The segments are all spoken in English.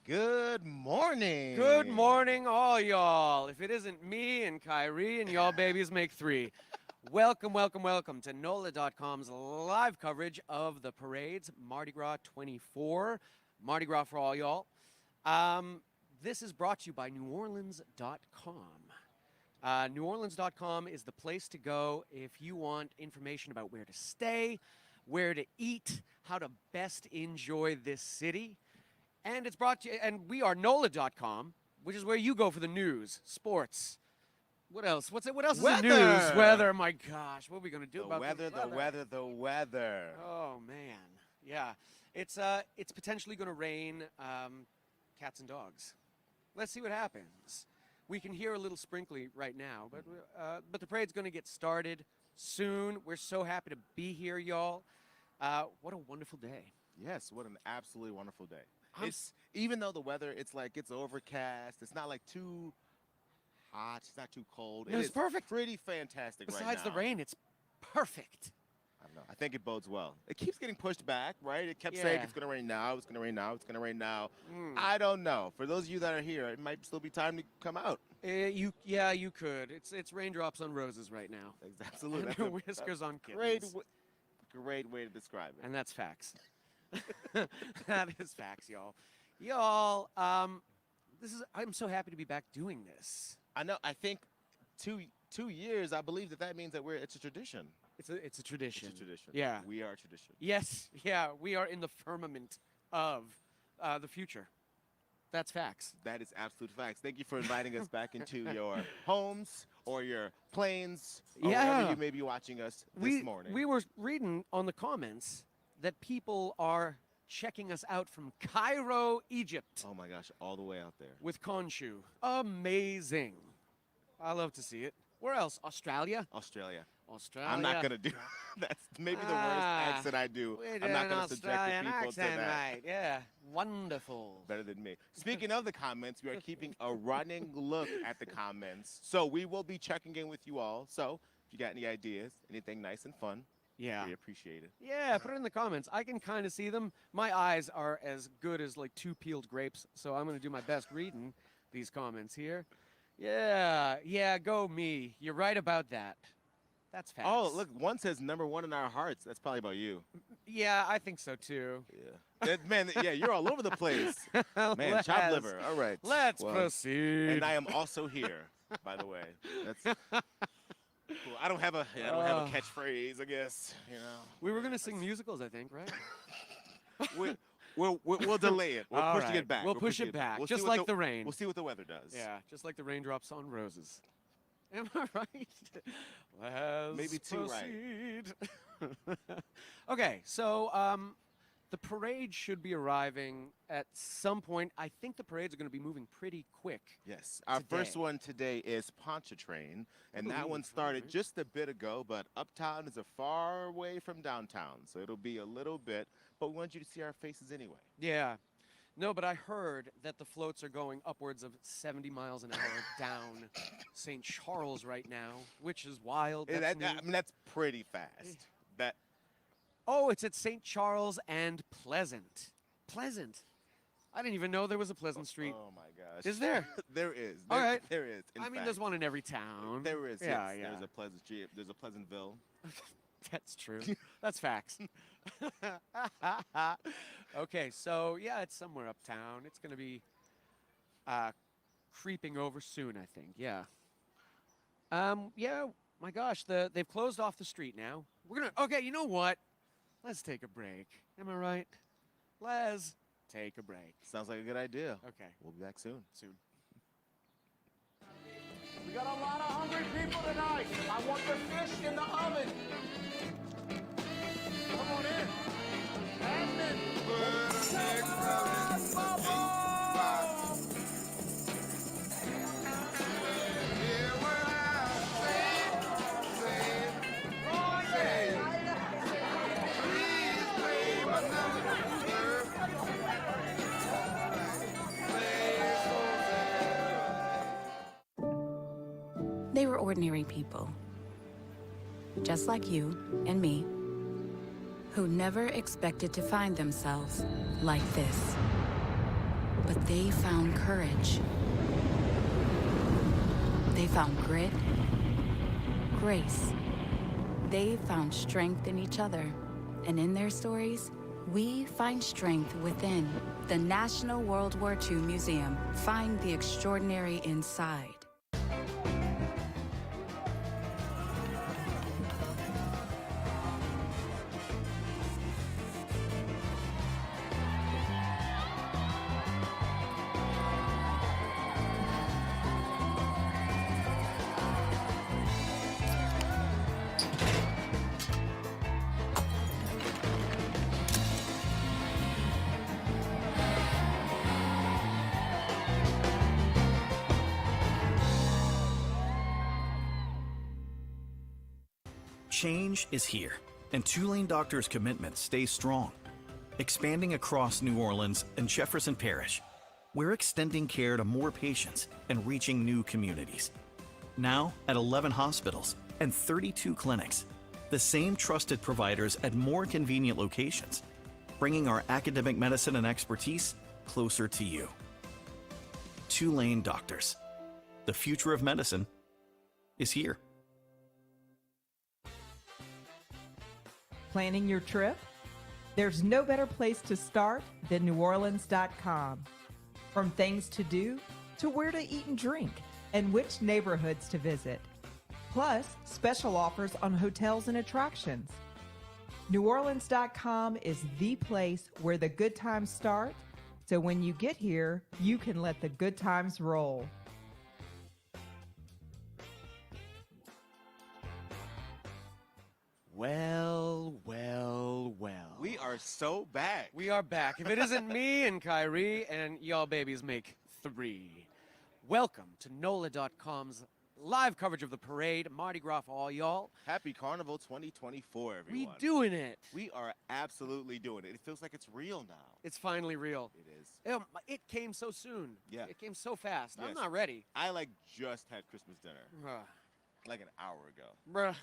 Good morning. Good morning, all y'all. If it isn't me and Kyrie and y'all babies make three. Welcome, welcome, welcome to NOLA.com's live coverage of the parades, Mardi Gras 24. Mardi Gras for all y'all. This is brought to you by NewOrleans.com. NewOrleans.com is the place to go if you want information about where to stay, where to eat, how to best enjoy this city. And it's brought to you, and we are NOLA.com, which is where you go for the news, sports. What else? What else is in the news? Weather. My gosh, what are we gonna do about the weather? Oh man, yeah. It's potentially gonna rain cats and dogs. Let's see what happens. We can hear a little sprinkly right now, but the parade's gonna get started soon. We're so happy to be here, y'all. What a wonderful day. Yes, what an absolutely wonderful day. Even though the weather, it's overcast. It's not like too hot. It's not too cold. It's perfect. Pretty fantastic right now. Besides the rain, it's perfect. I don't know. I think it bodes well. It keeps getting pushed back, right? It kept saying it's going to rain now. It's going to rain now. It's going to rain now. I don't know. For those of you that are here, it might still be time to come out. You could. It's raindrops on roses right now. Absolutely. And whiskers on kittens. Great way to describe it. And that's facts. That is facts, y'all. Y'all, I'm so happy to be back doing this. I know. I think 2 years. I believe that means that it's a tradition. It's a tradition. It's a tradition. Yeah. We are a tradition. Yes. Yeah. We are in the firmament of the future. That's facts. That is absolute facts. Thank you for inviting us back into your homes or your planes or wherever you may be watching us this morning. We were reading on the comments that people are checking us out from Cairo, Egypt. Oh my gosh, all the way out there. With Khonshu. Amazing. I love to see it. Where else? Australia? Australia. Australia. I'm not going to do that's maybe the worst accent I do. I'm not going to subject the people to that. Right. Yeah. Wonderful. Better than me. Speaking of the comments, we are keeping a running look at the comments. So we will be checking in with you all. So if you got any ideas, anything nice and fun, we appreciate it. Yeah, put it in the comments. I can kind of see them. My eyes are as good as like 2 peeled grapes, so I'm going to do my best reading these comments here. Yeah, go me. You're right about that. That's facts. Oh, look, one says #1 in our hearts. That's probably about you. Yeah, I think so too. Yeah. Man, you're all over the place. Man, chopped liver. All right. Let's proceed. And I am also here, by the way. That's cool. I don't have a catchphrase, I guess. We were gonna sing musicals, I think, right? We'll delay it. We're pushing it back. We'll push it back, just like the rain. We'll see what the weather does. Yeah, just like the raindrops on roses. Am I right? Let's maybe too proceed. Right. Okay, so the parade should be arriving at some point. I think the parades are going to be moving pretty quick. Yes. Our first one today is Pontchartrain, and that one started just a bit ago, but Uptown is a far way from downtown, so it'll be a little bit, but we want you to see our faces anyway. Yeah. No, but I heard that the floats are going upwards of 70 miles an hour down St. Charles right now, which is wild. That's pretty fast. Oh, it's at St. Charles and Pleasant. Pleasant. I didn't even know there was a Pleasant Street. Oh my gosh. Is there? There is. All right. There is. I mean, there's one in every town. There is. Yeah, yes. yeah. There's a Pleasant Street. There's a Pleasantville. That's true. That's facts. Okay, so yeah, it's somewhere uptown. It's going to be creeping over soon, I think. Yeah. Yeah. My gosh, they've closed off the street now. Okay, you know what? Let's take a break. Am I right? Let's take a break. Sounds like a good idea. Okay. We'll be back soon. We got a lot of hungry people tonight. I want the fish in the oven. Come on in. Admin. They were ordinary people, just like you and me, who never expected to find themselves like this. But they found courage. They found grit, grace. They found strength in each other. And in their stories, we find strength within. The National World War II Museum. Find the extraordinary inside. Change is here, and Tulane Doctors' commitment stays strong. Expanding across New Orleans and Jefferson Parish, we're extending care to more patients and reaching new communities. Now at 11 hospitals and 32 clinics, the same trusted providers at more convenient locations, bringing our academic medicine and expertise closer to you. Tulane Doctors. The future of medicine is here. Planning your trip? There's no better place to start than NewOrleans.com. From things to do to where to eat and drink and which neighborhoods to visit. Plus, special offers on hotels and attractions. NewOrleans.com is the place where the good times start, so when you get here, you can let the good times roll. Well, well, well. We are so back. We are back. If it isn't me and Kyrie, and y'all babies make 3. Welcome to NOLA.com's live coverage of the parade. Mardi Gras for all y'all. Happy Carnival 2024, everyone. We doing it. We are absolutely doing it. It feels like it's real now. It's finally real. It is. It came so soon. Yeah. It came so fast. I'm Yes. not ready. I just had Christmas dinner Bruh. like an hour ago. Bruh.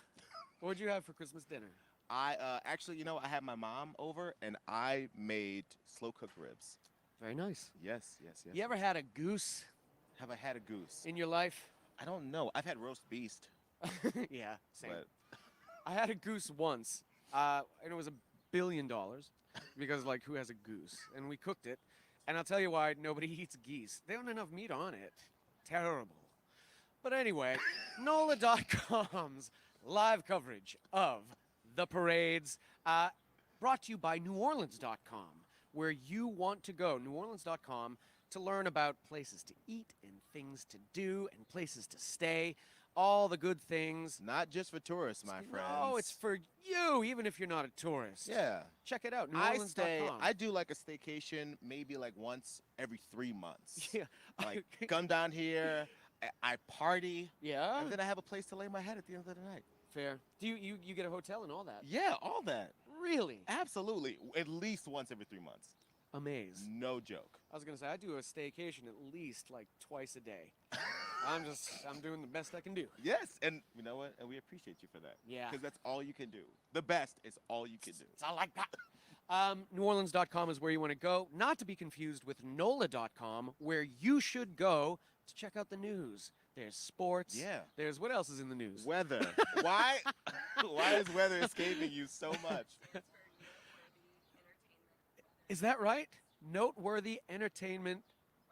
What'd you have for Christmas dinner? I actually, I had my mom over and I made slow cooked ribs. Very nice. Yes. You ever had a goose Have I had a goose? in your life? I don't know. I've had roast beast. Yeah, same. But I had a goose once, and it was $1 billion because, like, who has a goose? And we cooked it, and I'll tell you why nobody eats geese. They don't have enough meat on it. Terrible. But anyway, NOLA.com's live coverage of the parades, brought to you by NewOrleans.com, where you want to go. NewOrleans.com to learn about places to eat and things to do and places to stay, all the good things. not just for tourists, my friends. No, it's for you, even if you're not a tourist. Yeah. Check it out, I NewOrleans.com. do like a staycation maybe like once every 3 months. Yeah. Like, come down here, I party, Yeah? and then I have a place to lay my head at the end of the night. Fair. Do you get a hotel and all that? Yeah, all that. Really? Absolutely. At least once every 3 months. Amazed. No joke. I was going to say, I do a staycation at least like twice a day. I'm doing the best I can do. Yes, and you know what? And we appreciate you for that. Yeah. Because that's all you can do. The best is all you can do. It's all like that. NewOrleans.com is where you want to go, not to be confused with NOLA.com, where you should go to check out the news. There's sports. Yeah. There's what else is in the news? Weather. Why is weather escaping you so much? Is that right? Noteworthy entertainment,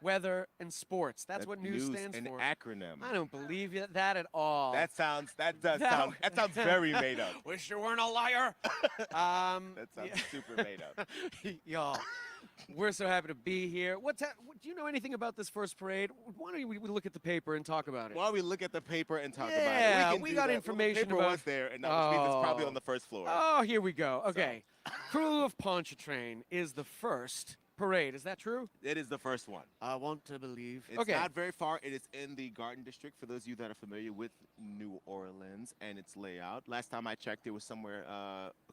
weather, and sports. That's what news stands an for. acronym. I don't believe that at all. That sounds very made up. Wish you weren't a liar. That sounds super made up. Y'all, we're so happy to be here. Do you know anything about this first parade? Why don't we look at the paper and talk about it? While we look at the paper and talk Yeah, about it, we can got do that. information The paper about- was there, and that which means it's probably on the first floor. Oh, here we go. Okay. Crew of Pontchartrain is the first parade. Is that true? It is the first one. I want to believe. It's okay. not very far. It is in the Garden District, for those of you that are familiar with New Orleans and its layout. Last time I checked, it was somewhere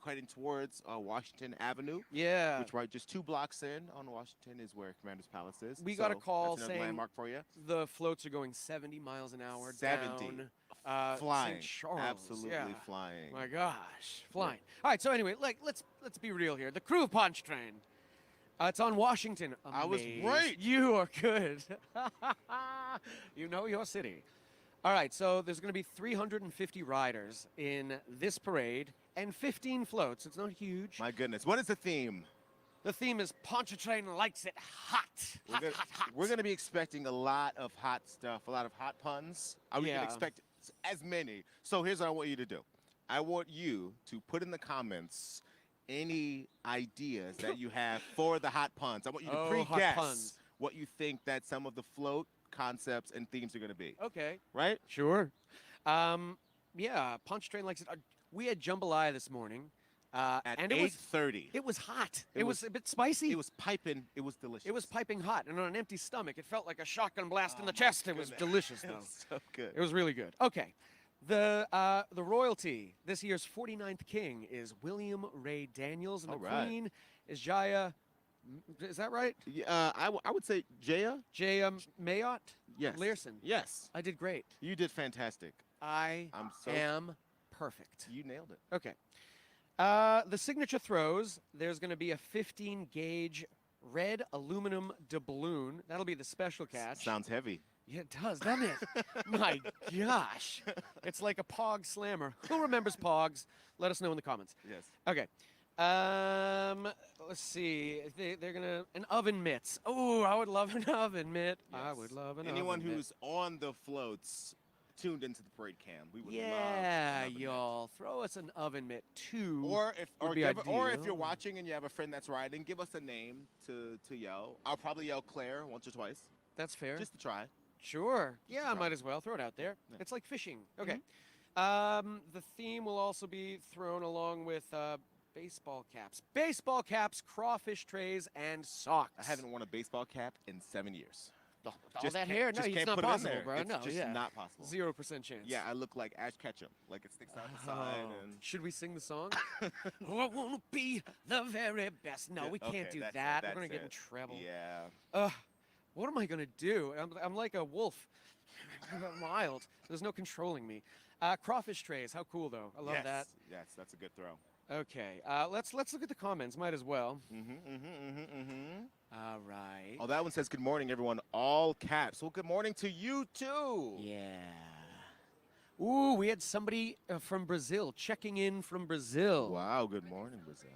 heading towards Washington Avenue. Yeah. Which, right, just 2 blocks in on Washington is where Commander's Palace is. We got a call that's another saying landmark for you. The floats are going 70 miles an hour 70. down. Flying. St. Charles. Absolutely yeah. flying. My gosh, flying. All right, so anyway, let's be real here. The crew of Pontchartrain. It's on Washington. I was Amazing. right. You are good. You know your city. All right, so there's going to be 350 riders in this parade and 15 floats. It's not huge. My goodness. What is the theme? The theme is Pontchartrain likes it hot. Hot. We're gonna be expecting a lot of hot stuff, a lot of hot puns. We Yeah. can expect as many. So here's what I want you to do. I want you to put in the comments any ideas that you have for the hot puns. I want you to hot pre-guess puns. what you think that some of the float concepts and themes are gonna be. Okay. Right? Sure. Yeah, Pontchartrain likes it. We had jambalaya this morning. At and 8:30. it was hot. It It was a bit spicy. It was piping. It was delicious. It was piping hot, and on an empty stomach, it felt like a shotgun blast in the chest. It was delicious, It though. was so good. It was really good. Okay, the royalty this year's 49th king is William Ray Daniels, and All the right. queen is Jaya. Is that right? Yeah, I would say Jaya. Jaya Mayot. Yes. Learson. Yes. I did great. You did fantastic. I I'm so- am perfect. You nailed it. Okay. The signature throws, there's going to be a 15-gauge red aluminum doubloon. That'll be the special catch. Sounds heavy. Yeah, it does, doesn't it? My gosh. It's like a Pog slammer. Who remembers Pogs? Let us know in the comments. Yes. Okay. Let's see. They're going to... An oven mitts. Oh, I would love an oven mitt. I would love an Anyone oven mitt. who's on the floats tuned into the parade cam, we would Yeah, love an oven mitt. y'all. Throw us an oven mitt, too. Or would be if you're ideal. watching and you have a friend that's riding, give us a name to yell. I'll probably yell Claire once or twice, That's fair. just to try. Sure. Yeah, I try. might as well throw it out there. Yeah. It's like fishing. Okay. Mm-hmm. The theme will also be thrown along with baseball caps. Baseball caps, crawfish trays, and socks. I haven't worn a baseball cap in 7 years. All Just that can't- hair? No, just it's can't not put it in possible, there. bro. It's no, just yeah. not possible. 0% chance. Yeah, I look like Ash Ketchum, like it sticks out the side. Oh. And Should we sing the song? Oh, I want to be the very best. No, Yeah, we can't okay, do that's it, that. We're that's going to get in it. trouble. Yeah. What am I going to do? I'm like a wolf. I'm wild. There's no controlling me. Crawfish trays. How cool, though. I love yes. that. Yes, that's a good throw. Okay, let's look at the comments. Might as well. Mm-hmm. All right. Oh, that one says, good morning, everyone. All caps. Well, good morning to you, too. Yeah. Ooh, we had somebody from Brazil checking in from Brazil. Wow, good morning, Brazil.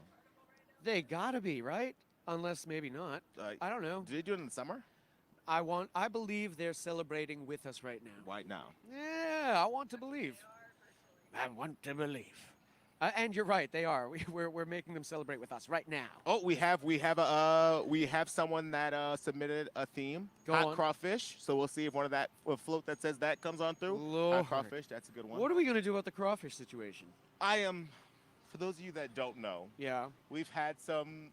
They gotta be, right? Unless maybe not. I don't know. Do they do it in the summer? I believe they're celebrating with us right now. Right now. Yeah, I want to believe. I want to believe. And you're right, they are. We're making them celebrate with us right now. Oh, we have someone that submitted a theme. Go Hot on. crawfish. So we'll see if a float that says that comes on through. Lord. Hot crawfish. That's a good one. What are we gonna do about the crawfish situation? For those of you that don't know, Yeah. we've had some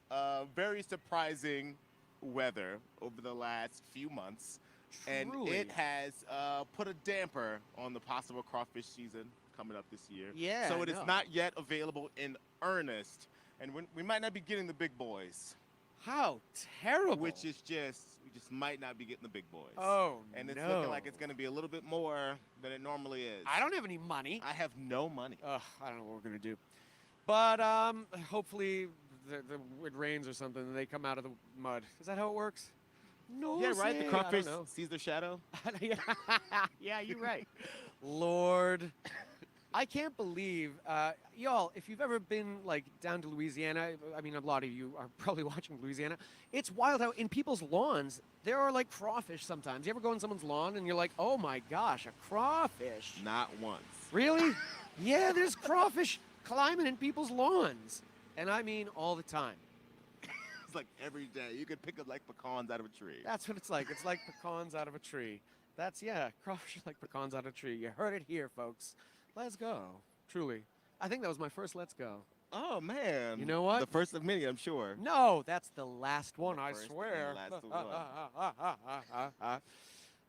very surprising weather over the last few months, and Truly. it has put a damper on the possible crawfish season coming up this year. Yeah, So I it is know. not yet available in earnest, and we might not be getting the big boys, How terrible. we just might not be getting the big boys. Oh, And it's no. looking like it's going to be a little bit more than it normally is. I don't have any money. I have no money. Ugh, I don't know what we're gonna do. But hopefully it rains or something and they come out of the mud. Is that how it works? No. Yeah, right. The say, crawfish I don't know. sees their shadow. Yeah, you're right. Lord. I can't believe, y'all, if you've ever been like down to Louisiana, I mean, a lot of you are probably watching Louisiana. It's wild how in people's lawns, there are like crawfish sometimes. You ever go on someone's lawn and you're like, oh my gosh, a crawfish. Not once. Really? Yeah, there's crawfish climbing in people's lawns. And I mean all the time. It's like every day. You could pick up like pecans out of a tree. That's what it's like. It's like pecans out of a tree. Crawfish are like pecans out of a tree. You heard it here, folks. Let's go. Truly. I think that was my first let's go. Oh, man. You know what? The first of many, I'm sure. No, that's the last one, I first and swear. last one.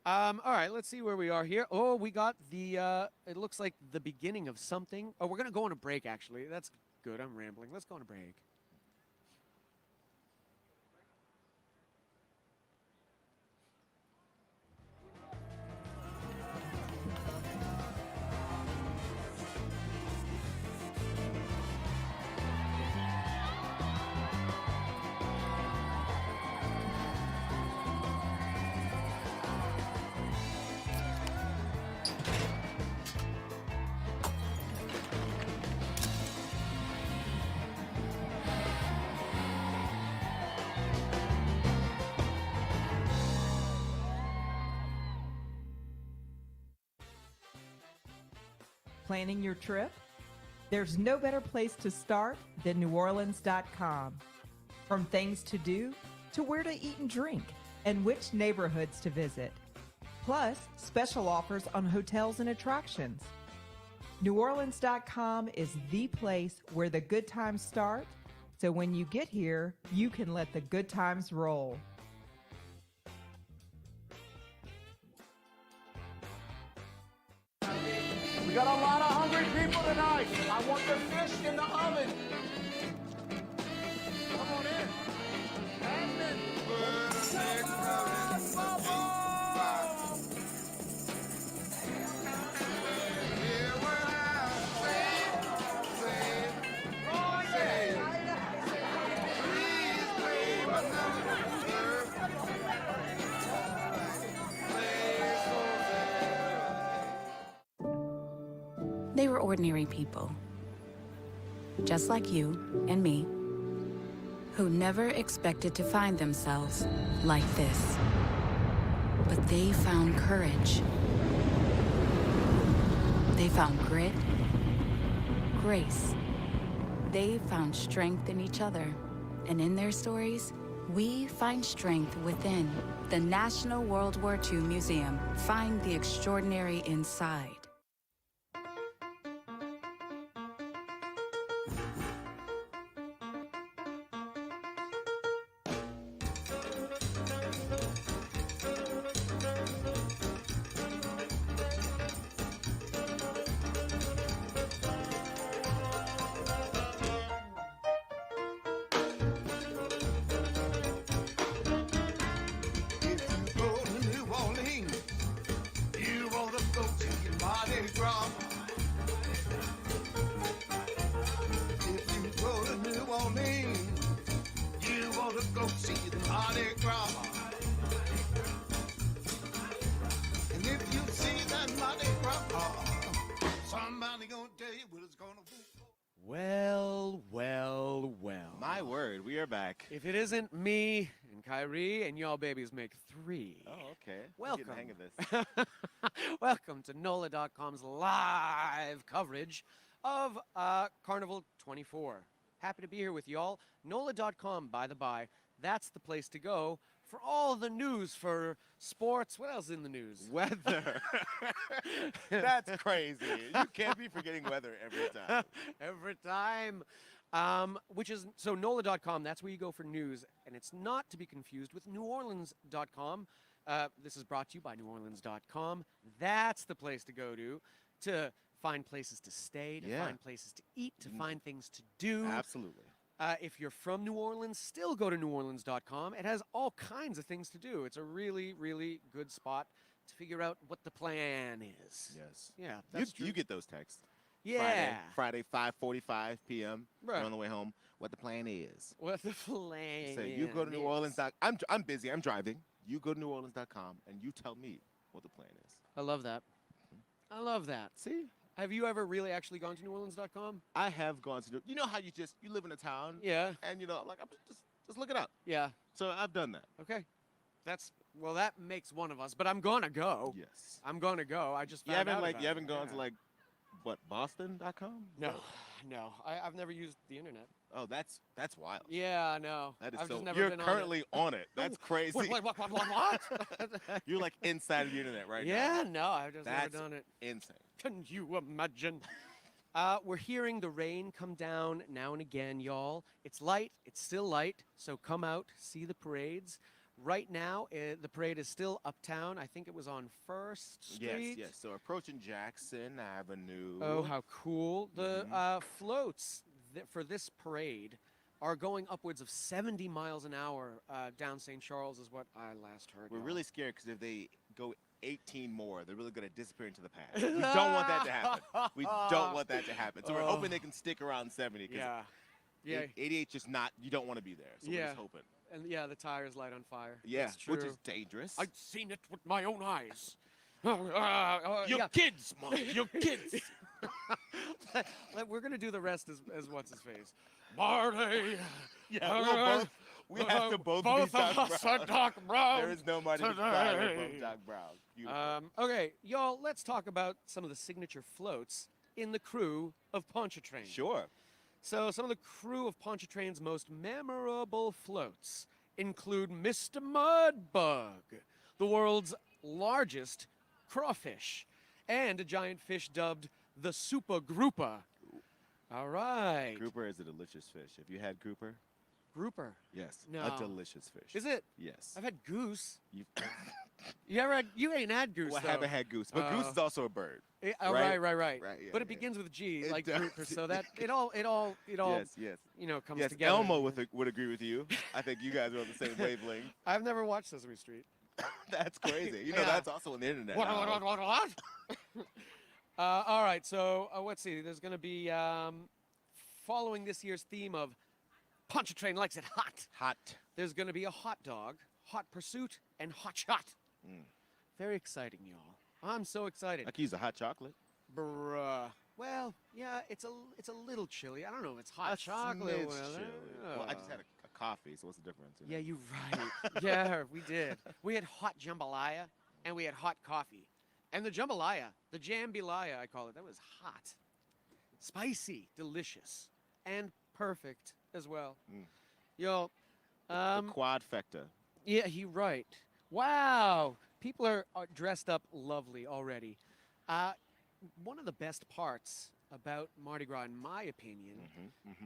All right, let's see where we are here. Oh, we got the, it looks like the beginning of something. Oh, we're going to go on a break, actually. That's good. I'm rambling. Let's go on a break. planning your trip? There's no better place to start than NewOrleans.com. From things to do to where to eat and drink and which neighborhoods to visit. Plus, special offers on hotels and attractions. NewOrleans.com is the place where the good times start, so when you get here, you can let the good times roll. We got a lot of hungry people tonight. I want the fish in the oven. Come on in. They were ordinary people, just like you and me, who never expected to find themselves like this. But they found courage. They found grit, grace. They found strength in each other. And in their stories, we find strength within. The National World War II Museum. Find the extraordinary inside. Well, well, well. My word, we are back. If it isn't me and Kyrie and y'all babies make three. Oh, okay. Welcome. I'm getting the hang of this. Welcome to NOLA.com's live coverage of Carnival 24. Happy to be here with y'all. NOLA.com, by the by, that's the place to go for all the news for sports. What else is in the news? Weather. That's crazy. You can't be forgetting weather every time. Every time. Which is, so NOLA.com, that's where you go for news. And it's not to be confused with NewOrleans.com. This is brought to you by NewOrleans.com. That's the place to go to find places to stay, to find places to eat, to find things to do. Absolutely. If you're from New Orleans, still go to NewOrleans.com. It has all kinds of things to do. It's a really, really good spot to figure out what the plan is. Yes. Yeah, that's true. You get those texts. Yeah. Friday 5:45 p.m. Right. You're on the way home. What the plan is. What the plan So you go to is. New Orleans. I'm busy. I'm driving. You go to NewOrleans.com and you tell me what the plan is. I love that. I love that. See? Have you ever really actually gone to NewOrleans.com? I have gone to. You know how you live in a town. Yeah. And I'm like, I'm just look it up. Yeah. So I've done that. Okay. Well, that makes one of us, but I'm gonna go. Yes. I'm gonna go. I just You found haven't out like about you it. haven't gone to Yeah. like what Boston.com? No. I've never used the internet. Oh, that's wild. Yeah, no. That is I've so. just never You're been currently on it. That's crazy. What? You're like inside of the internet right now. Yeah, no, I've just That's never done it. insane. Can you imagine? We're hearing the rain come down now and again, y'all. It's light. It's still light. So come out, see the parades. Right now, the parade is still uptown. I think it was on First Street. Yes. So approaching Jackson Avenue. Oh, how cool. The floats for this parade are going upwards of 70 miles an hour down St. Charles is what I last heard. We're y'all. really scared because if they go 18 more, they're really going to disappear into the past. We don't want that to happen. We don't want that to happen. So we're hoping they can stick around 70. Yeah. 88 just not, you don't want to be there. So we're just hoping. And yeah, the tires light on fire. Yeah, That's true. which is dangerous. I've seen it with my own eyes. Your kids, Mom. Your kids. We're gonna do the rest as what's his face, Marty. Yeah, we have to both be of Doc us Brown. are Doc Brown. There is no Marty today. McFly. We're both Doc Brown. Beautiful. Okay, y'all, let's talk about some of the signature floats in the crew of Pontchartrain. Sure. So some of the crew of Pontchartrain's most memorable floats include Mr. Mudbug, the world's largest crawfish, and a giant fish dubbed the Super Grouper. All right. Grouper is a delicious fish. Have you had grouper? Grouper. Yes. No. A delicious fish. Is it? Yes. I've had goose. You've You ain't had goose, well, I though. haven't had goose, but goose is also a bird. Right. Right, yeah, But it yeah. begins with G, It like does. grouper, so that it all Yes. comes Yes, together. Elmo would agree with you. I think you guys are on the same wavelength. I've never watched Sesame Street. That's crazy. You know, Yeah. that's also on the internet. What? now. All right, so let's see. There's going to be, following this year's theme of Pontchartrain likes it hot, Hot. there's going to be a hot dog, hot pursuit, and hot shot. Mm. Very exciting, y'all. I'm so excited. I could use a hot chocolate. Bruh. Well, yeah, it's a little chilly. I don't know if it's hot A chocolate. smidge Well, chilly. Well, I just had a coffee, so what's the difference? you know? Yeah, you're right. Yeah, we did. We had hot jambalaya and we had hot coffee. And the jambalaya, the jambalaya, I call it, that was hot. Spicy, delicious, and perfect as well. Mm. Yo, The quadfecta. yeah, you're right. Wow, people are dressed up lovely already. One of the best parts about Mardi Gras, in my opinion,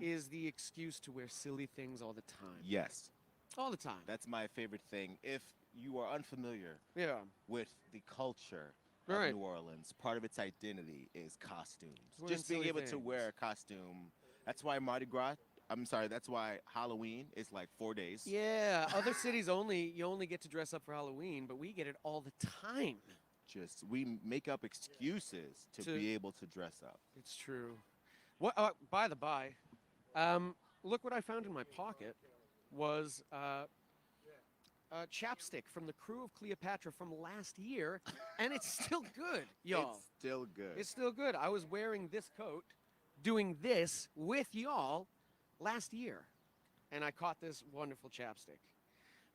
is the excuse to wear silly things all the time. Yes, All the time. that's my favorite thing. If you are unfamiliar Yeah. with the culture Right. of New Orleans, part of its identity is costumes. Wearing Just being silly able to things. wear a costume. That's why Mardi Gras. That's why Halloween is like 4 days. Yeah, other cities you only get to dress up for Halloween, but we get it all the time. We make up excuses to To- be able to dress up. It's true. What? By the by, look what I found in my pocket was a chapstick from the crew of Cleopatra from last year, and it's still good, y'all. It's still good. It's still good. I was wearing this coat, doing this with y'all last year, and I caught this wonderful chapstick.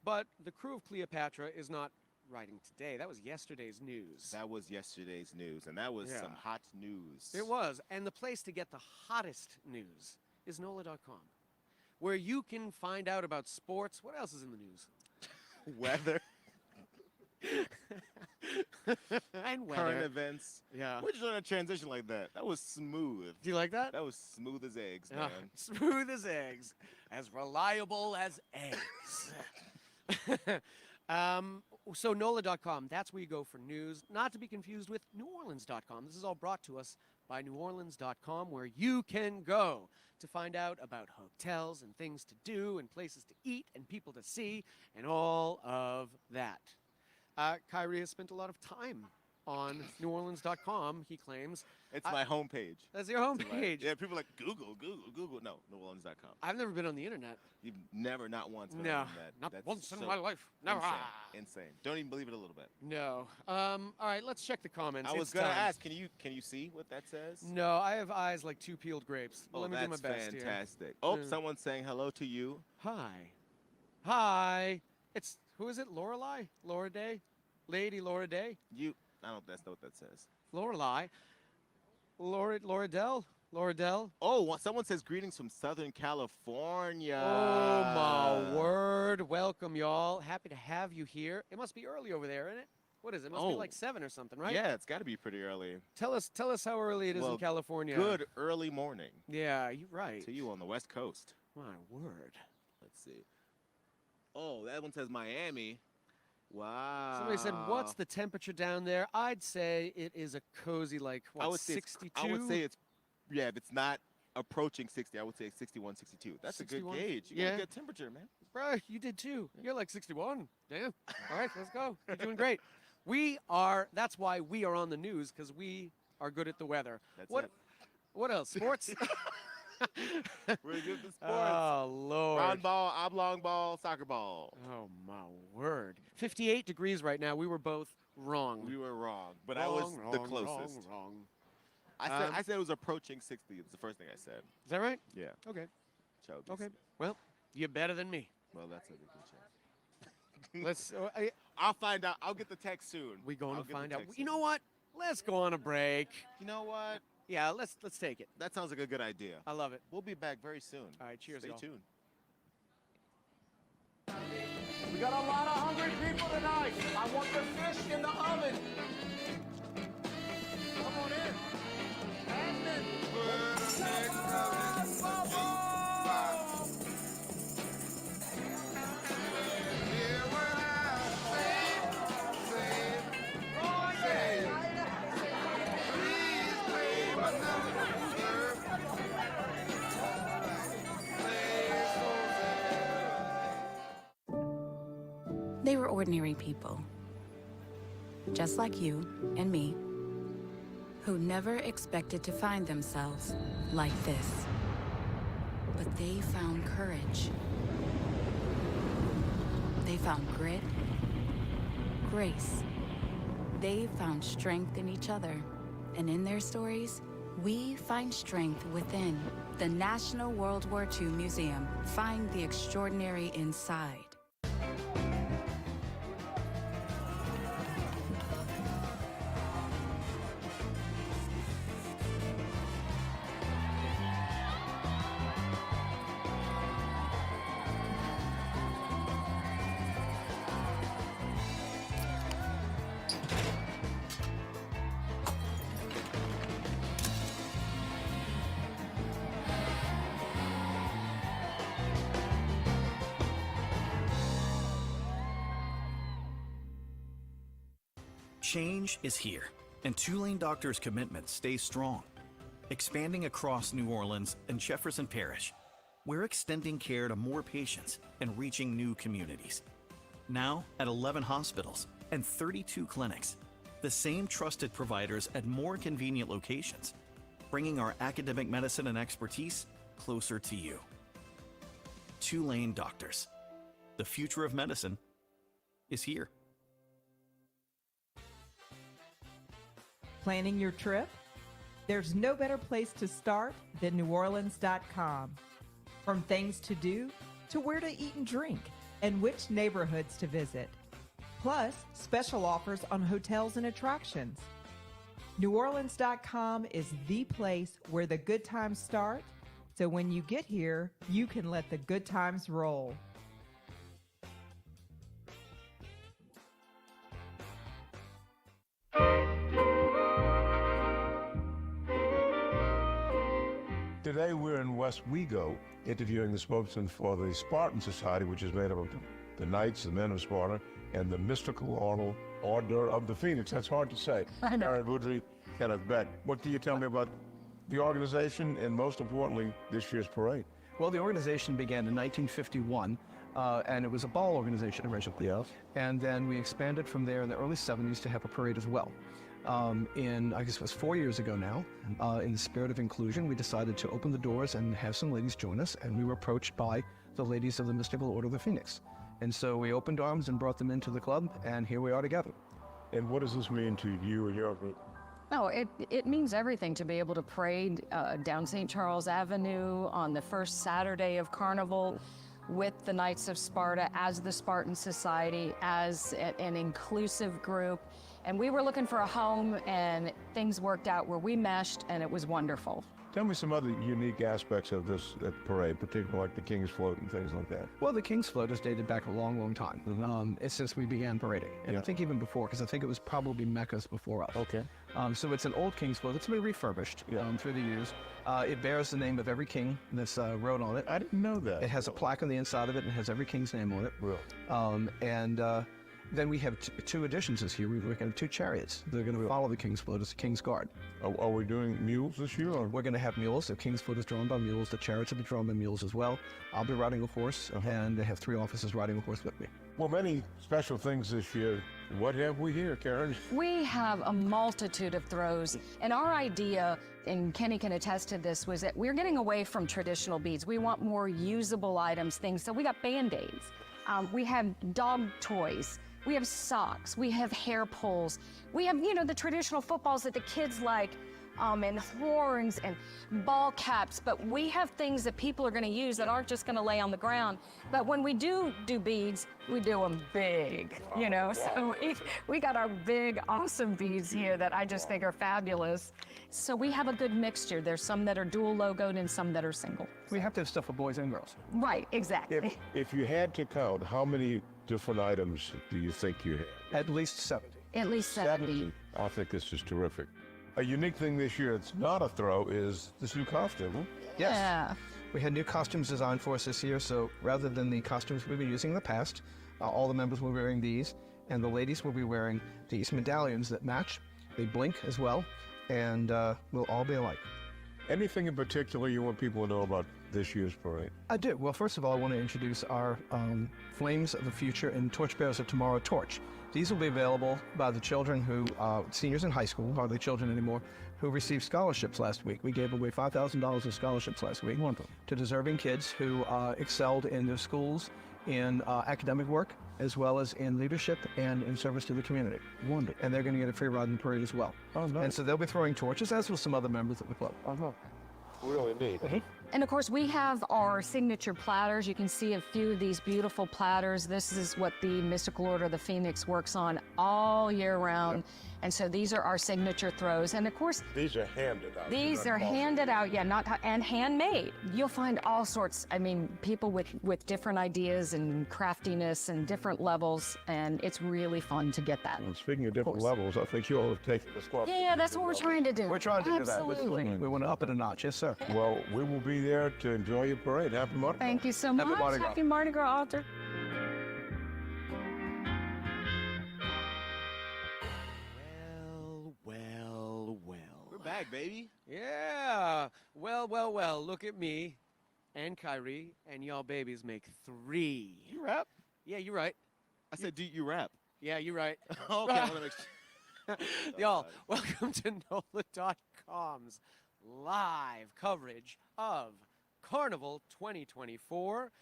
But the crew of Cleopatra is not writing today. That was yesterday's news. That was yesterday's news, and that was Yeah. some hot news. It was. And the place to get the hottest news is NOLA.com, where you can find out about sports. What else is in the news? Weather, And current weather. events. Yeah. We're just on a transition like that. That was smooth. Do you like that? That was smooth as eggs, Ah, man. smooth as eggs. As reliable as eggs. So NOLA.com, that's where you go for news, not to be confused with NewOrleans.com. This is all brought to us by NewOrleans.com, where you can go to find out about hotels and things to do and places to eat and people to see and all of that. Kyrie has spent a lot of time on NewOrleans.com, he claims. It's my homepage. That's your homepage. Yeah, people are like, Google. No, NewOrleans.com. I've never been on the internet. You've never, not once been No, on that. not That's once in so my life. Never. Insane. Don't even believe it a little bit. No. All right, let's check the comments. I was It's gonna time. ask, can you see what that says? No, I have eyes like two peeled grapes. But Oh, let me do my that's best here. fantastic. Oh, Yeah. someone's saying hello to you. Hi. Hi. Who is it? Lorelei? Laura Day? Lady Laura Day? I don't. That's not what that says. Lorelei? Lauradell? Oh, someone says greetings from Southern California. Oh, my word. Welcome, y'all. Happy to have you here. It must be early over there, isn't it? What is it? It must be Oh. like 7 or something, right? Yeah, it's got to be pretty early. Tell us how early it is Well, in California. Good early morning Yeah, you're right. to you on the West Coast. My word. Let's see. Oh, that one says Miami. Wow. Somebody said, "What's the temperature down there?" I'd say it is a cozy, like I what, would say 62. I would say it's if it's not approaching 60, I would say 61, 62. That's 61? a good gauge. You Yeah. got a good temperature, man. Bro, you did too. You're like 61. Damn. All right, let's go. You're doing great. That's why we are on the news, because we are good at the weather. That's what it. What else? Sports? We're good at sports. Oh, Lord. Round ball, oblong ball, soccer ball. Oh, my word. 58 degrees right now. We were both wrong. We were wrong, but I was the closest. Wrong. I said it was approaching 60. It's the first thing I said. Is that right? Yeah. Okay. So Okay. Well, you're better than me. Well, that's a good chance. Let's. I'll find out. I'll get the text soon. We going I'll to get the find out. text You soon. know what? Let's go on a break. You know what? Yeah, let's take it. That sounds like a good idea. I love it. We'll be back very soon. All right, cheers, Stay y'all. tuned. We got a lot of hungry people tonight. I want the fish in the oven. Come on in. Admin. They were ordinary people, just like you and me, who never expected to find themselves like this. But they found courage. They found grit, grace. They found strength in each other. And in their stories, we find strength within. The National World War II Museum. Find the extraordinary inside. Change is here, and Tulane Doctors' commitment stays strong. Expanding across New Orleans and Jefferson Parish, we're extending care to more patients and reaching new communities. Now at 11 hospitals and 32 clinics, the same trusted providers at more convenient locations, bringing our academic medicine and expertise closer to you. Tulane Doctors. The future of medicine is here. Planning your trip? There's no better place to start than NOLA.com. From things to do to where to eat and drink and which neighborhoods to visit. Plus, special offers on hotels and attractions. NOLA.com is the place where the good times start, so when you get here, you can let the good times roll. Today we're in West Wego interviewing the spokesman for the Spartan Society, which is made up of the Knights, the Men of Sparta, and the Mystical Order of the Phoenix. That's hard to say. I know. Aaron Woodley, Kenneth Beck. What can you tell me about the organization and, most importantly, this year's parade? Well, the organization began in 1951, and it was a ball organization originally. Yes. And then we expanded from there in the early 70s to have a parade as well. I guess it was 4 years ago now, in the spirit of inclusion, we decided to open the doors and have some ladies join us, and we were approached by the ladies of the Mystical Order of the Phoenix. And so we opened arms and brought them into the club, and here we are together. And what does this mean to you and your group? No, it means everything to be able to parade down St. Charles Avenue on the first Saturday of Carnival with the Knights of Sparta as the Spartan Society, as an inclusive group. And we were looking for a home, and things worked out where we meshed, and it was wonderful. Tell me some other unique aspects of this parade, particularly like the King's Float and things like that. Well, the King's Float is dated back a long, long time. It's since we began parading. And I think even before, because I think it was probably Mecca's before us. Okay. So it's an old King's Float. It's been refurbished through the years. It bears the name of every king that's wrote on it. I didn't know that. It has a plaque on the inside of it and has every king's name on it. Really? Then we have two additions this year. We're going to have two chariots. They're going to follow the King's Float as the King's Guard. Are we doing mules this year? Or? We're going to have mules. The King's Float is drawn by mules. The chariots will be drawn by mules as well. I'll be riding a horse, and they have 3 officers riding a horse with me. Well, many special things this year. What have we here, Karen? We have a multitude of throws, and our idea, and Kenny can attest to this, was that we're getting away from traditional beads. We want more usable items, things. So we got Band-Aids. We have dog toys. We have socks, we have hair pulls, we have, the traditional footballs that the kids like. and horns and ball caps, but we have things that people are going to use that aren't just going to lay on the ground. But when we do beads, we do them big, you know. So we got our big, awesome beads here that I just think are fabulous. So we have a good mixture. There's some that are dual logoed and some that are single. We have to have stuff for boys and girls. Right, exactly. If you had to count, how many different items do you think you had? At least 70. At least 70. I think this is terrific. A unique thing this year that's not a throw is this new costume. Huh? Yes. Yeah. We had new costumes designed for us this year, so rather than the costumes we've been using in the past, all the members will be wearing these, and the ladies will be wearing these medallions that match. They blink as well, and we'll all be alike. Anything in particular you want people to know about this year's parade? I do. Well, first of all, I want to introduce our Flames of the Future and Torchbearers of Tomorrow torch. These will be available by the children who, seniors in high school, hardly children anymore, who received scholarships last week. We gave away $5,000 in scholarships last week to deserving kids who excelled in their schools, in academic work, as well as in leadership and in service to the community. Wonderful. And they're going to get a free ride in the parade as well. Oh, nice. And so they'll be throwing torches, as will some other members of the club. Really neat. And of course, we have our signature platters. You can see a few of these beautiful platters. This is what the Mystical Order of the Phoenix works on all year round. Yep. And so these are our signature throws. And of course, these are handed out. These are handed out, yeah, and handmade. You'll find all sorts, I mean, people with different ideas and craftiness and different levels, and it's really fun to get that. Well, speaking of different levels, I think you all have taken this club. Yeah, that's what we're trying to do. We're trying to Absolutely. do that. We want to up it a notch. Yes, sir. Well, we will be there to enjoy your parade. Happy Mardi Gras. Thank you so much. Mardi Gras. Happy Mardi Gras, Arthur. We're back, baby. Yeah. Well, look at me and Kyrie and y'all babies make 3. You rap? Yeah, you're right. I said, do you rap? Yeah, you're right. Okay, I want to make sure. Y'all, welcome to NOLA.com's live coverage of Carnival 2024.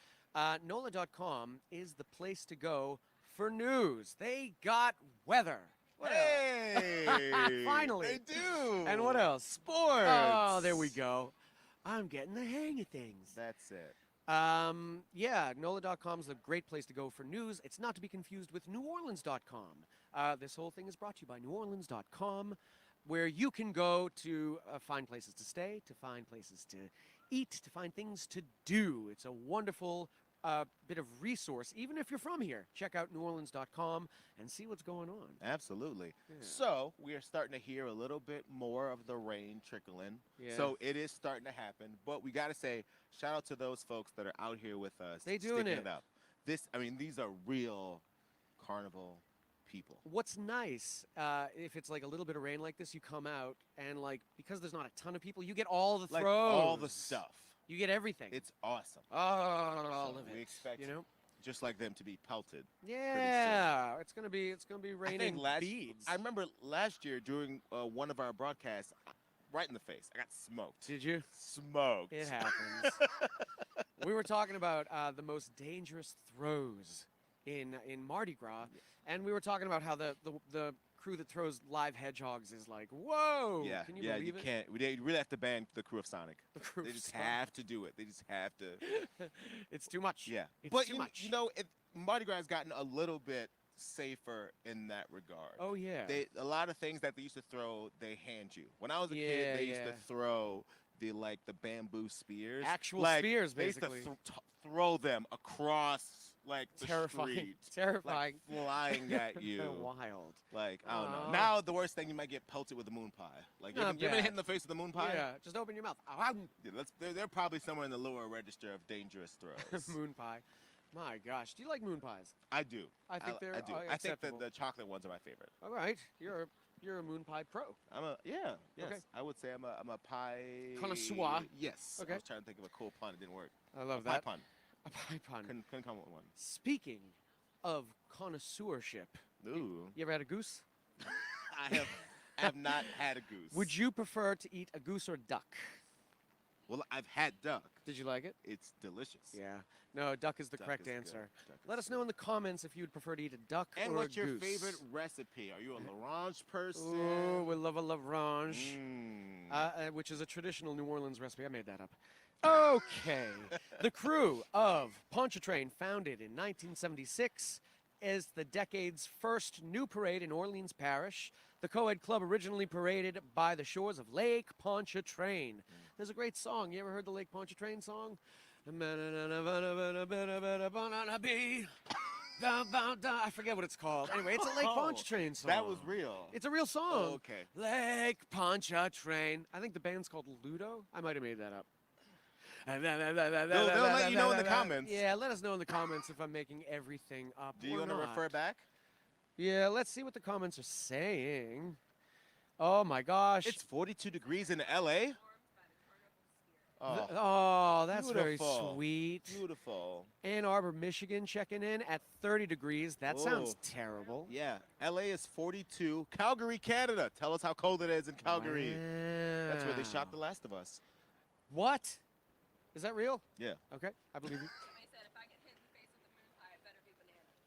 NOLA.com is the place to go for news. They got weather. What Hey! Finally. They do. And what else? Sports. Oh, there we go. I'm getting the hang of things. That's it. Yeah, NOLA.com is a great place to go for news. It's not to be confused with NewOrleans.com. This whole thing is brought to you by NewOrleans.com, where you can go to find places to stay, to find places to eat, to find things to do. It's a wonderful bit of resource, even if you're from here. Check out NewOrleans.com and see what's going on. Absolutely. Yeah. So we are starting to hear a little bit more of the rain trickling. Yeah. So it is starting to happen. But we got to say, shout out to those folks that are out here with us. They doing sticking it. up. These are real carnival people. What's nice, if it's like a little bit of rain like this, you come out and because there's not a ton of people, you get all the throws. Like all the stuff. You get everything. It's awesome. Oh, all So of it. we expect, you know? just like them to be pelted. Yeah, it's gonna be I raining think beads. I remember last year during one of our broadcasts, right in the face. I got smoked. Did you? Smoked. It happens. We were talking about the most dangerous throws in Mardi Gras, and we were talking about how the crew that throws live hedgehogs is like, whoa! Yeah, Can you yeah, believe you it? can't. They really have to ban the crew of Sonic. The crew They of just Sonic. have to do it. They just have to. It's too much. Yeah, It's but too much. you know, Mardi Gras has gotten a little bit safer in that regard. Oh yeah. A lot of things that they used to throw, they hand you. When I was a Yeah, kid, they used yeah. to throw the bamboo spears. Actual like, spears, they used basically. to throw them across the Terrifying. street, Terrifying. like, flying at you. Wild. Like, I don't know. Aw. Now the worst thing, you might get pelted with a moon pie. Like, you Not ever been bad. hit in the face with a moon pie? Yeah. Just open your mouth. Ow. Yeah, they're probably somewhere in the lower register of dangerous throws. Moon pie. My gosh. Do you like moon pies? I do. I think they're I do. I think acceptable. that the chocolate ones are my favorite. All right. You're a moon pie pro. Yes. Okay. I would say I'm a pie Connoisseur. Yes. Okay. I was trying to think of a cool pun. It didn't work. I love A pie that. pun. A pie pun. Couldn't come up with one. Speaking of connoisseurship, Ooh. you ever had a goose? I have not had a goose. Would you prefer to eat a goose or duck? Well, I've had duck. Did you like it? It's delicious. Yeah. No, duck is the Duck correct is good. answer. Duck is Let us know in the comments if you'd prefer to eat a duck And or what's a your goose. favorite recipe? Are you a Larange person? Ooh, we love a Larange, Mm. which is a traditional New Orleans recipe. I made that up. Okay. The crew of Pontchartrain, founded in 1976, is the decade's first new parade in Orleans Parish. The co-ed club originally paraded by the shores of Lake Pontchartrain. There's a great song. You ever heard the Lake Pontchartrain song? I forget what it's called. Anyway, it's a Lake Pontchartrain song. That was real. It's a real song. Oh, okay. Lake Pontchartrain. I think the band's called Ludo. I might have made that up. They'll let you know in the comments. Yeah, let us know in the comments if I'm making everything up. Do you want to refer back? Yeah, let's see what the comments are saying. Oh my gosh. It's 42 degrees in LA. Oh, that's very beautiful. sweet. Beautiful. Ann Arbor, Michigan, checking in at 30 degrees. That sounds Oh. terrible. Yeah, LA is 42. Calgary, Canada. Tell us how cold it is in Calgary. That's where they shot The Last of Us. What? Is that real? Yeah. Okay, I believe you.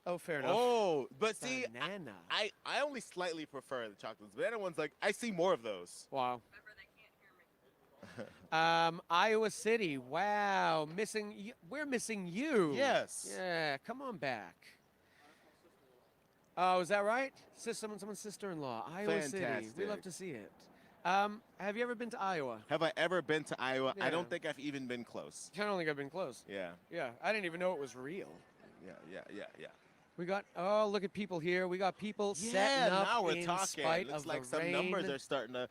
Oh, fair enough. Oh, but see, Banana. I only slightly prefer the chocolate. The banana one's like, I see more of those. Wow. Iowa City. Wow, we're missing you. Yes. Yeah, come on back. Oh, is that right? Someone's sister-in-law. Iowa City. We love Fantastic. to see it. Have you ever been to Iowa? Have I ever been to Iowa? I Yeah. don't think I've even been close. I don't think I've been close. Yeah. Yeah, I didn't even know it was real. Yeah. We got, oh, look at people here. We got people Yeah, setting up now we're in talking. spite Looks of like the some rain. numbers are starting to.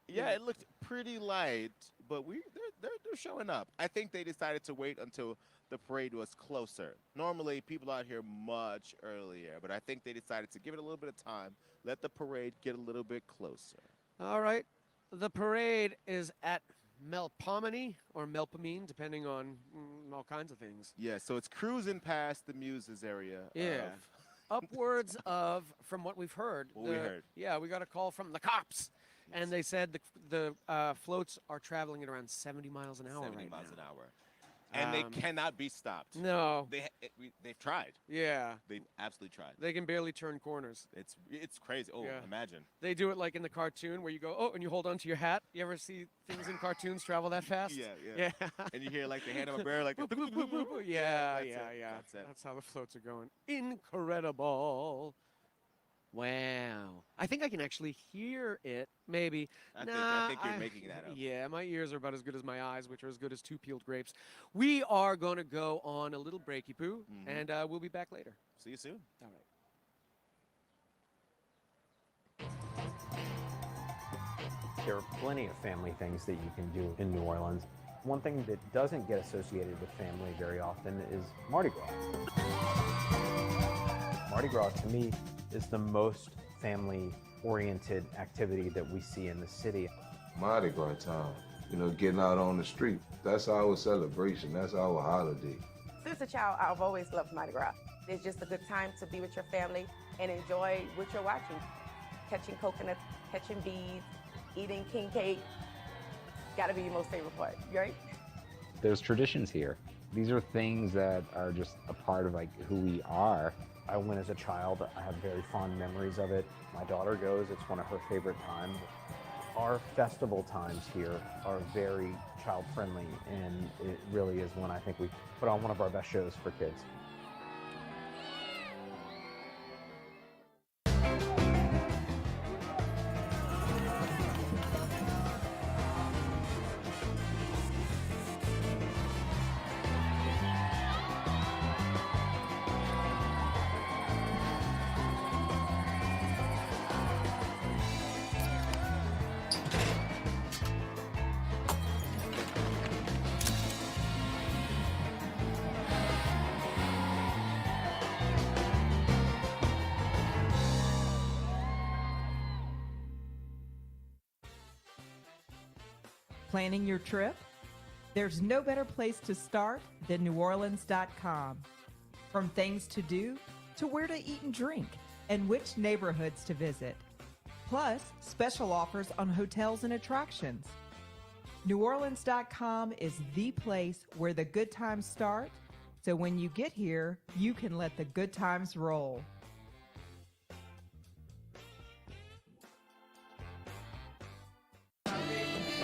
Yeah, it looked pretty light, but they're showing up. I think they decided to wait until the parade was closer. Normally, people out here much earlier, but I think they decided to give it a little bit of time, let the parade get a little bit closer. All right. The parade is at Melpomene or Melpomene, depending on all kinds of things. Yeah, so it's cruising past the Muses area. Yeah. Upwards of, from what we've heard. What we heard. Yeah, we got a call from the cops. And they said the floats are traveling at around 70 miles an hour 70 right miles now. an hour. And they cannot be stopped. No. They've tried. Yeah. They've absolutely tried. They can barely turn corners. It's crazy. Oh, Yeah. imagine. They do it like in the cartoon where you go, oh, and you hold onto your hat. You ever see things in cartoons travel that fast? Yeah. And you hear like the hand of a bear like. Yeah. That's it. That's how the floats are going. Incredible. Wow. I think I can actually hear it, maybe. I think you're making that up. Yeah, my ears are about as good as my eyes, which are as good as 2 peeled grapes. We are going to go on a little breaky poo, and we'll be back later. See you soon. All right. There are plenty of family things that you can do in New Orleans. One thing that doesn't get associated with family very often is Mardi Gras. Mardi Gras, to me, is the most family-oriented activity that we see in the city. Mardi Gras time, getting out on the street. That's our celebration. That's our holiday. Since a child, I've always loved Mardi Gras. It's just a good time to be with your family and enjoy what you're watching. Catching coconuts, catching bees, eating king cake. Gotta be your most favorite part, right? There's traditions here. These are things that are just a part of who we are. I went as a child. I have very fond memories of it. My daughter goes. It's one of her favorite times. Our festival times here are very child-friendly, and it really is when I think we put on one of our best shows for kids. Planning your trip? There's no better place to start than NewOrleans.com. From things to do to where to eat and drink and which neighborhoods to visit. Plus, special offers on hotels and attractions. NewOrleans.com is the place where the good times start, so when you get here, you can let the good times roll.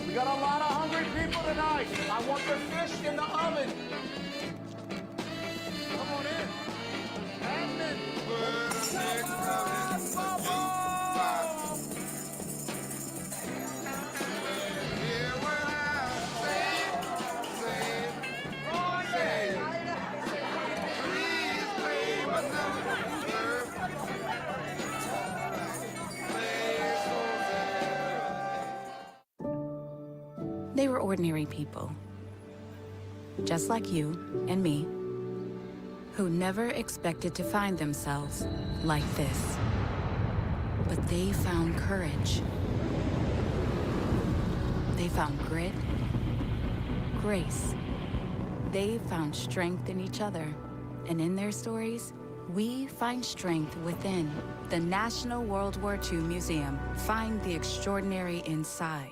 We got a lot of hungry people tonight. I want the fish in the oven. Come on in. Admin. They were ordinary people, just like you and me, who never expected to find themselves like this. But they found courage. They found grit, grace. They found strength in each other. And in their stories, we find strength within. The National World War II Museum. Find the extraordinary inside.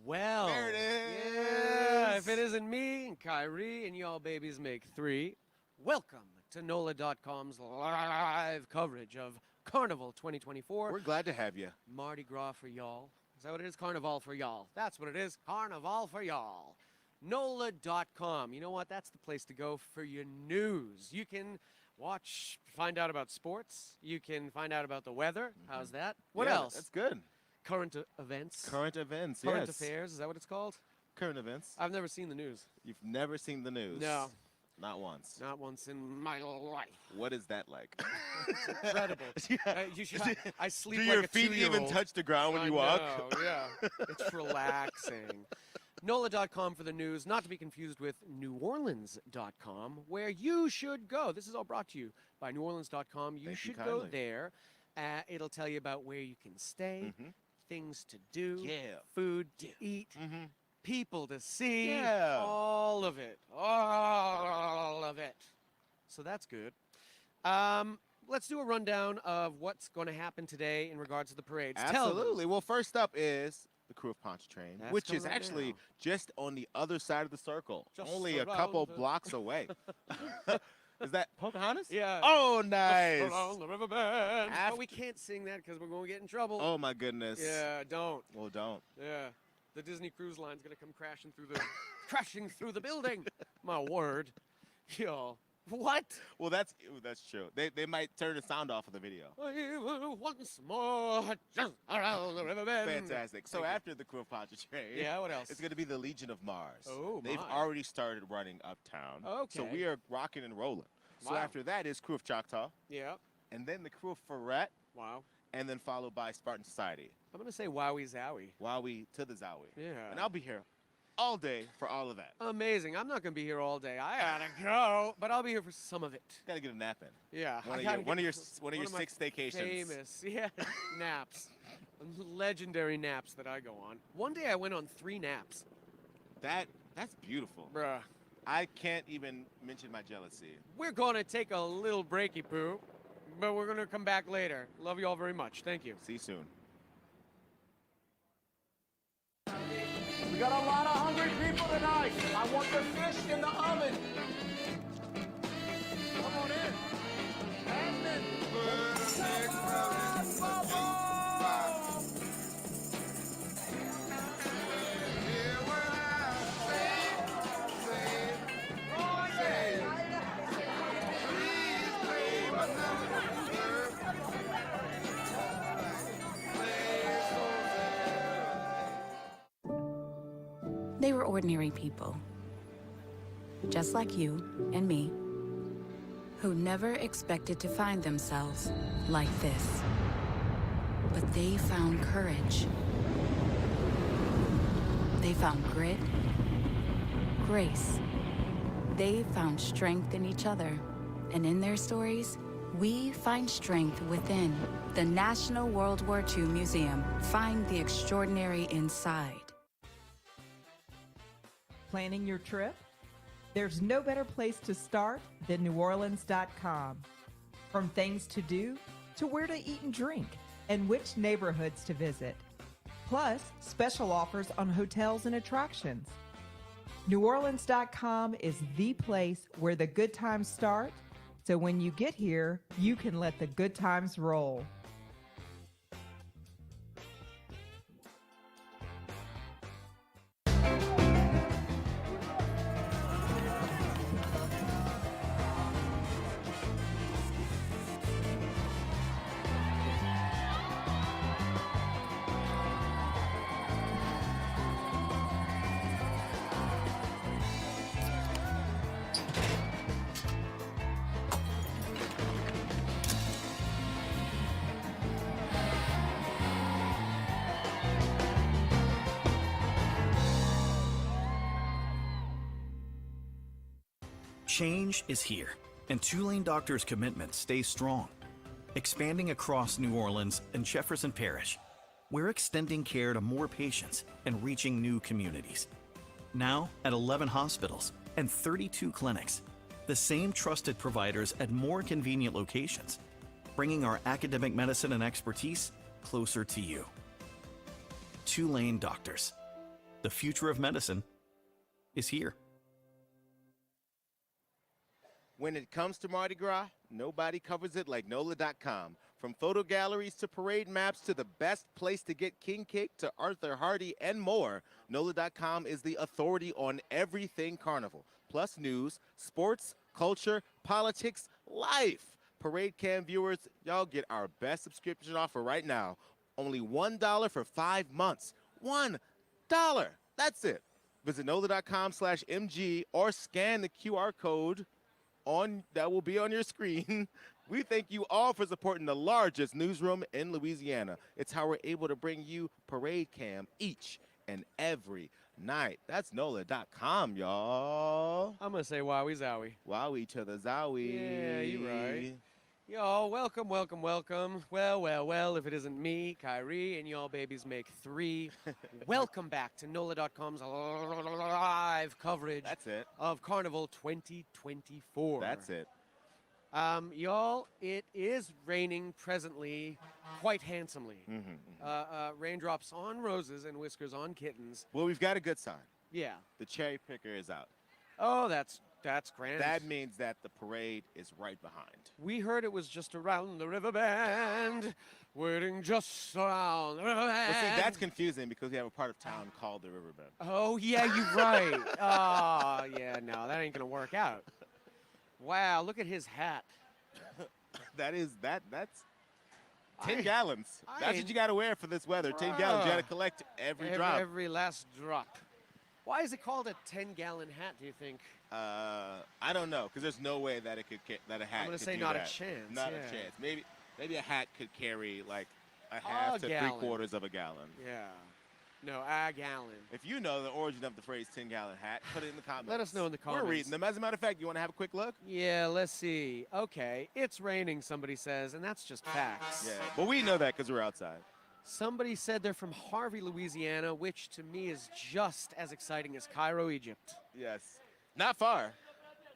Well, there it is. Yeah, if it isn't me and Kyrie and y'all babies make three, welcome to NOLA.com's live coverage of Carnival 2024. We're glad to have you. Mardi Gras for y'all. Is that what it is? Carnival for y'all. That's what it is. Carnival for y'all. NOLA.com. You know what? That's the place to go for your news. You can find out about sports. You can find out about the weather. How's that? What Yeah, else? That's good. Current events. Current events, Current yes. affairs. Is that what it's called? Current events. I've never seen the news. You've never seen the news? No. Not once. Not once in my life. What is that like? It's incredible. You should, I sleep Do like your a feet even 2-year-old. touch the ground when I you walk? know, yeah. It's relaxing. NOLA.com for the news, not to be confused with NewOrleans.com, where you should go. This is all brought to you by NewOrleans.com. You Thank you should go kindly. there. It'll tell you about where you can stay, things to do, Yeah. food to eat, people to see, Yeah. all of it. All of it. So that's good. Let's do a rundown of what's going to happen today in regards to the parades. Tell them. Absolutely. Well, first up is the crew of Pontchartrain, That's which coming is right actually now. just on the other side of the circle, Just only a around couple the- blocks away. Is that Pocahontas? Yeah. Oh, nice. Around the river bend. But we can't sing that because we're going to get in trouble. Oh, my goodness. Yeah, don't. Well, don't. Yeah. The Disney Cruise Line's going to come crashing through the building. My word. Yo. What? Well, that's true. They might turn the sound off of the video. Once more, just around the river bend. Fantastic. So after the crew of Pontchartrain, Yeah, what else? It's going to be the Legion of Mars. Oh, They've my. already started running uptown. So Okay. we are rocking and rolling. So Wow. after that is crew of Choctaw, Yeah. and then the crew of Freret, Wow. and then followed by Spartan Society. I'm going to say wowie zowie. Wowie to the Zowie. Yeah. And I'll be here all day for all of that. Amazing. I'm not going to be here all day. I gotta go, but I'll be here for some of it. Gotta get a nap in. Yeah. One I of gotta your one get of your my 6 staycations. Famous, yeah, naps, legendary naps that I go on. One day I went on 3 naps. That's beautiful. Bruh. I can't even mention my jealousy. We're gonna take a little breaky poo, but we're gonna come back later. Love you all very much. Thank you. See you soon. We got a lot of hungry people tonight. I want the fish in the oven. Come on in. Admin. They were ordinary people, just like you and me, who never expected to find themselves like this. But they found courage. They found grit, grace. They found strength in each other. And in their stories, we find strength within. The National World War II Museum. Find the extraordinary inside. Planning your trip? There's no better place to start than NewOrleans.com. From things to do, to where to eat and drink, and which neighborhoods to visit. Plus, special offers on hotels and attractions. NewOrleans.com is the place where the good times start, so when you get here, you can let the good times roll. Change is here, and Tulane Doctors' commitment stays strong. Expanding across New Orleans and Jefferson Parish, we're extending care to more patients and reaching new communities. Now at 11 hospitals and 32 clinics, the same trusted providers at more convenient locations, bringing our academic medicine and expertise closer to you. Tulane Doctors. The future of medicine is here. When it comes to Mardi Gras, nobody covers it like NOLA.com. From photo galleries to parade maps to the best place to get king cake to Arthur Hardy and more, NOLA.com is the authority on everything carnival. Plus news, sports, culture, politics, life. Parade Cam viewers, y'all get our best subscription offer right now. Only $1 for 5 months. $1. That's it. Visit NOLA.com/MG or scan the QR code that will be on your screen. We thank you all for supporting the largest newsroom in Louisiana. It's how we're able to bring you Parade Cam each and every night. That's NOLA.com, y'all. I'm going to say wowie zowie. Wowie to the zowie. Yeah, you're right. Y'all, welcome, welcome, welcome. Well, if it isn't me, Kyrie, and y'all babies make 3. Welcome back to NOLA.com's live coverage of Carnival 2024. That's it. Y'all, it is raining presently quite handsomely. Raindrops on roses and whiskers on kittens. Well, we've got a good sign. Yeah. The cherry picker is out. Oh, that's grand. That means that the parade is right behind. We heard it was just around the river bend, waiting just around the river bend. Well, see, that's confusing because we have a part of town called the river bend. Oh, yeah, you're right. Oh, yeah, no, that ain't going to work out. Wow, look at his hat. That's 10 gallons. That's what you got to wear for this weather. 10 gallons. You got to collect every drop. Every last drop. Why is it called a 10-gallon hat, do you think? I don't know, because there's no way that that a hat I'm going to could say do not that. a chance. Not a chance. Maybe a hat could carry like a half to gallon. 3/4 of a gallon. Yeah. No, a gallon. If you know the origin of the phrase 10-gallon hat, put it in the comments. Let us know in the comments. We're reading them. As a matter of fact, you want to have a quick look? Yeah, let's see. Okay, it's raining, somebody says, and that's just facts. Yeah, but we know that because we're outside. Somebody said they're from Harvey, Louisiana, which to me is just as exciting as Cairo, Egypt. Yes. Not far.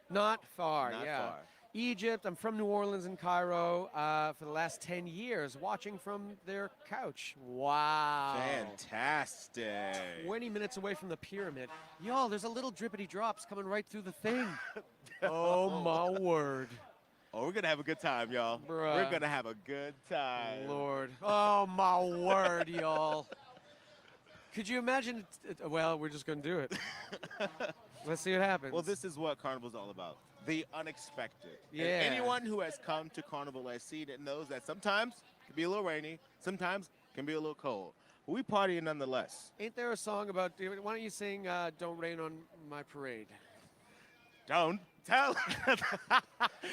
Not far, Not yeah. far. Egypt, I'm from New Orleans and Cairo for the last 10 years, watching from their couch. Wow. Fantastic. 20 minutes away from the pyramid. Y'all, there's a little drippity drops coming right through the thing. Oh, my word. Oh, we're going to have a good time, y'all. Bruh. We're going to have a good time. Lord. Oh, my word, y'all. Could you imagine? Well, we're just going to do it. Let's see what happens. Well, this is what Carnival's all about. The unexpected. Yeah. And anyone who has come to Carnival has seen it knows that sometimes it can be a little rainy, sometimes it can be a little cold. We partying nonetheless. Ain't there a song about? Why don't you sing "Don't Rain on My Parade"? Don't tell.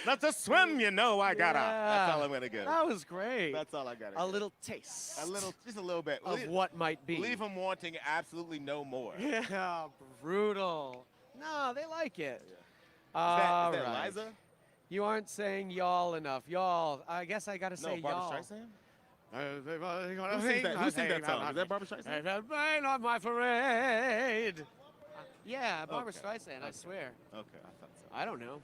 Not to swim, you know I gotta. That's all I'm gonna give. That was great. That's all I gotta. A little taste. Just a little bit of what might be. Leave them wanting absolutely no more. Yeah, brutal. No, they like it. Yeah. Is that right. Liza? You aren't saying y'all enough. Y'all. I guess I gotta say No, Barbra y'all. Streisand? Who sings that song? Is that Barbra Streisand? Rain on my parade. Yeah, Barbra Streisand, I swear. Okay, I thought so. I don't know.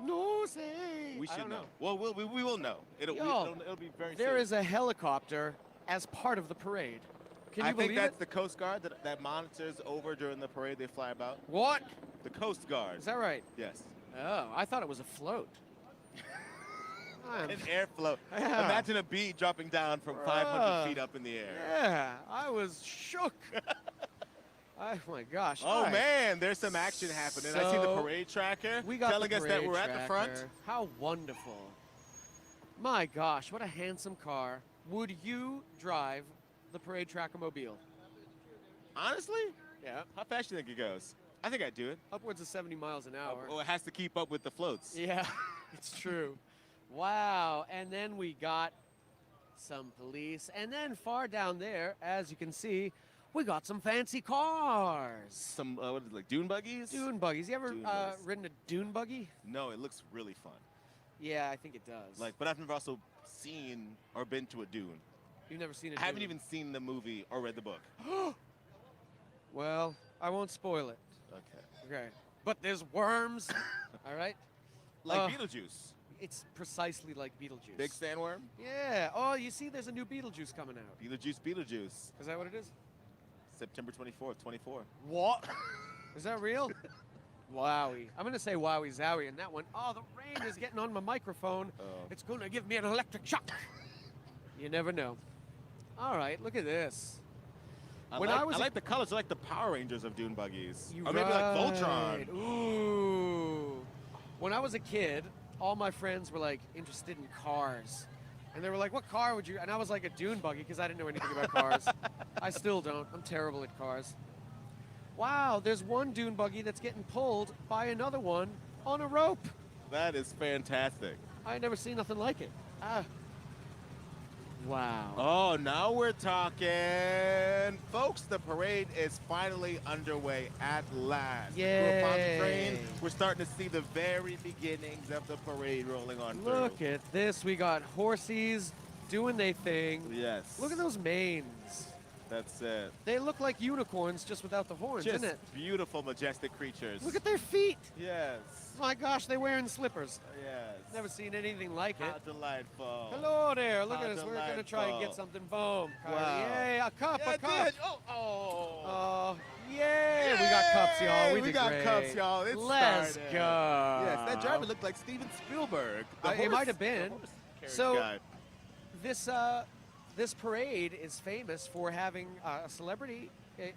No say. We I should don't know. Well, we will know. It'll be very soon. There is a helicopter as part of the parade. Can you believe think that's it? the Coast Guard that monitors over during the parade they fly about. What? The Coast Guard. Is that right? Yes. Oh, I thought it was a float. An airfloat. Yeah. Imagine a bee dropping down from 500 feet up in the air. Yeah, I was shook. Oh my gosh. Oh man, there's some action happening. I see the parade tracker telling us that we're at the front. How wonderful. My gosh, what a handsome car. Would you drive the parade tracker mobile? Honestly? Yeah. How fast do you think it goes? I think I'd do it. Upwards of 70 miles an hour. Well, it has to keep up with the floats. Yeah, it's true. Wow, and then we got some police. And then far down there, as you can see, we got some fancy cars. Some, what is it, like dune buggies? Dune buggies. You ever ridden a dune buggy? No, it looks really fun. Yeah, I think it does. But I've never also seen or been to a dune. You've never seen a dune? I haven't even seen the movie or read the book. Well, I won't spoil it. Okay. But there's worms, all right? Like Beetlejuice. It's precisely like Beetlejuice. Big sandworm? Yeah. Oh, you see, there's a new Beetlejuice coming out. Beetlejuice. Is that what it is? September 24th, 24. What? Is that real? Wowie. I'm going to say wowie zowie in that one. Oh, the rain is getting on my microphone. It's going to give me an electric shock. You never know. All right, look at this. I like the colors. I like the Power Rangers of dune buggies. Or maybe right. like Voltron. Ooh. When I was a kid, all my friends were like interested in cars. And they were like, what car would you? And I was like a dune buggy because I didn't know anything about cars. I still don't. I'm terrible at cars. Wow, there's one dune buggy that's getting pulled by another one on a rope. That is fantastic. I ain't never seen nothing like it. Wow. Oh, now we're talking. Folks, the parade is finally underway at last. Yay. Pontchartrain, we're starting to see the very beginnings of the parade rolling on through. Look at this. We got horsies doing their thing. Yes. Look at those manes. That's it. They look like unicorns just without the horns, Just isn't it? beautiful, majestic creatures. Look at their feet. Yes. My gosh, they're wearing slippers. Yes. Never seen anything like it. How delightful. Hello there. Look How at us. We're going to try and get delightful. something. Boom. Wow. Yay, a cup, Yeah, a cup. dude. Oh. Yay. We got cups, y'all. We did got great. cups, y'all. It's Let's started. go. Yes, that driver looked like Steven Spielberg. It might have been. So guy. this parade is famous for having a celebrity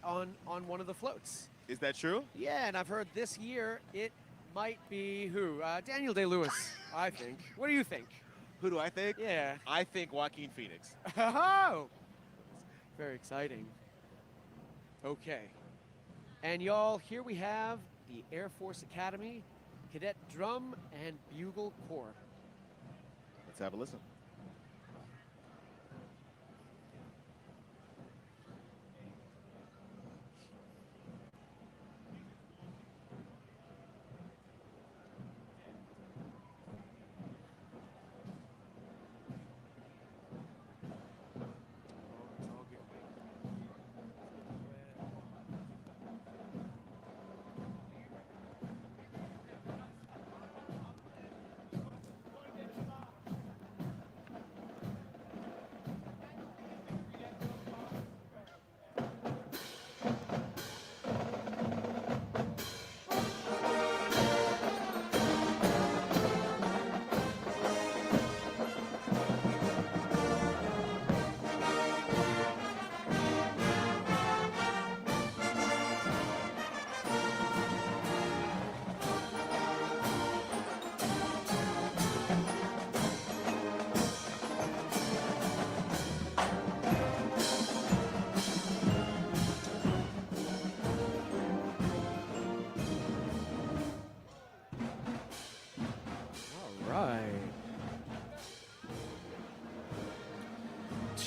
on one of the floats. Is that true? Yeah, and I've heard this year it might be who? Daniel Day-Lewis, I think. What do you think? Who do I think? Yeah. I think Joaquin Phoenix. Oh! Very exciting. Okay. And y'all, here we have the Air Force Academy Cadet Drum and Bugle Corps. Let's have a listen.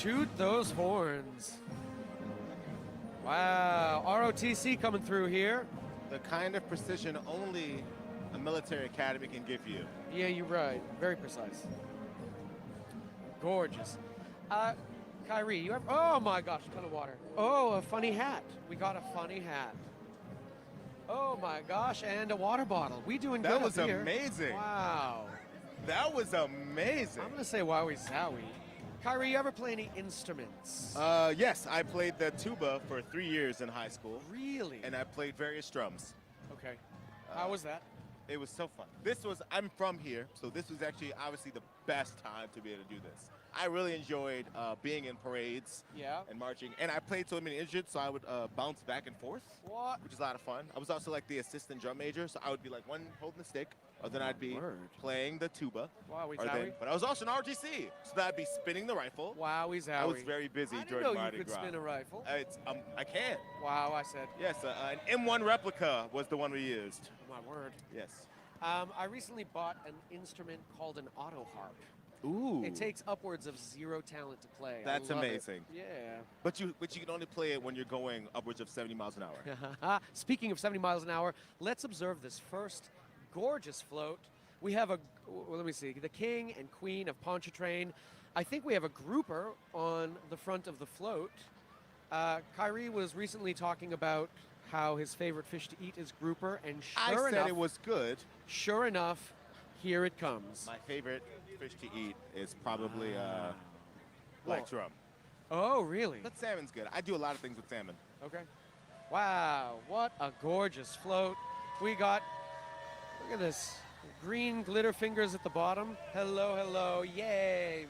Shoot those horns. Wow, ROTC coming through here. The kind of precision only a military academy can give you. Yeah, you're right. Very precise. Gorgeous. Kyrie, you have, oh my gosh, a ton of water. Oh, a funny hat. We got a funny hat. Oh my gosh, and a water bottle. We doing good That was up here. amazing. Wow. That was amazing. I'm gonna say wowie zowie. Kyrie, you ever play any instruments? Yes, I played the tuba for 3 years in high school. Really? And I played various drums. Okay. How was that? It was so fun. I'm from here, so this was actually obviously the best time to be able to do this. I really enjoyed being in parades and marching. And I played so many instruments, so I would bounce back and forth, which is a lot of fun. I was also like the assistant drum major, so I would be like one holding the stick, or then I'd be playing the tuba. Wowie or zowie. but I was also an RGC, so that I'd be spinning the rifle. Wowie zowie. I was very busy I didn't during know Mardi you could Gras. spin a rifle. I can. Wow, I said. Yes, an M1 replica was the one we used. My word. Yes. I recently bought an instrument called an auto harp. Ooh. It takes upwards of 0 talent to play. That's I love amazing. It. Yeah. But you can only play it when you're going upwards of 70 miles an hour. Speaking of 70 miles an hour, let's observe this first gorgeous float. We have well, let me see, the king and queen of Pontchartrain. I think we have a grouper on the front of the float. Kyrie was recently talking about how his favorite fish to eat is grouper, and sure I said it was good. Sure enough, here it comes. My favorite fish to eat is probably black drum. Oh, really? But salmon's good. I do a lot of things with salmon. Okay. Wow, what a gorgeous float. We got, look at this, green glitter fingers at the bottom. Hello, hello, yay.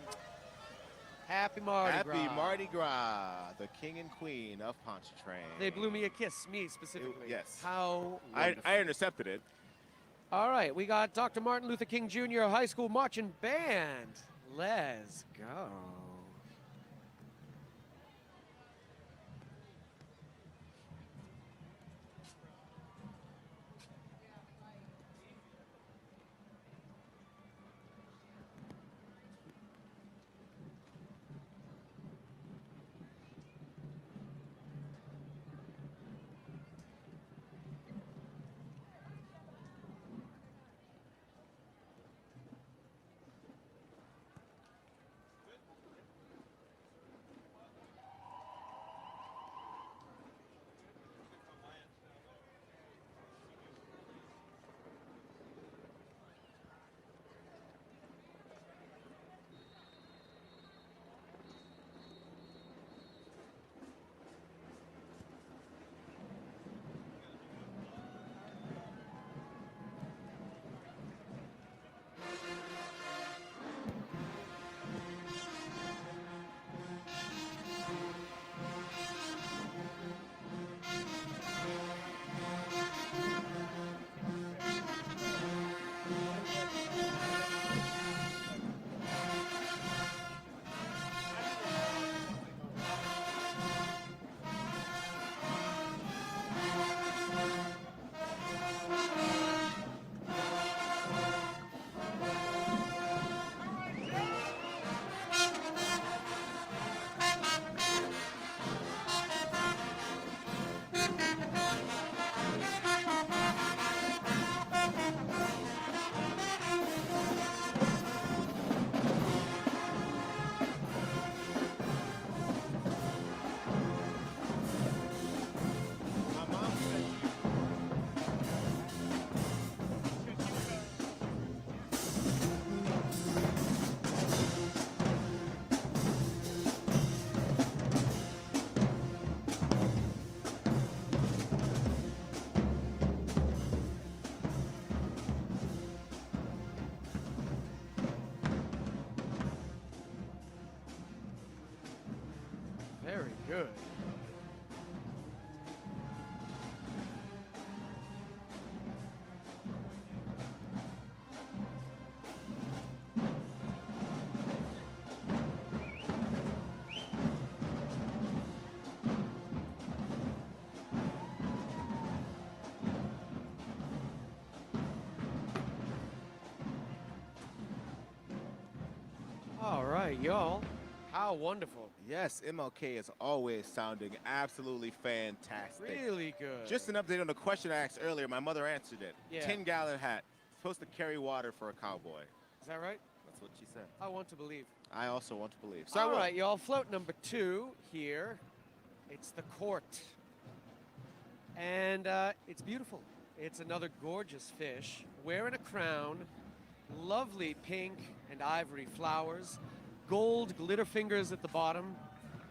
Happy Mardi Gras. Happy Mardi Gras, the king and queen of Pontchartrain. They blew me a kiss, me specifically. Yes. How I wonderful. intercepted it. All right, we got Dr. Martin Luther King Jr. High School Marching Band. Let's go. Very good. All right, y'all. How wonderful. Yes, MLK is always sounding absolutely fantastic. Really good. Just an update on the question I asked earlier. My mother answered it. Yeah. 10-gallon hat. Supposed to carry water for a cowboy. Is that right? That's what she said. I want to believe. I also want to believe. So All right, y'all. Float number 2 here. It's the court. And it's beautiful. It's another gorgeous fish wearing a crown, lovely pink and ivory flowers, gold glitter fingers at the bottom,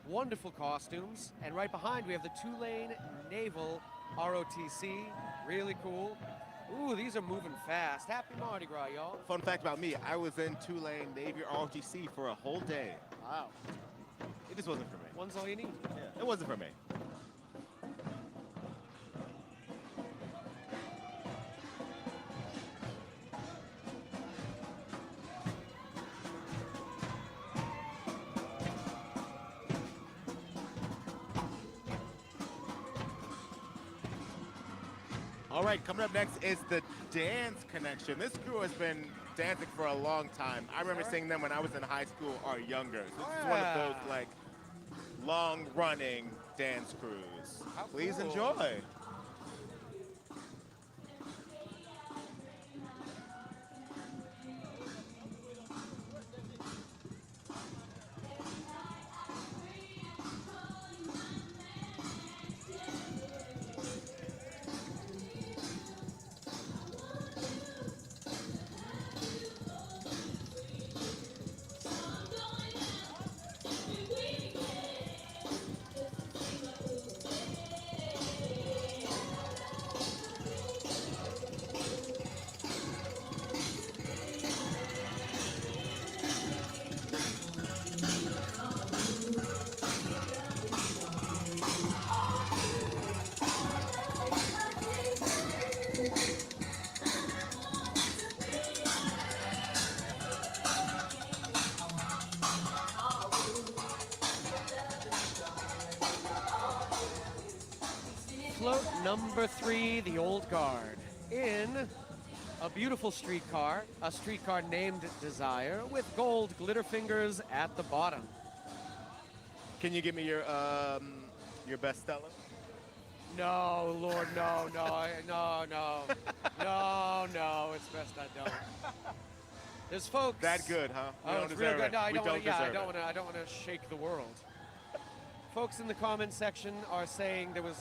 wonderful costumes, and right behind we have the Tulane Naval ROTC, really cool. Ooh, these are moving fast. Happy Mardi Gras, y'all. Fun fact about me, I was in Tulane Navy ROTC for a whole day. Wow. It just wasn't for me. One's all you need. Yeah, it wasn't for me. All right, coming up next is the Dance Connection. This crew has been dancing for a long time. I remember seeing them when I was in high school or younger. So this is one of those like long-running dance crews. Please enjoy. Float number 3, the Old Guard, in a beautiful streetcar, a streetcar named Desire, with gold glitter fingers at the bottom. Can you give me your bestseller? No, Lord, no, no. It's best I don't. There's folks. That good, huh? We Oh, don't it's real deserve good. it. No, I We don't want to. don't Yeah, deserve it. I don't want to shake the world. Folks in the comments section are saying there was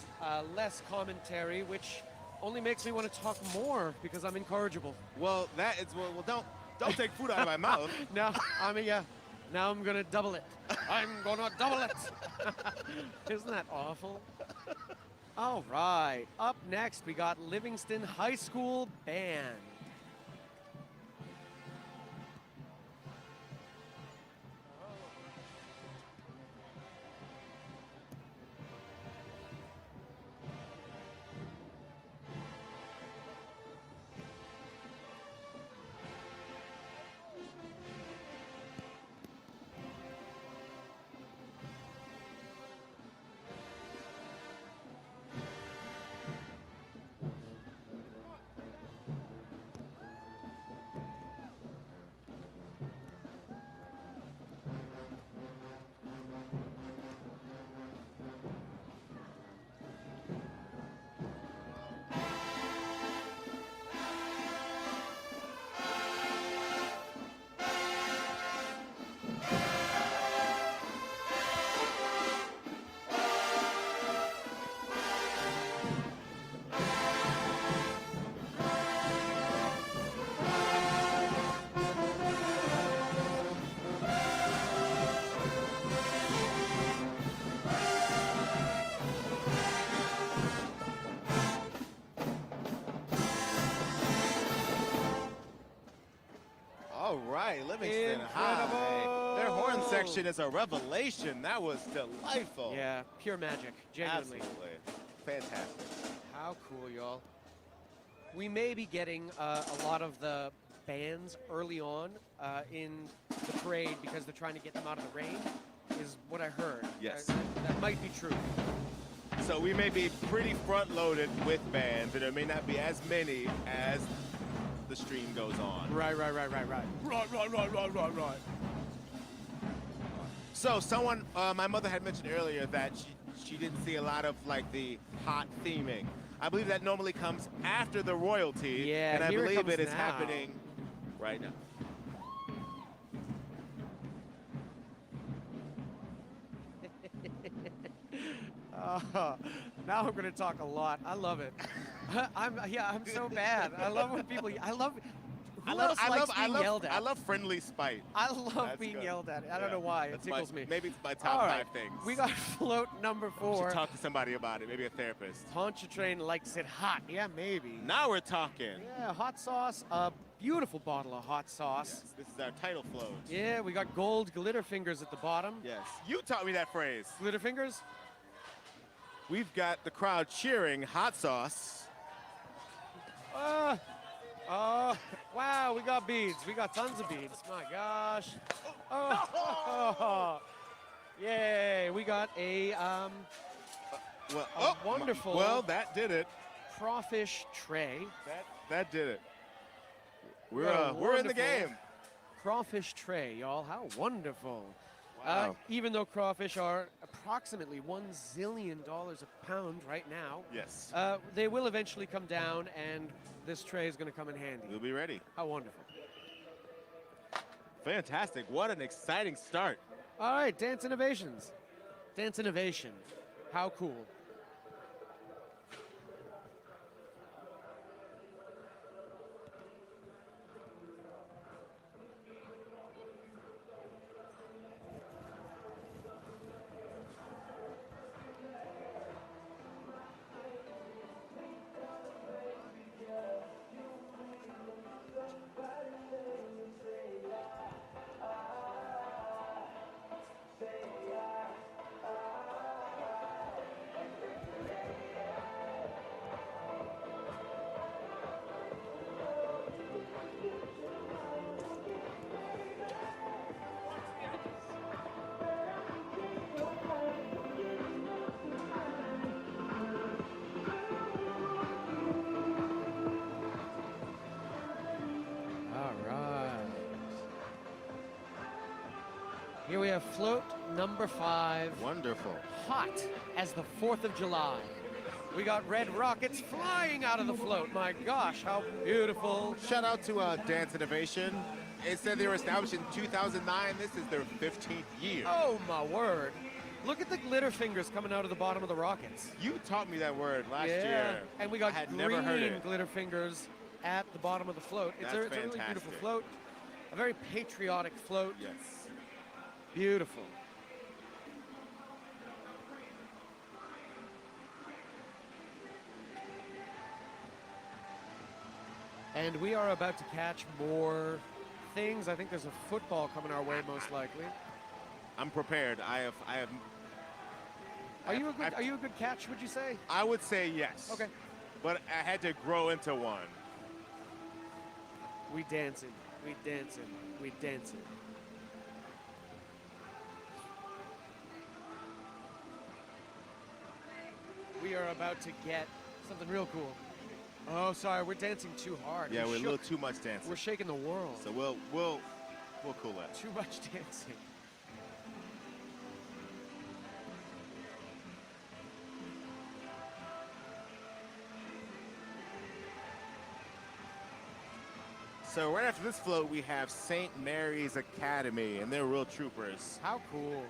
less commentary, which only makes me want to talk more because I'm incorrigible. Well, that is well. Don't take food out of my mouth. Now I'm gonna double it. I'm gonna double it. Isn't that awful? All right. Up next, we got Livingston High School Band. All right, Livingston High. Their horn section is a revelation. That was delightful. Yeah, pure magic, genuinely. Absolutely. Fantastic. How cool, y'all. We may be getting a lot of the bands early on in the parade because they're trying to get them out of the rain, is what I heard. Yes. That might be true. So we may be pretty front-loaded with bands, and there may not be as many as the stream goes on. Right. Right. So someone, my mother had mentioned earlier that she didn't see a lot of like the hot theming. I believe that normally comes after the royalty. Yeah, and I here it believe comes it is now. happening right now. Now I'm going to talk a lot. I love it. I'm so bad. I love when people. Who else likes being yelled at? I love friendly spite. I love That's being good. yelled at. I don't know why. It tickles me. Maybe it's my top All right, 5 things. We got float number We 4. should talk to somebody about it. Maybe a therapist. Pontchartrain likes it hot. Yeah, maybe. Now we're talking. Yeah, hot sauce. A beautiful bottle of hot sauce. Yes, this is our title float. Yeah, we got gold glitter fingers at the bottom. Yes. You taught me that phrase. Glitter fingers? We've got the crowd cheering hot sauce. Wow, we got beads. We got tons of beads. My gosh. Oh. Yay, we got a wonderful Well, that did it. crawfish tray. That did it. Got a We're in the wonderful game. Crawfish tray, y'all. How wonderful. Wow. Even though crawfish are approximately $1 zillion a pound right now, Yes. they will eventually come down, and this tray is going to come in handy. We'll be ready. How wonderful. Fantastic. What an exciting start. All right, Dance Innovations. Dance Innovation. How cool. Here we have float number 5. Wonderful. Hot as the 4th of July. We got red rockets flying out of the float. My gosh, how beautiful. Shout out to Dance Innovation. It said they were established in 2009. This is their 15th year. Oh, my word. Look at the glitter fingers coming out of the bottom of the rockets. You taught me that word last year. And we got I had green never heard it. glitter fingers at the bottom of the float. It's a really beautiful fantastic. float. A very patriotic float. Yes. Beautiful. And we are about to catch more things. I think there's a football coming our way, most likely. I'm prepared. I have. Are you a good catch, would you say? I would say yes. Okay. But I had to grow into one. We dancing. We dancing. We dancing. We are about to get something real cool. Oh, sorry, we're dancing too hard. Yeah, we're a shook. little too much dancing. We're shaking the world. So we'll cool that. Too much dancing. So right after this float, we have St. Mary's Academy, and they're real troopers. How cool.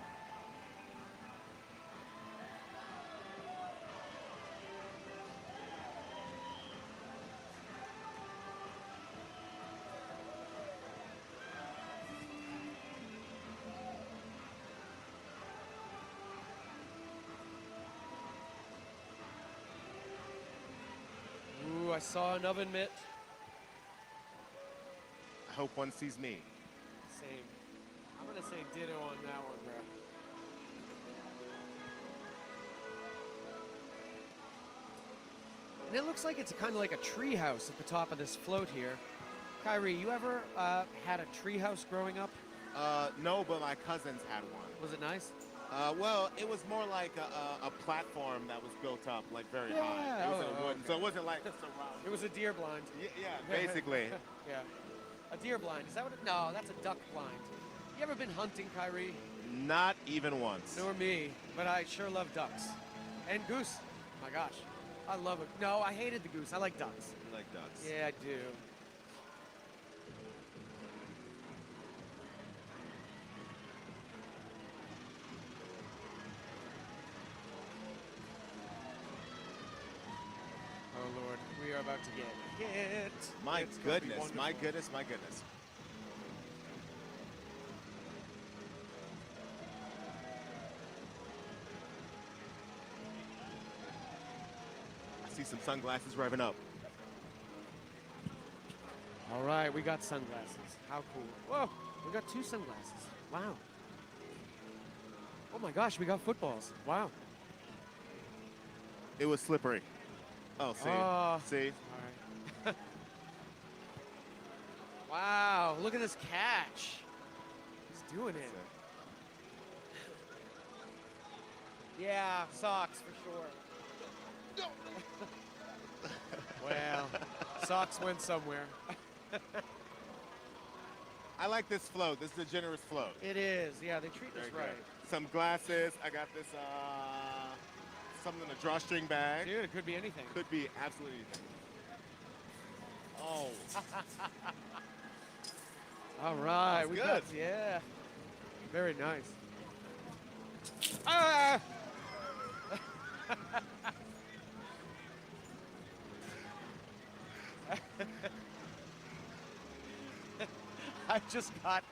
Ooh, I saw an oven mitt. I hope one sees me. Same. I'm gonna say ditto on that one, bro. And it looks like it's kind of like a tree house at the top of this float here. Kyrie, you ever had a tree house growing up? No, but my cousins had one. Was it nice? Well, it was more like a platform that was built up, like very high. It was a wooden, so it wasn't like surrounded. It was a deer blind. Yeah, basically. Yeah. A deer blind. Is that what it? No, that's a duck blind. You ever been hunting, Kyrie? Not even once. Nor me, but I sure love ducks. And goose. My gosh. I love it. No, I hated the goose. I like ducks. You like ducks? Yeah, I do. Oh, Lord. We are about to get hit. My It's gonna be goodness, my wonderful. goodness, my goodness. I see some sunglasses revving up. All right, we got sunglasses. How cool. Whoa, we got 2 sunglasses. Wow. Oh my gosh, we got footballs. Wow. It was slippery. Oh, see. Oh. See? All right. Wow, look at this catch. He's doing it. Yeah, socks for sure. Well, socks went somewhere. I like this float. This is a generous float. It is. Yeah, they treat us Very right. good. Some glasses. I got this, something in a drawstring bag. Dude, it could be anything. Could be absolutely anything. Oh. All right, That's we good. got, yeah. Very nice. Ah! I just got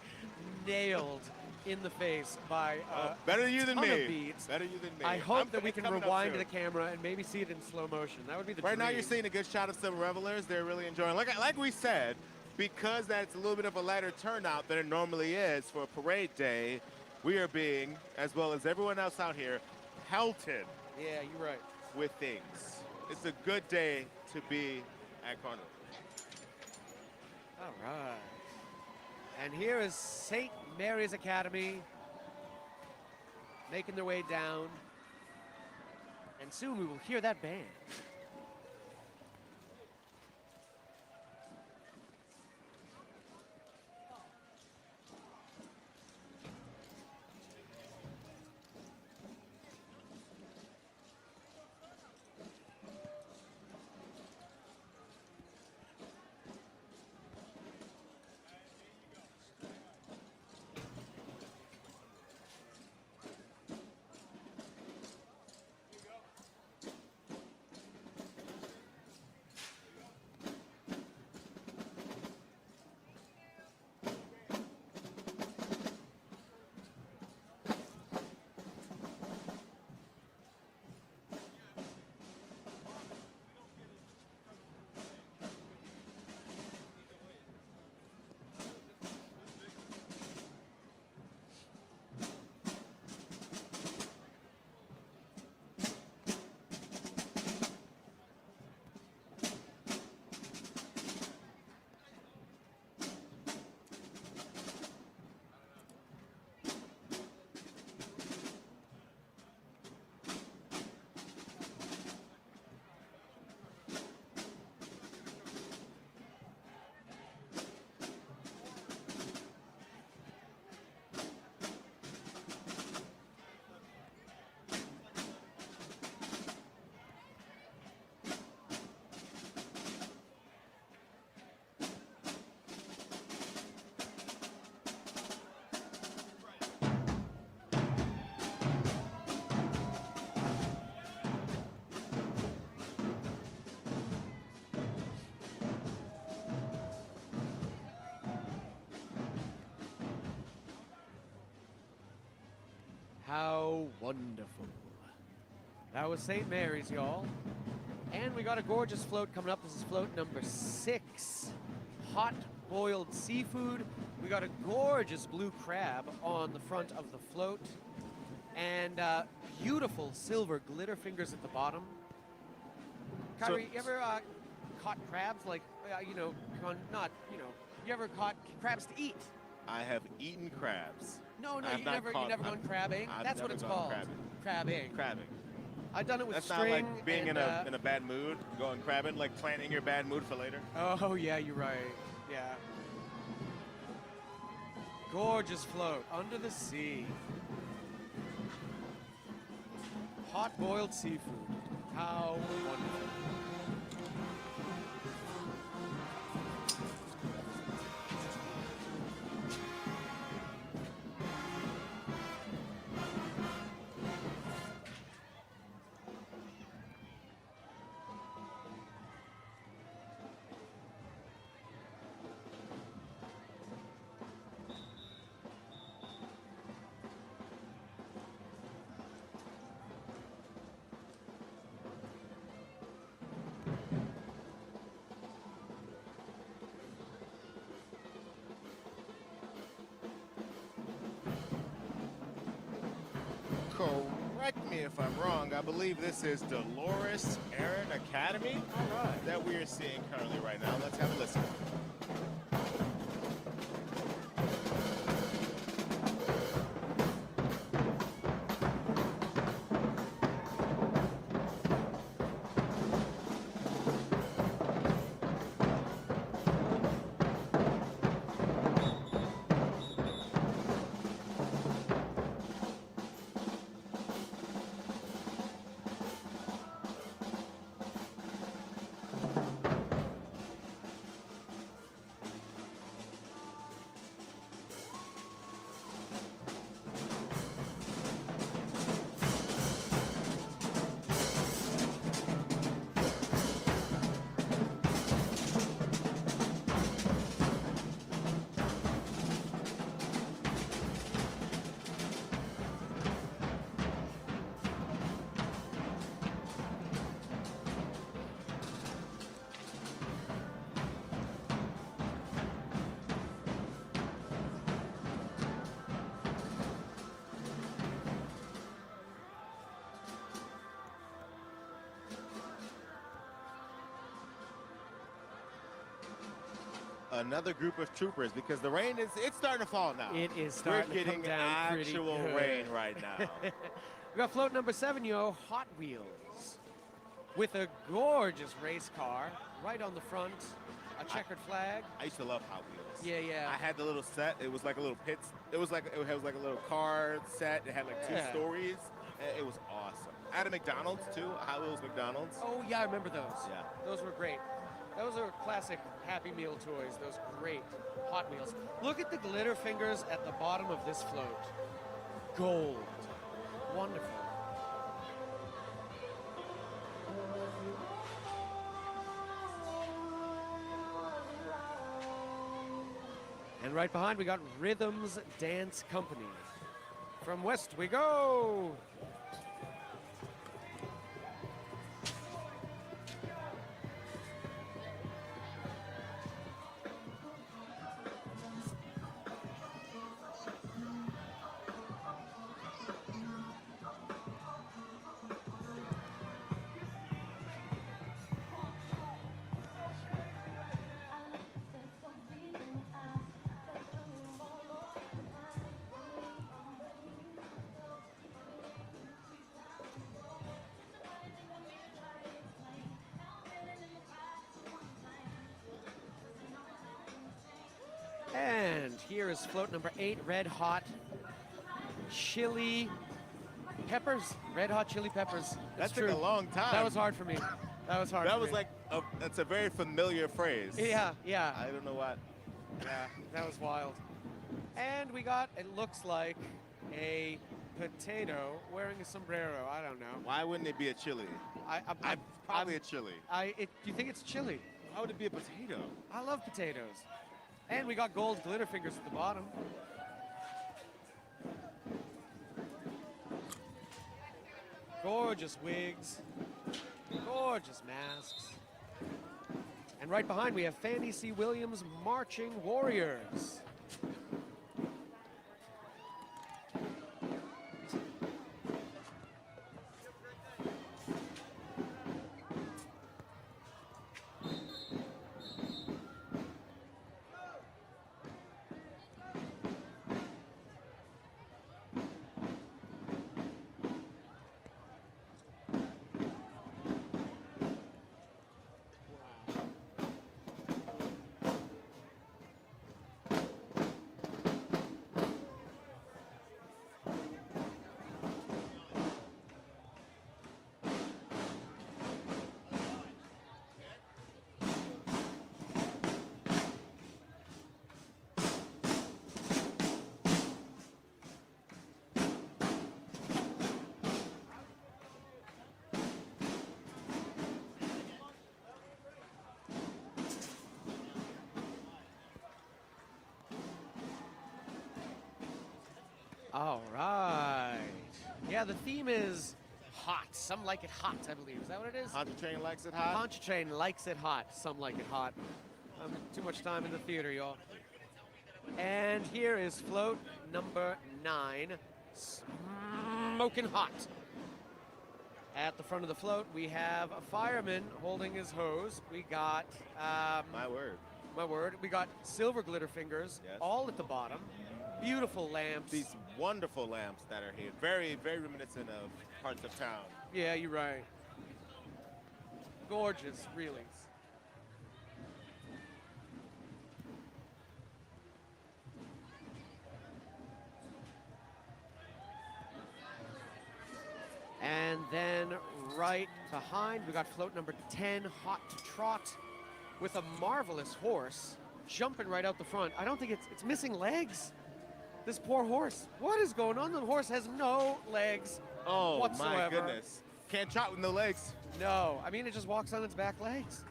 nailed in the face by better you than ton me. of beads. Better you than me. I hope I'm that we can coming up rewind soon. the camera and maybe see it in slow motion. That would be the Right now, dream. you're seeing a good shot of some revelers. They're really enjoying. Like we said, because that's a little bit of a lighter turnout than it normally is for a parade day, we are being, as well as everyone else out here, pelted Yeah, you're right. with things. It's a good day to be at Carnival. All right. And here is St. Mary's Academy making their way down. And soon we will hear that band. How wonderful. That was St. Mary's, y'all. And we got a gorgeous float coming up. This is float number 6. Hot boiled seafood. We got a gorgeous blue crab on the front of the float. And beautiful silver glitter fingers at the bottom. Kyrie, you ever caught crabs? Like, you ever caught crabs to eat? I have eaten crabs. No, I have you not never caught- gone crabbing. I've That's what never it's gone called. Crabbing. Crabbing. I've done it with That's string. not like being and, in a bad mood, going crabbing, like planning your bad mood for later. Oh yeah, you're right. Yeah. Gorgeous float under the sea. hot boiled seafood. How wonderful. Correct me if I'm wrong. I believe this is Dolores Aaron Academy that we are seeing currently right now. Let's have a listen. Another group of troopers, because the rain it's starting to fall now. It is starting We're to come getting down pretty actual good. rain right now. We got float number 7, Hot Wheels. With a gorgeous race car right on the front, a checkered flag. I used to love Hot Wheels. Yeah, yeah. I had the little set. It was like a little pits. It was like a little car set. It had like 2 stories. It was awesome. I had a McDonald's too, a Hot Wheels McDonald's. Oh yeah, I remember those. Yeah. Those were great. Those are classic Happy Meal toys, those great Hot Wheels. Look at the glitter fingers at the bottom of this float. Gold. Wonderful. And right behind we got Rhythms Dance Company. From west we go. And here is float number 8, Red Hot Chili Peppers. Red Hot Chili Peppers. That true. took a long time. That was hard for me. That was hard. That for was me. like that's a very familiar phrase. Yeah, yeah. I don't know what. Yeah, that was wild. And we got, it looks like, a potato wearing a sombrero. I don't know. Why wouldn't it be a chili? Probably a chili. Do you think it's chili? How would it be a potato? I love potatoes. And we got gold glitter fingers at the bottom. Gorgeous wigs. Gorgeous masks. And right behind we have Fannie C. Williams Marching Warriors. All right. Yeah, the theme is hot. Some like it hot, I believe. Is that what it is? Pontchartrain likes it hot. Pontchartrain likes it hot. Some like it hot. Too much time in the theater, y'all. And here is float number 9, smoking hot. At the front of the float, we have a fireman holding his hose. We got My word. my word. We got silver glitter fingers, Yes. all at the bottom. Beautiful lamps. These wonderful lamps that are here. Very, very reminiscent of parts of town. Yeah, you're right. Gorgeous, really. And then right behind, we got float number 10, Hot to Trot, with a marvelous horse jumping right out the front. I don't think it's missing legs. This poor horse. What is going on? The horse has no legs whatsoever. My goodness. Can't trot with no legs. No, I mean, it just walks on its back legs.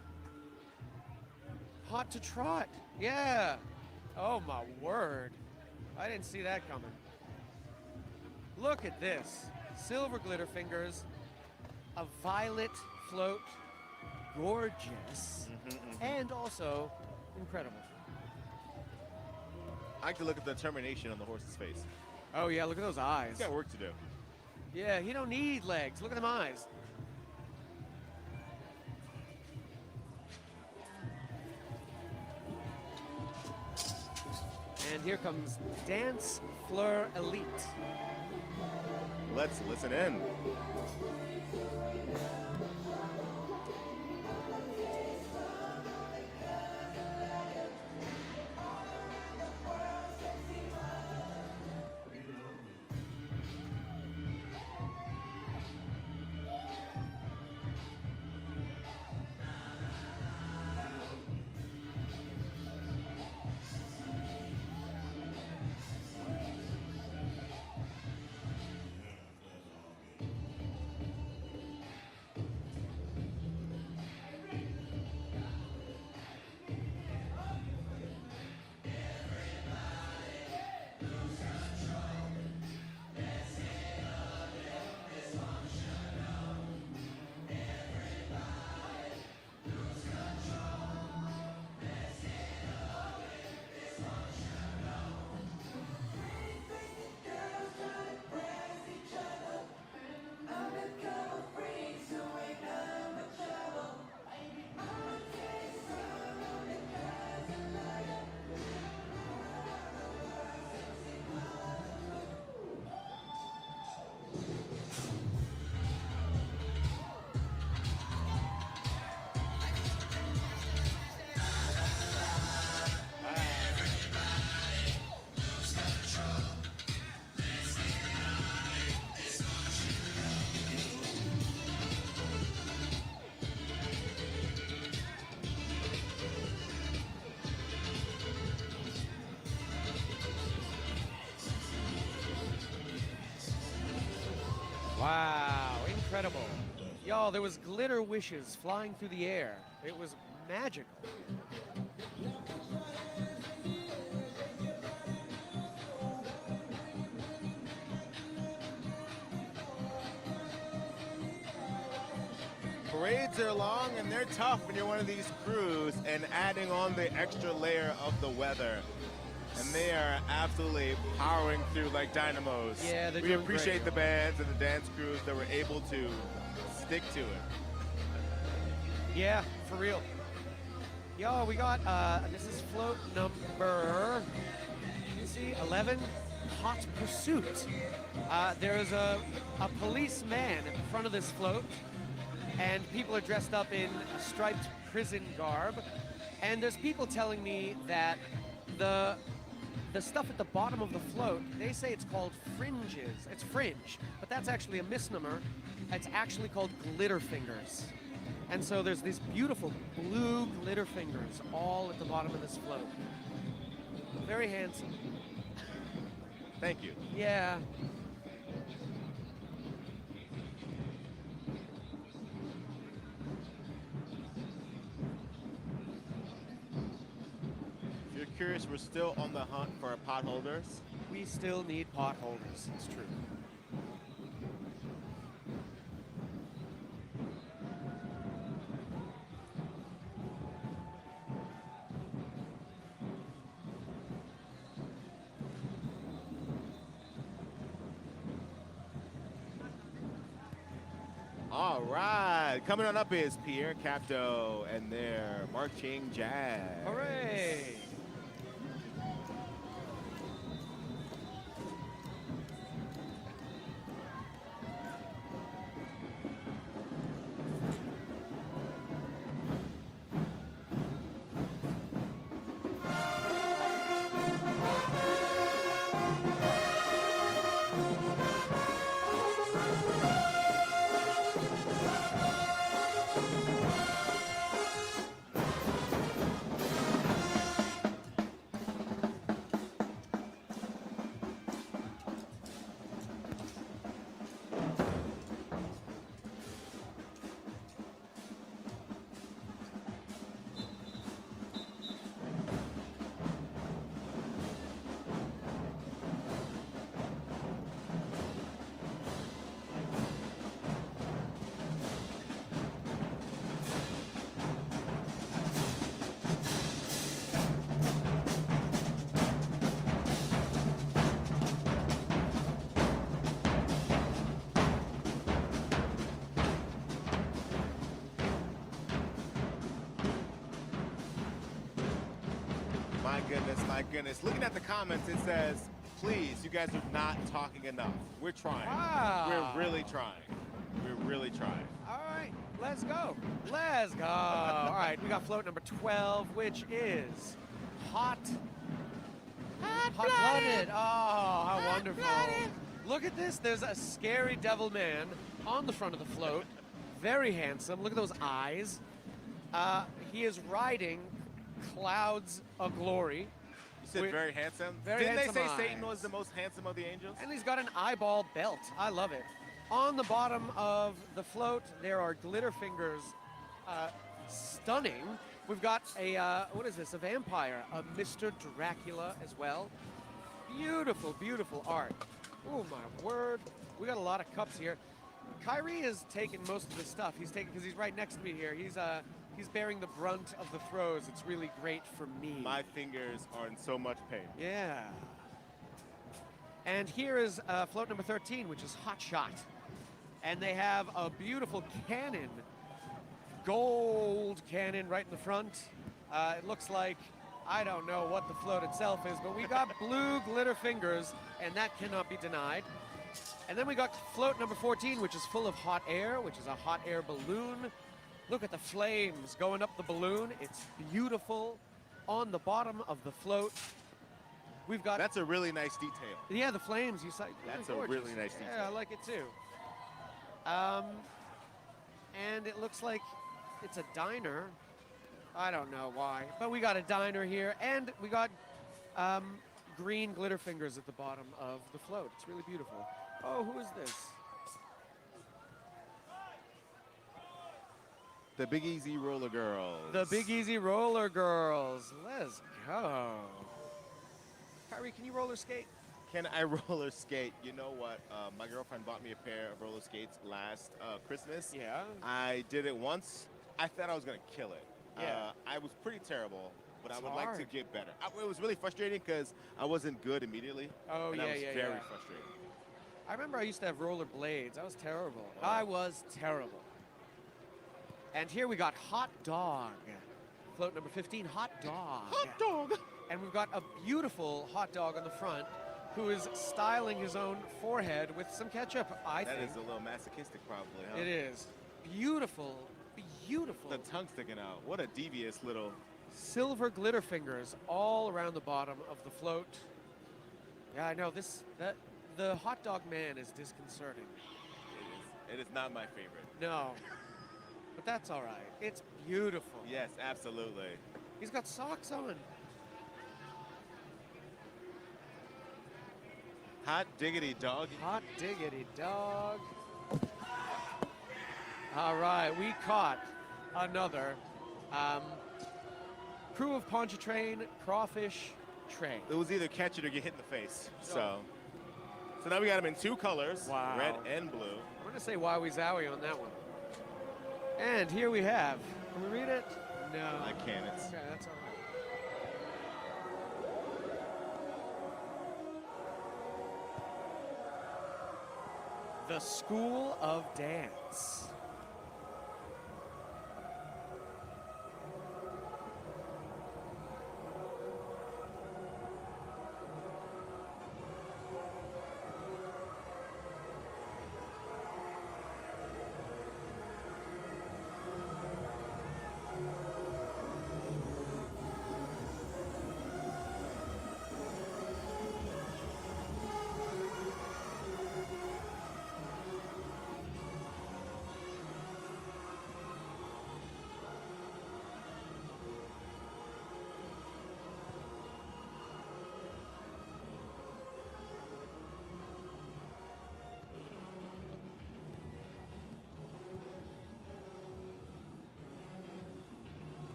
Hot to Trot. Yeah. Oh, my word. I didn't see that coming. Look at this. Silver glitter fingers, a violet float, gorgeous, and also incredible. I like to look at the determination on the horse's face. Oh yeah, look at those eyes. He's got work to do. Yeah, he don't need legs. Look at them eyes. And here comes Dance Fleur Elite. Let's listen in. Wow, incredible. Y'all, there was glitter wishes flying through the air. It was magical. Parades are long and they're tough when you're one of these crews, and adding on the extra layer of the weather. And they are absolutely powering through like dynamos. Yeah, they're We doing appreciate great. the bands and the dance crews that were able to stick to it. Yeah, for real. Yo, we got, this is float number, you see, 11, Hot Pursuit. There's a policeman at the front of this float, and people are dressed up in striped prison garb. And there's people telling me that the stuff at the bottom of the float, they say it's called fringes. It's fringe, but that's actually a misnomer. It's actually called glitter fingers. And so there's these beautiful blue glitter fingers all at the bottom of this float. Very handsome. Thank you. Yeah. If you're curious, we're still on the hunt for our potholders. we still need potholders. It's true. All right, coming on up is Pierre Capto and their marching jazz. Hooray! My goodness. Looking at the comments, it says, please, you guys are not talking enough. We're trying. Wow. We're really trying. We're really trying. All right, let's go. Let's go. All right, we got float number 12, which is hot-blooded. Oh, how wonderful. Look at this. There's a scary devil man on the front of the float. Very handsome. Look at those eyes. He is riding clouds of glory. You said very handsome? Very Didn't handsome they say eyes. Satan was the most handsome of the angels? And he's got an eyeball belt. I love it. On the bottom of the float, there are glitter fingers. Stunning. We've got a, what is this? A vampire. A Mr. Dracula as well. Beautiful, beautiful art. Oh, my word. We got a lot of cups here. Kyrie is taking most of the stuff. He's taking, because he's right next to me here. He's bearing the brunt of the throws. It's really great for me. My fingers are in so much pain. Yeah. And here is float number 13, which is Hot Shot. And they have a beautiful cannon, gold cannon right in the front. It looks like, I don't know what the float itself is, but we got blue glitter fingers, and that cannot be denied. And then we got float number 14, which is full of hot air, which is a hot air balloon. Look at the flames going up the balloon. It's beautiful. On the bottom of the float, we've got... That's a really nice detail. Yeah, the flames. You saw. That's really a really nice detail. Yeah, I like it too. And it looks like it's a diner. I don't know why, but we got a diner here, and we got green glitter fingers at the bottom of the float. It's really beautiful. Oh, who is this? The Big Easy Roller Girls. The Big Easy Roller Girls. Let's go. Kyrie, can you roller skate? Can I roller skate? You know what? My girlfriend bought me a pair of roller skates last Christmas. Yeah. I did it once. I thought I was going to kill it. Yeah. I was pretty terrible, but It's I would like to hard. get better. It was really frustrating because I wasn't good immediately. Oh, and yeah, I was yeah, very yeah. frustrated. I remember I used to have roller blades. I was terrible. Oh. I was terrible. And here we got Hot Dog. Float number 15, Hot Dog. Hot dog! And we've got a beautiful hot dog on the front who is styling his own forehead with some ketchup, I think. That is a little masochistic, probably, huh? It is. Beautiful, beautiful. The tongue sticking out. What a devious little... Silver glitter fingers all around the bottom of the float. Yeah, I know, the hot dog man is disconcerting. It is not my favorite. No. But that's all right. It's beautiful. Yes, absolutely. He's got socks on. Hot diggity dog. Hot diggity dog. All right, we caught another crew of Pontchartrain, crawfish, tray. It was either catch it or get hit in the face. So now we got them in 2 colors, Wow. red and blue. I'm going to say wowie zowie on that one. And here we have, can we read it? No. I can't. It's Okay, that's all right. The School of Dance.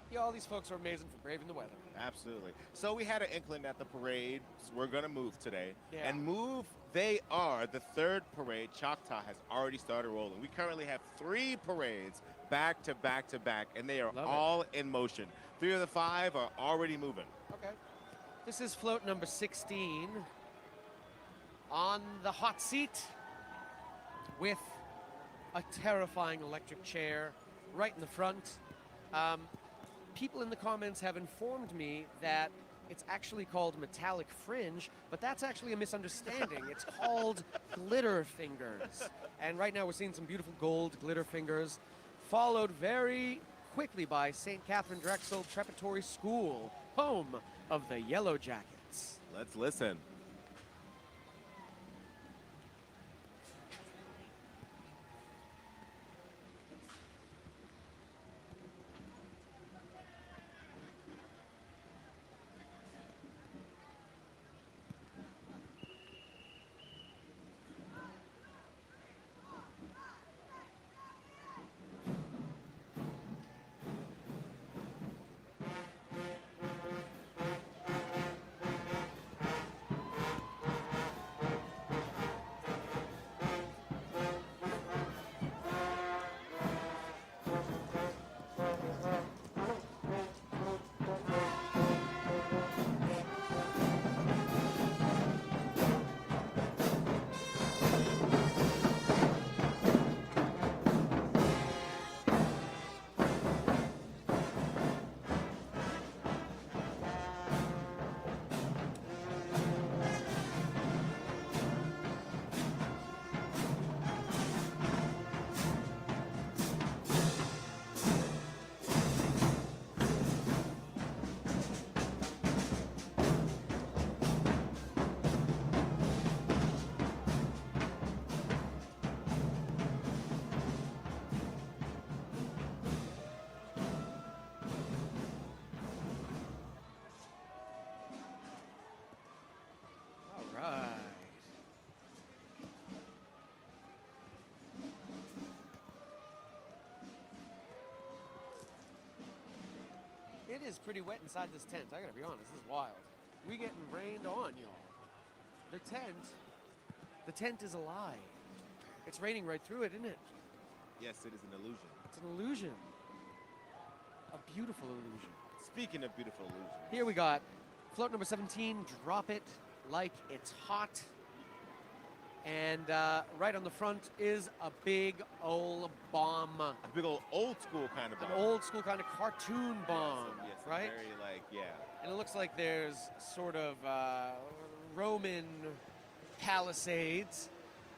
Yeah, all these folks are amazing for braving the weather. absolutely. So we had an inkling at the parade. So we're going to move today. Yeah. And move, they are. The 3rd parade, Choctaw, has already started rolling. We currently have 3 parades back to back to back, and they are all in motion. 3 of the 5 are already moving. Okay. This is float number 16 on the hot seat with a terrifying electric chair right in the front. People in the comments have informed me that it's actually called metallic fringe, but that's actually a misunderstanding. It's called glitter fingers. And right now we're seeing some beautiful gold glitter fingers, followed very quickly by St. Catherine Drexel Preparatory School, home of the Yellow Jackets. Let's listen. It is pretty wet inside this tent. I gotta be honest, this is wild. We getting rained on, y'all. The tent is alive. It's raining right through it, isn't it? Yes, it is an illusion. It's an illusion. A beautiful illusion. Speaking of beautiful illusions. Here we got float number 17, Drop It Like It's Hot. And right on the front is a big old bomb. A big old school kind of bomb. An old school kind of cartoon bomb, yes, right? Very yeah. And it looks like there's sort of Roman palisades.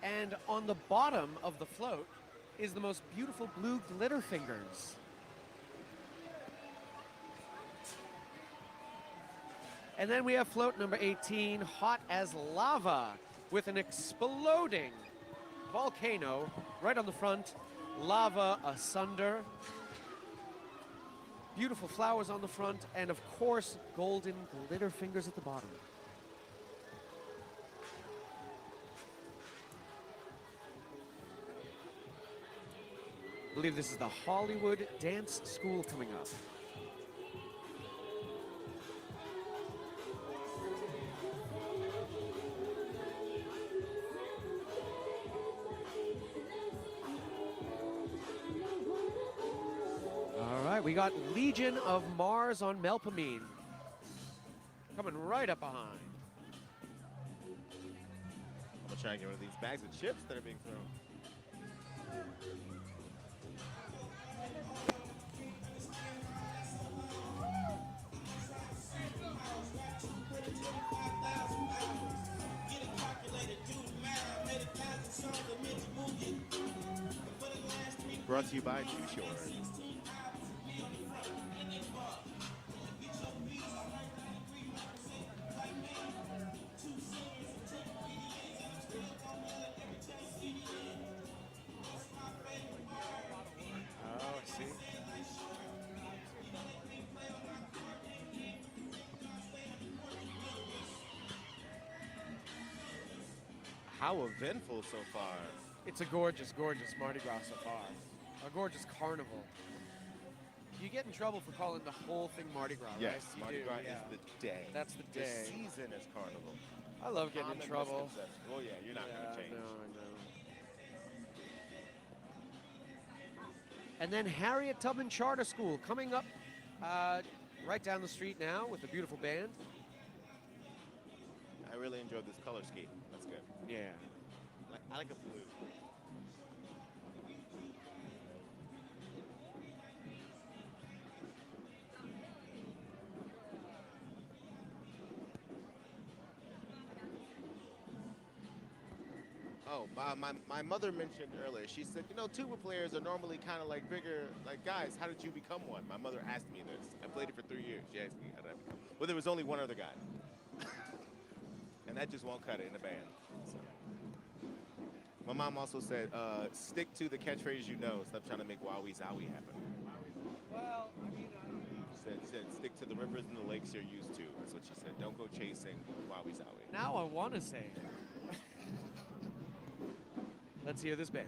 And on the bottom of the float is the most beautiful blue glitter fingers. And then we have float number 18, Hot as Lava, with an exploding volcano right on the front, lava asunder. Beautiful flowers on the front, and of course, golden glitter fingers at the bottom. I believe this is the Hollywood Dance School coming up. All right, we got Legion of Mars on Melpomene. Coming right up behind. I'm gonna try and get one of these bags of chips that are being thrown. Brought to you by Too Short. Oh, I see. How eventful so far. It's a gorgeous, gorgeous Mardi Gras so far. A gorgeous carnival. You get in trouble for calling the whole thing Mardi Gras, Yes, right? You Mardi do, Gras yeah. is the day. That's the day. The season is carnival. I love getting in Common trouble. misconception. Oh yeah, you're not gonna change. I know. And then Harriet Tubman Charter School coming up right down the street now with a beautiful band. I really enjoyed this color scheme. That's good. Yeah. I like a blue. Oh, my mother mentioned earlier, she said, you know, tuba players are normally kind of like bigger, like guys, how did you become one? My mother asked me this. I played it for 3 years. She asked me how did I become. Well, there was only one other guy. And that just won't cut it in a band. So. My mom also said, stick to the catchphrase you know. Stop trying to make wowie zowie happen. Well, I mean, She said, stick to the rivers and the lakes you're used to. That's what she said. Don't go chasing wowie zowie. now I want to say it. Let's hear this band.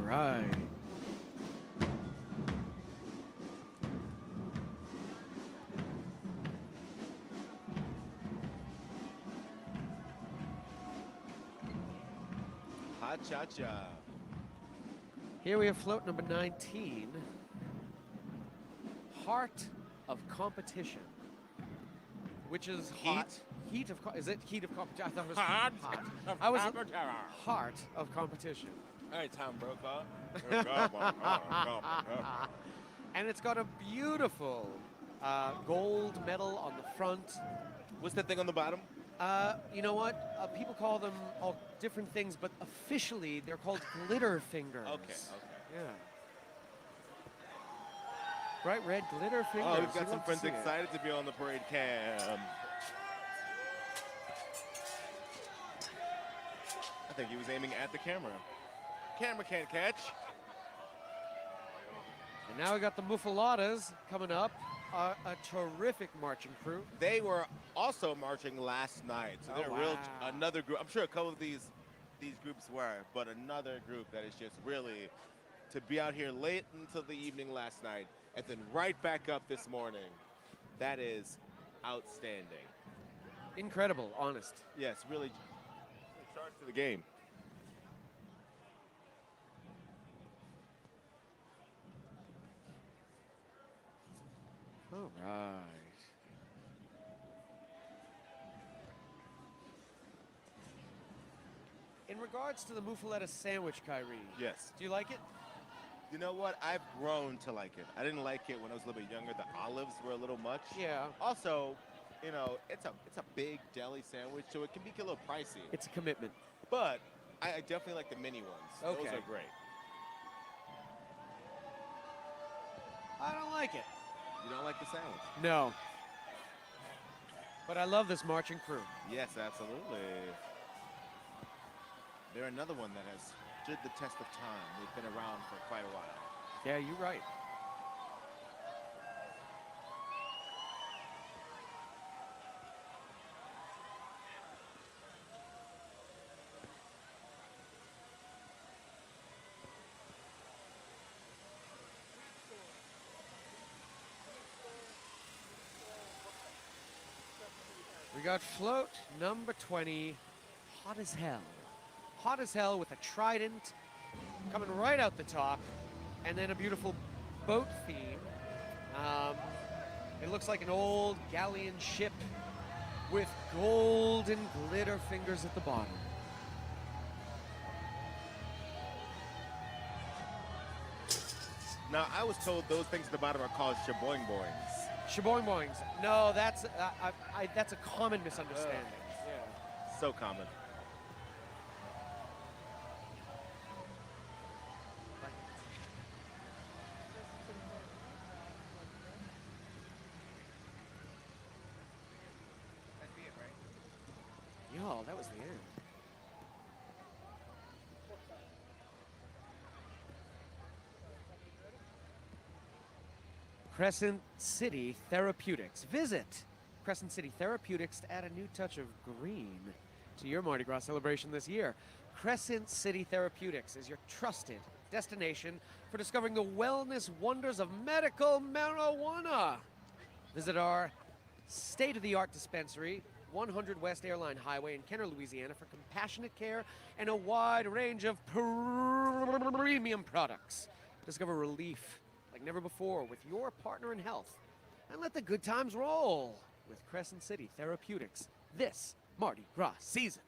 Right. Ha cha cha. Here we have float number 19, Heart of Competition, which is hot. Heat of is it heat of competition? I thought it was hot. I was Heart of Competition. Hey, Tom Brokaw. And it's got a beautiful gold medal on the front. What's that thing on the bottom? You know what? People call them all different things, but officially they're called glitter fingers. Okay. Yeah. Bright red glitter fingers. Oh, we've got You some love to friends see it. excited to be on the parade cam. I think he was aiming at the camera. Camera can't catch. And now we got the muffaladas coming up. a terrific marching crew. They were also marching last night, so they're another group. I'm sure a couple of these groups were, but another group that is just really to be out here late until the evening last night and then right back up this morning. That is outstanding. Incredible, honest. Yes, really charge to the game. All right. In regards to the muffaletta sandwich, Kyrie. Yes. Do you like it? You know what? I've grown to like it. I didn't like it when I was a little bit younger. The olives were a little much. Yeah. Also, you know, it's a big deli sandwich, so it can be a little pricey. It's a commitment. But I definitely like the mini ones. Okay. Those are great. I don't like it. You don't like the sandwich? No. But I love this marching crew. Yes, absolutely. They're another one that has stood the test of time. They've been around for quite a while. Yeah, you're right. We got float number 20, hot as hell. Hot as hell with a trident coming right out the top, and then a beautiful boat theme. It looks like an old galleon ship with golden glitter fingers at the bottom. Now, I was told those things at the bottom are called shaboing boings. Shaboing boings. No, that's a common misunderstanding. Yeah. So common. Yo, that was the end. Crescent City Therapeutics. Visit Crescent City Therapeutics to add a new touch of green to your Mardi Gras celebration this year. Crescent City Therapeutics is your trusted destination for discovering the wellness wonders of medical marijuana. Visit our state-of-the-art dispensary, 100 West Airline Highway in Kenner, Louisiana, for compassionate care and a wide range of premium products. Discover relief like never before with your partner in health, and let the good times roll with Crescent City Therapeutics this Mardi Gras season.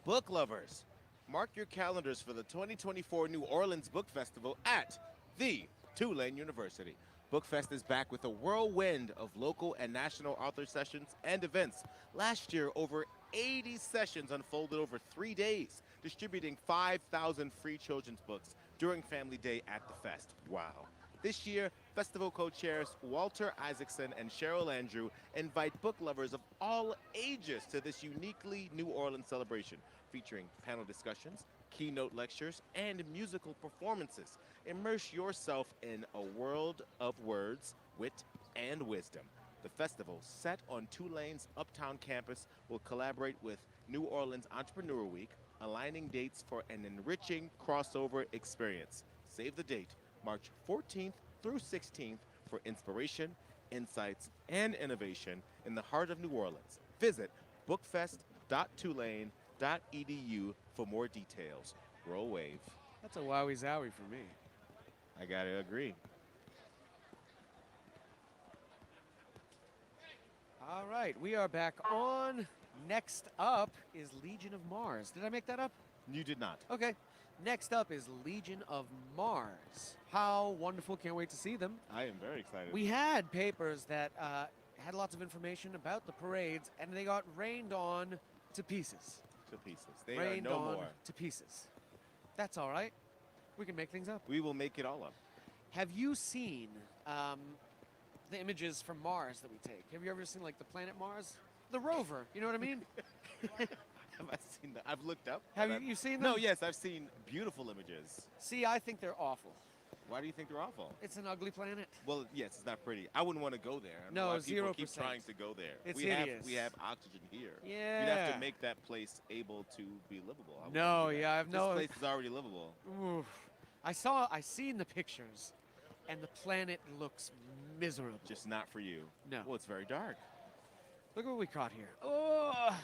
Book lovers, mark your calendars for the 2024 New Orleans Book Festival at the Tulane University. Bookfest is back with a whirlwind of local and national author sessions and events. Last year, over 80 sessions unfolded over 3 days, distributing 5,000 free children's books during Family Day at the fest. Wow. This year, festival co-chairs Walter Isaacson and Cheryl Andrew invite book lovers of all ages to this uniquely New Orleans celebration, featuring panel discussions, keynote lectures, and musical performances. Immerse yourself in a world of words, wit, and wisdom. The festival, set on Tulane's Uptown campus, will collaborate with New Orleans Entrepreneur Week, aligning dates for an enriching crossover experience. Save the date, March 14th through 16th, for inspiration, insights, and innovation in the heart of New Orleans. Visit bookfest.tulane.edu for more details. Roll wave. That's a wowie zowie for me. I gotta agree. All right, we are back on. Next up is Legion of Mars. Did I make that up? You did not. Okay. Next up is Legion of Mars. How wonderful. Can't wait to see them. I am very excited. We had papers that had lots of information about the parades, and they got rained on to pieces. To pieces. They rained are no on more. to pieces. That's all right. We can make things up. We will make it all up. Have you seen the images from Mars that we take? Have you ever seen, like, the planet Mars? The rover, you know what I mean? Have I seen that? I've looked up. Have but you seen them? No, yes, I've seen beautiful images. See, I think they're awful. Why do you think they're awful? It's an ugly planet. Well, yes, it's not pretty. I wouldn't want to go there. I mean, No, a lot of people 0%. keep trying to go there. It's we hideous. we have oxygen here. Yeah. You'd have to make that place able to be livable. I wouldn't No, do that. yeah, I've This place is already livable. Oof. I seen the pictures, and the planet looks miserable. Just not for you. No. Well, it's very dark. Look what we caught here. Oh.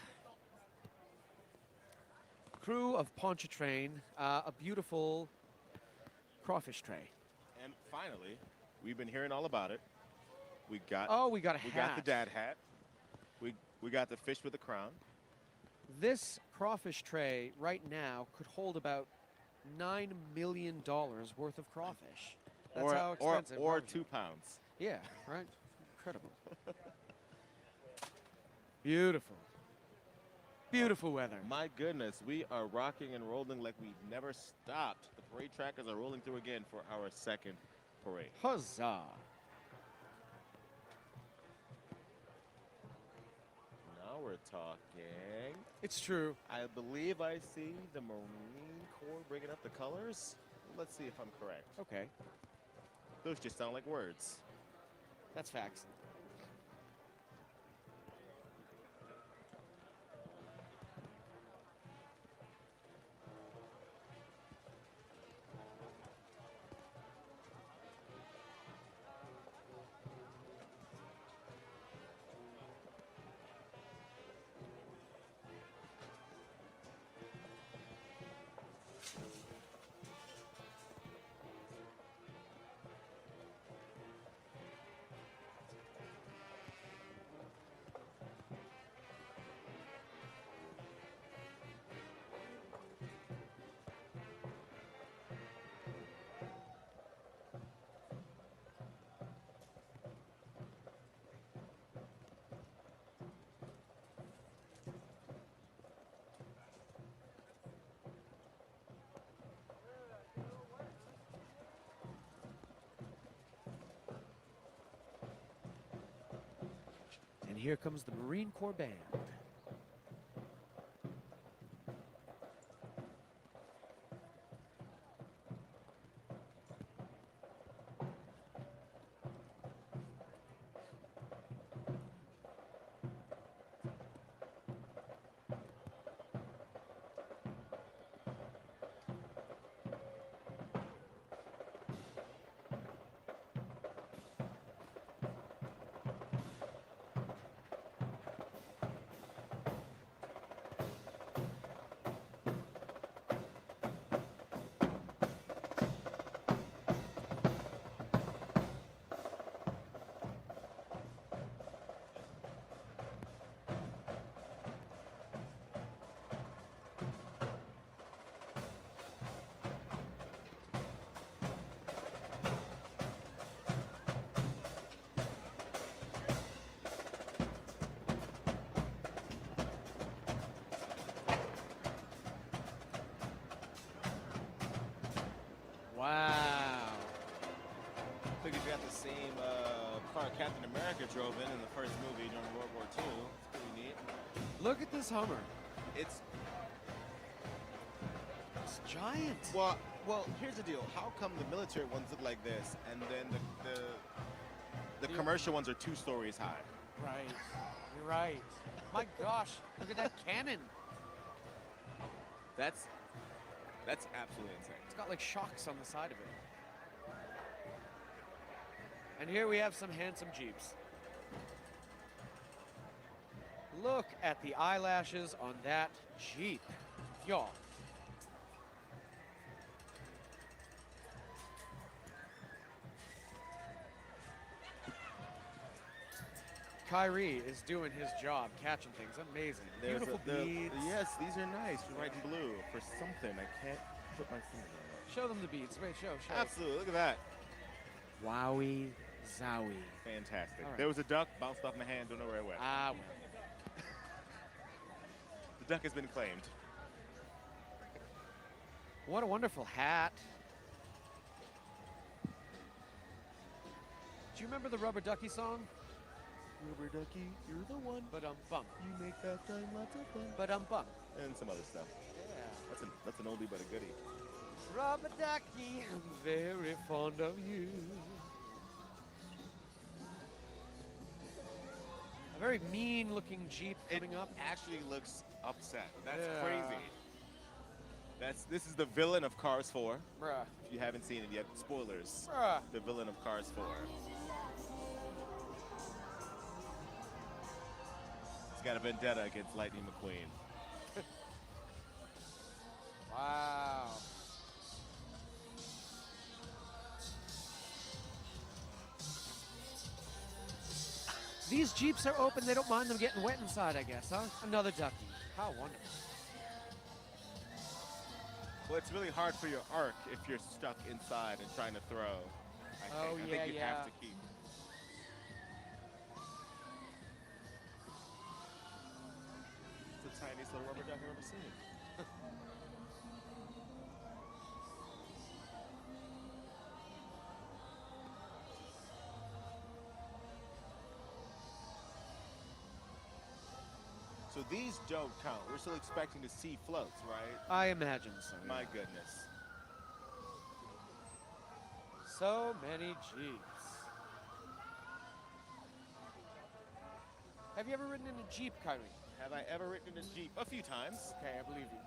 Crew of Pontchartrain, a beautiful crawfish tray. And finally, we've been hearing all about it. We got Oh, we got a we hat. got the dad hat. We got the fish with the crown. This crawfish tray right now could hold about $9 million worth of crawfish. That's how expensive. Or crawfish are. 2 pounds. Yeah, right? Incredible. Beautiful. Beautiful weather. My goodness, we are rocking and rolling like we've never stopped. The parade trackers are rolling through again for our second parade. Huzzah. Now we're talking. It's true. I believe I see the Marine Corps bringing up the colors. Let's see if I'm correct. Okay. Those just sound like words. That's facts. And here comes the Marine Corps band. Wow. Look, you got the same car Captain America drove in the first movie during World War II. It's pretty neat. Look at this Hummer. It's giant. Well, here's the deal. How come the military ones look like this, and then the commercial ones are 2 stories high? Right. You're right. My gosh, look at that cannon. That's absolutely insane. It's got like shocks on the side of it. And here we have some handsome Jeeps. Look at the eyelashes on that Jeep, y'all. Kyrie is doing his job, catching things. Amazing. Beautiful beads. Yes, these are nice. Right in blue for something. I can't put my finger on it. Show them the beads. Wait, show. Absolutely. Look at that. Wowie, zowie. Fantastic. All right. There was a duck, bounced off my hand, don't know where it went. Ah, well. The duck has been claimed. What a wonderful hat. Do you remember the Rubber Ducky song? Rubber ducky, you're the one. Ba-dum-bum. You make that time lots of fun. Ba-dum-bum. And some other stuff. Yeah. That's an oldie but a goodie. Rubber ducky, I'm very fond of you. A very mean-looking Jeep coming up. Actually looks upset. That's Yeah. crazy. This is the villain of Cars 4. Bruh. If you haven't seen it yet, spoilers. Bruh. The villain of Cars 4. He's got a vendetta against Lightning McQueen. Wow. These Jeeps are open. They don't mind them getting wet inside, I guess, huh? Another ducky. How wonderful. Well, it's really hard for your arc if you're stuck inside and trying to throw. I think you'd have to keep. It's the tiniest little rubber duck I've ever seen. So these don't count. We're still expecting to see floats, right? I imagine so. My goodness. So many Jeeps. Have you ever ridden in a Jeep, Kyrie? Have I ever ridden in a Jeep? A few times. Okay, I believe you.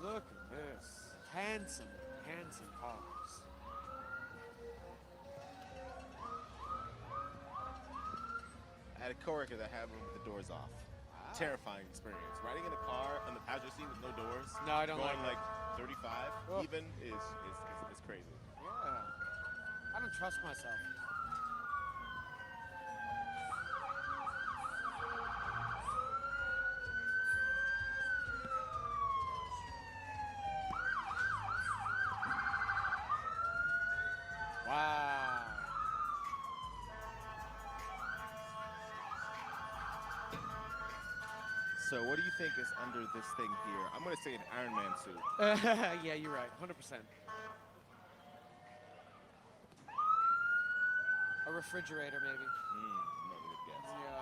Look at this. Handsome, handsome cars. I had a coworker that had one with the doors off. Terrifying experience. Riding in a car on the passenger seat with no doors. No, I don't going like like 35 even is crazy. Yeah. I don't trust myself. Wow. So what do you think is under this thing here? I'm going to say an Iron Man suit. Yeah, you're right. 100%. A refrigerator, maybe. Not a good guess. Yeah.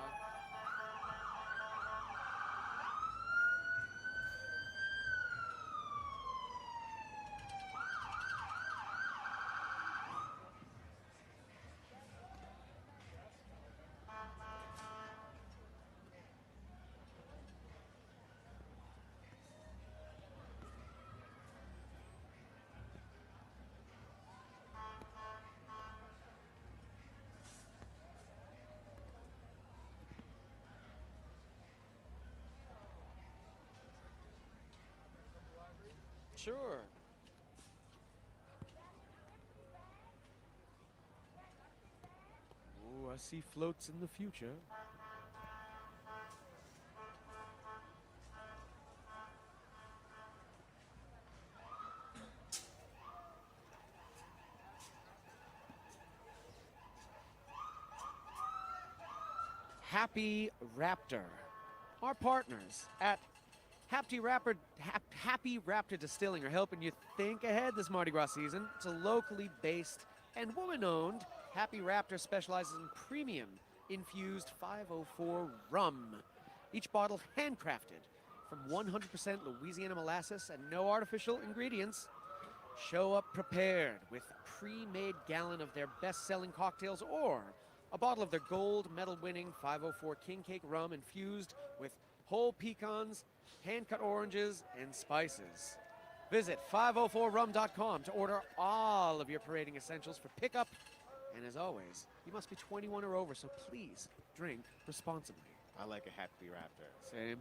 Sure. Oh, I see floats in the future. Happy Raptor. Our partners at Happy Raptor Distilling are helping you think ahead this Mardi Gras season. It's a locally based and woman-owned. Happy Raptor specializes in premium infused 504 rum. Each bottle handcrafted from 100% Louisiana molasses and no artificial ingredients. Show up prepared with a pre-made gallon of their best-selling cocktails or a bottle of their gold medal-winning 504 King Cake rum infused with whole pecans, hand-cut oranges, and spices. Visit 504rum.com to order all of your parading essentials for pickup. And as always, you must be 21 or over, so please drink responsibly. I like a Happy Raptor. Same.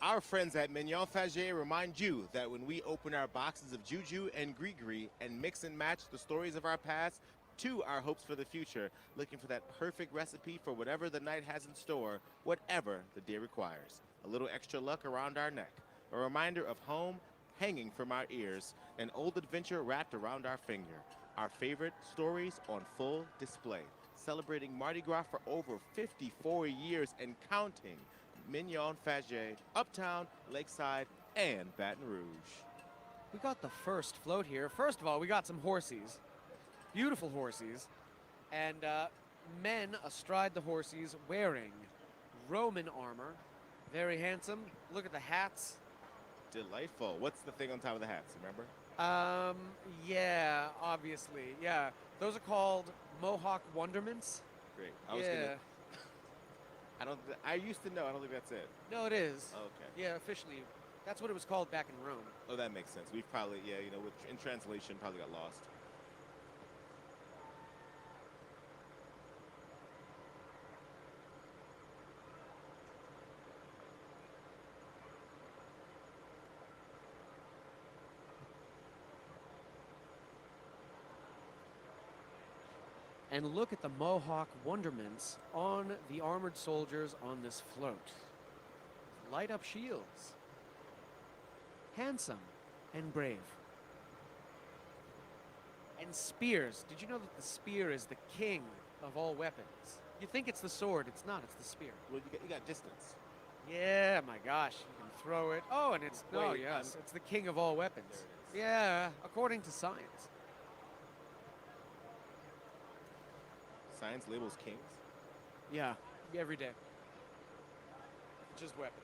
Our friends at Mignon Faget remind you that when we open our boxes of Juju and Gree and mix and match the stories of our past to our hopes for the future, looking for that perfect recipe for whatever the night has in store, whatever the day requires. A little extra luck around our neck, a reminder of home hanging from our ears, an old adventure wrapped around our finger, our favorite stories on full display, celebrating Mardi Gras for over 54 years and counting. Mignon Faget, Uptown, Lakeside, and Baton Rouge. We got the first float here. First of all, we got some horsies. Beautiful horsies. And men astride the horsies wearing Roman armor. Very handsome. Look at the hats. Delightful. What's the thing on top of the hats? Remember? Yeah, obviously. Yeah, those are called Mohawk wonderments. Great. I used to know. I don't think that's it. No, it is. Okay. Yeah, officially, that's what it was called back in Rome. Oh, that makes sense. We've probably, in translation, probably got lost. And look at the Mohawk wonderments on the armored soldiers on this float. Light up shields. Handsome and brave. And spears. Did you know that the spear is the king of all weapons? You think it's the sword. It's not. It's the spear. Well, you got distance. Yeah, my gosh. You can throw it. Oh, and it's... Oh, Wait, yes. It's the king of all weapons. There it is. Yeah, according to science. Science labels kings. Yeah, every day. Just weapons.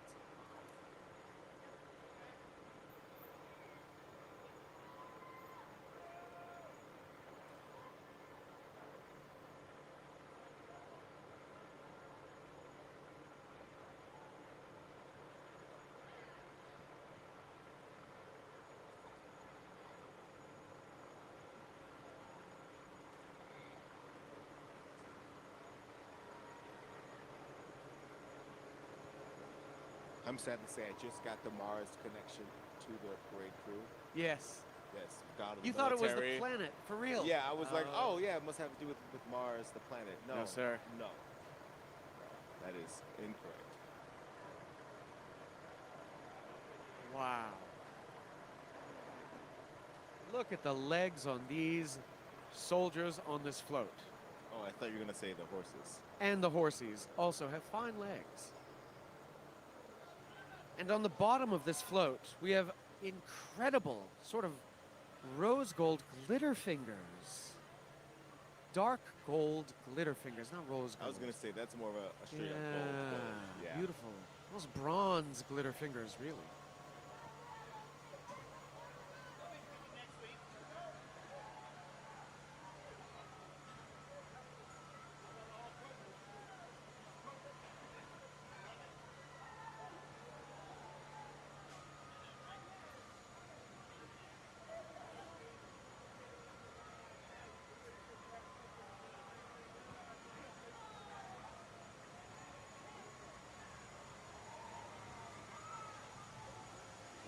I'm sad to say I just got the Mars connection to the parade crew. Yes. Yes, God of the You thought it was the military. planet, for real? Yeah, I was like, oh yeah, it must have to do with Mars, the planet. No, No, sir. No. That is incorrect. Wow. Look at the legs on these soldiers on this float. Oh, I thought you were gonna say the horses. And the horses also have fine legs. And on the bottom of this float, we have incredible sort of rose gold glitter fingers. Dark gold glitter fingers, not rose gold. I was gonna say that's more of a straight up gold. Yeah. Beautiful. Those bronze glitter fingers, really.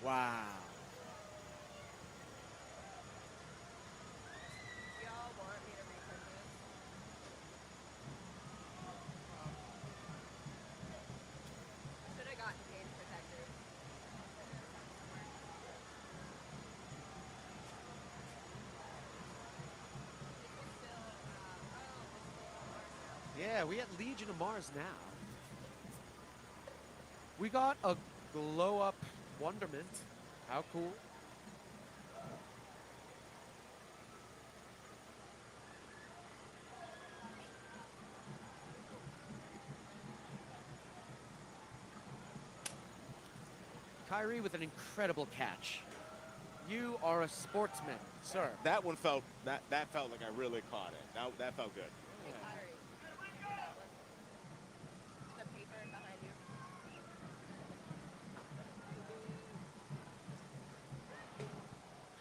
Wow. Should have gotten page protectors. Yeah, we at Legion of Mars now. We got a glow-up wonderment. How cool. Kyrie with an incredible catch. You are a sportsman, sir. That one felt that felt like I really caught it. That felt good. The paper behind you.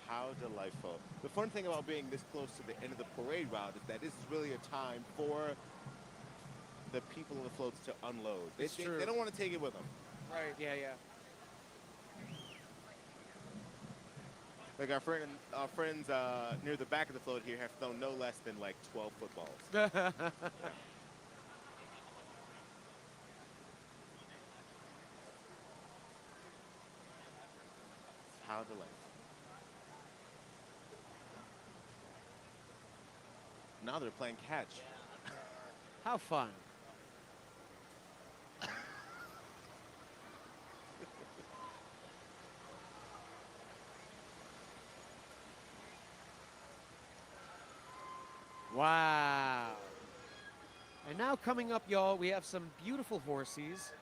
How delightful. The fun thing about being this close to the end of the parade route is that this is really a time for the people on the floats to unload. They don't want to take it with them. Right, yeah. Like our friends near the back of the float here have thrown no less than like 12 footballs. Yeah. How delightful. Now they're playing catch. How fun. Wow. And now coming up, y'all, we have some beautiful horses.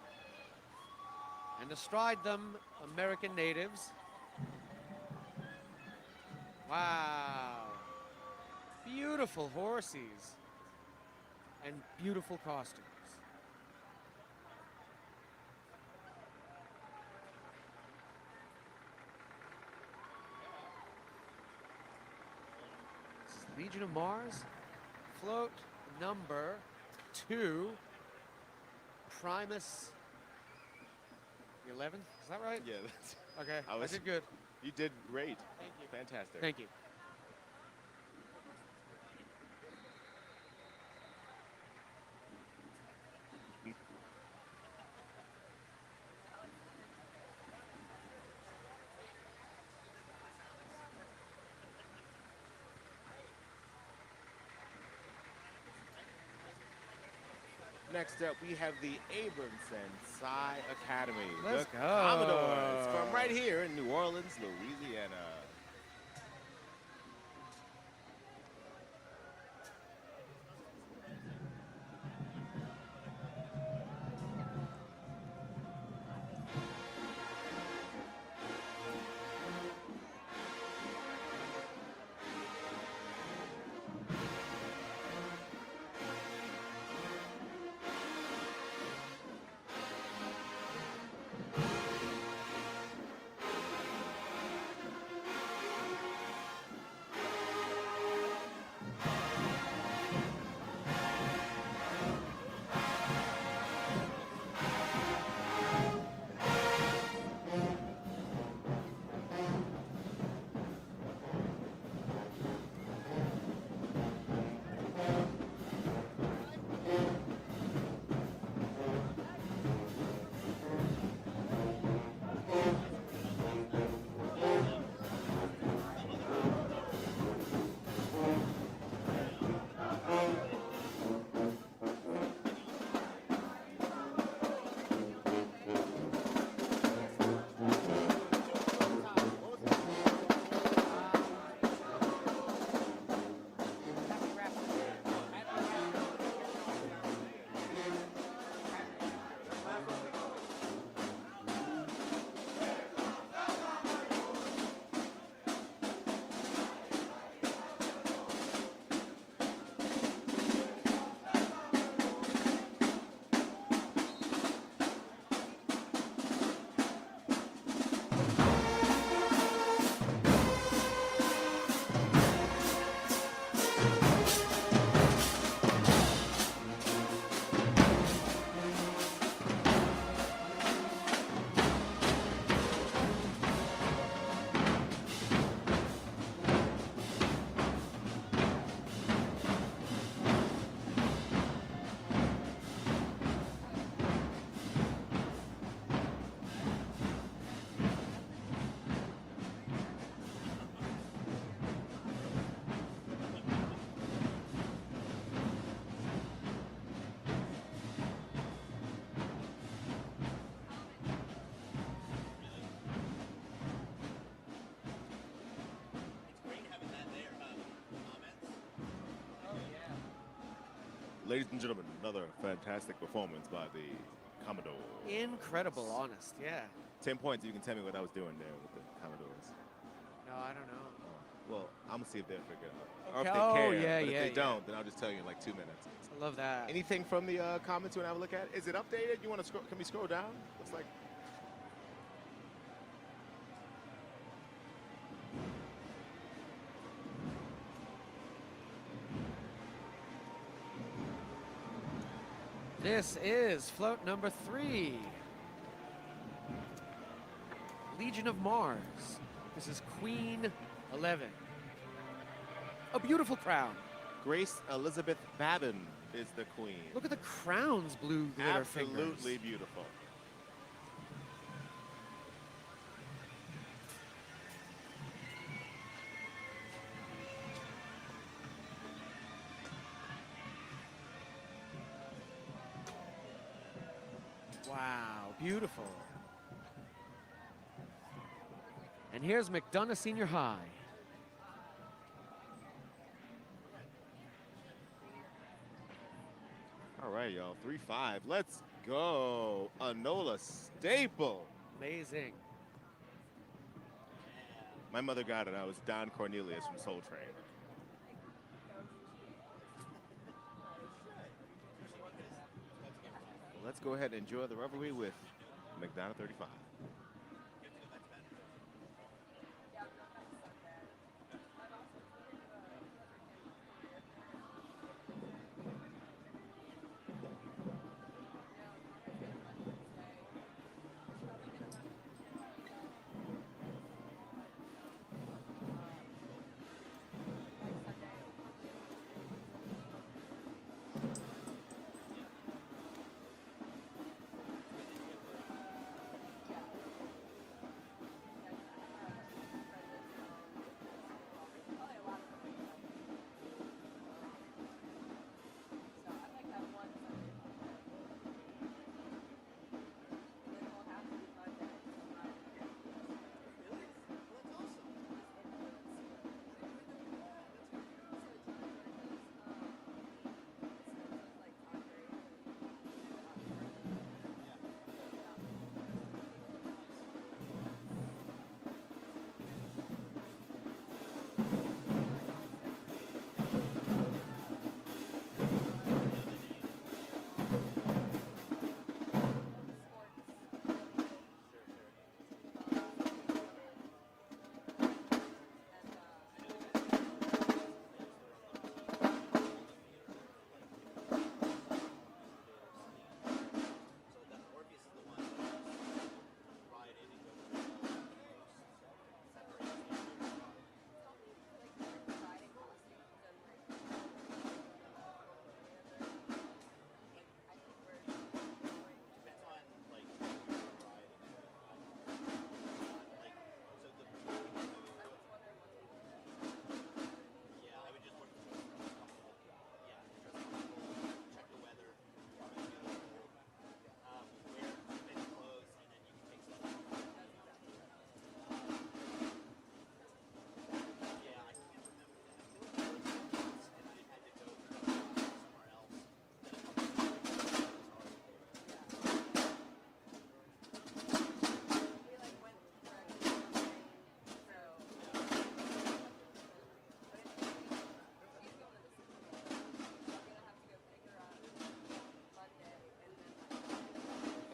And astride them, American natives. Wow. Beautiful horses. And beautiful costumes. This is Legion of Mars. Float number 2. Primus 11. Is that right? Yeah, that's Okay, I did good. You did great. Thank you. Fantastic. Thank you. Next up, we have the Abramson Psi Academy. Let's the go. Commodores from right here in New Orleans, Louisiana. Ladies and gentlemen, another fantastic performance by the Commodores. Incredible, honest, yeah. 10 points, you can tell me what I was doing there with the Commodores. No, I don't know. Well, I'm going to see if they'll figure it out. Or Okay. if they Oh, care. yeah, but yeah, if they yeah. don't, then I'll just tell you in like 2 minutes. I love that. Anything from the comments you want to have a look at? Is it updated? You want to scroll? Can we scroll down? Looks like. This is float number 3. Legion of Mars. This is Queen 11. A beautiful crown. Grace Elizabeth Babin is the queen. Look at the crown's blue glitter fingers. Absolutely beautiful. Wow, beautiful. And here's McDonough Senior High. All right, y'all. 3-5. Let's go. A NOLA staple. Amazing. My mother got it. I was Don Cornelius from Soul Train. Well, let's go ahead and enjoy the revelry with McDonough 35.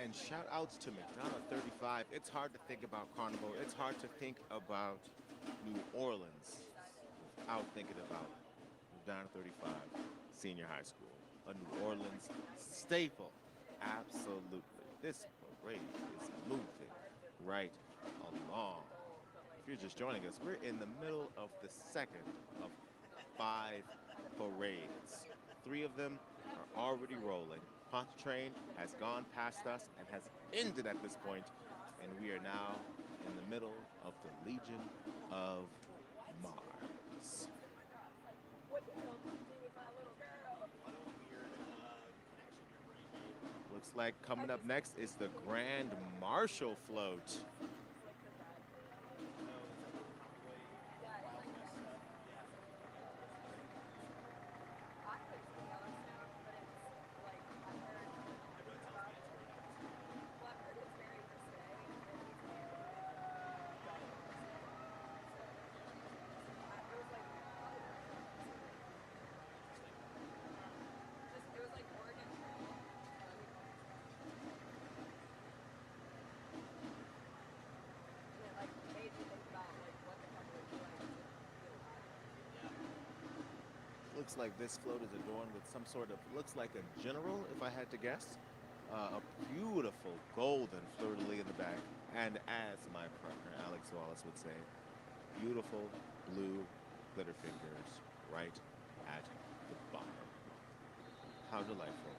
And shout outs to McDonough 35. It's hard to think about Carnival. It's hard to think about New Orleans without thinking about McDonough 35 Senior High School, a New Orleans staple. Absolutely. This parade is moving right along. If you're just joining us, we're in the middle of the second of 5 parades. 3 of them are already rolling. Pontchartrain has gone past us and has ended at this point, and we are now in the middle of the Legion of Mars. Looks like coming up next is the Grand Marshal Float. Looks like this float is adorned with some sort of, looks like a general, if I had to guess. A beautiful golden fleur-de-lis in the back. And as my partner, Alex Wallace, would say, beautiful blue glitter fingers right at the bottom. How delightful.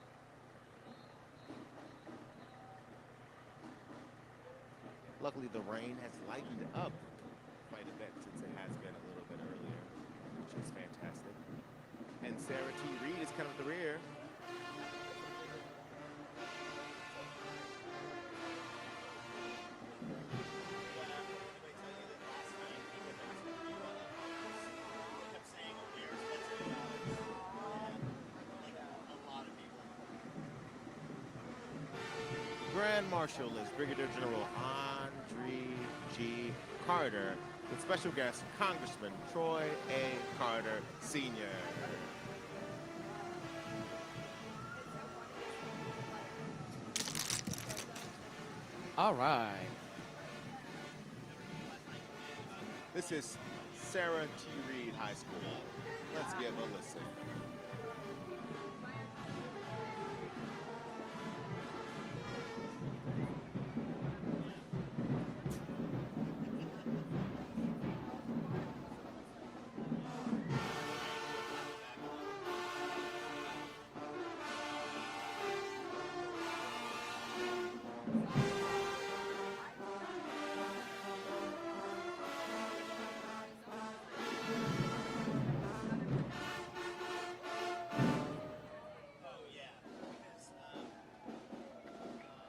Luckily, the rain has lightened up quite a bit since it has been a little bit earlier, which is fantastic. And Sarah T. Reed is coming at the rear. Grand Grand Marshal is Brigadier General Andre G. Carter, with special guest Congressman Troy A. Carter, Sr. All right. This is Sarah T. Reed High School. Let's give a listen.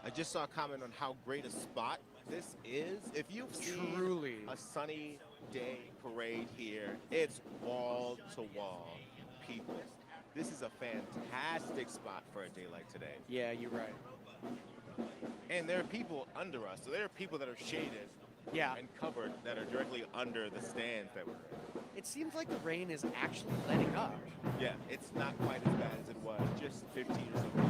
I just saw a comment on how great a spot this is. If you've seen Truly. a sunny day parade here, it's wall to wall people. This is a fantastic spot for a day like today. Yeah, you're right. And there are people under us, so there are people that are shaded and covered that are directly under the stands that we're in. It seems like the rain is actually letting up. Yeah, it's not quite as bad as it was just 15 or so minutes ago.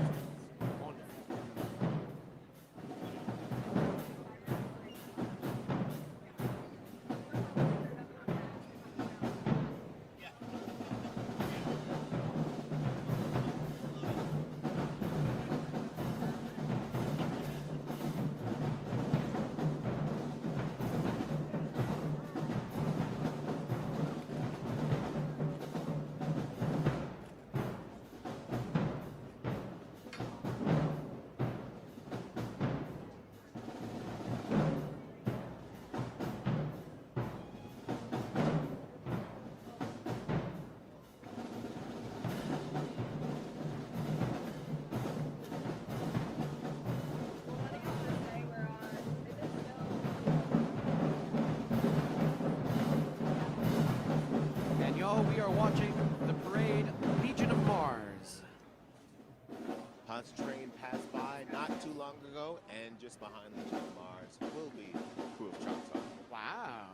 And y'all, we are watching the parade Legion of Mars. Pontchartrain passed by not too long ago, and just behind Legion of Mars will be Crew of Choctaw. Wow.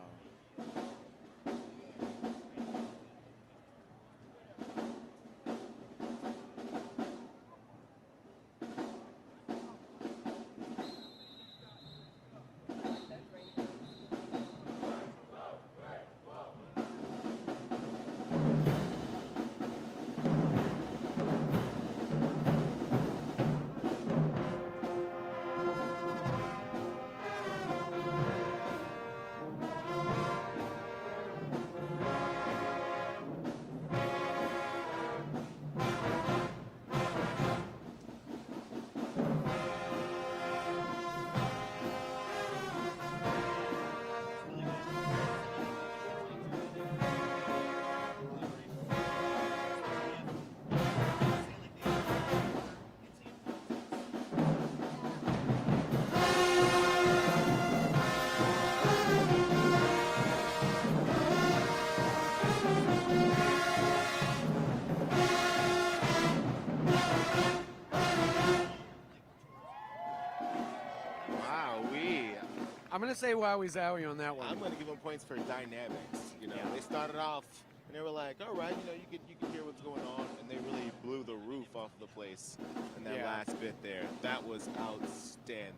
I'm going to say wowie zowie on that one. I'm going to give them points for dynamics. You know, they started off and they were like, all right, you know, you could hear what's going on, and they really blew the roof off the place in that last bit there. That was outstanding.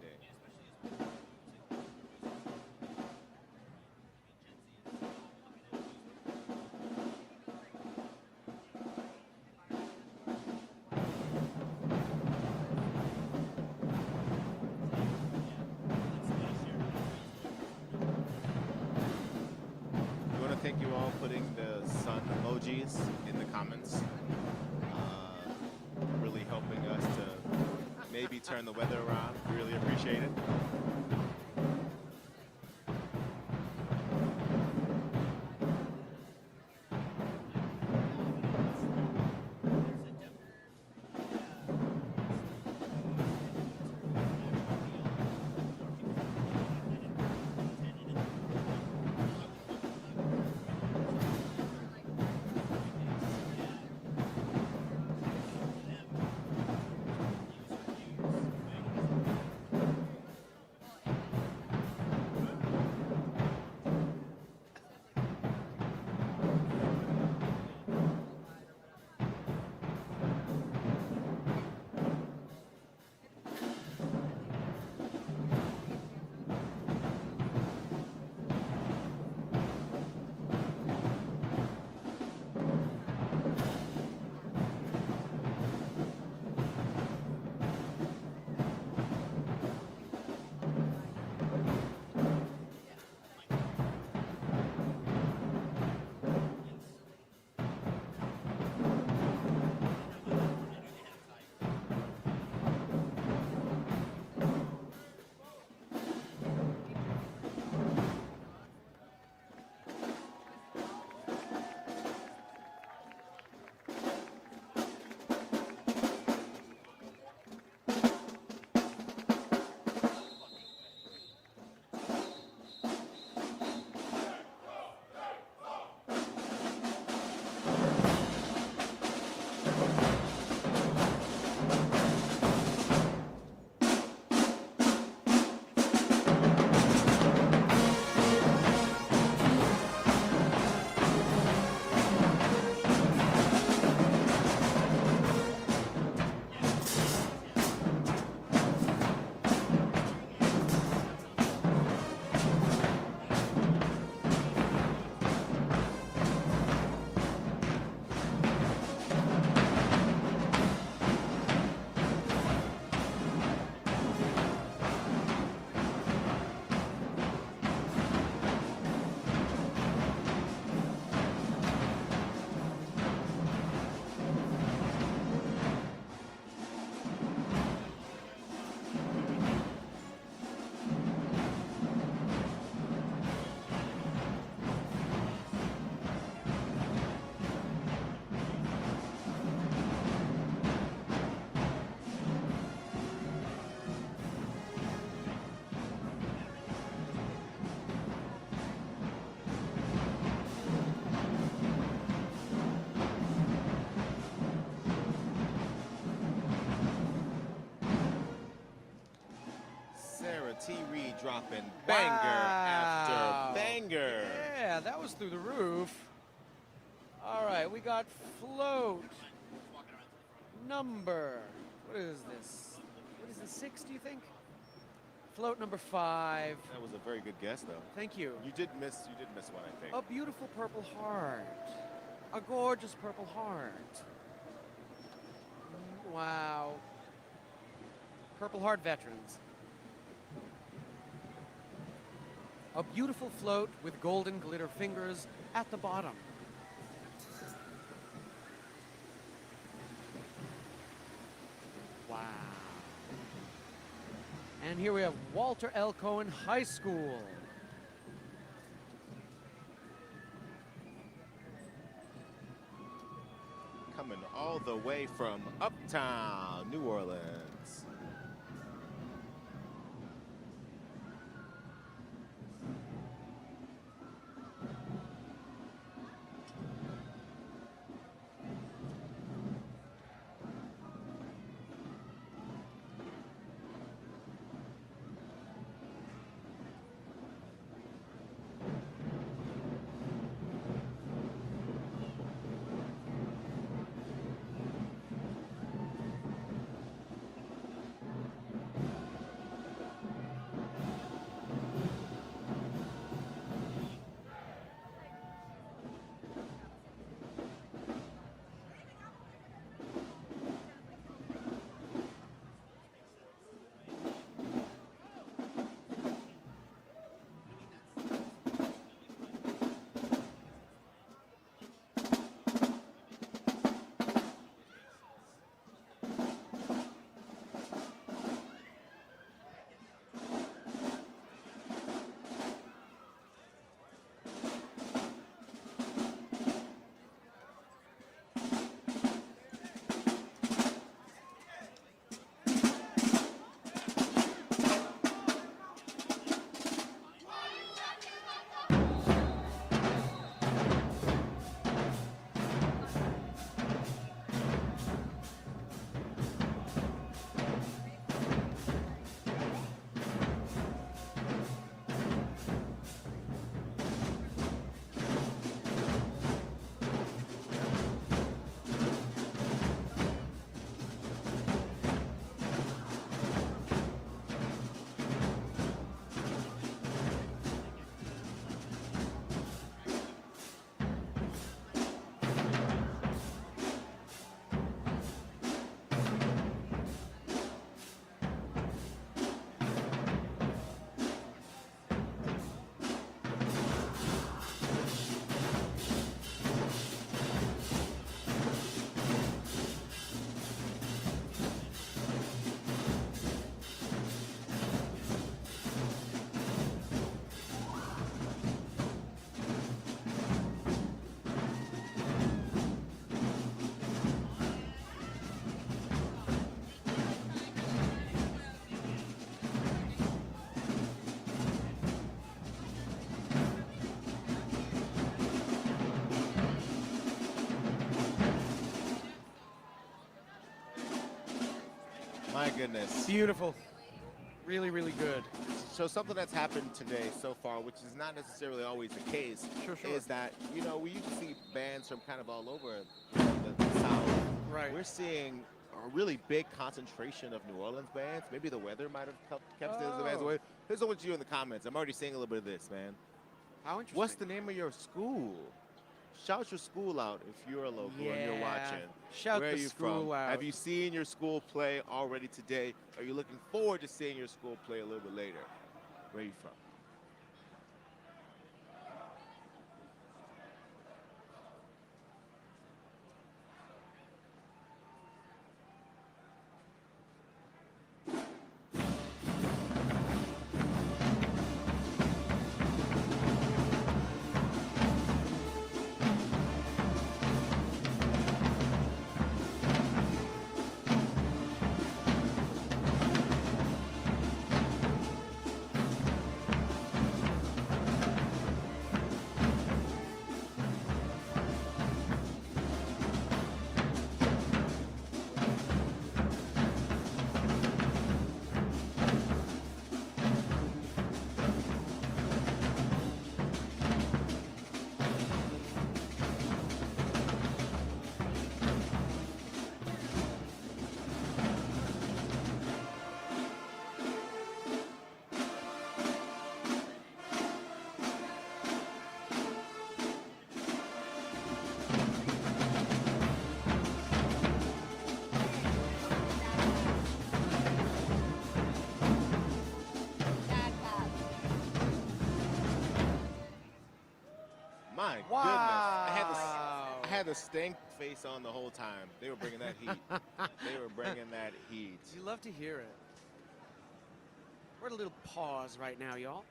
Thank you all putting the sun emojis in the comments. Really helping us to maybe turn the weather around. Really appreciate it. dropping banger Wow. after banger. Yeah, that was through the roof. All right, we got float number. What is this? What is this, 6, do you think? Float number 5. That was a very good guess, though. Thank you. You did miss one, I think. A beautiful purple heart. A gorgeous purple heart. Wow. Purple Heart veterans. A beautiful float with golden glitter fingers at the bottom. Wow. And here we have Walter L. Cohen High School. Coming all the way from uptown New Orleans. My goodness. Beautiful. Really, really good. So something that's happened today so far, which is not necessarily always the case, is that, you know, we used to see bands from kind of all over the South. Right. We're seeing a really big concentration of New Orleans bands. Maybe the weather might have kept the bands away. Here's what you in the comments. I'm already seeing a little bit of this, man. How interesting. What's the name of your school? Shout your school out if you're a local and you're watching. Shout Where the are you school from? out. Have you seen your school play already today? Are you looking forward to seeing your school play a little bit later? Where are you from? a stink face on the whole time. They were bringing that heat. They were bringing that heat. You love to hear it. We're at a little pause right now, y'all.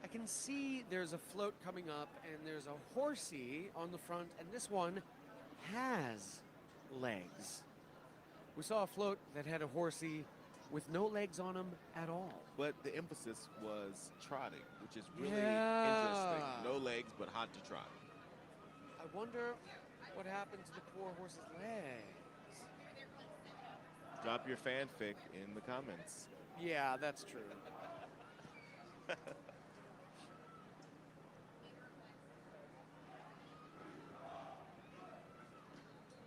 I can see there's a float coming up, and there's a horsey on the front, and this one has legs. We saw a float that had a horsey with no legs on him at all. But the emphasis was trotting, which is really Yeah. interesting. No legs, but hot to trot. I wonder what happened to the poor horse's legs. Drop your fanfic in the comments. Yeah, that's true.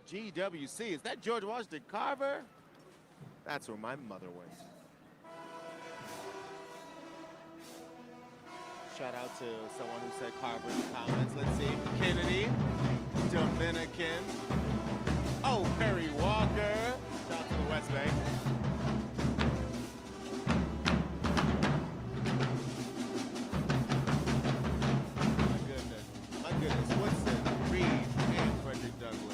GWC, is that George Washington Carver? That's where my mother went. Shout out to someone who said Carver in the comments. Let's see. Kennedy, Dominican. Oh, Perry Walker. Shout out to the West Bank. My goodness. Woodson, Reed, and Frederick Douglass.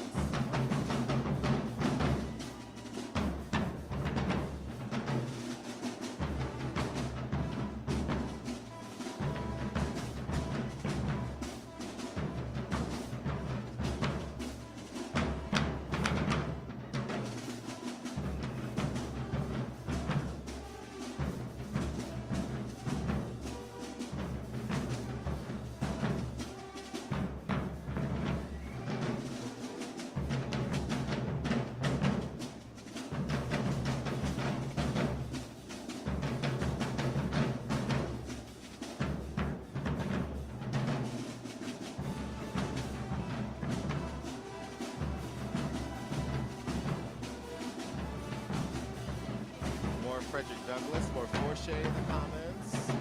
More Frederick Douglass, more Forche in the comments.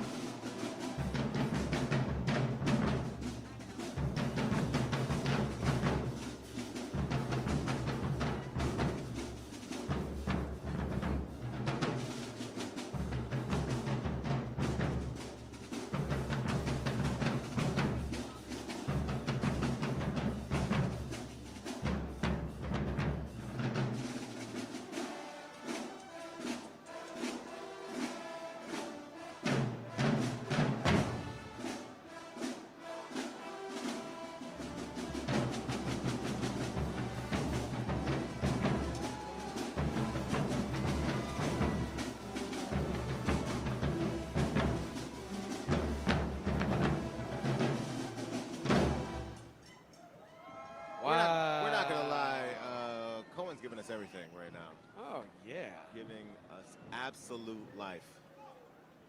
We're not gonna lie. Cohen's giving us everything right now. Oh, yeah. Giving us absolute life.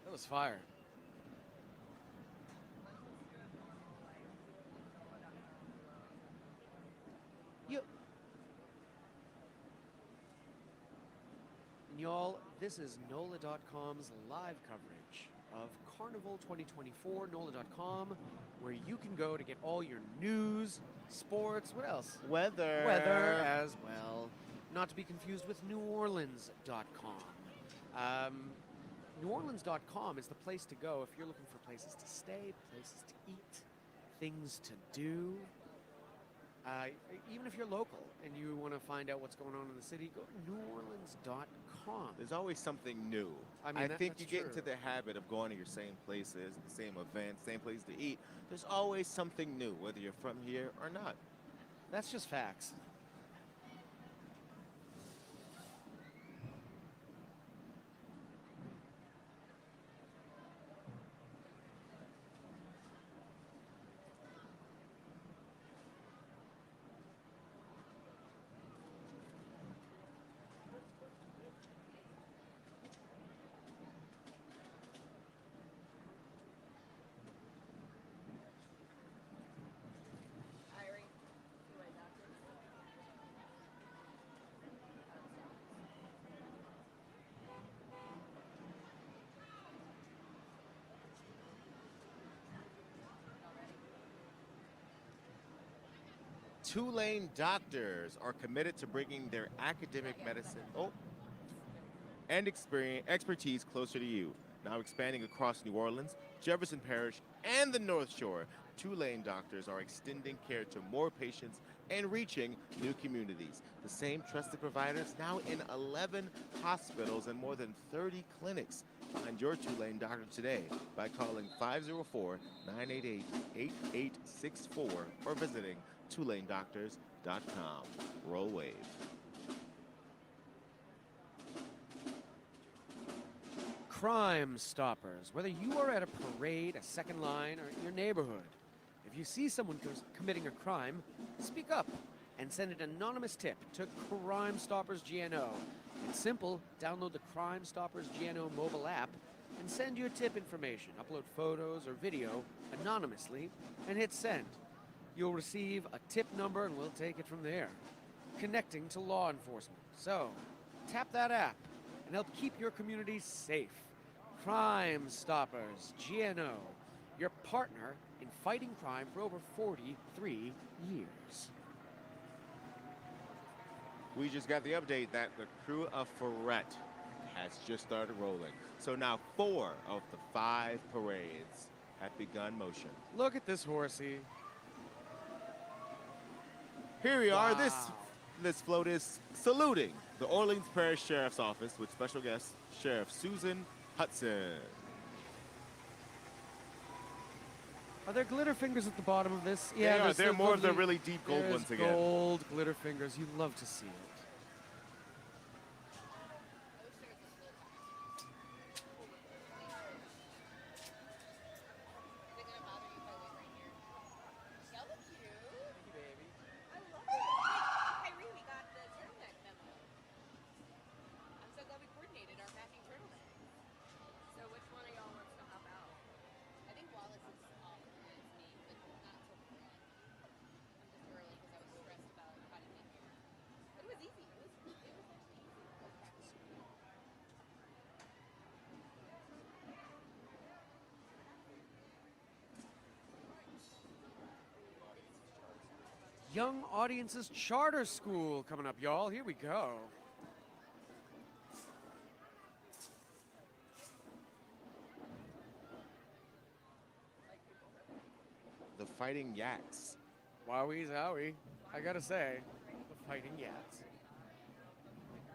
That was fire. Y'all, this is NOLA.com's live coverage of Carnival 2024, NOLA.com, where you can go to get all your news, sports, what else? Weather. Weather as well. Not to be confused with NewOrleans.com. NewOrleans.com is the place to go if you're looking for places to stay, places to eat, things to do. Even if you're local and you want to find out what's going on in the city, go to NewOrleans.com. There's always something new. I mean, think that's you get true. into the habit of going to your same places, the same events, same place to eat. There's always something new, whether you're from here or not. That's just facts. Tulane doctors are committed to bringing their academic medicine and expertise closer to you. Now expanding across New Orleans, Jefferson Parish, and the North Shore, Two-Lane Doctors are extending care to more patients and reaching new communities. The same trusted providers now in 11 hospitals and more than 30 clinics. Find your Two-Lane Doctor today by calling 504-988-8864 or visiting twolanedoctors.com. Roll Wave. Crime Stoppers. Whether you are at a parade, a second line, or in your neighborhood, if you see someone committing a crime, speak up and send an anonymous tip to Crime Stoppers GNO. It's simple. Download the Crime Stoppers GNO mobile app and send your tip information. Upload photos or video anonymously and hit send. You'll receive a tip number and we'll take it from there. Connecting to law enforcement. So, tap that app and help keep your community safe. Crime Stoppers GNO, your partner in fighting crime for over 43 years. We just got the update that the crew of Freret has just started rolling. So now 4 of the 5 parades have begun motion. Look at this horsey. Here we are. This float is saluting the Orleans Parish Sheriff's Office with special guest Sheriff Susan Hudson. Are there glitter fingers at the bottom of this? Yeah, they're more of the really deep gold ones again. Gold glitter fingers. You love to see it. Young Audiences Charter School coming up, y'all. Here we go. The Fighting Yaks. Wowie zowie. I gotta say, the Fighting Yaks.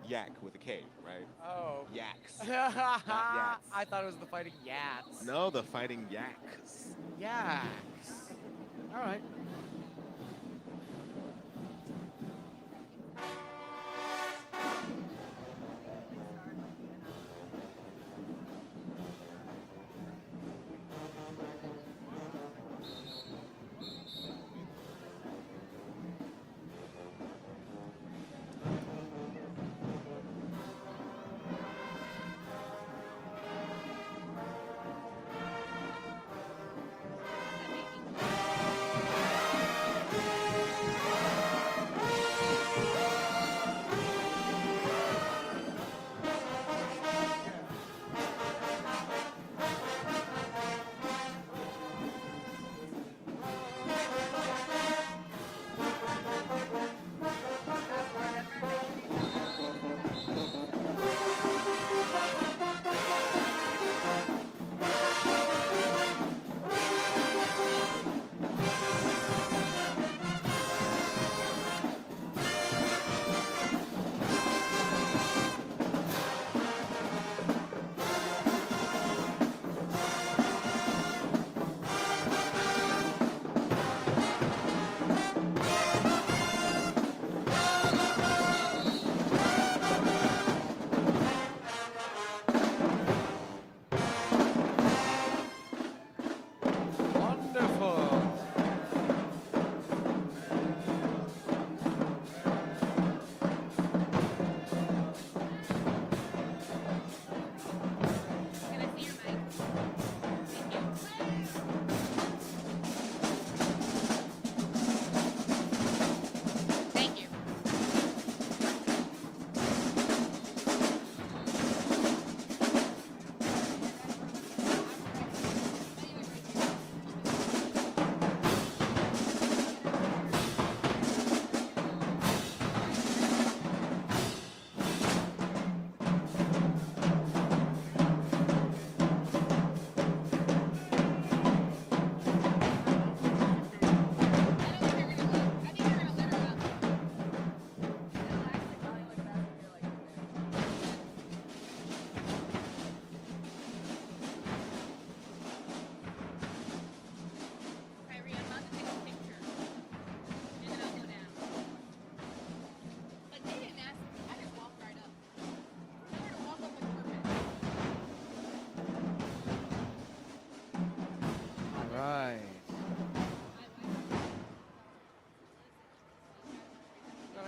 Yak with a K, right? Oh. Yaks. Not yaks. I thought it was the Fighting Yats. No, the Fighting Yaks. Yaks. All right.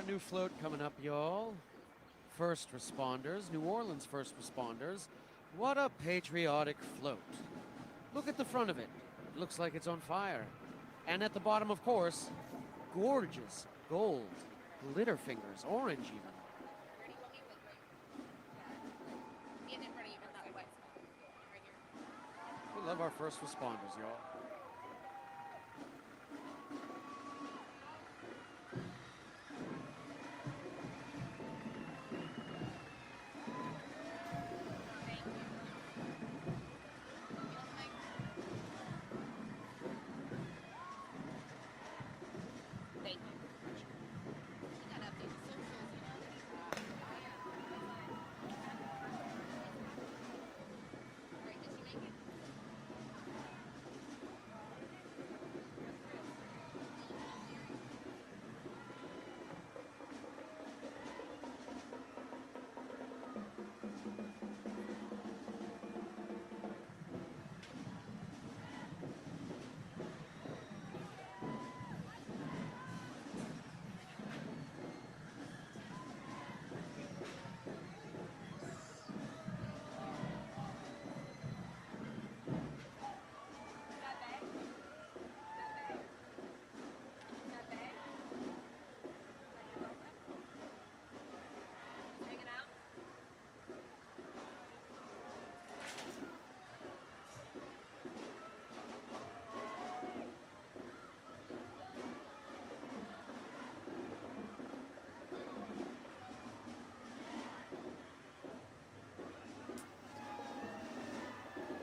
a new float coming up, y'all. First responders, New Orleans first responders. What a patriotic float. Look at the front of it. It looks like it's on fire. And at the bottom, of course, gorgeous gold, glitter fingers, orange even. We love our first responders, y'all.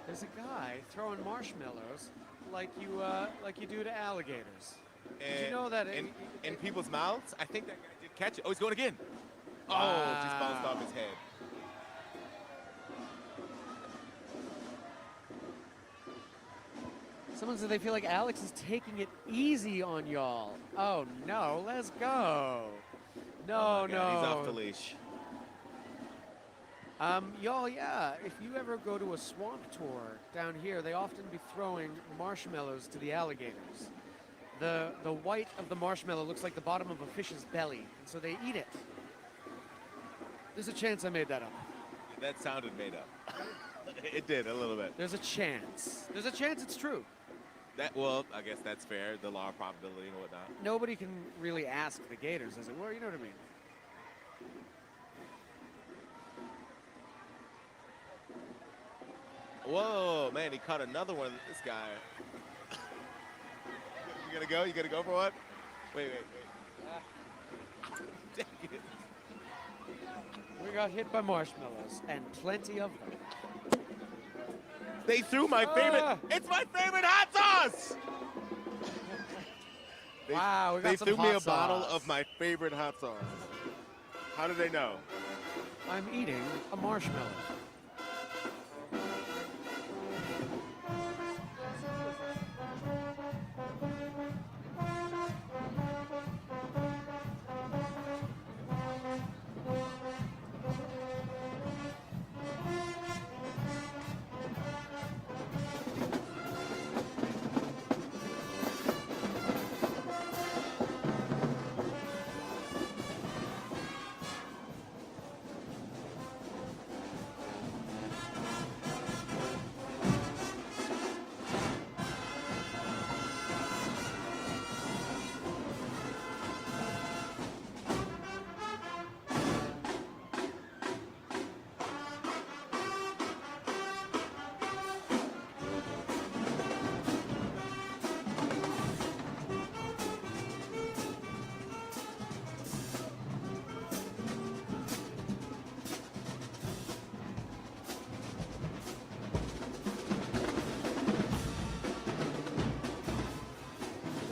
There's a guy throwing marshmallows like you do to alligators. Did you know that? In people's mouths? I think that guy did catch it. Oh, he's going again. Oh, just bounced off his head. Someone said they feel like Alex is taking it easy on y'all. Oh no, let's go. No, Oh my God, he's off the leash. Y'all, yeah, if you ever go to a swamp tour down here, they often be throwing marshmallows to the alligators. The white of the marshmallow looks like the bottom of a fish's belly, and so they eat it. There's a chance I made that up. That sounded made up. It did, a little bit. There's a chance. There's a chance it's true. Well, I guess that's fair, the law of probability and whatnot. Nobody can really ask the gators, as it were, you know what I mean? Whoa, man, he caught another one. This guy. You gonna go? You gonna go for one? Wait. Dang it. We got hit by marshmallows, and plenty of them. They threw my favorite. It's my favorite hot sauce. Wow, we got They some threw me a hot bottle sauce. of my favorite hot sauce. How did they know? I'm eating a marshmallow.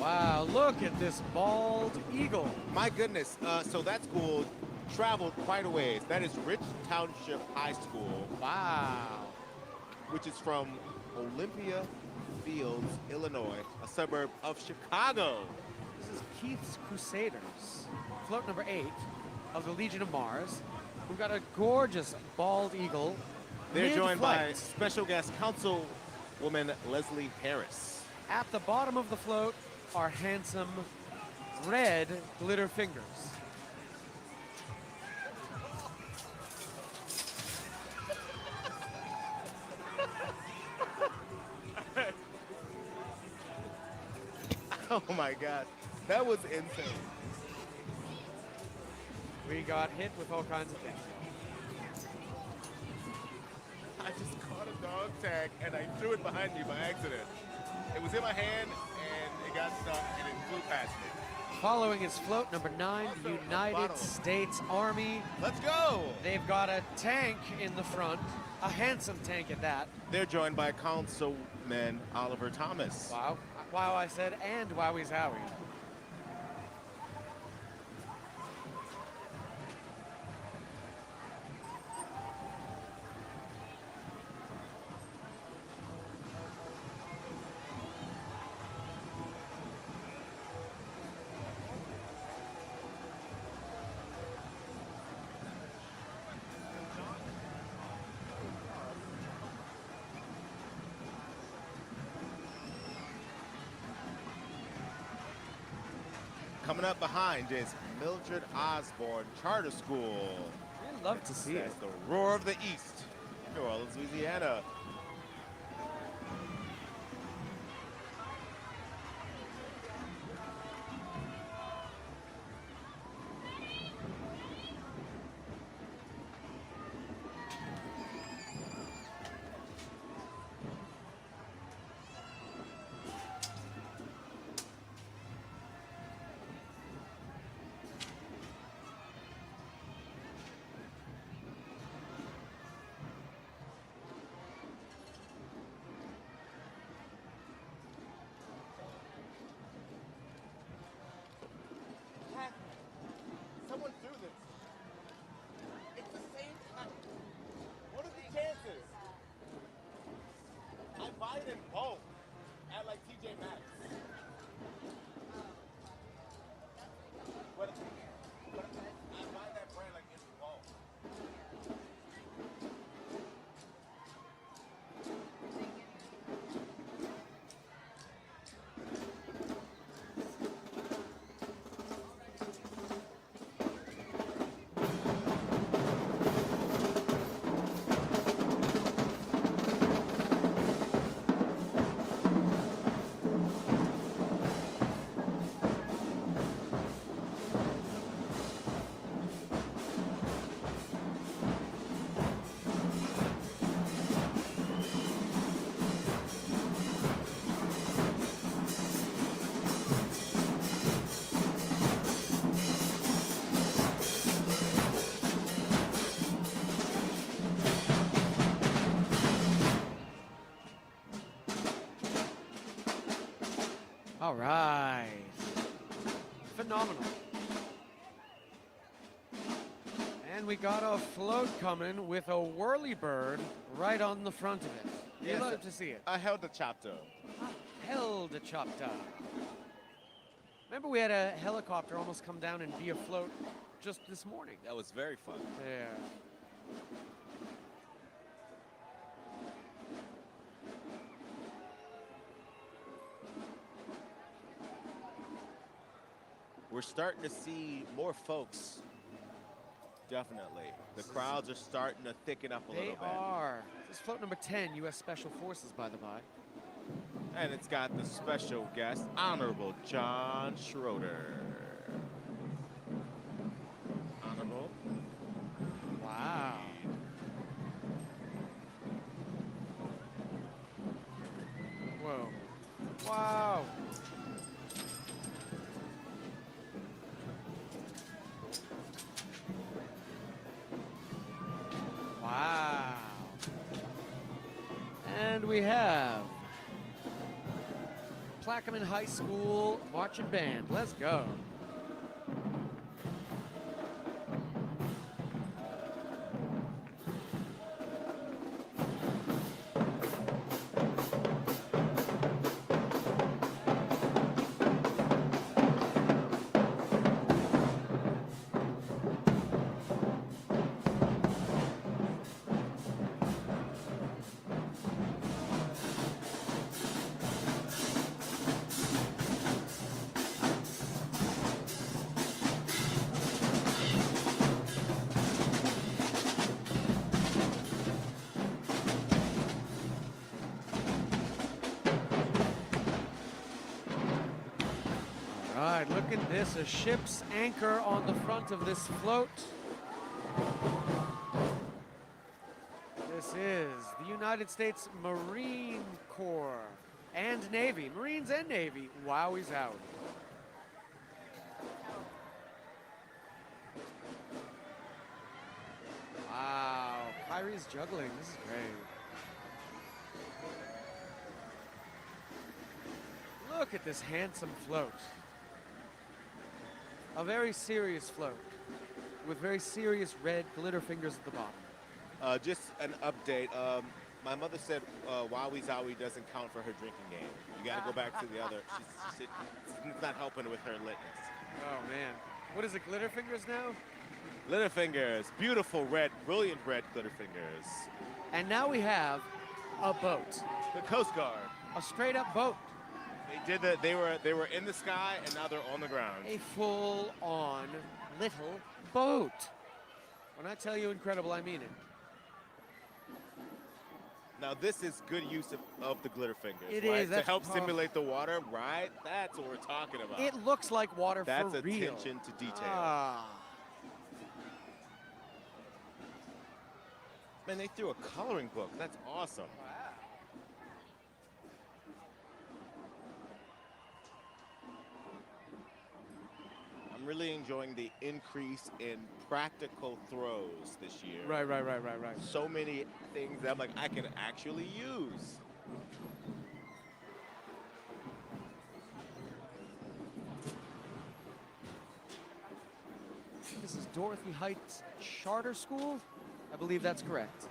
Wow, look at this bald eagle. My goodness. So that school traveled quite a ways. That is Rich Township High School. Wow. Which is from Olympia Fields, Illinois, a suburb of Chicago. This is Keith's Crusaders, float number 8 of the Legion of Mars. We've got a gorgeous bald eagle. They're joined by mid-flight. special guest Councilwoman Leslie Harris. At the bottom of the float are handsome red glitter fingers. Oh my God, that was insane. We got hit with all kinds of things. I just caught a dog tag and I threw it behind me by accident. It was in my hand and it got stuck and it flew past me. Following is float number 9, the United States Army. Let's go! They've got a tank in the front, a handsome tank at that. They're joined by Councilman Oliver Thomas. Wow. Wow, I said, and Wowie's Howie. Coming up behind is Mildred Osborne Charter School. I'd love to see it. That's the roar of the East, New Orleans, Louisiana. Someone threw this. It's the same time. What are the chances? I buy it in bulk at like TJ Maxx. But I buy that brand like in bulk. All right. Phenomenal. And we got a float coming with a whirly-bird right on the front of it. You'd love to see it. I held the Choctaw. Held a Choctaw. Remember we had a helicopter almost come down and be afloat just this morning. That was very fun. Yeah. We're starting to see more folks. Definitely. The crowds are starting to thicken up a little bit. They are. This is float number 10, U.S. Special Forces, by the by. And it's got the special guest, Honorable John Schroeder. Honorable. Wow. Whoa. Wow. Wow. And we have Plaquemine High School Marching Band. Let's go. right, look at this, a ship's anchor on the front of this float. This is the United States Marine Corps and Navy, Marines and Navy, wowie zowie. Wow, Kyrie's juggling, this is great. Look at this handsome float. A very serious float with very serious red glitter fingers at the bottom. Just an update. My mother said wowie zowie doesn't count for her drinking game. You got to go back to the other. She's not helping with her litness. Oh, man. What is it, glitter fingers now? Glitter fingers. Beautiful red, brilliant red glitter fingers. And now we have a boat. The Coast Guard. A straight-up boat. They were in the sky, and now they're on the ground. A full-on little boat. When I tell you incredible, I mean it. Now this is good use of the glitter fingers. It right? is. To help simulate the water, right? That's what we're talking about. It looks like water That's for real. attention to detail. Ah. Man, they threw a coloring book. That's awesome. I'm really enjoying the increase in practical throws this year. Right. So many things that I'm like, I can actually use. This is Dorothy Heights Charter School. I believe that's correct.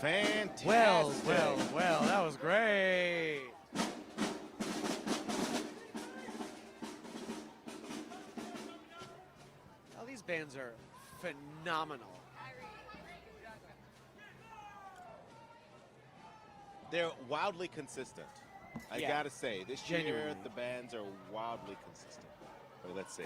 Fantastic. Well, that was great. Now these bands are phenomenal. They're wildly consistent. I Yeah. gotta say, this year Genuinely. the bands are wildly consistent. But let's see.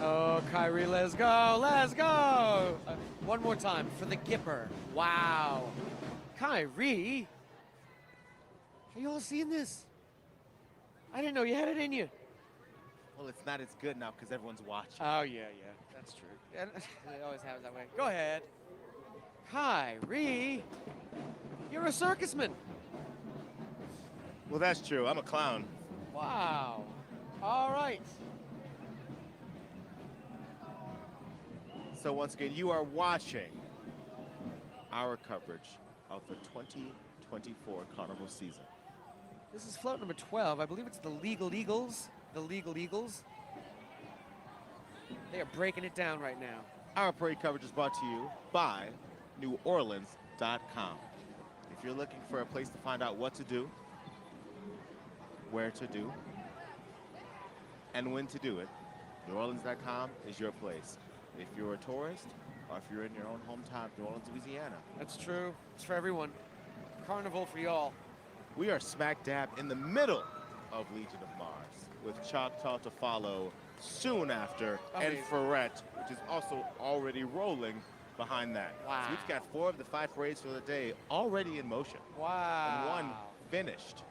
Oh, Kyrie, let's go, let's go! One more time for the Gipper. Wow. Kyrie, are you all seeing this? I didn't know you had it in you. Well, it's not as good now because everyone's watching. Oh, yeah, that's true. And it always happens that way. Go ahead. Kyrie, you're a circusman. Well, that's true. I'm a clown. Wow. All right. So once again, you are watching our coverage of the 2024 Carnival season. This is float number 12. I believe it's the Legal Eagles. The Legal Eagles. They are breaking it down right now. Our parade coverage is brought to you by NOLA.com. If you're looking for a place to find out what to do, where to do, and when to do it, NOLA.com is your place. If you're a tourist, or if you're in your own hometown, New Orleans, Louisiana. That's true. It's for everyone. Carnival for y'all. We are smack dab in the middle of Legion of Mars, with Choctaw to follow soon after, Amazing. and Freret, which is also already rolling behind that. Wow. So we've got 4 of the 5 parades for the day already in motion. Wow. And 1 finished.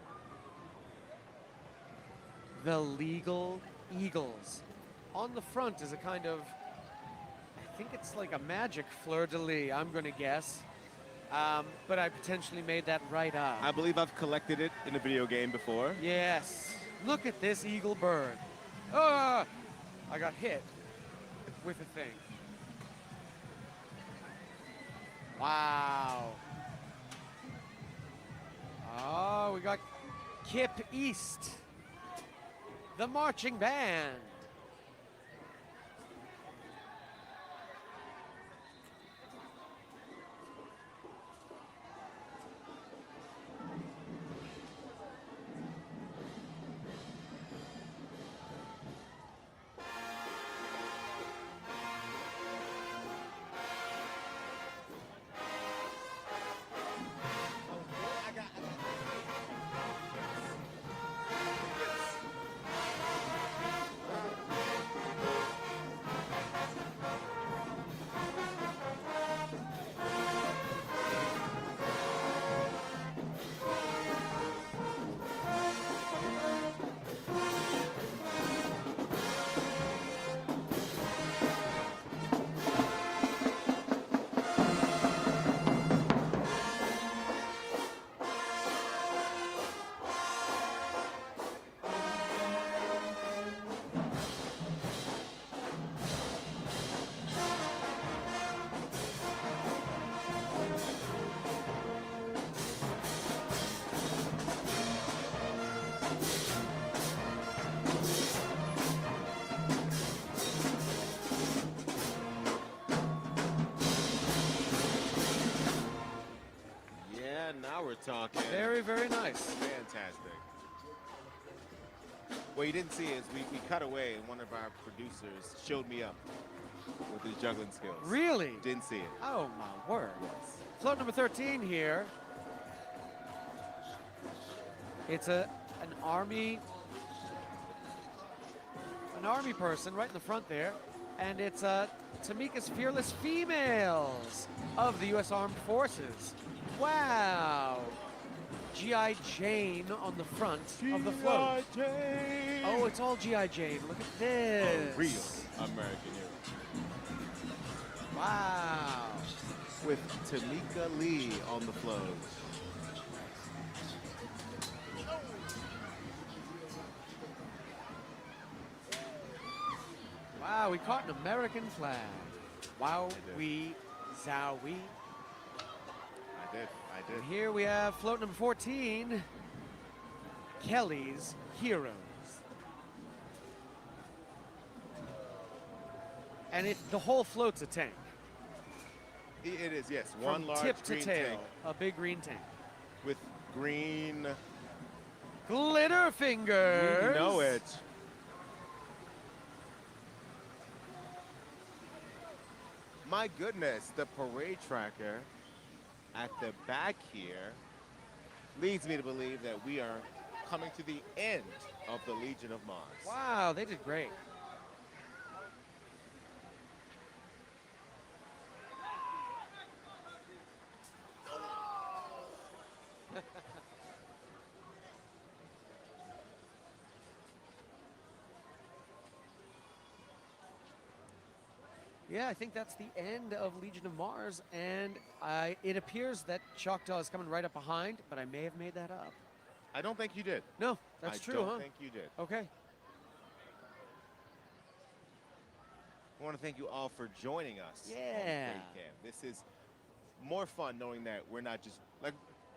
The Legal Eagles. On the front is a kind of, I think it's like a magic fleur-de-lis, I'm going to guess. But I potentially made that right up. I believe I've collected it in a video game before. Yes. Look at this eagle bird. Ah! I got hit with a thing. Wow. Oh, we got Kip East, the marching band. Yeah, now we're talking. Very, very nice. Fantastic. What you didn't see is we cut away and one of our producers showed me up with his juggling skills. Really? Didn't see it. Oh, my word. Yes. Float number 13 here. It's an army person right in the front there, and it's Tamika's Fearless Females of the U.S. Armed Forces. Wow. G.I. Jane on the front of the float. G.I. Jane. Oh, it's all G.I. Jane. Look at this. A real American hero. Wow. With Tamika Lee on the float. Wow, we caught an American flag. Wow, we zowie. I did. And here we have float number 14, Kelly's Heroes. And the whole float's a tank. It is, yes. From One large tip to green tail, tank a big green tank. with green. Glitter fingers. We know it. My goodness, the parade tracker at the back here leads me to believe that we are coming to the end of the Legion of Mars. Wow, they did great. Yeah, I think that's the end of Legion of Mars, and it appears that Choctaw is coming right up behind, but I may have made that up. I don't think you did. No, that's true, I don't huh? think you did. Okay. I want to thank you all for joining us. Yeah. On Parade Camp. This is more fun knowing that we're not just, like,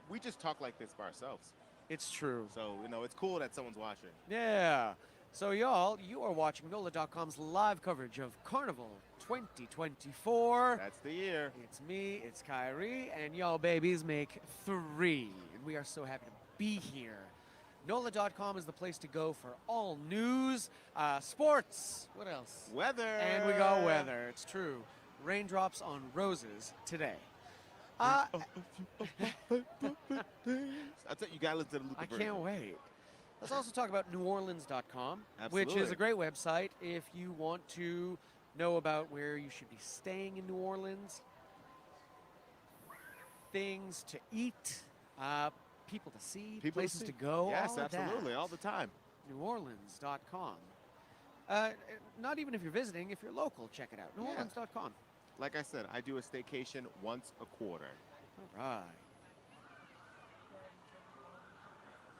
we just talk like this by ourselves. It's true. So, it's cool that someone's watching. Yeah. So, y'all, you are watching NOLA.com's live coverage of Carnival 2024. That's the year. It's me, it's Kyrie, and y'all babies make 3. And we are so happy to be here. NOLA.com is the place to go for all news, sports, what else? Weather. And we got weather, it's true. Raindrops on roses today. I thought you got to listen to the Luca I version. can't wait. Let's also talk about NewOrleans.com, which is Absolutely. a great website if you want to know about where you should be staying in New Orleans. things to eat, people to see, People places see. to go. Yes, all of that. absolutely, all the time. NewOrleans.com. Not even if you're visiting, if you're local, check it out. NewOrleans.com. Like I said, I do a staycation once a quarter. All right.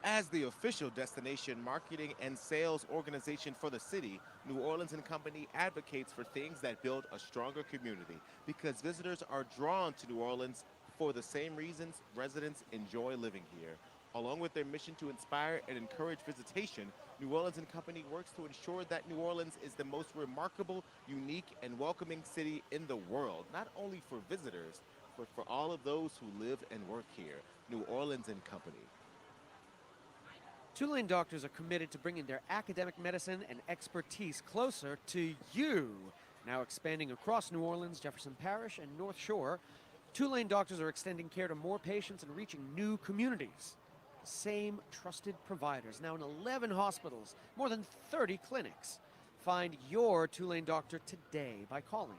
As the official destination marketing and sales organization for the city, New Orleans & Company advocates for things that build a stronger community because visitors are drawn to New Orleans for the same reasons residents enjoy living here. Along with their mission to inspire and encourage visitation, New Orleans & Company works to ensure that New Orleans is the most remarkable, unique, and welcoming city in the world, not only for visitors, but for all of those who live and work here. New Orleans & Company. Tulane doctors are committed to bringing their academic medicine and expertise closer to you. Now expanding across New Orleans, Jefferson Parish, and North Shore, Tulane doctors are extending care to more patients and reaching new communities. The same trusted providers, now in 11 hospitals, more than 30 clinics. Find your Tulane doctor today by calling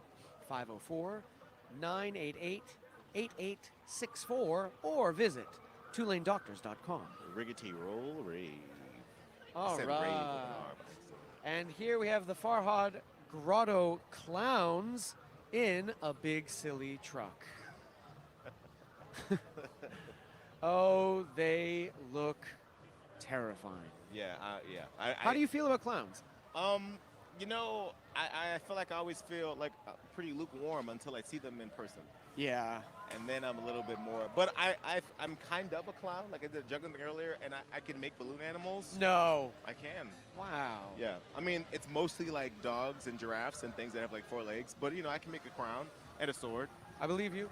504-988-8864 or visit TulaneDoctors.com. Riggedy roll rave. All Said right. rave with an R, but I And here we have the Farhad Grotto Clowns in a big silly truck. Oh, they look terrifying. Yeah, How do you feel about clowns? You know, I feel like I always feel like pretty lukewarm until I see them in person. Yeah. And then I'm a little bit more, but I'm kind of a clown. Like I did juggling earlier, and I can make balloon animals. No. I can. Wow. Yeah. I mean, it's mostly like dogs and giraffes and things that have like 4 legs, but you know, I can make a crown and a sword. I believe you.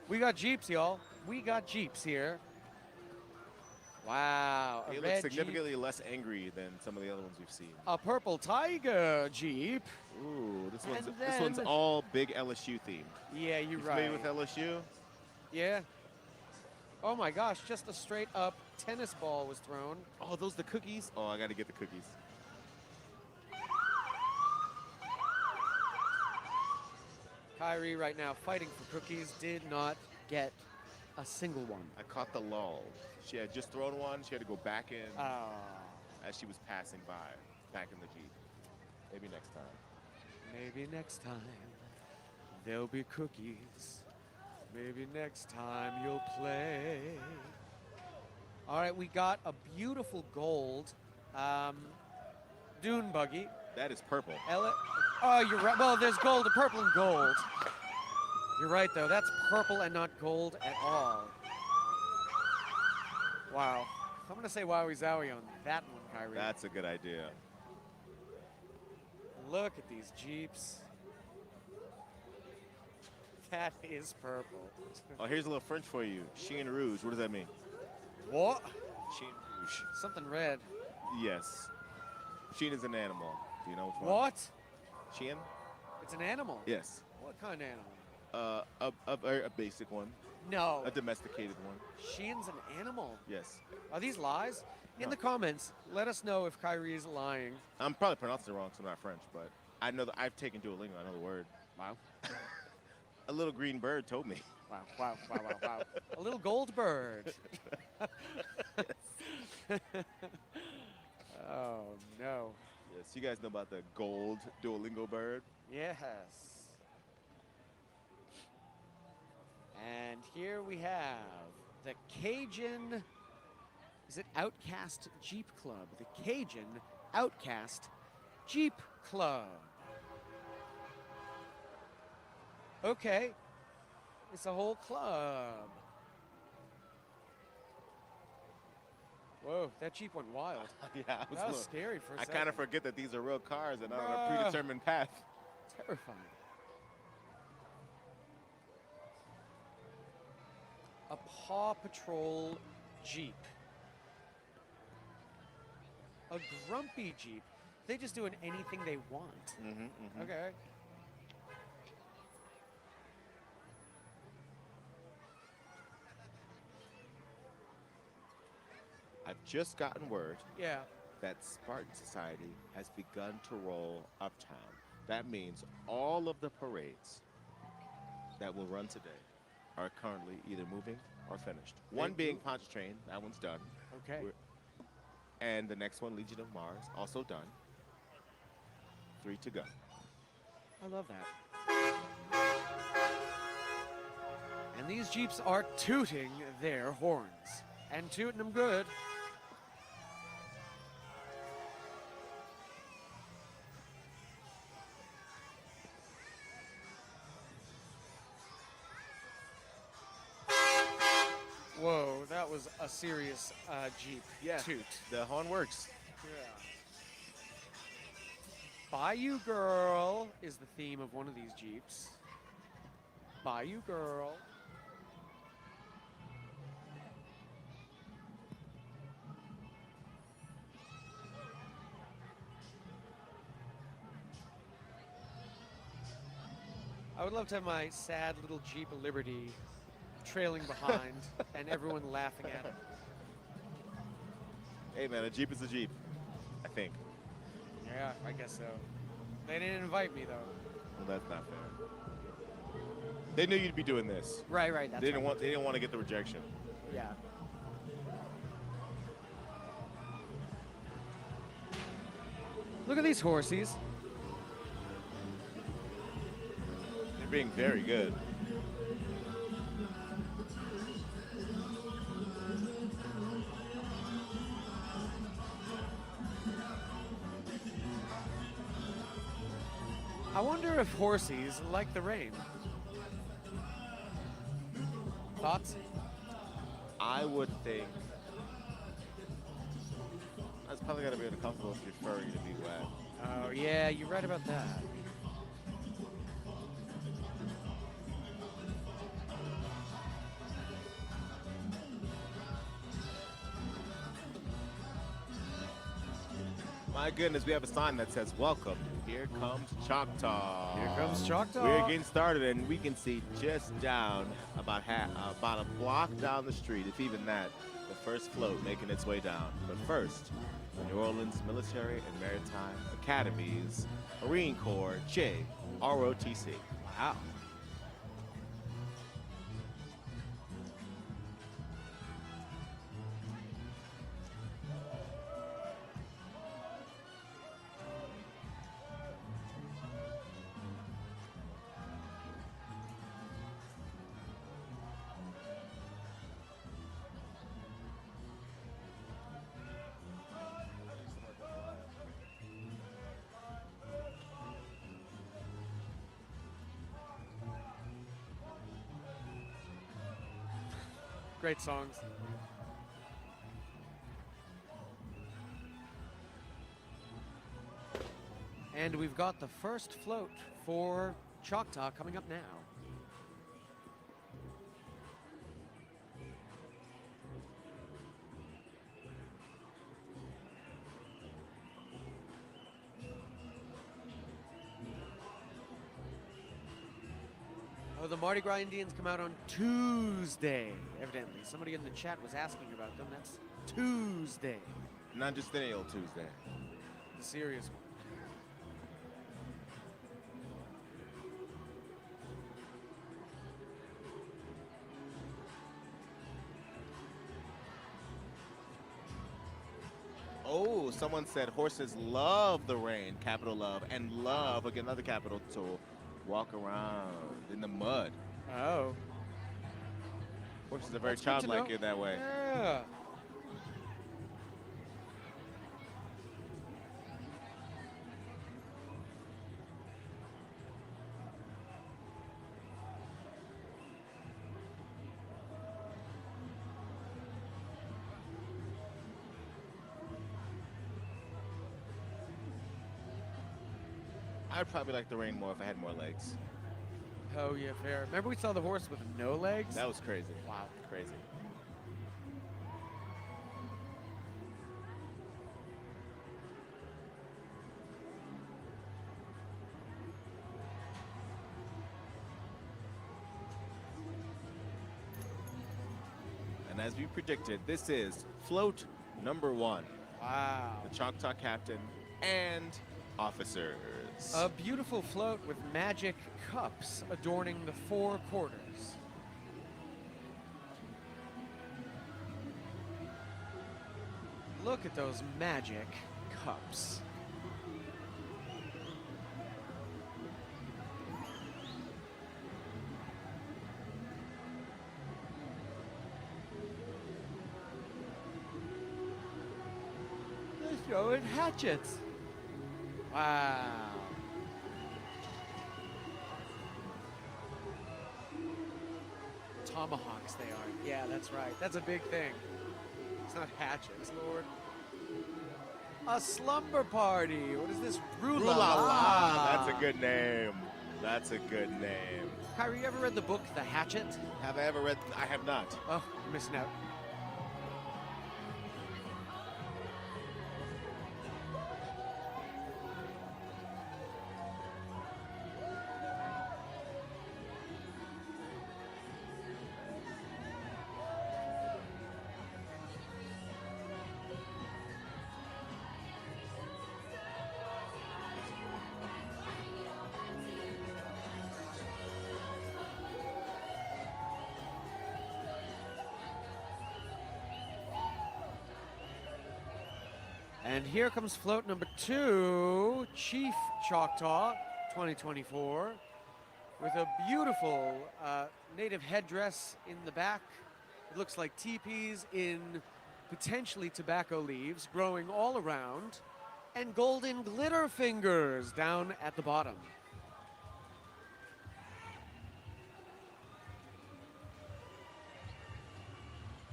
We got Jeeps, y'all. We got Jeeps here. Wow. They A look red significantly Jeep. less angry than some of the other ones we've seen. A purple tiger Jeep. Ooh, this And one's then- all big LSU themed. Yeah, you're You right. familiar with LSU? Yeah. Oh my gosh, just a straight up tennis ball was thrown. Oh, those the cookies? Oh, I gotta get the cookies. Kyrie right now fighting for cookies, did not get a single one. I caught the lull. She had just thrown one. She had to go back in Oh. as she was passing by, back in the Jeep. Maybe next time. Maybe next time there'll be cookies. Maybe next time you'll play. All right, we got a beautiful gold dune buggy. That is purple. Oh, you're right. Well, there's gold, purple and gold. You're right, though. That's purple and not gold at all. Wow. I'm going to say wowie zowie on that one, Kyrie. That's a good idea. Look at these Jeeps. That is purple. Oh, here's a little French for you. Chien Rouge. What does that mean? What? Chien Rouge. Something red. Yes. Chien is an animal. Do you know which one? What? Chien? It's an animal. Yes. What kind of animal? A basic one. No. A domesticated one. Sheehan's an animal. Yes. Are these lies? In No. the comments, let us know if Kyrie is lying. I'm probably pronouncing it wrong because I'm not French, but I know that I've taken Duolingo. I know the word. Wow. A little green bird told me. Wow, wow, wow, wow, wow. A little gold bird. Oh, no. Yes, you guys know about the gold Duolingo bird? Yes. And here we have the Cajun, is it Outcast Jeep Club? The Cajun Outcast Jeep Club. Okay. It's a whole club. Whoa, that Jeep went wild. Yeah, That was scary for a I second. kind of forget that these are real cars and not on a Bruh. predetermined path. Terrifying. A Paw Patrol Jeep. A grumpy Jeep. They just doing anything they want. Okay. I've just gotten word Yeah. that Spartan Society has begun to roll uptown. That means all of the parades that will run today are currently either moving or finished. One being Pontchartrain, that one's done. Okay. And the next one, Legion of Mars, also done. 3 to go. I love that. And these Jeeps are tooting their horns. And tooting them good. Whoa, that was a serious Jeep toot. The horn works. Yeah. Bayou Girl is the theme of one of these Jeeps. Bayou Girl. I would love to have my sad little Jeep of Liberty trailing behind and everyone laughing at it. Hey man, a Jeep is a Jeep, I think. Yeah, I guess so. They didn't invite me though. Well, that's not fair. They knew you'd be doing this. Right, that's They didn't right. want to get the rejection. Yeah. Look at these horsies. They're being very good. I wonder if horsies like the rain. Thoughts? I would think that's probably gotta be uncomfortable if you're furry to be wet. Oh yeah, you're right about that. My goodness, we have a sign that says, "Welcome. Here comes Choctaw." Here comes Choctaw. We're getting started, and we can see just down about a block down the street, if even that, the first float making its way down. But first, the New Orleans Military and Maritime Academies, Marine Corps, JROTC. Wow. Great songs. And we've got the first float for Choctaw coming up now. Oh, the Mardi Gras Indians come out on Tuesday, evidently. Somebody in the chat was asking about them. That's Tuesday. Not just any old Tuesday. The serious one. Oh, someone said horses love the rain, capital love, and love, again, another capital, to walk around in the mud. Oh. Horses are very That's good to childlike know. in that way. Yeah. I'd probably like the rain more if I had more legs. Oh, yeah, fair. Remember we saw the horse with no legs? That was crazy. Wow. Crazy. And as we predicted, this is float number 1. Wow. The Choctaw captain and officers. A beautiful float with magic cups adorning the 4 quarters. Look at those magic cups. They're throwing hatchets. Wow. Tomahawks they are. Yeah, that's right. That's a big thing. It's not hatchets, Lord. A slumber party. What is this? Roo-la-la. That's a good name. That's a good name. Kyrie, you ever read the book The Hatchet? Have I ever read? I have not. Oh, you're missing out. And here comes float number 2, Chief Choctaw 2024, with a beautiful native headdress in the back. It looks like teepees in potentially tobacco leaves growing all around, and golden glitter fingers down at the bottom.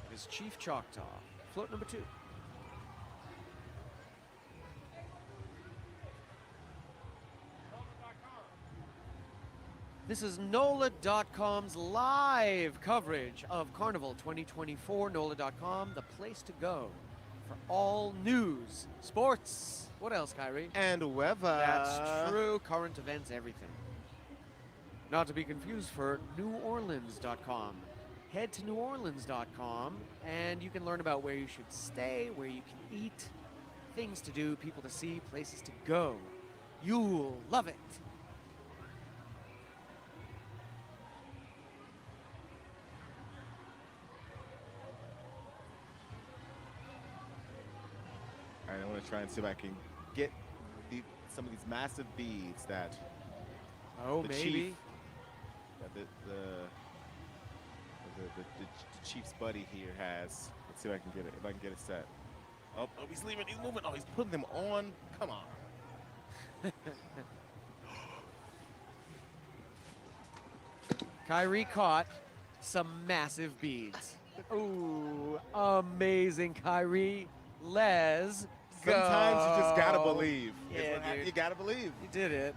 It is Chief Choctaw, float number 2. This is NOLA.com's live coverage of Carnival 2024. NOLA.com, the place to go for all news, sports. What else, Kyrie? And weather. That's true. Current events, everything. Not to be confused for NewOrleans.com. Head to NewOrleans.com and you can learn about where you should stay, where you can eat, things to do, people to see, places to go. You'll love it. All right, I want to try and see if I can get some of these massive beads that the maybe chief, that the chief's buddy here has. Let's see if I can get it. If I can get it set. Oh, he's leaving. He's moving. Oh, he's putting them on. Come on. Kyrie caught some massive beads. Ooh, amazing, Kyrie. Let's go. Sometimes you just gotta believe. Yeah, dude. You gotta believe. You did it.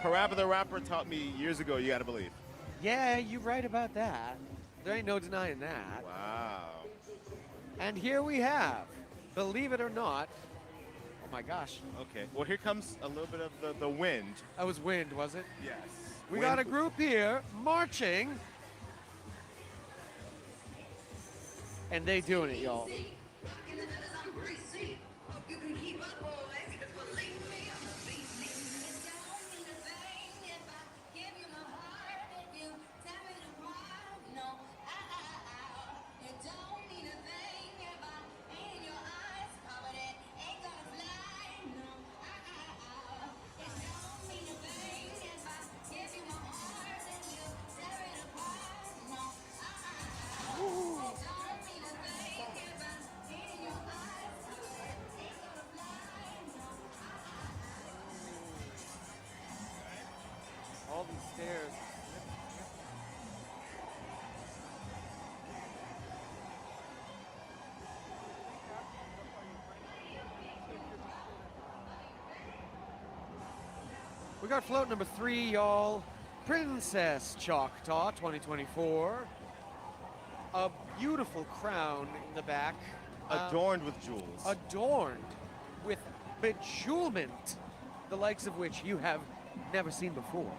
Parappa the Rapper taught me years ago, you gotta believe. Yeah, you're right about that. There ain't no denying that. Wow. And here we have, believe it or not, oh my gosh. Okay, well here comes a little bit of the wind. That was wind, was it? Yes. We Wind. got a group here marching. And they doing it, y'all. All these stairs. We got float number 3, y'all. Princess Choctaw 2024. A beautiful crown in the back. Adorned with jewels. Adorned with bejewelment, the likes of which you have never seen before.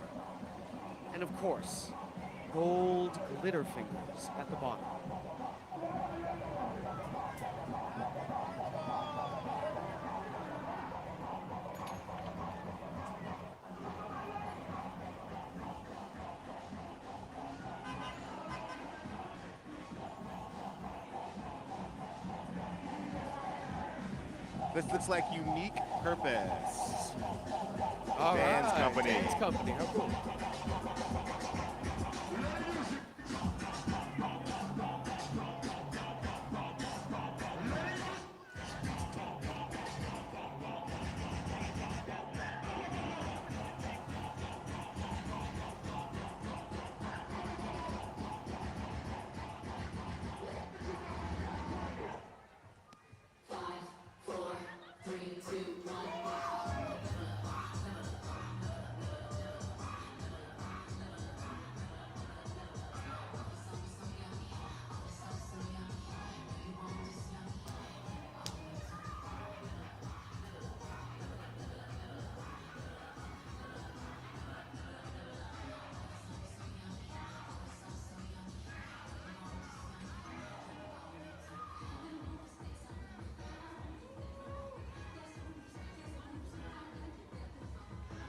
And of course, gold glitter fingers at the bottom. This looks like Unique Purpose. All Dance right, company. Dance company. How cool.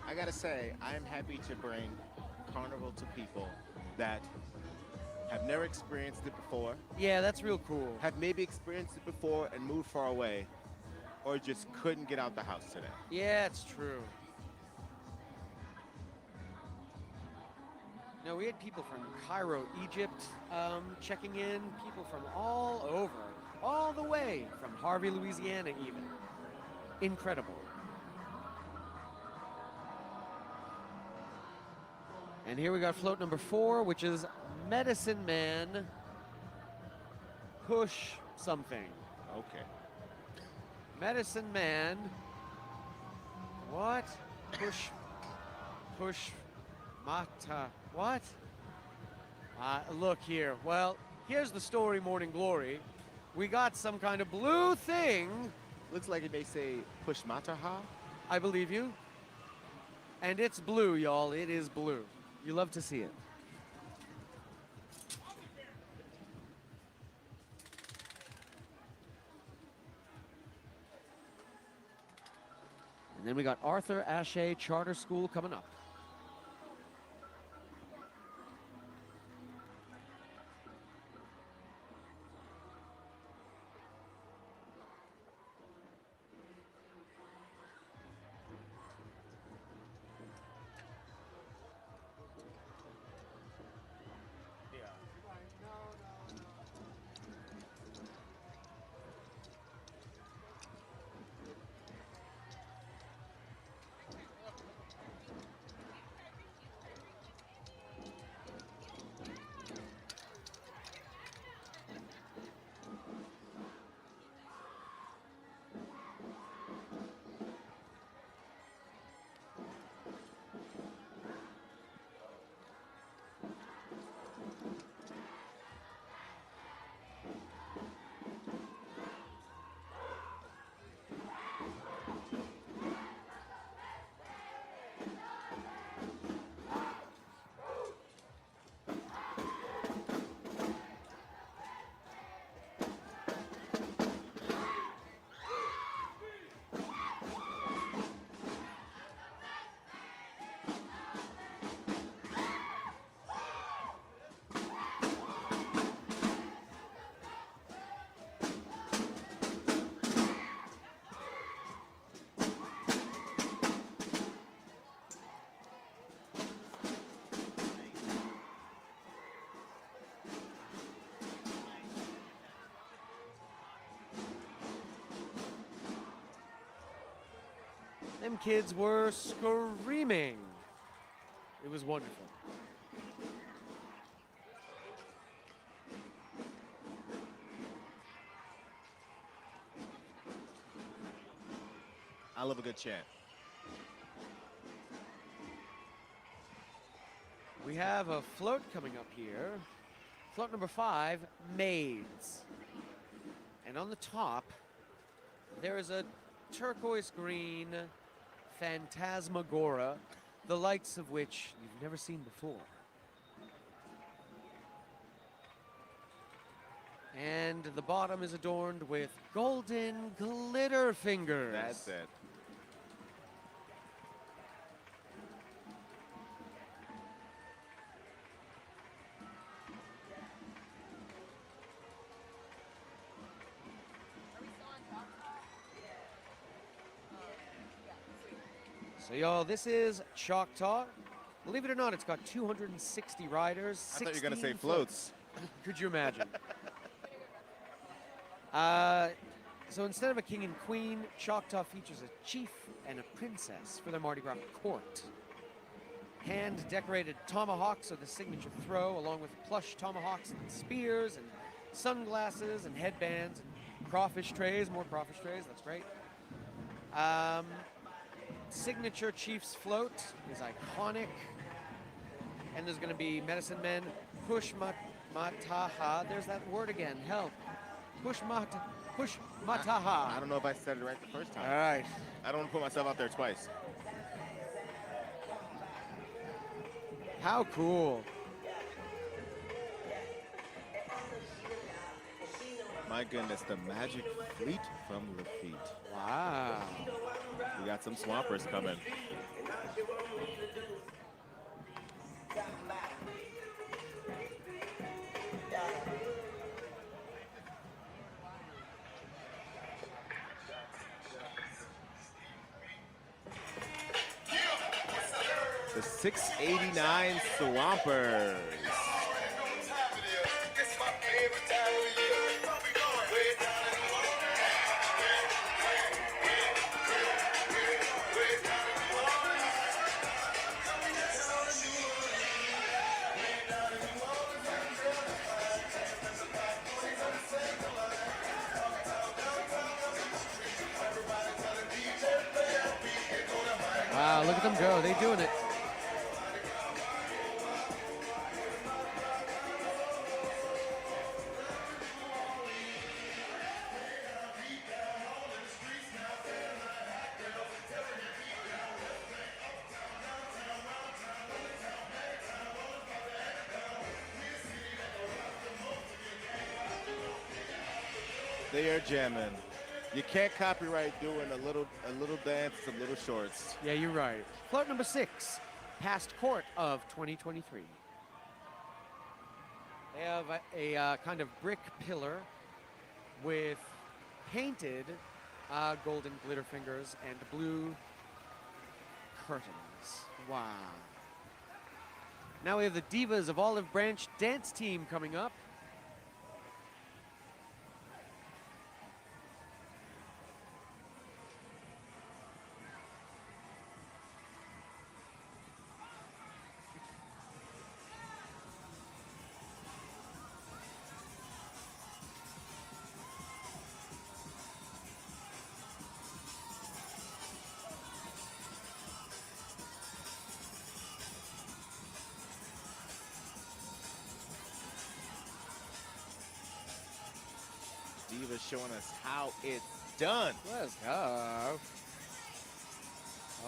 I gotta say, I am happy to bring Carnival to people that have never experienced it before, Yeah, that's real cool. have maybe experienced it before and moved far away, or just couldn't get out the house today. Yeah, it's true. No, we had people from Cairo, Egypt, checking in, people from all over, all the way from Harvey, Louisiana, even. Incredible. And here we got float number 4, which is Medicine Man Push something. Okay. Medicine Man. What? Push Mata. What? Look here. Well, here's the story, Morning Glory. We got some kind of blue thing. Looks like it may say Push Mataha. I believe you. And it's blue, y'all. It is blue. You love to see it. And then we got Arthur Ashe Charter School coming up. Them kids were screaming. It was wonderful. I love a good chant. We have a float coming up here. Float number 5, Maids. And on the top, there is a turquoise green phantasmagora, the likes of which you've never seen before. And the bottom is adorned with golden glitter fingers. That's it. So, y'all, this is Choctaw. Believe it or not, it's got 260 riders. I thought you were going to say 16 floats. Could you imagine? So instead of a king and queen, Choctaw features a chief and a princess for their Mardi Gras court. Hand-decorated tomahawks are the signature throw, along with plush tomahawks and spears and sunglasses and headbands and crawfish trays, more crawfish trays, that's great. Signature chief's float is iconic. And there's going to be medicine men, push mataha. There's that word again, help. Push mataha. I don't know if I said it right the first time. All right. I don't want to put myself out there twice. How cool. My goodness, the magic fleet from Lafitte. Wow. We got some swampers coming. The 689 Swampers. Wow, look at them go. They're doing it. They are jamming. You can't copyright doing a little dance, some little shorts. Yeah, you're right. Float number 6, past court of 2023. They have a kind of brick pillar with painted golden glitter fingers and blue curtains. Wow. Now we have the Divas of Olive Branch dance team coming up. Diva showing us how it's done. Let's go.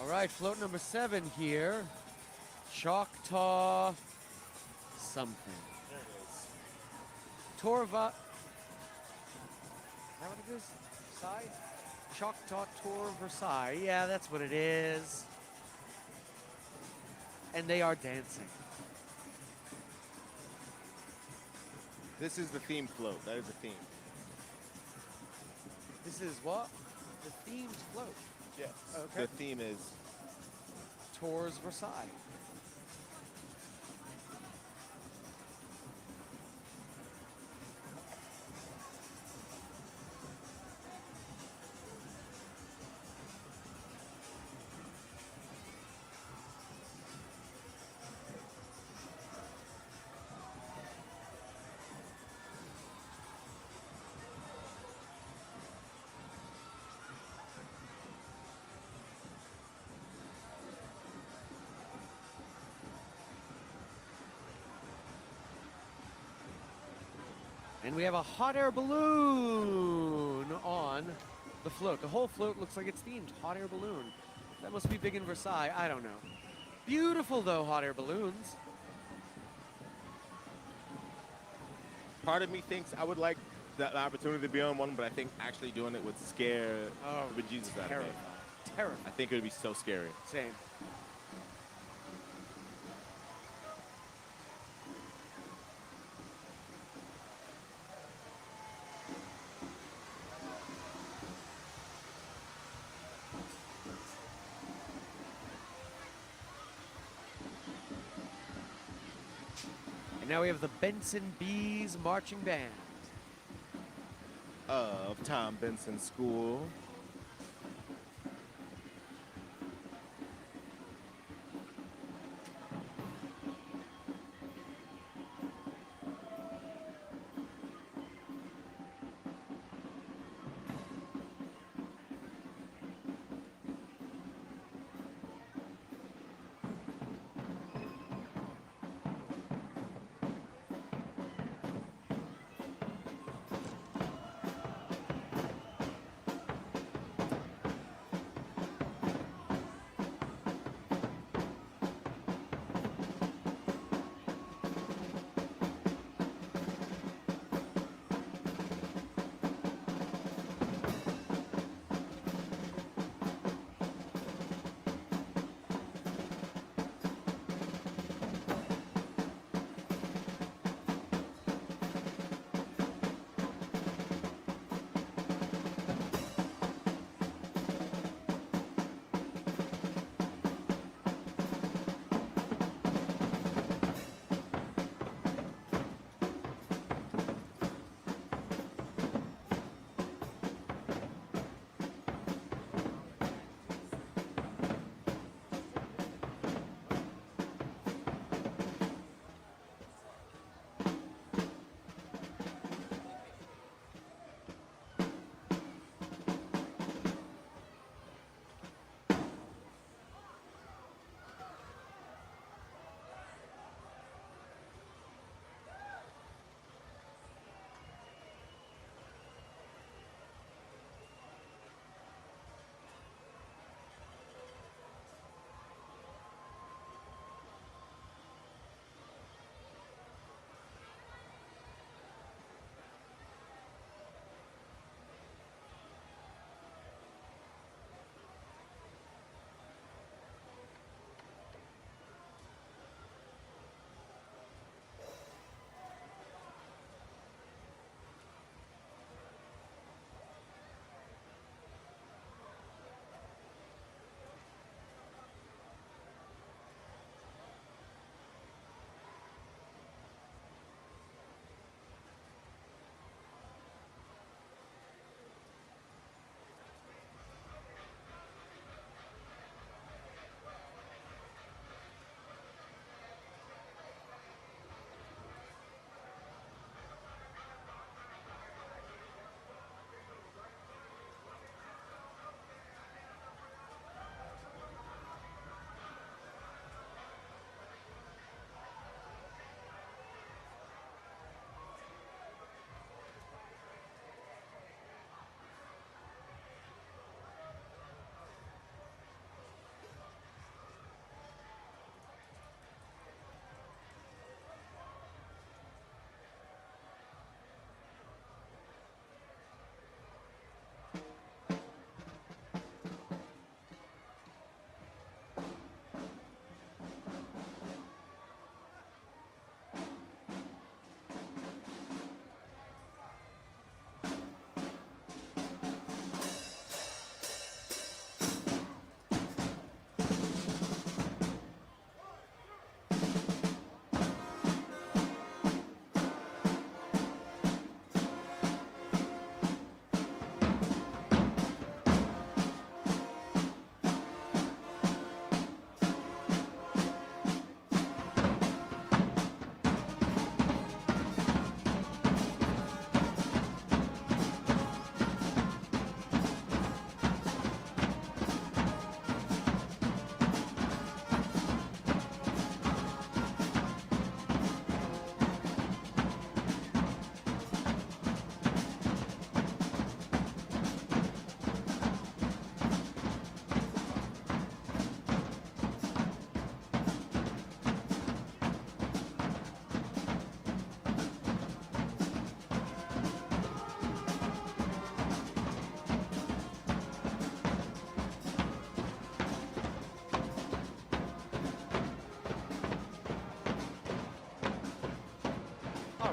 All right, float number 7 here. Choctaw something. There it is. Torva. Is that what it is? Versailles? Choctaw Tour Versailles. Yeah, that's what it is. And they are dancing. This is the theme float. That is the theme. This is what? The themed float. Yes. Okay. The theme is Tours Versailles. And we have a hot air balloon on the float. The whole float looks like it's themed. Hot air balloon. That must be big in Versailles. I don't know. Beautiful, though, hot air balloons. part of me thinks I would like the opportunity to be on one, but I think actually doing it would scare the bejesus out of me. Terrible. I think it would be so scary. Same. And now we have the Benson Bees Marching Band. Of Tom Benson School.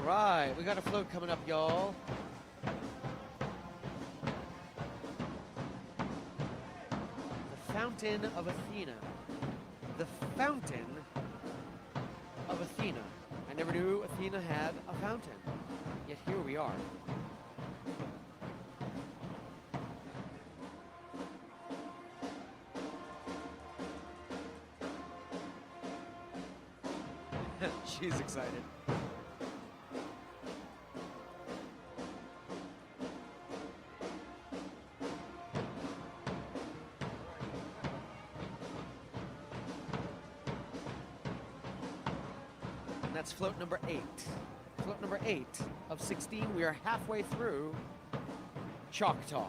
right, we got a float coming up, y'all. The Fountain of Athena. The Fountain of Athena. I never knew Athena had a fountain, yet here we are. She's excited. And that's float number 8. Float number 8 of 16. We are halfway through Choctaw.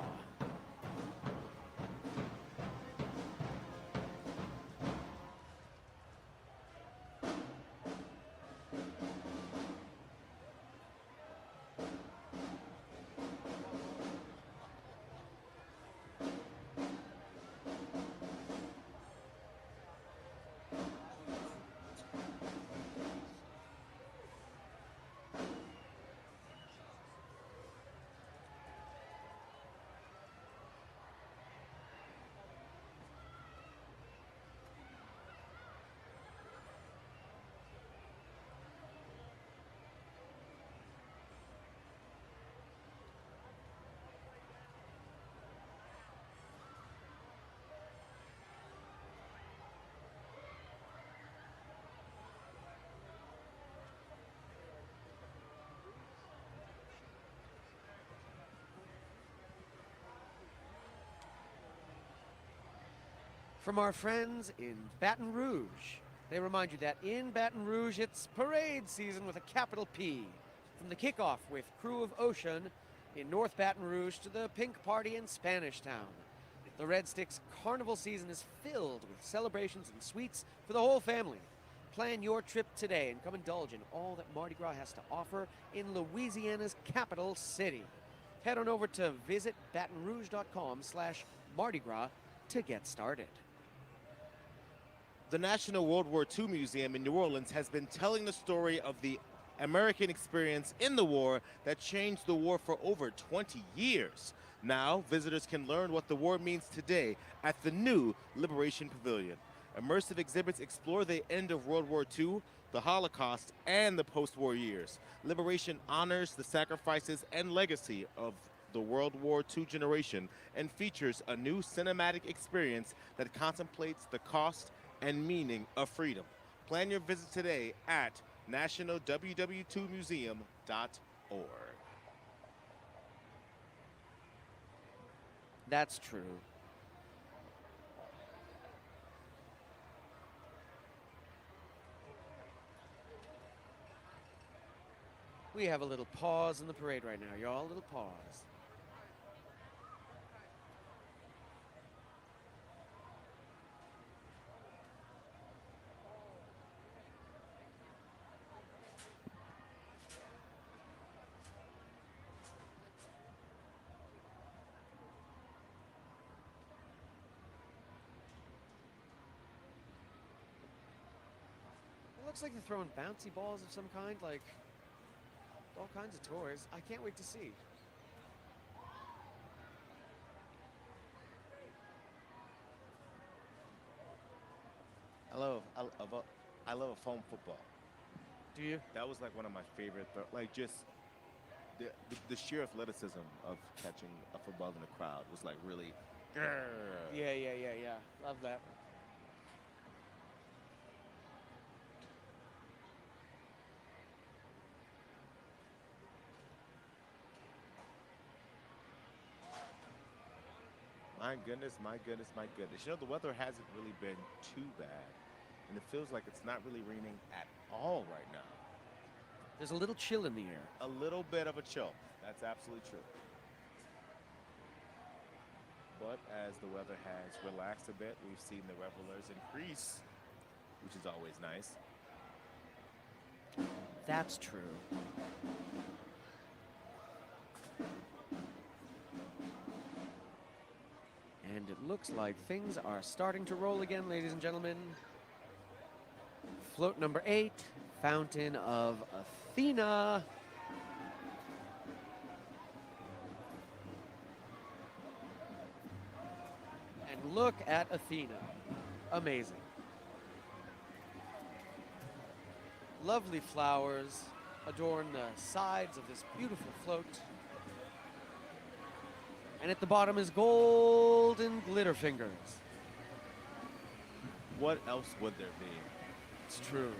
From our friends in Baton Rouge, they remind you that in Baton Rouge, it's parade season with a capital P. From the kickoff with Crew of Ocean in North Baton Rouge to the Pink Party in Spanish Town. The Red Sticks Carnival season is filled with celebrations and sweets for the whole family. Plan your trip today and come indulge in all that Mardi Gras has to offer in Louisiana's capital city. Head on over to visitbatonrouge.com/Mardi Gras to get started. The National World War II Museum in New Orleans has been telling the story of the American experience in the war that changed the war for over 20 years. Now, visitors can learn what the war means today at the new Liberation Pavilion. Immersive exhibits explore the end of World War II, the Holocaust, and the post-war years. Liberation honors the sacrifices and legacy of the World War II generation and features a new cinematic experience that contemplates the cost and meaning of freedom. Plan your visit today at nationalww2museum.org. That's true. We have a little pause in the parade right now, y'all. A little pause. It looks like they're throwing bouncy balls of some kind, like all kinds of toys. I can't wait to see. I love a foam football. Do you? That was like one of my favorite, like just the sheer athleticism of catching a football in the crowd was like really. Yeah. Love that. My goodness. You know, the weather hasn't really been too bad, and it feels like it's not really raining at all right now. There's a little chill in the air. A little bit of a chill. That's absolutely true. But as the weather has relaxed a bit, we've seen the revelers increase, which is always nice. That's true. And it looks like things are starting to roll again, ladies and gentlemen. Float number 8, Fountain of Athena. And look at Athena. Amazing. Lovely flowers adorn the sides of this beautiful float. And at the bottom is golden glitter fingers. What else would there be? It's true.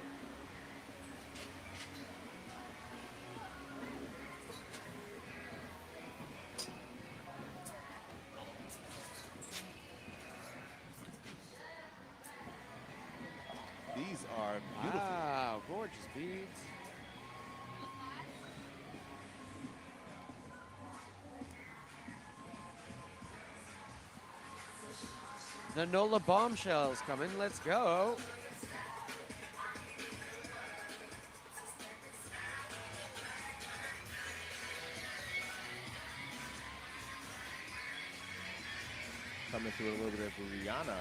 These are beautiful. Wow, gorgeous beads. The NOLA bombshells coming. Let's go. Coming through a little bit of Rihanna.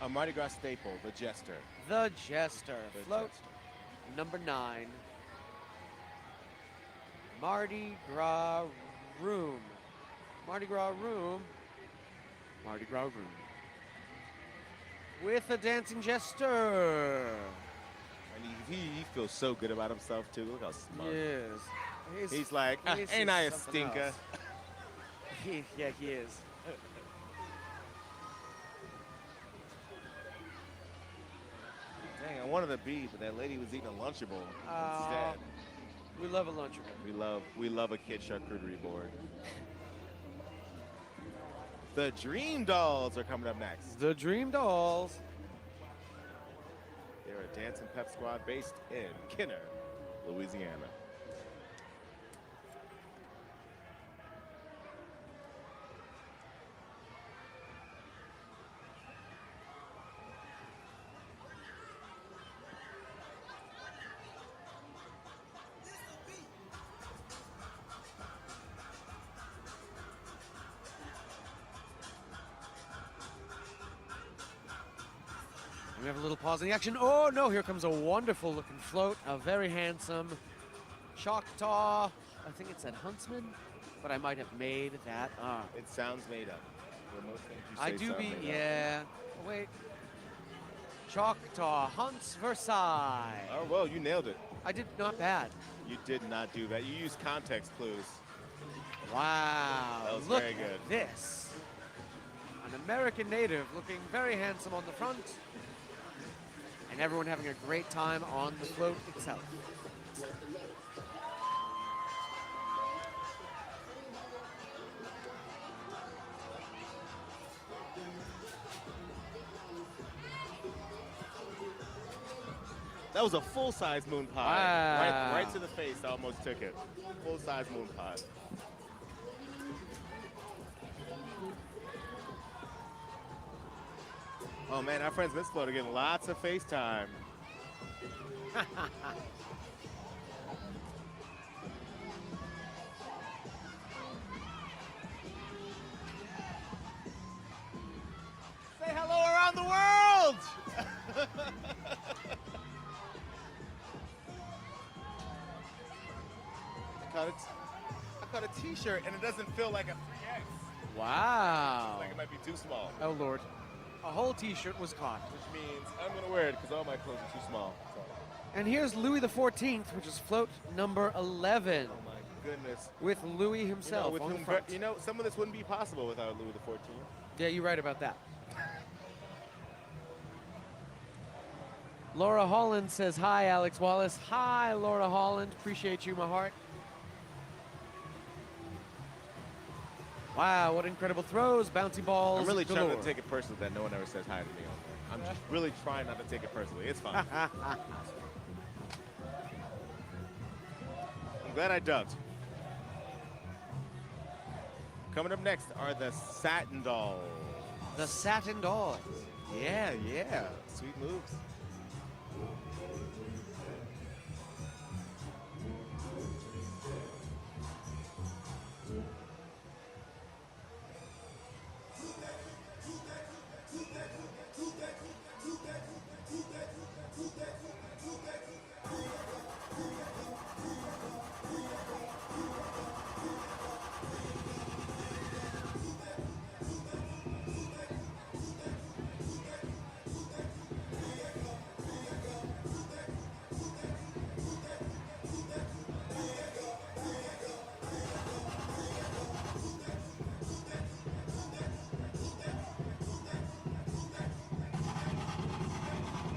A Mardi Gras staple, the Jester. The Jester. The Float Jester. number 9. Mardi Gras Room. Mardi Gras Room. Mardi Gras Room. With a dancing jester. And he feels so good about himself, too. Look how smart. Yes. He's like, ain't I a stinker? Yeah, he is. Dang, I wanted to be, but that lady was eating a Lunchable instead. We love a Lunchable. We love a kid charcuterie board. The Dream Dolls are coming up next. The Dream Dolls. They're a dancing pep squad based in Kenner, Louisiana. We have a little pause in the action. Oh no, here comes a wonderful looking float. A very handsome Choctaw. I think it said Huntsman, but I might have made that up. It sounds made up. For most things you say I do sound be, made up. yeah. Oh, wait. Choctaw Hunts Versailles. Oh, well, you nailed it. I did not bad. You did not do that. You used context clues. Wow. That was Look very good. at this. An American native looking very handsome on the front. And everyone having a great time on the float itself. That was a full-size moon pie. Wow. Right to the face. I almost took it. Full-size moon pie. Oh man, our friends Miss Float are getting lots of FaceTime. Say hello around the world! I got a t-shirt and it doesn't feel like a 3X. Wow. Like it might be too small. Oh Lord. A whole t-shirt was caught. Which means I'm gonna wear it because all my clothes are too small. So. And here's Louis XIV, which is float number 11. Oh my goodness. With Louis himself with on the whom, front. you know, some of this wouldn't be possible without Louis XIV. Yeah, you're right about that. Laura Holland says, hi, Alex Wallace. Hi, Laura Holland. Appreciate you, my heart. Wow, what incredible throws, bouncy balls. I'm really galore. trying to take it personally that no one ever says hi to me on there. I'm just really trying not to take it personally. It's fine. I'm glad I ducked. Coming up next are the Satin Dolls. The Satin Dolls. Yeah, yeah. Sweet moves.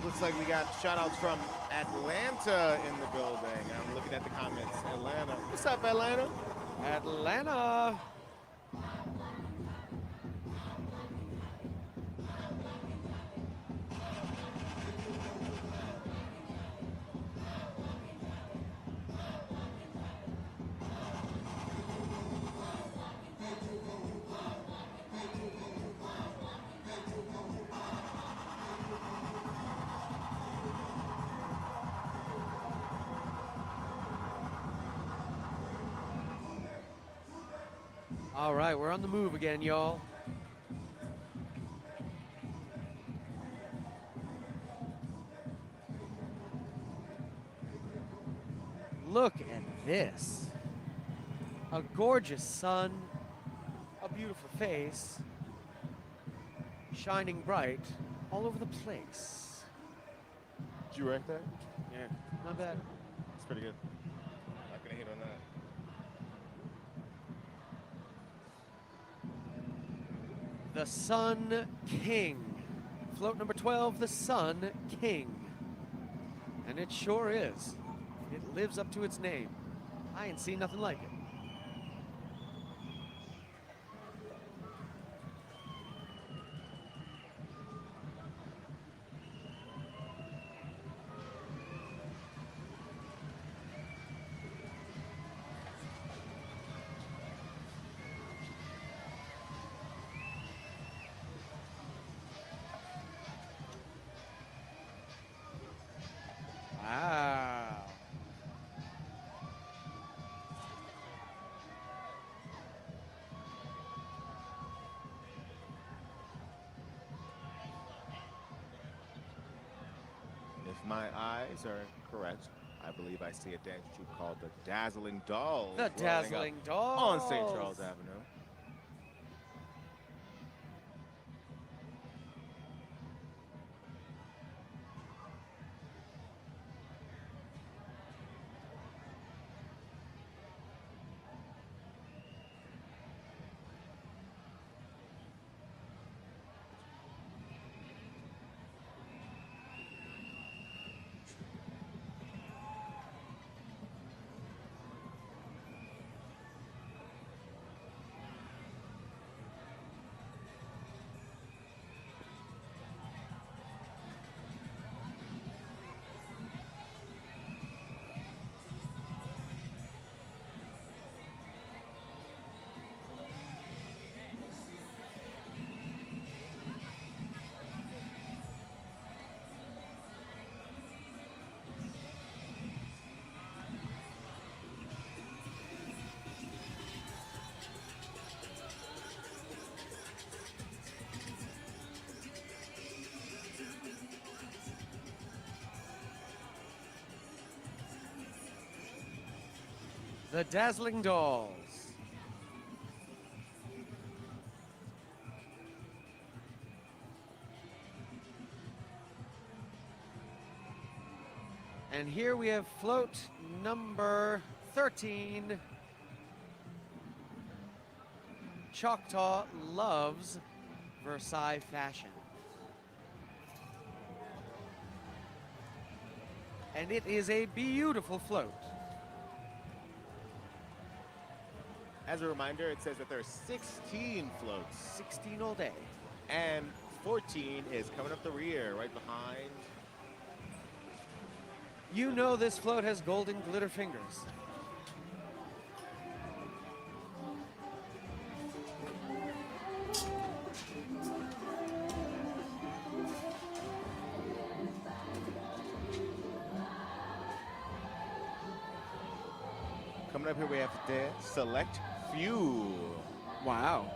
Looks like we got shout outs from Atlanta in the building. I'm looking at the comments. Atlanta. What's up, Atlanta? Atlanta. All right, we're on the move again, y'all. Look at this. A gorgeous sun, a beautiful face, shining bright all over the place. Did you rank that? Yeah, not bad. It's pretty good. Not gonna hit on that. The Sun King. Float number 12, the Sun King. And it sure is. It lives up to its name. I ain't seen nothing like it. Wow. If my eyes are correct, I believe I see a dance troupe called the Dazzling Dolls. The rolling up Dazzling Dolls. on St. Charles Avenue. The Dazzling Dolls. And here we have float number 13. Choctaw loves Versailles fashion. And it is a beautiful float. As a reminder, it says that there are 16 floats. 16 all day. And 14 is coming up the rear, right behind. You know this float has golden glitter fingers. Coming up here, we have the Select Fuel. Wow.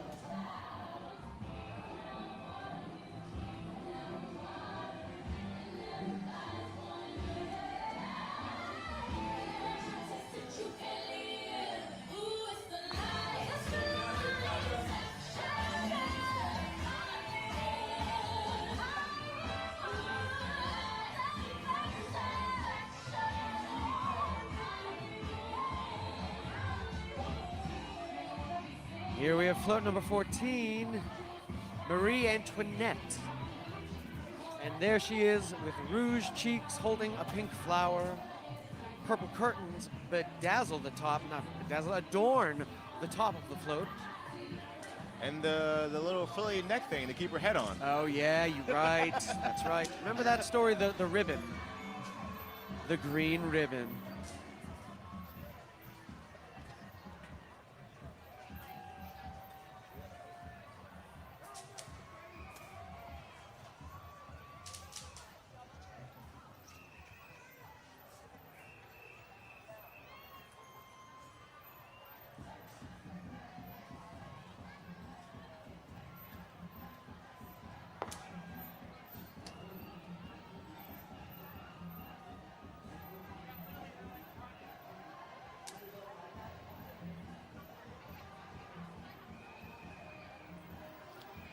Here we have float number 14, Marie Antoinette. And there she is with rouge cheeks holding a pink flower. Purple curtains bedazzle the top, not bedazzle, adorn the top of the float. And the little frilly neck thing to keep her head on. Oh yeah, you're right. That's right. Remember that story, the ribbon? The green ribbon.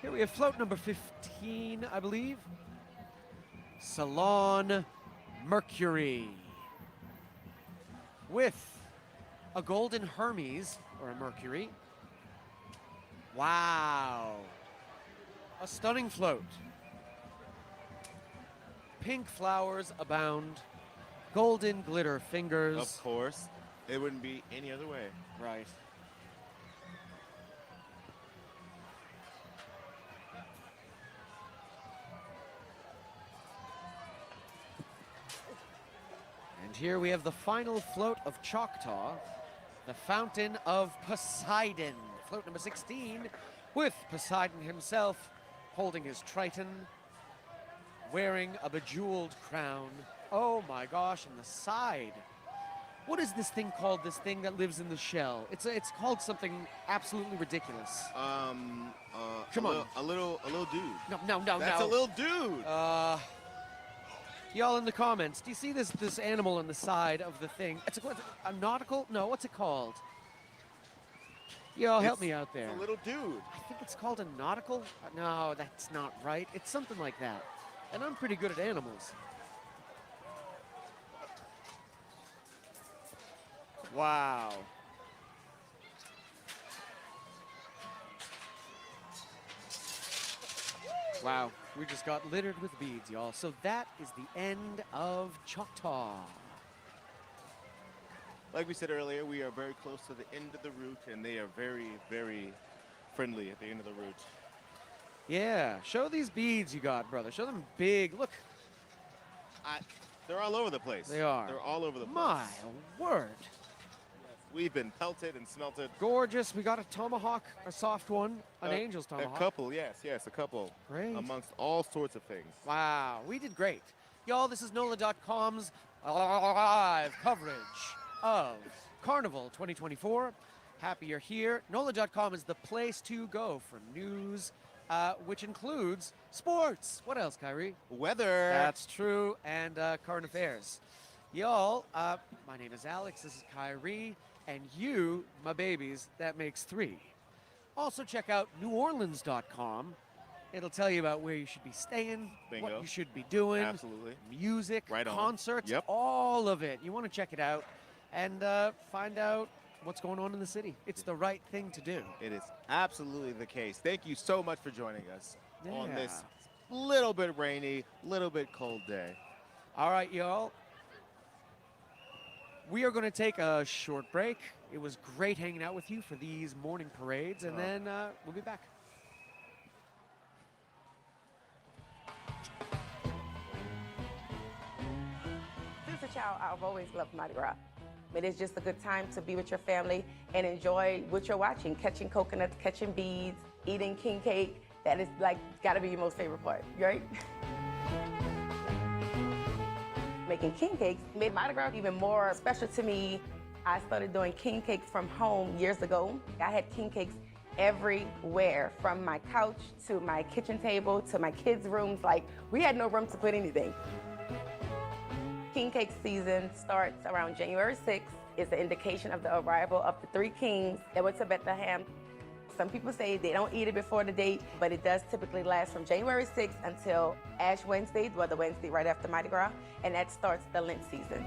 Here we have float number 15, I believe. Salon Mercury. With a golden Hermes, or a Mercury. Wow. A stunning float. Pink flowers abound. Golden glitter fingers. Of course. It wouldn't be any other way. Right. And here we have the final float of Choctaw, the Fountain of Poseidon. Float number 16, with Poseidon himself holding his Triton, wearing a bejeweled crown. Oh my gosh, and the side. What is this thing called, this thing that lives in the shell? It's called something absolutely ridiculous. Come on. A little dude. No. That's a little dude. Y'all in the comments, do you see this animal on the side of the thing? It's a nautical? No, what's it called? Y'all help me out there. It's a little dude. I think it's called a nautical? No, that's not right. It's something like that. And I'm pretty good at animals. Wow. Wow, we just got littered with beads, y'all. So that is the end of Choctaw. Like we said earlier, we are very close to the end of the route, and they are very, very friendly at the end of the route. Yeah, show these beads you got, brother. Show them big. Look. They're all over the place. They are. They're all over the place. My word. We've been pelted and smelted. Gorgeous. We got a tomahawk, a soft one, an angel's tomahawk. A couple, yes, a couple. Great. Amongst all sorts of things. Wow, we did great. Y'all, this is NOLA.com's live coverage of Carnival 2024. Happy you're here. NOLA.com is the place to go for news, which includes sports. What else, Kyrie? Weather. That's true, and current affairs. Y'all, my name is Alex, this is Kyrie, and you, my babies, that makes 3. Also check out NewOrleans.com. It'll tell you about where you should be staying, Bingo. what you should be doing, Absolutely. music, Right on. concerts, Yep. all of it. You want to check it out and find out what's going on in the city. It's the right thing to do. It is absolutely the case. Thank you so much for joining us on Yeah. this little bit rainy, little bit cold day. All right, y'all. We are going to take a short break. It was great hanging out with you for these morning parades, and then we'll be back. Since a child, I've always loved Mardi Gras. It is just a good time to be with your family and enjoy what you're watching, catching coconuts, catching beads, eating king cake. That is like gotta be your most favorite part, right? Making king cakes made Mardi Gras even more special to me. I started doing king cakes from home years ago. I had king cakes everywhere, from my couch to my kitchen table to my kids' rooms. Like, we had no room to put anything. King cake season starts around January 6th. It's an indication of the arrival of the three kings that went to Bethlehem. Some people say they don't eat it before the date, but it does typically last from January 6th until Ash Wednesday, or the Wednesday right after Mardi Gras, and that starts the Lent season.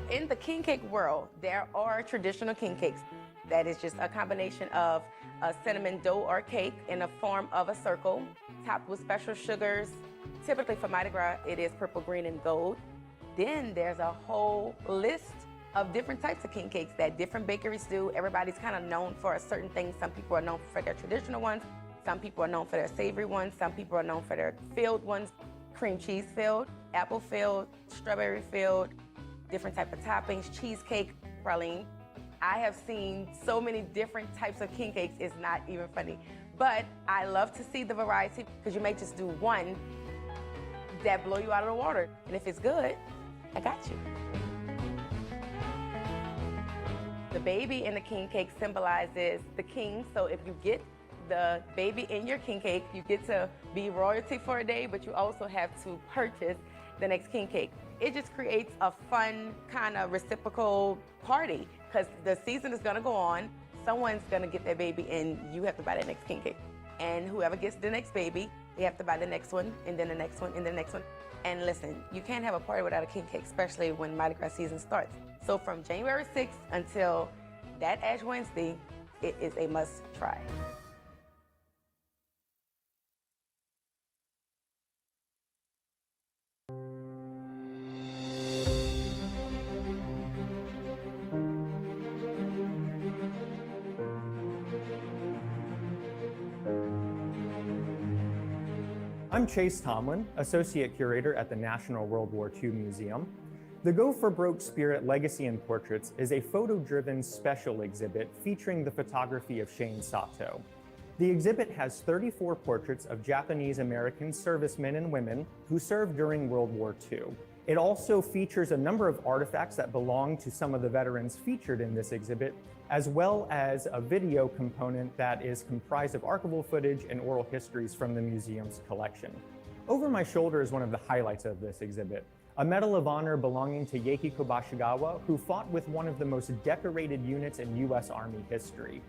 In the king cake world, there are traditional king cakes. That is just a combination of a cinnamon dough or cake in the form of a circle, topped with special sugars. Typically for Mardi Gras, it is purple, green, and gold. Then there's a whole list of different types of king cakes that different bakeries do. Everybody's kind of known for a certain thing. Some people are known for their traditional ones. Some people are known for their savory ones. Some people are known for their filled ones, cream cheese filled, apple filled, strawberry filled, different type of toppings, cheesecake, praline. I have seen so many different types of king cakes, it's not even funny. But I love to see the variety, because you may just do one that blow you out of the water. And if it's good, I got you. The baby in the king cake symbolizes the king. So if you get the baby in your king cake, you get to be royalty for a day, but you also have to purchase the next king cake. It just creates a fun kind of reciprocal party, because the season is gonna go on. Someone's gonna get their baby and you have to buy that next king cake. And whoever gets the next baby, they have to buy the next one, and then the next one, and then the next one. And listen, you can't have a party without a king cake, especially when Mardi Gras season starts. So from January 6th until that Ash Wednesday, it is a must try. I'm Chase Tomlin, Associate Curator at the National World War II Museum. The Go for Broke Spirit Legacy and Portraits is a photo-driven special exhibit featuring the photography of Shane Sato. The exhibit has 34 portraits of Japanese-American servicemen and women who served during World War II. It also features a number of artifacts that belong to some of the veterans featured in this exhibit, as well as a video component that is comprised of archival footage and oral histories from the museum's collection. Over my shoulder is one of the highlights of this exhibit, a Medal of Honor belonging to Yaeki Kobashigawa, who fought with one of the most decorated units in U.S. Army history.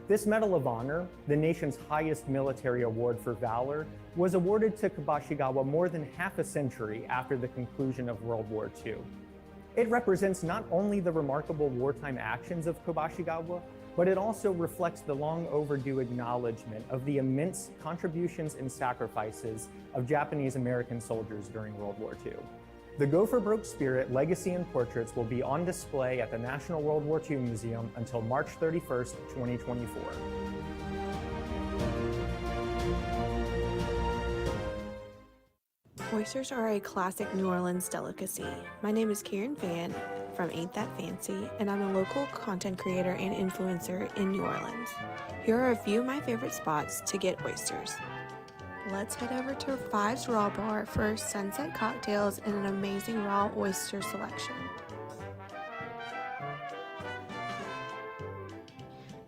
This Medal of Honor, the nation's highest military award for valor, was awarded to Kobashigawa more than half a century after the conclusion of World War II. It represents not only the remarkable wartime actions of Kobashigawa, but it also reflects the long overdue acknowledgement of the immense contributions and sacrifices of Japanese American soldiers during World War II. The Go for Broke Spirit Legacy and Portraits will be on display at the National World War II Museum until March 31st, 2024. Oysters are a classic New Orleans delicacy. My name is Karen Fan from Ain't That Fancy, and I'm a local content creator and influencer in New Orleans. Here are a few of my favorite spots to get oysters. Let's head over to Five's Raw Bar for sunset cocktails and an amazing raw oyster selection.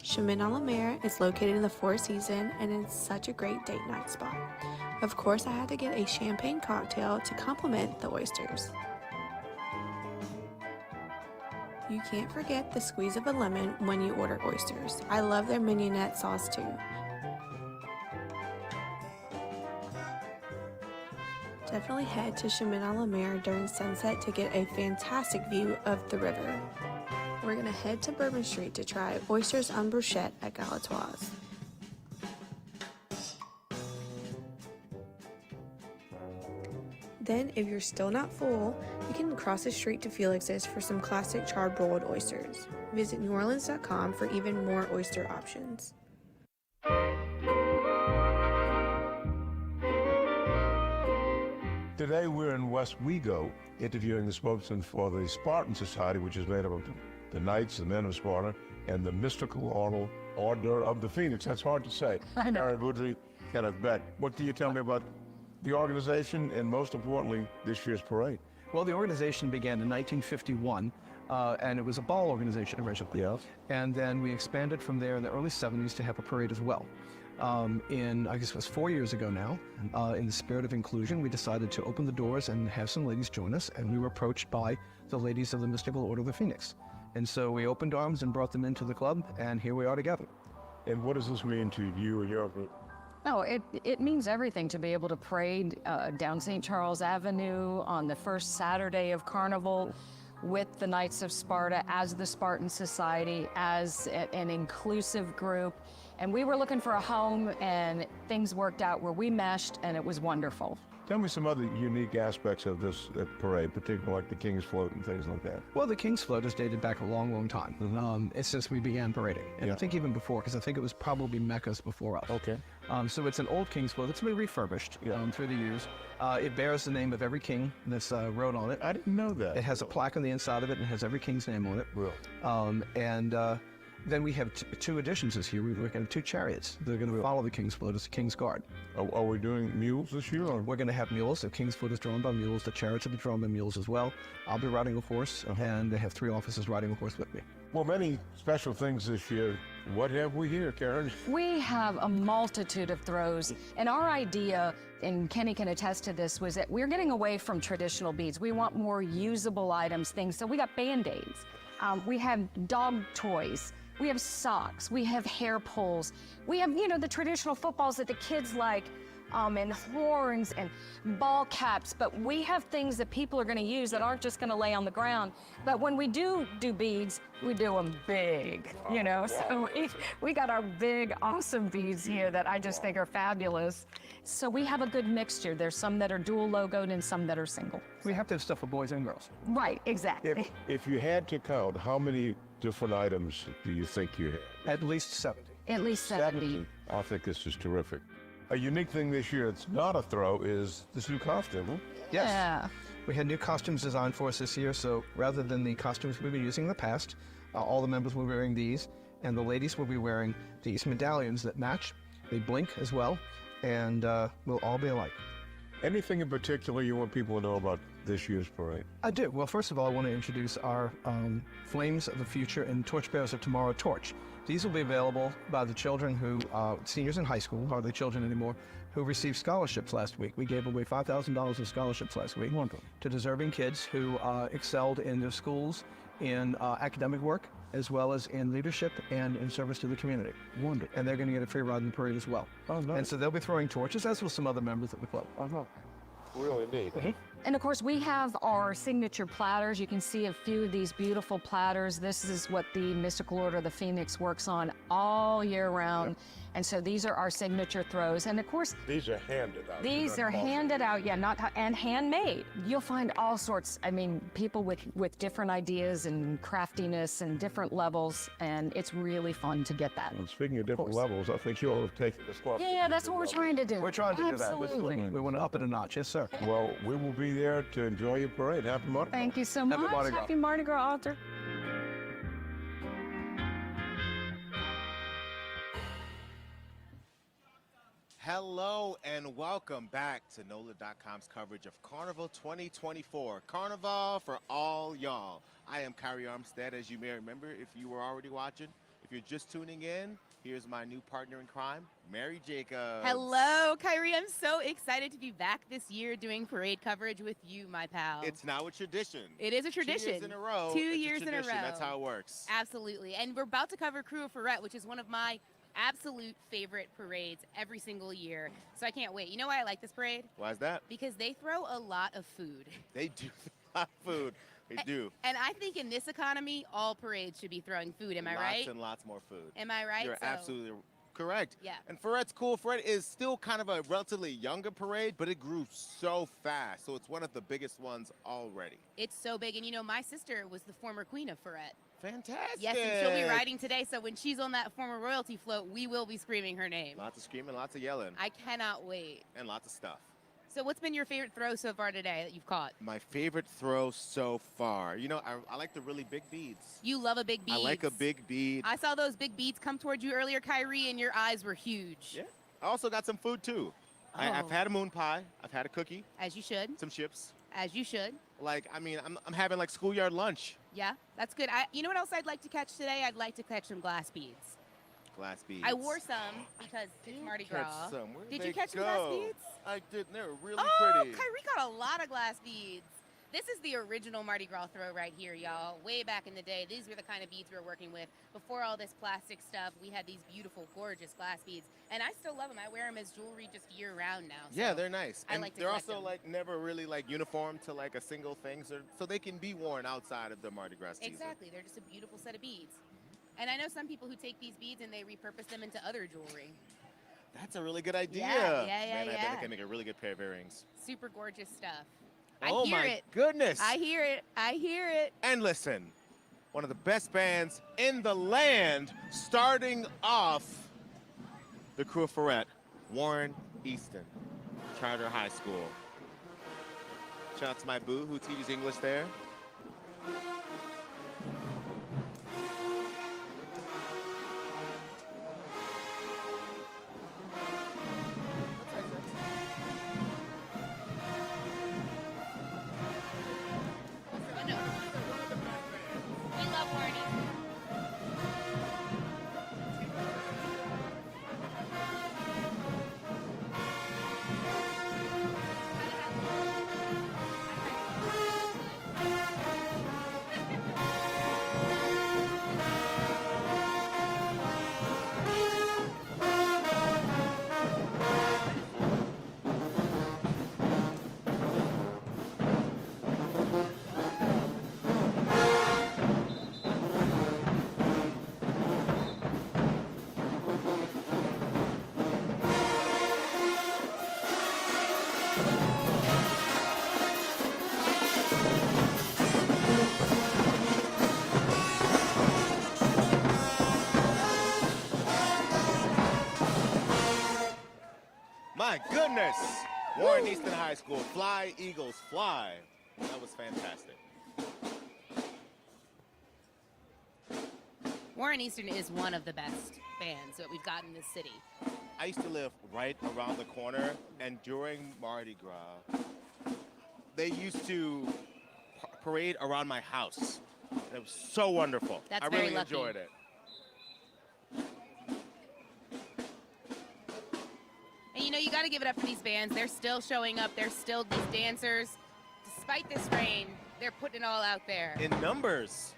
Chemin à la Mer is located in the Four Seasons and it's such a great date night spot. Of course, I had to get a champagne cocktail to complement the oysters. You can't forget the squeeze of a lemon when you order oysters. I love their mignonette sauce too. Definitely head to Chemin à la Mer during sunset to get a fantastic view of the river. We're gonna head to Bourbon Street to try oysters en brochette at Galatoire's. Then, if you're still not full, you can cross the street to Felix's for some classic charred broiled oysters. Visit NOLA.com for even more oyster options. Today we're in West Wego interviewing the spokesman for the Spartan Society, which is made up of the Knights, the men of Sparta, and the mystical Order of the Phoenix. That's hard to say. I know. Aaron Boudry, Kenneth Beck. What can you tell me about the organization and, most importantly, this year's parade? Well, the organization began in 1951 and it was a ball organization originally. Yes. And then we expanded from there in the early 70s to have a parade as well. I guess it was 4 years ago now, in the spirit of inclusion, we decided to open the doors and have some ladies join us, and we were approached by the ladies of the Mystical Order of the Phoenix. And so we opened arms and brought them into the club, and here we are together. And what does this mean to you and your group? No, it means everything to be able to parade down St. Charles Avenue on the first Saturday of Carnival with the Knights of Sparta as the Spartan Society, as an inclusive group. And we were looking for a home, and things worked out where we meshed, and it was wonderful. Tell me some other unique aspects of this parade, particularly like the King's Float and things like that. Well, the King's Float has dated back a long, long time. It's since we began parading. And I think even before, because I think it was probably Mecca's before us. Okay. So it's an old King's Float that's been refurbished through the years. It bears the name of every king that's wrote on it. I didn't know that. It has a plaque on the inside of it, and it has every king's name on it. Really? Then we have two additions this year. We're going to have two chariots. They're going to follow the King's Float as the King's Guard. Are we doing mules this year? Or? We're going to have mules. The King's Float is drawn by mules. The chariots will be drawn by mules as well. I'll be riding a horse, and they have 3 officers riding a horse with me. Well, many special things this year. What have we here, Karen? We have a multitude of throws, and our idea, and Kenny can attest to this, was that we're getting away from traditional beads. We want more usable items, things. So we got Band-Aids. We have dog toys. We have socks, we have hair pulls, we have, the traditional footballs that the kids like, and horns and ball caps, but we have things that people are gonna use that aren't just gonna lay on the ground. But when we do beads, we do them big, So we got our big, awesome beads here that I just think are fabulous. So we have a good mixture. There's some that are dual logoed and some that are single. We have to have stuff for boys and girls. Right, exactly. If you had to count, how many different items do you think you have? At least 70. At least 70. I think this is terrific. A unique thing this year that's not a throw is this new costume. Yes. Yeah. We had new costumes designed for us this year, so rather than the costumes we've been using in the past, all the members will be wearing these, and the ladies will be wearing these medallions that match. They blink as well, and we'll all be alike. Anything in particular you want people to know about this year's parade? I do. Well, first of all, I want to introduce our Flames of the Future and Torchbearers of Tomorrow torch. These will be available by the children who, seniors in high school, hardly children anymore, who received scholarships last week. We gave away $5,000 of scholarships last week to deserving kids who excelled in their schools, in academic work, as well as in leadership and in service to the community. Wonderful. And they're going to get a free ride in the parade as well. Oh, nice. And so they'll be throwing torches, as will some other members of the club. Really neat. And of course, we have our signature platters. You can see a few of these beautiful platters. This is what the Mystical Order of the Phoenix works on all year round. Yep. And so these are our signature throws. And of course, these are handed out. These are handed out, and handmade. You'll find all sorts, people with different ideas and craftiness and different levels, and it's really fun to get that. Well, speaking of different levels, I think you'll have taken this club. Yeah, that's what we're trying to do. We're trying to do that. Absolutely. We want to up it a notch. Yes, sir. Well, we will be there to enjoy your parade. Happy Mardi Gras. Thank you so much. Happy Mardi Gras. Happy Mardi Gras, Arthur. Hello and welcome back to NOLA.com's coverage of Carnival 2024. Carnival for all y'all. I am Kyrie Armstead, as you may remember if you were already watching. If you're just tuning in, here's my new partner in crime, Mary Jacobs. Hello, Kyrie. I'm so excited to be back this year doing parade coverage with you, my pal. It's now a tradition. It is a tradition. 2 years in a row. 2 years in a row. That's how it works. Absolutely. And we're about to cover Crew of Freret, which is one of my absolute favorite parades every single year. So I can't wait. You know why I like this parade? Why is that? Because they throw a lot of food. They do a lot of food. They do. And I think in this economy, all parades should be throwing food. Am I right? Lots and lots more food. Am I right? You're absolutely correct. Yeah. And Freret's cool. Freret is still kind of a relatively younger parade, but it grew so fast. So it's one of the biggest ones already. It's so big. And my sister was the former queen of Freret. Fantastic. Yes, and she'll be riding today. So when she's on that former royalty float, we will be screaming her name. Lots of screaming, lots of yelling. I cannot wait. And lots of stuff. So what's been your favorite throw so far today that you've caught? My favorite throw so far. I like the really big beads. You love a big bead. I like a big bead. I saw those big beads come towards you earlier, Kyrie, and your eyes were huge. Yeah. I also got some food, too. I've had a moon pie. I've had a cookie. As you should. Some chips. As you should. Like, I mean, I'm having like schoolyard lunch. Yeah, that's good. You know what else I'd like to catch today? I'd like to catch some glass beads. Glass beads. I wore some because it's Mardi Gras. Did you catch some glass beads? I did. They were really Oh, pretty. Kyrie got a lot of glass beads. This is the original Mardi Gras throw right here, y'all. Way back in the day, these were the kind of beads we were working with. Before all this plastic stuff, we had these beautiful, gorgeous glass beads. And I still love them. I wear them as jewelry just year round now. Yeah, they're nice. I And like to they're collect also them. like never really like uniform to like a single thing, so they can be worn outside of the Mardi Gras season. Exactly. They're just a beautiful set of beads. And I know some people who take these beads and they repurpose them into other jewelry. That's a really good idea. Man, I bet I can make a really good pair of earrings. Super gorgeous stuff. Oh I hear my it. goodness. I hear it. I hear it. And listen, one of the best bands in the land, starting off the crew of Freret, Warren Easton, Charter High School. Shout out to my boo who teaches English there. We love Warren Easton. My goodness! Warren Easton High School, Fly Eagles Fly. That was fantastic. Warren Eastern is one of the best bands that we've got in this city. I used to live right around the corner, and during Mardi Gras, they used to parade around my house. It was so wonderful. That's I very really lucky. enjoyed it. And you know, you got to give it up for these bands. They're still showing up. They're still these dancers. Despite this rain, they're putting it all out there. In numbers.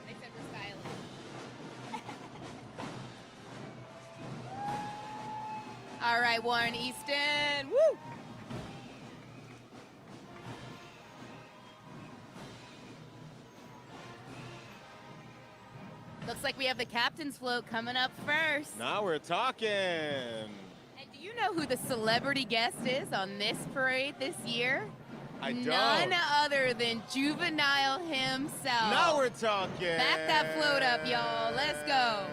They said we're styling. All right, Warren Easton. Woo! Looks like we have the captain's float coming up first. Now we're talking. And do you know who the celebrity guest is on this parade this year? I don't. None other than Juvenile himself. Now we're talking. Back that float up, y'all. Let's go.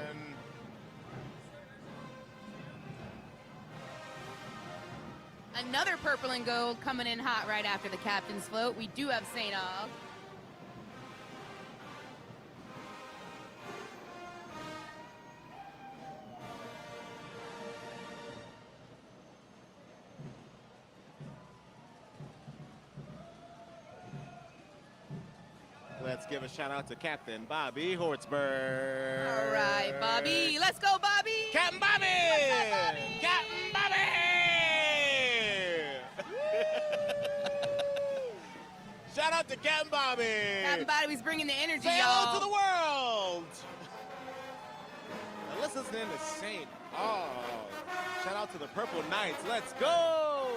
Another purple and gold coming in hot right after the captain's float. We do have St. Aug. Let's give a shout out to Captain Bobby Hortzberg. All right, Bobby. Let's go, Bobby. Captain Bobby. What's up, Bobby? Captain Bobby. Shout out to Captain Bobby. Captain Bobby's bringing the energy, Say y'all. hello to the world. Now let's listen to St. Aug. Shout out to the Purple Knights. Let's go.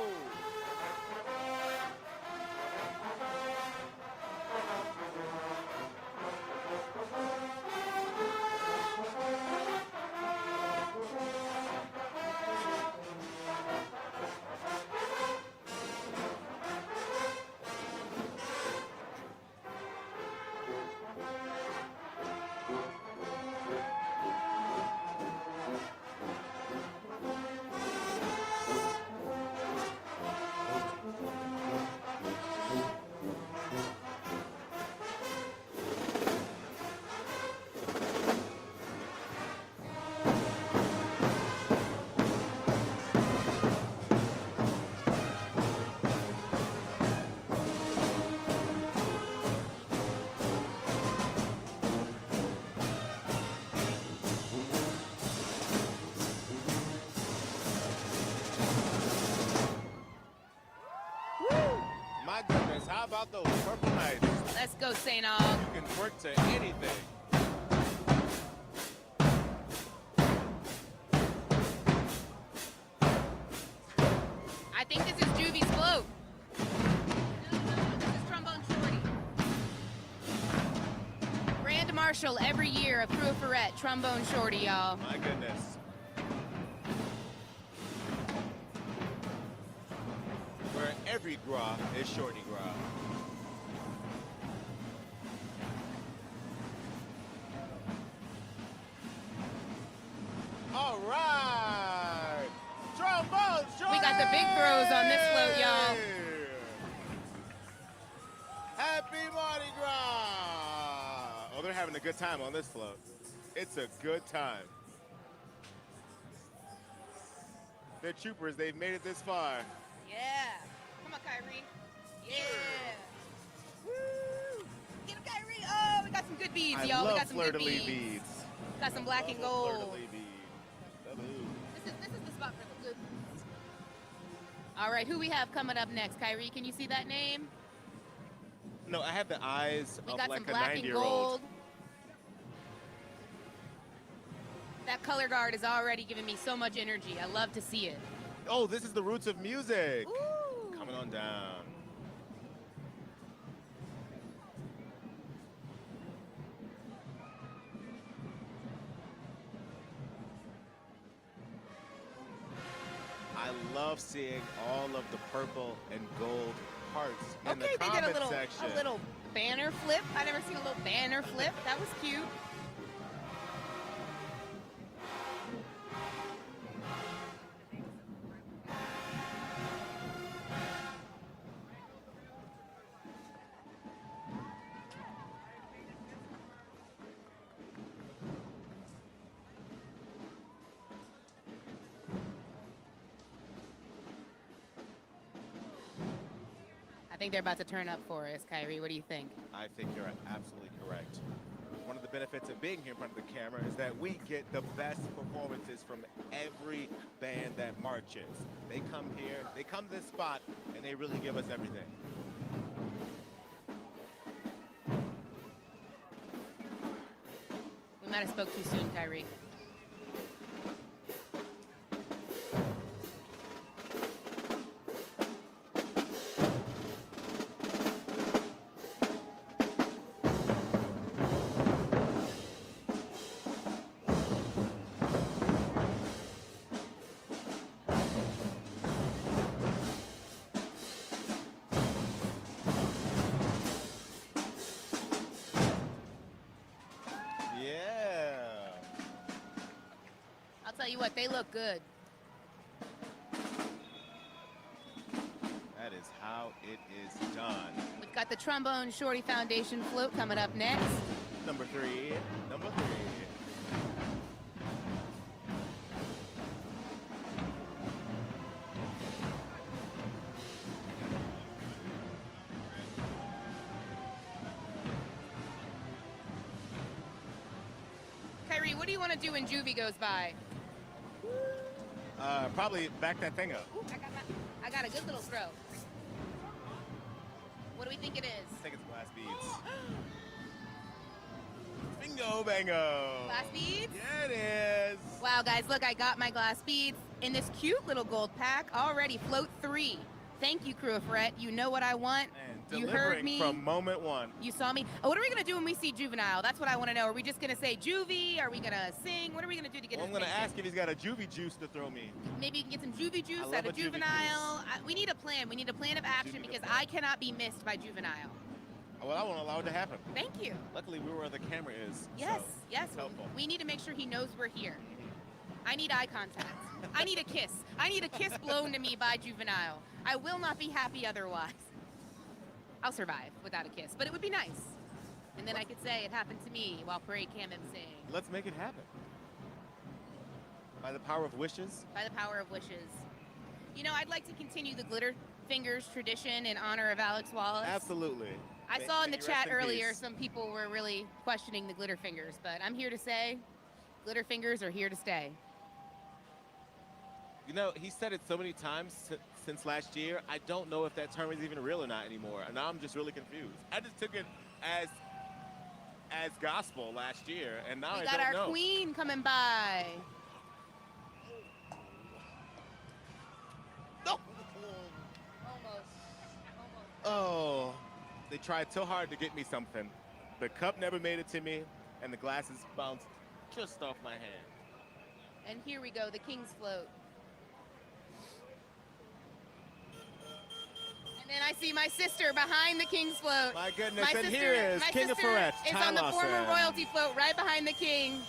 about those purple nights? Let's go, St. Aug. You can work to anything. I think this is Juvie's float. This is Trombone Shorty. Grand Marshal every year of Crew of Freret, Trombone Shorty, y'all. My goodness. Where every gras is Shorty gras. All right. Trombone Shorty! We got the big throws on this float, y'all. Happy Mardi Gras! Oh, they're having a good time on this float. It's a good time. They're troopers. They've made it this far. Yeah. Come on, Kyrie. Yeah. Woo! Get him, Kyrie. Oh, we got some good beads, y'all. We got some good beads. Got some black and gold. This is the spot for the good beads. All right, who we have coming up next? Kyrie, can you see that name? No, I have the eyes We of got like some a black and 90-year-old. gold. That color guard is already giving me so much energy. I love to see it. Oh, this is the roots of music. Ooh. Coming on down. I love seeing all of the purple and gold hearts in the Okay, they comment did section. a little banner flip. I never seen a little banner flip. That was cute. I think they're about to turn up for us, Kyrie. What do you think? I think you're absolutely correct. One of the benefits of being here in front of the camera is that we get the best performances from every band that marches. They come here, they come to this spot, and they really give us everything. We might have spoke too soon, Kyrie. Tell you what, they look good. That is how it is done. We've got the Trombone Shorty Foundation float coming up next. Number three. Kyrie, what do you want to do when Juvie goes by? Probably back that thing up. Ooh, I got a good little throw. What do we think it is? I think it's glass beads. Bingo, bango. Glass beads? Yeah, it is. Wow, guys, look, I got my glass beads in this cute little gold pack already. Float 3. Thank you, Crew of Freret. You know what I want. Man, you heard me. from moment one. You saw me. Oh, what are we going to do when we see Juvenile? That's what I want to know. Are we just going to say Juvie? Are we going to sing? What are we going to do to get I'm his going to attention? ask if he's got a Juvie juice to throw me. Maybe you can get some Juvie juice love out a of Juvie Juvenile. We need a plan. We need a plan of action because I cannot be missed by Juvenile. Well, I won't allow it to happen. Thank you. Luckily, we're where the camera is. Yes, so yes. it's helpful. We need to make sure he knows we're here. I need eye contact. I need a kiss. I need a kiss blown to me by Juvenile. I will not be happy otherwise. I'll survive without a kiss, but it would be nice. And then I could say it happened to me while Parade Cam emceeing. Let's make it happen. By the power of wishes. By the power of wishes. You know, I'd like to continue the Glitter Fingers tradition in honor of Alex Wallace. Absolutely. I saw in the May he chat rest in earlier peace. some people were really questioning the Glitter Fingers, but I'm here to say Glitter Fingers are here to stay. You know, he said it so many times since last year. I don't know if that term is even real or not anymore. And now I'm just really confused. I just took it as gospel last year, and now I We don't got our know. queen coming by. No. Almost. Oh, they tried so hard to get me something. The cup never made it to me, and the glasses bounced just off my hand. And here we go, the King's Float. And then I see my sister behind the King's Float. My goodness, My and sister- here is my King of sister Freret, is Ty on the former Lawson. royalty float right behind the king.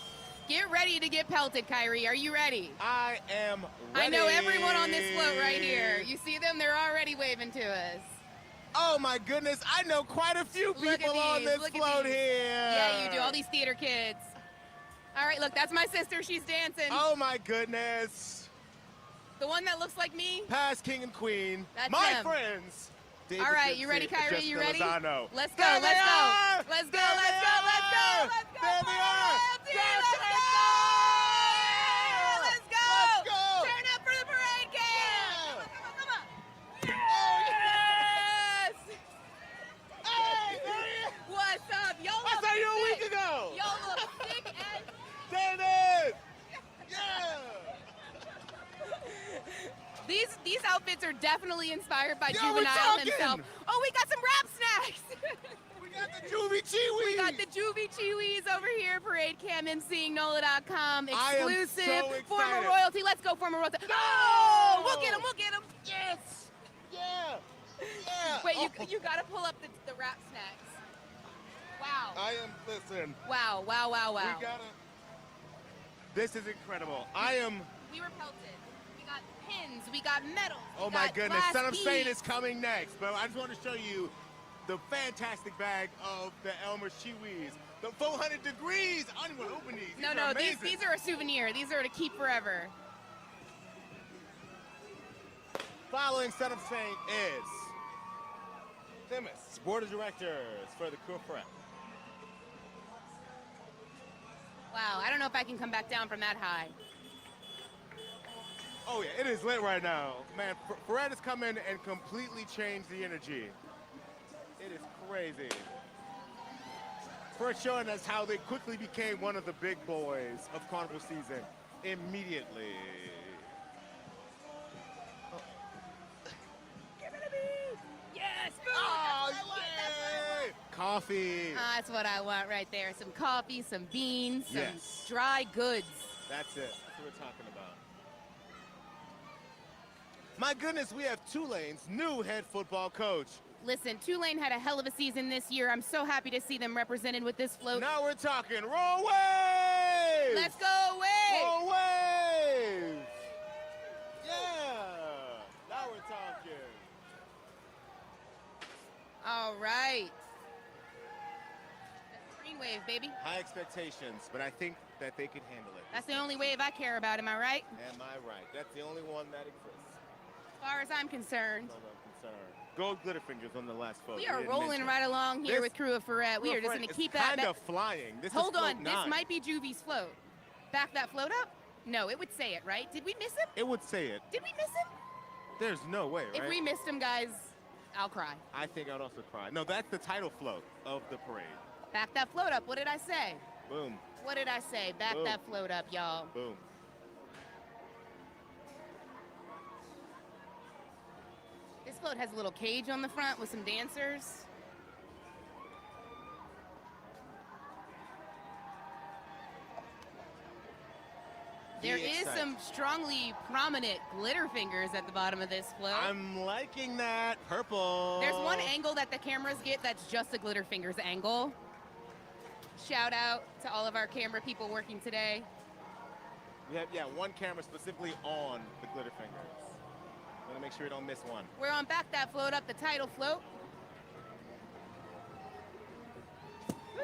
Get ready to get pelted, Kyrie. Are you ready? I am ready. I know everyone on this float right here. You see them? They're already waving to us. Oh my goodness, I know quite a few Look at people on these, this look at float these. here. Yeah, you do. All these theater kids. All right, look, that's my sister. She's dancing. Oh my goodness. The one that looks like me. Past king and queen. That's my him. friends. David All right, you Dempsey ready, and Kyrie? Jessica You ready? Lozano. Let's go, There let's they go. are! Let's go, There let's they go, let's go, are! let's go. There they are! Royalty, Yes, let's let's go! go! Let's go! Let's go! Turn up for the parade game! Come on. Yes! Yes! Hey, there he is! What's up? Y'all I look saw you a sick. week ago! Y'all look sick as... David! Yeah! These outfits are definitely inspired by Yeah, we're Juvenile talking. himself. Oh, we got some rap snacks! We got the Juvie Chiwis! We got the Juvie Chiwis over here. Parade Cam emceeing NOLA.com. I am Exclusive. so excited. Former royalty. Let's go, former royalty. No! Oh, we'll get him. We'll get him. Yes! Yeah! Yeah! Wait, Oh. you got to pull up the rap snacks. Wow. I am, listen. Wow, wow, wow, wow. We gotta. This is incredible. I am. We were pelted. We got pins. We got medals. we Oh my got goodness, glass Son of Saint beads. is coming next. But I just want to show you the fantastic bag of the Elmer Chiwis. The 400 degrees. I don't even want to open these. No, These are amazing. these are a souvenir. These are to keep forever. Following Son of Saint is Themis, board of directors for the Freret. Wow, I don't know if I can come back down from that high. Oh yeah, it is lit right now. Man, Freret has come in and completely changed the energy. It is crazy. First showing us how they quickly became one of the big boys of Carnival season immediately. Give it to me! Yes! Food! Oh, That's what I want, yay! Coffee. That's what I want right there. Some coffee, some beans, some Yes. dry goods. That's it. That's what we're talking about. My goodness, we have Tulane's new head football coach. Listen, Tulane had a hell of a season this year. I'm so happy to see them represented with this float. Now we're talking roll waves! Let's go away! Roll waves! Yeah! Now we're talking. All right. That's green wave, baby. High expectations, but I think that they can handle it. That's the only wave I care about, am I right? Am I right? That's the only one that exists. As far as I'm concerned. As far as I'm concerned. Gold glitter fingers on the last photo. We are rolling right along here with Crew of Freret. We are just going to keep that. Kind of flying. This Hold is on, float this 9. might be Juvie's float. Back that float up? No, it would say it, right? Did we miss him? It would say it. Did we miss him? There's no way, right? If we missed him, guys, I'll cry. I think I'd also cry. No, that's the title float of the parade. Back that float up. What did I say? Boom. What did I say? Back Boom. that float up, y'all. Boom. This float has a little cage on the front with some dancers. There is excited. some strongly prominent glitter fingers at the bottom of this float. I'm liking that. Purple. There's one angle that the cameras get that's just a glitter fingers angle. Shout out to all of our camera people working today. We have, one camera specifically on the glitter fingers. Want to make sure we don't miss one. We're on Back That Float Up, the title float. Woo!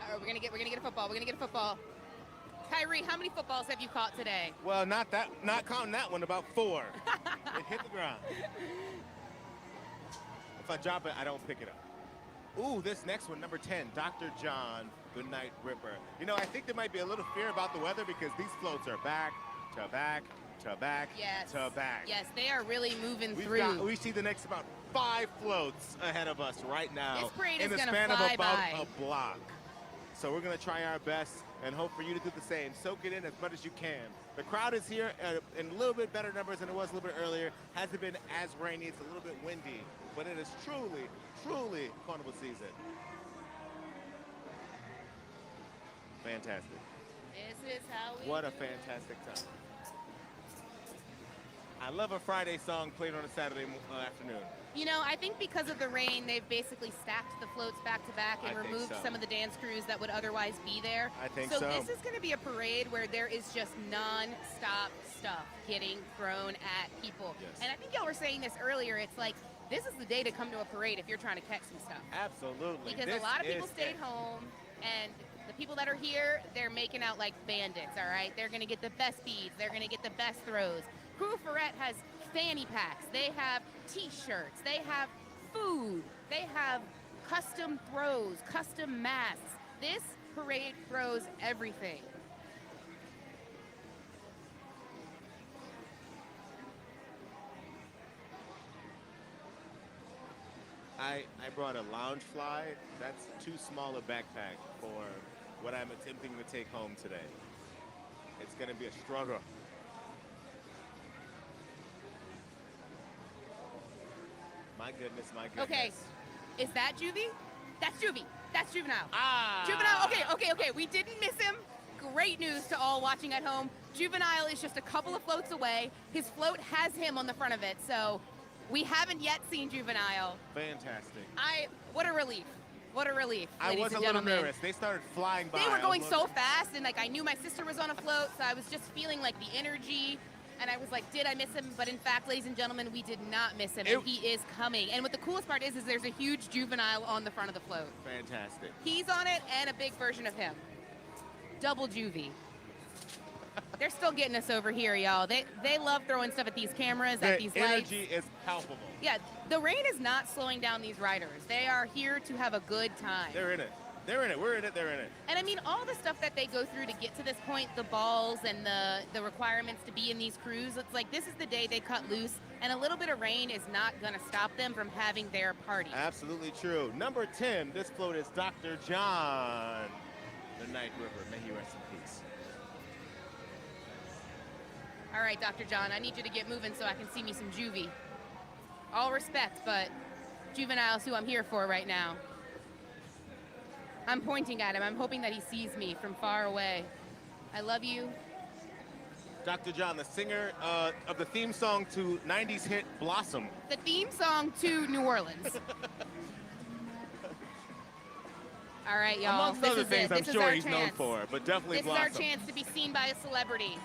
All right, we're gonna get a football. We're gonna get a football. Kyrie, how many footballs have you caught today? Well, not counting that one, about 4. It hit the ground. If I drop it, I don't pick it up. Ooh, this next one, number 10, Dr. John the Night Ripper. You know, I think there might be a little fear about the weather because these floats are back to back to back to back. Yes, they are really moving through. We see the next about 5 floats ahead of us right now. This parade in is the gonna span fly of about by. a block. So we're going to try our best and hope for you to do the same. Soak it in as much as you can. The crowd is here in a little bit better numbers than it was a little bit earlier. Hasn't been as rainy. It's a little bit windy, but it is truly, truly carnival season. Fantastic. This is how we What a do it. fantastic time. I love a Friday song played on a Saturday afternoon. You know, I think because of the rain, they've basically stacked the floats back to back and I think removed so. some of the dance crews that would otherwise be there. I think so. so. This is going to be a parade where there is just non-stop stuff getting thrown at people. Yes. And I think y'all were saying this earlier. It's like, this is the day to come to a parade if you're trying to catch some stuff. Absolutely. Because This a lot of people is stayed it. home, and the people that are here, they're making out like bandits, all right? They're going to get the best beads. They're going to get the best throws. Crew Freret has fanny packs. They have T-shirts. They have food. They have custom throws, custom masks. This parade throws everything. I brought a lounge fly. That's too small a backpack for what I'm attempting to take home today. It's going to be a struggle. My goodness, my goodness. Okay, is that Juvie? That's Juvie. That's Juvenile. Ah! Juvenile, okay. We didn't miss him. Great news to all watching at home. Juvenile is just a couple of floats away. His float has him on the front of it, so we haven't yet seen Juvenile. Fantastic. What a relief. What a relief, I ladies was a and little gentlemen. nervous. They started flying by. They were I going was so fast, and like I knew my sister was on a float, so I was just feeling like the energy. And I was like, did I miss him? But in fact, ladies and gentlemen, we did not miss him, and he is coming. And what the coolest part is there's a huge Juvenile on the front of the float. Fantastic. He's on it, and a big version of him. Double Juvie. They're still getting us over here, y'all. They love throwing stuff at these cameras, at these The lights. energy is palpable. Yeah, the rain is not slowing down these riders. They are here to have a good time. They're in it. They're in it. We're in it. They're in it. And I mean, all the stuff that they go through to get to this point, the balls and the requirements to be in these crews, it's like this is the day they cut loose, and a little bit of rain is not going to stop them from having their party. Absolutely true. Number 10, this float is Dr. John, the Night Ripper. May he rest in peace. All right, Dr. John, I need you to get moving so I can see me some Juvie. All respect, but Juvenile's who I'm here for right now. I'm pointing at him. I'm hoping that he sees me from far away. I love you. Dr. John, the singer of the theme song to 90s hit Blossom. The theme song to New Orleans. All right, y'all. Amongst This other is things it. I'm This is sure our he's known chance. for, but definitely This Blossom. is our chance to be seen by a celebrity.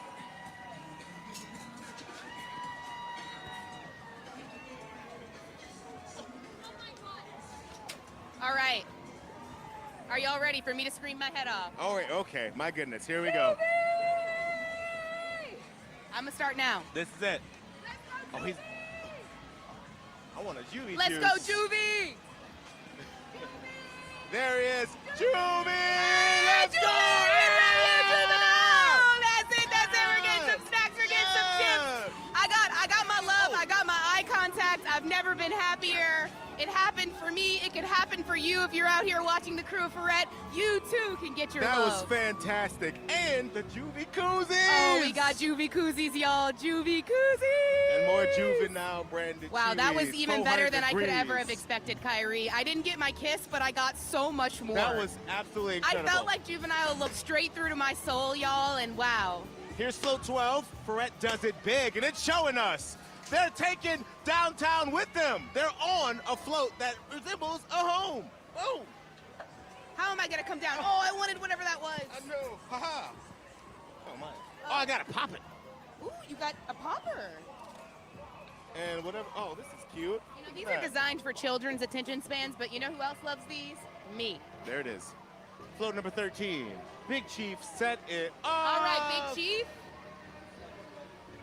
All right. Are y'all ready for me to scream my head off? Oh, wait, okay. My goodness. Here we go. I'm going to start now. This is it. Oh, he's... I want a Juvie Let's juice. go, Juvie! There he is. Juvie! Let's go! That's it. We're getting some snacks. We're getting some chips. I got my love. I got my eye contact. I've never been happier. It happened for me. It could happen for you if you're out here watching the Crew of Freret. You too can get your That love. was fantastic. And the Juvie koozies. Oh, we got Juvie koozies, y'all. Juvie koozies. And more juvenile branded Wow, that was chewies, even better than I could 400 ever have degrees. expected, Kyrie. I didn't get my kiss, but I got so much more. That was absolutely incredible. I felt like Juvenile looked straight through to my soul, y'all, and wow. Here's float 12. Freret does it big, and it's showing us. They're taking downtown with them. They're on a float that resembles a home. Boom. How am I going to come down? Oh, I wanted whatever that was. I know. Ha-ha. Oh, my. Oh, I got to pop it. Ooh, you got a popper. And whatever. Oh, this is cute. You know, these are designed for children's attention spans, but you know who else loves these? Me. There it is. Float number 13. Big Chief set it up. All right, Big Chief.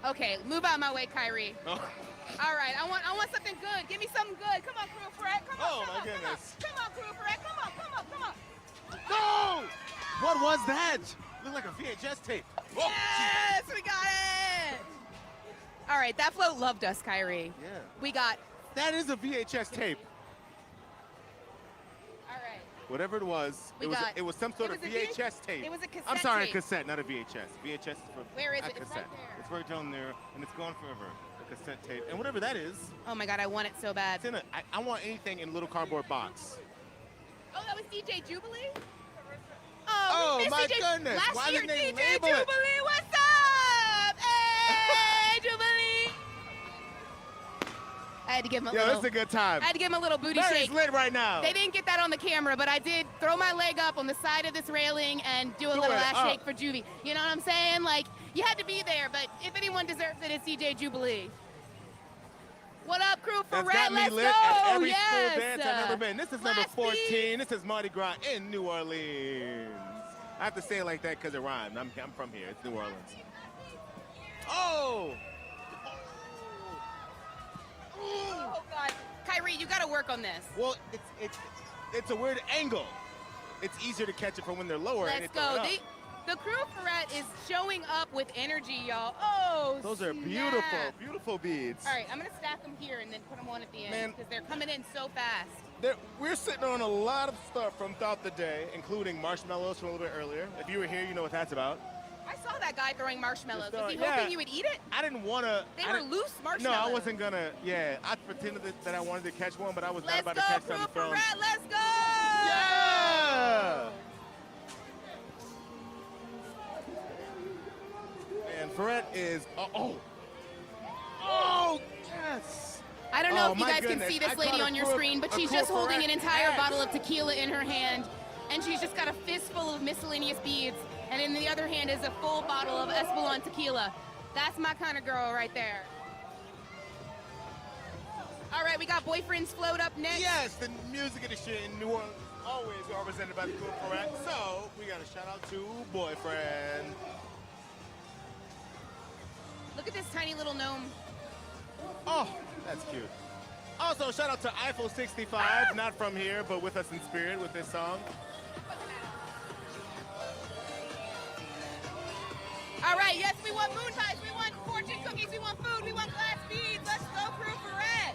Okay, move out of my way, Kyrie. Oh. All right, I want something good. Give me something good. Come on, Crew Freret. Come on, Oh, come my on, goodness. Come on, Crew Freret. Come on. No! What was that? Looked like a VHS tape. Whoa. Yes, we got it! All right, that float loved us, Kyrie. Yeah. We got... That is a VHS tape. All right. Whatever it was, it was some sort of VHS tape. It was a cassette I'm sorry, tape. a cassette, not a VHS. VHS is for Where is a it? It's cassette. right there. It's right down there, and it's gone forever. A cassette tape. And whatever that is. Oh my God, I want it so bad. It's in I want anything in a little cardboard box. Oh, that was DJ Jubilee? Oh, we missed my DJ. goodness. Last Why year, didn't they DJ label it? Jubilee, what's up? Hey, Jubilee! I had to give him a little. Yo, it's a good time. I had to give him a little booty Mary's shake. lit right now. They didn't get that on the camera, but I did throw my leg up on the side of this railing and do a little ass shake for Juvie. You know what I'm saying? Like, you had to be there, but if anyone deserves it, it's DJ Jubilee. What up, crew? That's Freret, got me let's lit go! at every Yes! school dance I've ever been. This is number Last 14. beat. This is Mardi Gras in New Orleans. I have to say it like that because it rhymed. I'm from here. It's New Orleans. Oh! Oh, God. Kyrie, you got to work on this. Well, it's a weird angle. It's easier to catch it from when they're lower. and Let's it's going go. up. The crew of Freret is showing up with energy, y'all. Oh, Those are snap. beautiful, beautiful beads. All right, I'm going to stack them here and then put them on at the end Man. because they're coming in so fast. We're sitting on a lot of stuff from throughout the day, including marshmallows from a little bit earlier. If you were here, you know what that's about. I saw that guy throwing marshmallows. Was he yeah. hoping you would eat it? I didn't want to. They were loose marshmallows. No, I wasn't going to. Yeah, I pretended that I wanted to catch one, but I was not Let's about go, to catch crew something of from. Freret. Let's go! Yeah! And Freret is. Oh, yes! I don't know Oh, if you my guys goodness. can see this I lady caught a on your crew- screen, but a she's crew just of holding Freret an entire hats. bottle of tequila in her hand, and she's just got a fistful of miscellaneous beads, and in the other hand is a full bottle of Espolon tequila. That's my kind of girl right there. All right, we got Boyfriend's Float up next. Yes, the music industry in New Orleans is always represented by the crew of Freret. So we got a shout out to Boyfriend. Look at this tiny little gnome. Oh, that's cute. Also, shout out to Eiffel 65, not from here, but with us in spirit with this song. All right, yes, we want moon pies, we want fortune cookies, we want food, we want glass beads. Let's go, crew Freret.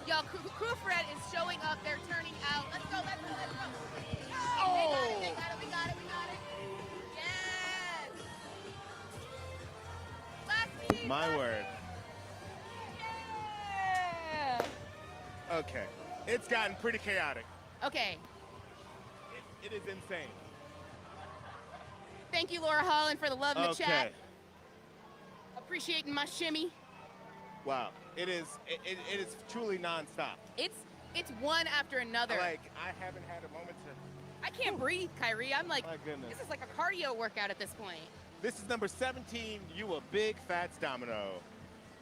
Y'all, crew Freret is showing up. They're turning out. Let's go, let's go, let's go. Oh, they got it, we got it, we got it. Yes. Glass beads. My word. Yeah. Okay. It's gotten pretty chaotic. Okay. It is insane. Thank you, Laura Holland, for the love in the Okay. chat. Appreciating my shimmy. Wow. It is truly nonstop. It's one after another. Like, I haven't had a moment to. I can't breathe, Kyrie. I'm like, My goodness. this is like a cardio workout at this point. This is number 17, You a Big Fats Domino.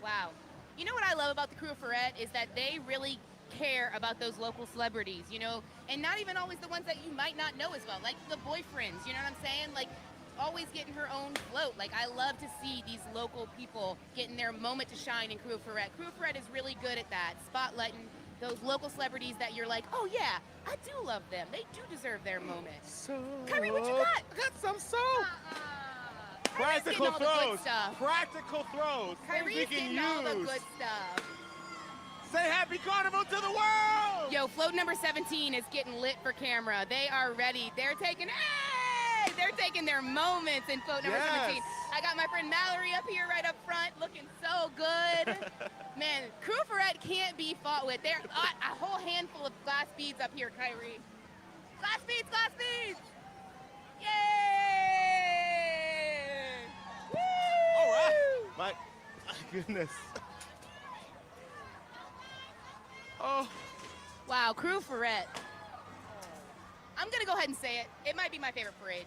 Wow. You know what I love about the crew of Freret is that they really care about those local celebrities, you know, and not even always the ones that you might not know as well, like the Boyfriends, you know what I'm saying? Like, always getting her own float. Like, I love to see these local people getting their moment to shine in Crew of Freret. Crew of Freret is really good at that, spotlighting those local celebrities that you're like, oh yeah, I do love them. They do deserve their moment. So Kyrie, what you got? I got some soap. Kyrie's getting Practical all the good throws. stuff. Practical throws. Kyrie's Things we can getting all the use. good stuff. Say happy carnival to the world. Yo, float number 17 is getting lit for camera. They are ready. They're taking their moments in float number 17. I got my friend Mallory up here right up front looking so good. Man, Crew Freret can't be fought with. They're a whole handful of glass beads up here, Kyrie. Glass beads, glass beads! Yay! Woo! All right. My goodness. Oh. Wow, Crew Freret. I'm gonna go ahead and say it. It might be my favorite parade.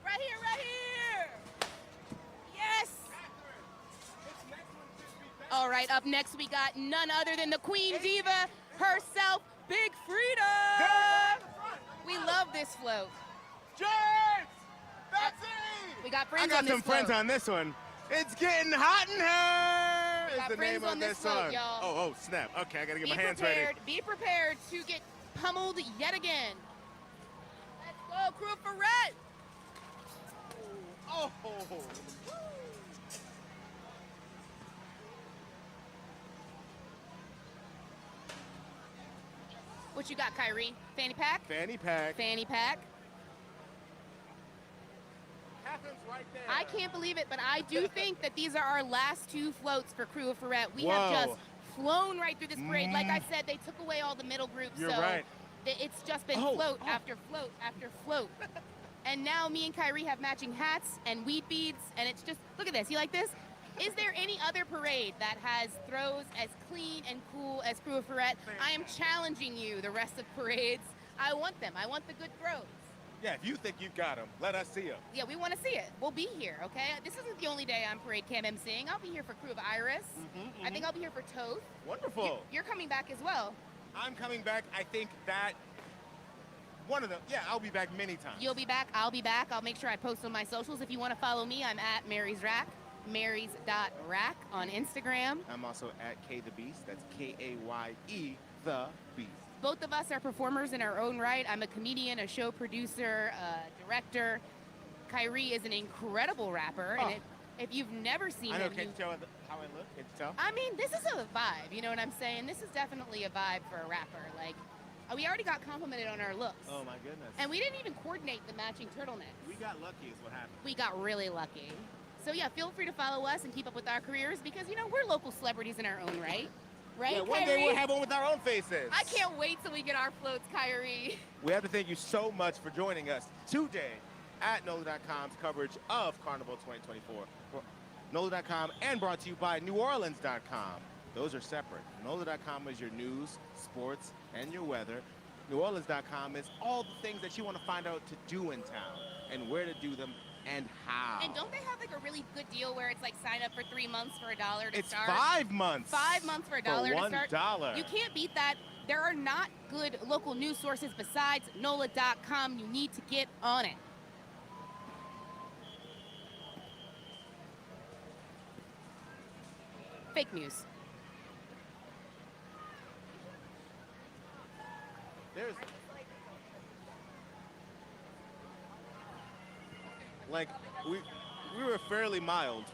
Right here, right here! Yes! All right, up next we got none other than the Queen Diva herself, Big Frida! We love this float. James! That's it! We got friends I got on this some friends float. on this one. It's getting hot in here. We got Is the friends name on of this this float, song. y'all. Oh, snap. Okay, I gotta get Be my hands prepared. ready. Be prepared to get pummeled yet again. Let's go, crew of Freret. Oh. What you got, Kyrie? Fanny pack? Fanny pack. Fanny pack. Catherine's right there. I can't believe it, but I do think that these are our last 2 floats for Crew of Freret. We Whoa. have just flown right through this parade. Like I said, they took away all the middle groups. You're so right. It's just been float after float after float. And now me and Kyrie have matching hats and weed beads, and it's just, look at this. You like this? Is there any other parade that has throws as clean and cool as Crew of Freret? I am challenging you, the rest of parades. I want them. I want the good throws. Yeah, if you think you've got them, let us see them. Yeah, we want to see it. We'll be here, okay? This isn't the only day I'm parade cam emceeing. I'll be here for Crew of Iris. I think I'll be here for Toth. Wonderful. You're coming back as well. I'm coming back. I think that one of them. Yeah, I'll be back many times. You'll be back. I'll be back. I'll make sure I post on my socials. If you want to follow me, I'm at Mary's Rack. Marys.rack on Instagram. I'm also at K the Beast. That's K-A-Y-E the Beast. Both of us are performers in our own right. I'm a comedian, a show producer, a director. Kyrie is an incredible rapper, and if you've never seen I know, him, can't you tell how I look? Can't you tell? I mean, this is a vibe. You know what I'm saying? This is definitely a vibe for a rapper. Like, we already got complimented on our looks. Oh my goodness. And we didn't even coordinate the matching turtlenecks. We got lucky is what happened. We got really lucky. So yeah, feel free to follow us and keep up with our careers because, you know, we're local celebrities in our own right. Right, Yeah, one Kyrie? day we'll have one with our own faces. I can't wait till we get our floats, Kyrie. We have to thank you so much for joining us today at NOLA.com's coverage of Carnival 2024. NOLA.com and brought to you by NewOrleans.com. Those are separate. NOLA.com is your news, sports, and your weather. NewOrleans.com is all the things that you want to find out to do in town and where to do them and how. And don't they have like a really good deal where it's like sign up for 3 months for $1 to It's start? 5 months. 5 months for $1 to start. $1. You can't beat that. There are not good local news sources besides NOLA.com. You need to get on it. Fake news. There's like we were fairly mild.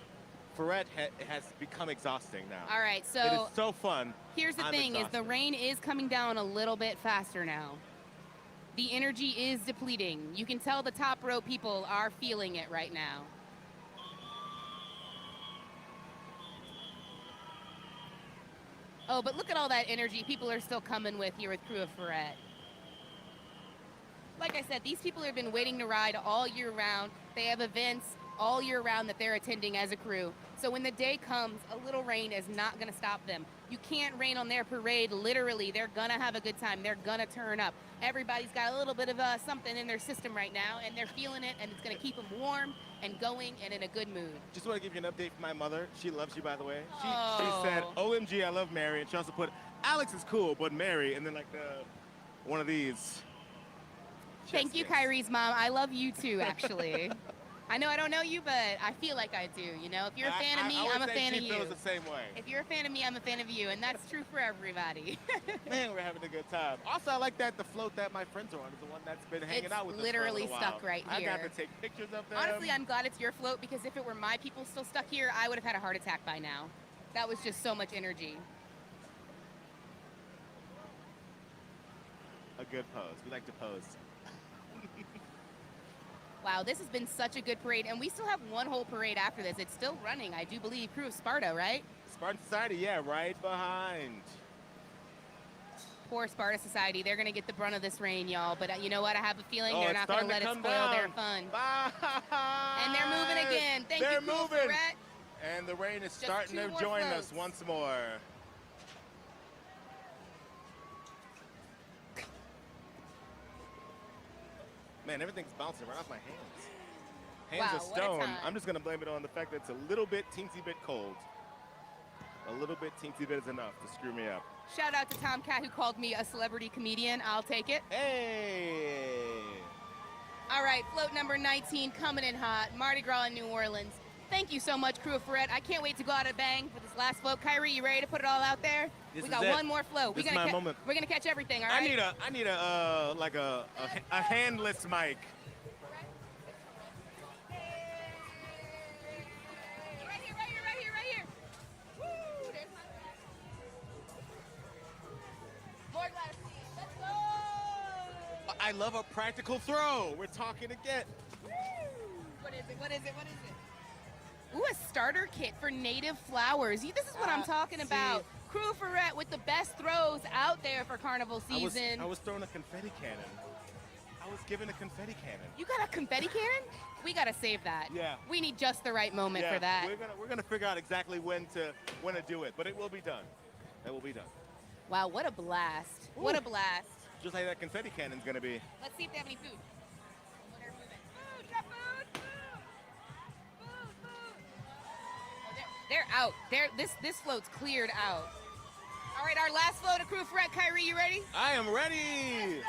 Freret has become exhausting now. All right, so it is so fun. Here's the thing: is the rain is coming down a little bit faster now. The energy is depleting. You can tell the top row people are feeling it right now. Oh, but look at all that energy people are still coming with here with Crew of Freret. Like I said, these people have been waiting to ride all year round. They have events all year round that they're attending as a crew. So when the day comes, a little rain is not gonna stop them. You can't rain on their parade, literally. They're gonna have a good time. They're gonna turn up. Everybody's got a little bit of something in their system right now, and they're feeling it, and it's gonna keep them warm and going and in a good mood. Just want to give you an update from my mother. She loves you, by the way. She Oh. said, OMG, I love Mary. And she also put, Alex is cool, but Mary, and then like one of these. Thank you, Kyrie's mom. I love you too, actually. I know I don't know you, but I feel like I do, you know? If you're a fan of me, I'm a fan of you. She feels the same way. If you're a fan of me, I'm a fan of you, and that's true for everybody. Man, we're having a good time. Also, I like that the float that my friends are on is the one that's been hanging It's out with us literally for a little stuck while. right I got here. to take pictures of them. Honestly, I'm glad it's your float because if it were my people still stuck here, I would have had a heart attack by now. That was just so much energy. A good pose. We like to pose. Wow, this has been such a good parade, and we still have one whole parade after this. It's still running, I do believe. Crew of Sparta, right? Spartan Society, yeah, right behind. Poor Sparta Society. They're going to get the brunt of this rain, y'all. But you know what? I have a feeling Oh, they're it's not going to let starting it to come spoil their down. fun. Bye. And they're moving again. Thank They're you, Crew of moving. Freret. And the rain is Just starting 2 to more join floats. us once more. Man, everything's bouncing right off my hands. Hands Wow, of what a stone. time. I'm just going to blame it on the fact that it's a little bit, teensy bit cold. A little bit, teensy bit is enough to screw me up. Shout out to Tomcat who called me a celebrity comedian. I'll take it. Hey! All right, float number 19 coming in hot. Mardi Gras in New Orleans. Thank you so much, crew of Freret. I can't wait to go out and bang for this last float. Kyrie, you ready to put it all out there? This We is got it. one more float. This is my moment. We're gonna catch everything, all right? I need a like a handless mic. Right here. Woo! There's my glass. More glass, please. Let's go! I love a practical throw. We're talking again. Woo! What is it? Ooh, a starter kit for native flowers. This is what I'm talking about. Crew Freret with the best throws out there for carnival season. I was throwing a confetti cannon. I was given a confetti cannon. You got a confetti cannon? We gotta save that. Yeah. We need just the right moment for that. We're gonna figure out exactly when to do it, but it will be done. It will be done. Wow, what a blast! Ooh. What a blast! Just like that confetti cannon's gonna be. Let's see if they have any food. They're moving. Food! You got food? Food! Oh, they're out. This float's cleared out. All right, our last float of Crew Freret. Kyrie, you ready? I am ready.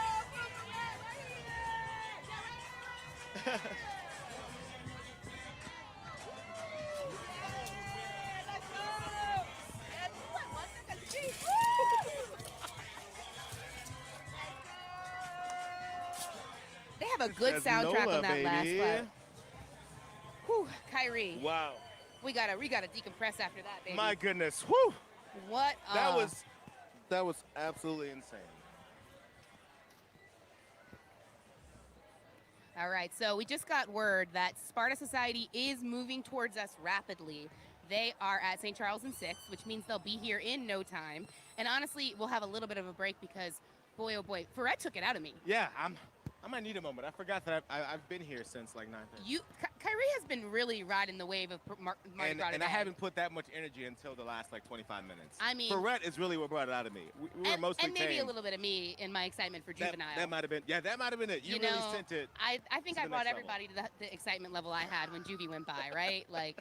They have a good soundtrack NOLA, on that last baby. float. Whew, Kyrie. Wow. We gotta decompress after that, baby. My goodness. Whew. What? That was absolutely insane. All right, so we just got word that Sparta Society is moving towards us rapidly. They are at St. Charles and 6th, which means they'll be here in no time. And honestly, we'll have a little bit of a break because, boy, oh boy, Freret took it out of me. Yeah, I might need a moment. I forgot that I've been here since like 9:30. Kyrie has been really riding the wave of Mardi Gras and today. I haven't put that much energy until the last like 25 minutes. I mean, Freret is really what brought it out of me. We were mostly and maybe tame. a little bit of me in my excitement for Juvenile. That might have been, that might have been it. You really know, sent it. I think to I the brought next everybody to the excitement level I had when Juvie went by, right? Like,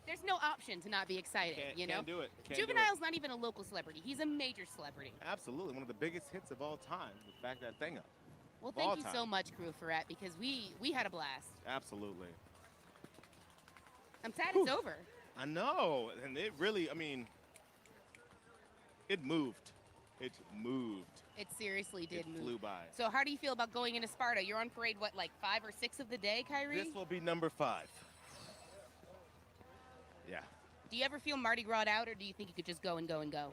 there's no option to not be excited, you know? Can't do it. Can't do it. Juvenile's not even a local celebrity. He's a major celebrity. Absolutely, one of the biggest hits of all time. Back that thing up. Well, thank you so much, Crew Freret, because we had a blast. Absolutely. I'm sad it's over. I know, and it really, I mean, it moved. It moved. It seriously did move. It flew by. So how do you feel about going into Sparta? You're on parade, what, like 5 or 6 of the day, Kyrie? This will be number 5. Yeah. Do you ever feel Mardi Gras out, or do you think you could just go and go and go?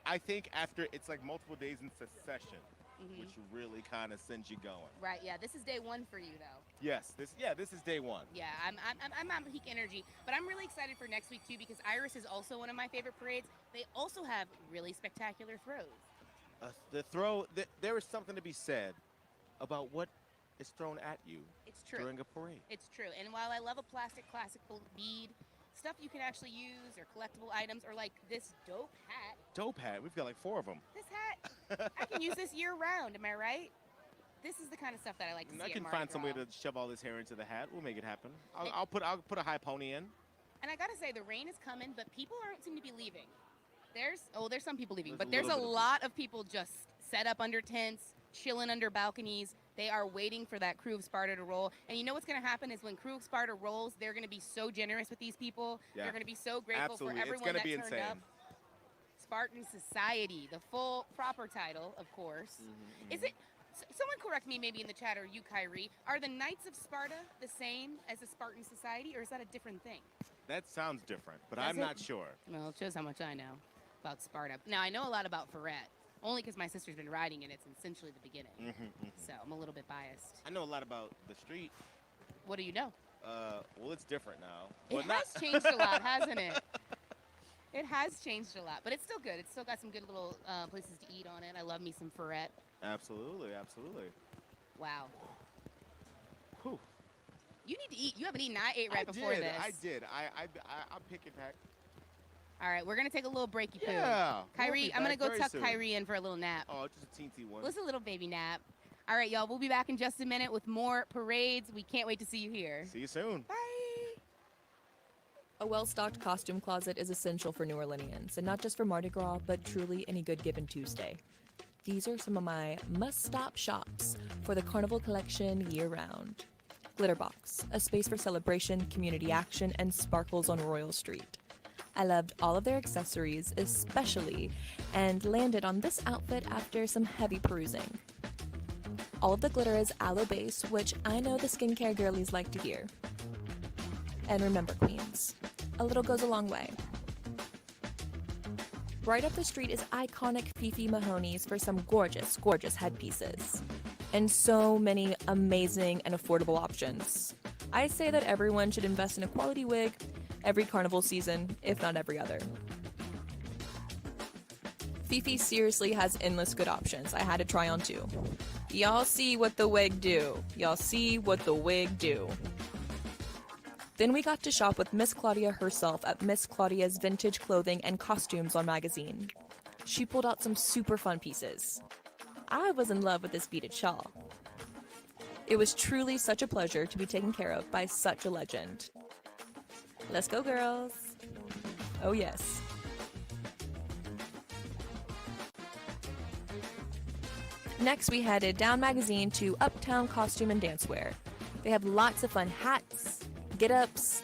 I think after it's like multiple days in succession, which really kind of sends you going. Right. Yeah. This is day 1 for you, though. Yes. This is day 1. Yeah. I'm on peak energy, but I'm really excited for next week too because Iris is also one of my favorite parades. They also have really spectacular throws. The throw. There is something to be said about what is thrown at you. It's true. During a parade. It's true. And while I love a plastic classical bead, stuff you can actually use or collectible items or like this dope hat. Dope hat. We've got like 4 of them. This hat, I can use this year round. Am I right? This is the kind of stuff that I like to see. I can at Mardi find some way Gras. to shove all this hair into the hat. We'll make it happen. I'll put a high pony in. And I gotta say, the rain is coming, but people aren't seem to be leaving. There's some people leaving, but There's there's a a little bit of lot of people just set up under tents, chilling under balconies. They are waiting for that Crew of Sparta to roll. And you know what's going to happen is when Crew of Sparta rolls, they're going to be so generous with these people. Yeah. They're going to be so grateful Absolutely. for everyone It's that gonna be turned insane. up. Spartan Society, the full proper title, of course. Is it? Someone correct me maybe in the chat, or you, Kyrie. Are the Knights of Sparta the same as the Spartan Society, or is that a different thing? That sounds different, but Does I'm it? not sure. Well, it shows how much I know about Sparta. Now, I know a lot about Freret, only because my sister's been riding it. It's essentially the beginning. So I'm a little bit biased. I know a lot about the street. What do you know? Well, it's different now. It has changed a lot, hasn't it? It has changed a lot, but it's still good. It's still got some good little places to eat on it. I love me some Freret. Absolutely, absolutely. Wow. Whew. You need to eat. You haven't eaten. I ate right before this. I did. I'll pick it back. All right, we're going to take a little breaky poo. Yeah. Kyrie, we'll be I'm going to back go very tuck soon. Kyrie in for a little nap. Oh, just a teensy one. Well, it's a little baby nap. All right, y'all, we'll be back in just a minute with more parades. We can't wait to see you here. See you soon. Bye. A well-stocked costume closet is essential for New Orleanians, and not just for Mardi Gras, but truly any good given Tuesday. These are some of my must-stop shops for the Carnival collection year-round. Glitterbox, a space for celebration, community action, and sparkles on Royal Street. I loved all of their accessories, especially, and landed on this outfit after some heavy perusing. All of the glitter is aloe base, which I know the skincare girlies like to hear. And remember, queens, a little goes a long way. Right up the street is iconic Fifi Mahoney's for some gorgeous, gorgeous headpieces. And so many amazing and affordable options. I say that everyone should invest in a quality wig every carnival season, if not every other. Fifi seriously has endless good options. I had to try on too. Y'all see what the wig do. Y'all see what the wig do. Then we got to shop with Miss Claudia herself at Miss Claudia's Vintage Clothing and Costumes on magazine. She pulled out some super fun pieces. I was in love with this beaded shawl. It was truly such a pleasure to be taken care of by such a legend. Let's go, girls. Oh, yes. Next, we headed down magazine to Uptown Costume and Dancewear. They have lots of fun hats, get-ups,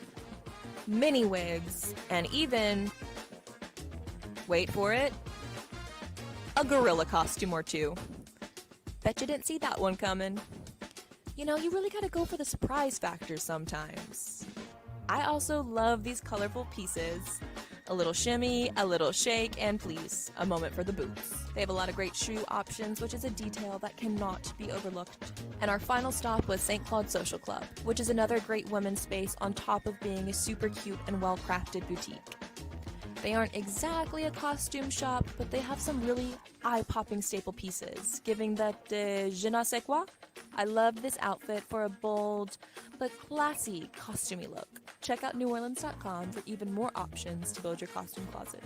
mini wigs, and even, wait for it, a gorilla costume or two. Bet you didn't see that one coming. You know, you really gotta go for the surprise factor sometimes. I also love these colorful pieces. A little shimmy, a little shake, and please, a moment for the boots. They have a lot of great shoe options, which is a detail that cannot be overlooked. And our final stop was St. Claude Social Club, which is another great women's space on top of being a super cute and well-crafted boutique. They aren't exactly a costume shop, but they have some really eye-popping staple pieces, giving that je ne sais quoi. I love this outfit for a bold but classy costumey look. Check out NOLA.com for even more options to build your costume closet.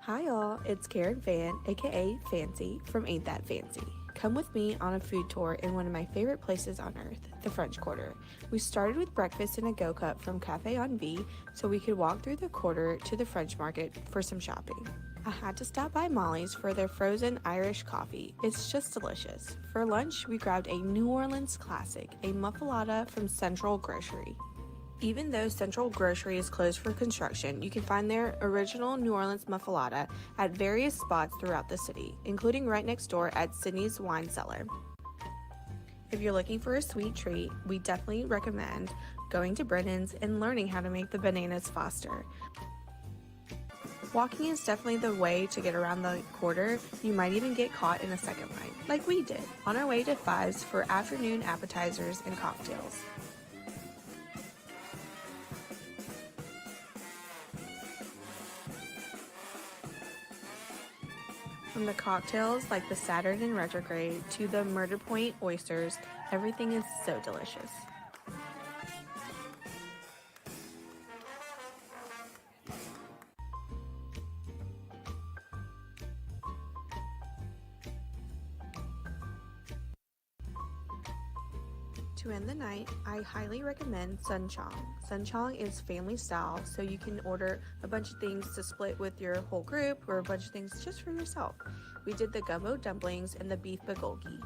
Hi y'all, it's Karen Fan, aka Fancy, from Ain't That Fancy. Come with me on a food tour in one of my favorite places on earth, the French Quarter. We started with breakfast in a go-cup from Café Envie so we could walk through the quarter to the French market for some shopping. I had to stop by Molly's for their frozen Irish coffee. It's just delicious. For lunch, we grabbed a New Orleans classic, a muffaletta from Central Grocery. Even though Central Grocery is closed for construction, you can find their original New Orleans muffaletta at various spots throughout the city, including right next door at Sydney's Wine Cellar. If you're looking for a sweet treat, we definitely recommend going to Brennan's and learning how to make the bananas Foster. Walking is definitely the way to get around the quarter. You might even get caught in a second line, like we did, on our way to Fives for afternoon appetizers and cocktails. From the cocktails like the Saturn in Retrograde to the Murder Point oysters, everything is so delicious. To end the night, I highly recommend Sunchong. Sunchong is family style, so you can order a bunch of things to split with your whole group or a bunch of things just for yourself. We did the gumbo dumplings and the beef bulgogi.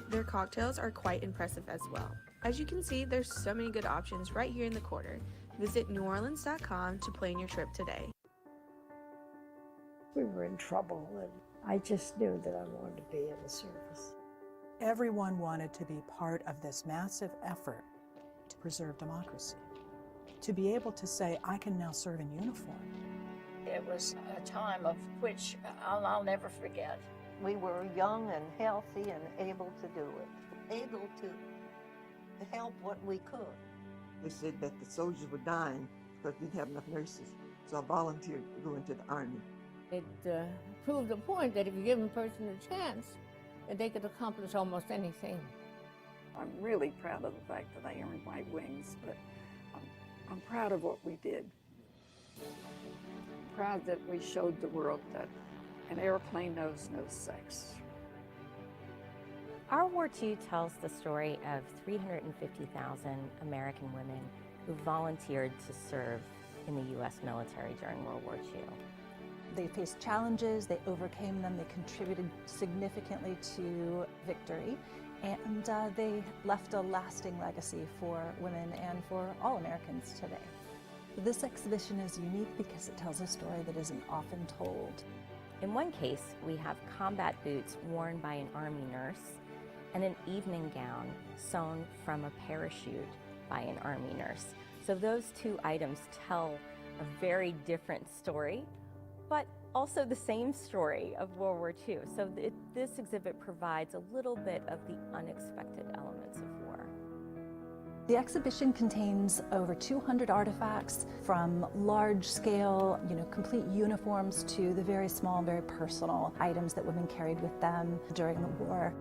Their cocktails are quite impressive as well. As you can see, there's so many good options right here in the quarter. Visit NOLA.com to plan your trip today. We were in trouble, and I just knew that I wanted to be in the service. Everyone wanted to be part of this massive effort to preserve democracy. To be able to say, I can now serve in uniform. It was a time of which I'll never forget. We were young and healthy and able to do it, able to help what we could. They said that the soldiers were dying because we didn't have enough nurses, so I volunteered to go into the Army. It proved the point that if you give a person a chance, that they could accomplish almost anything. I'm really proud of the fact that I earned my wings, but I'm proud of what we did. proud that we showed the world that an airplane knows no sex. Our War II tells the story of 350,000 American women who volunteered to serve in the U.S. military during World War II. They faced challenges, they overcame them, they contributed significantly to victory, and they left a lasting legacy for women and for all Americans today. This exhibition is unique because it tells a story that isn't often told. In one case, we have combat boots worn by an Army nurse and an evening gown sewn from a parachute by an Army nurse. So those two items tell a very different story, but also the same story of World War II. So this exhibit provides a little bit of the unexpected elements of war. The exhibition contains over 200 artifacts, from large-scale, complete uniforms to the very small, very personal items that women carried with them during the war.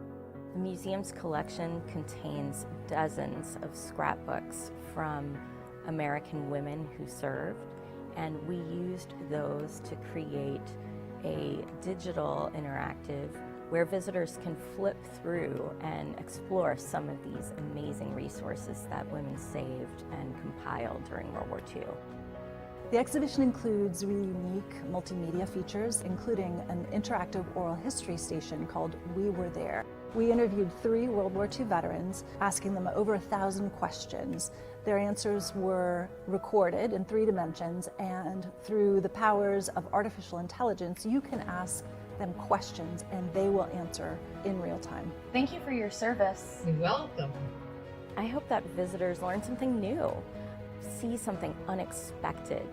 The museum's collection contains dozens of scrapbooks from American women who served, and we used those to create a digital interactive where visitors can flip through and explore some of these amazing resources that women saved and compiled during World War II. The exhibition includes really unique multimedia features, including an interactive oral history station called We Were There. We interviewed 3 World War II veterans, asking them over 1,000 questions. Their answers were recorded in 3 dimensions, and through the powers of artificial intelligence, you can ask them questions and they will answer in real time. Thank you for your service. You're welcome. I hope that visitors learn something new, see something unexpected.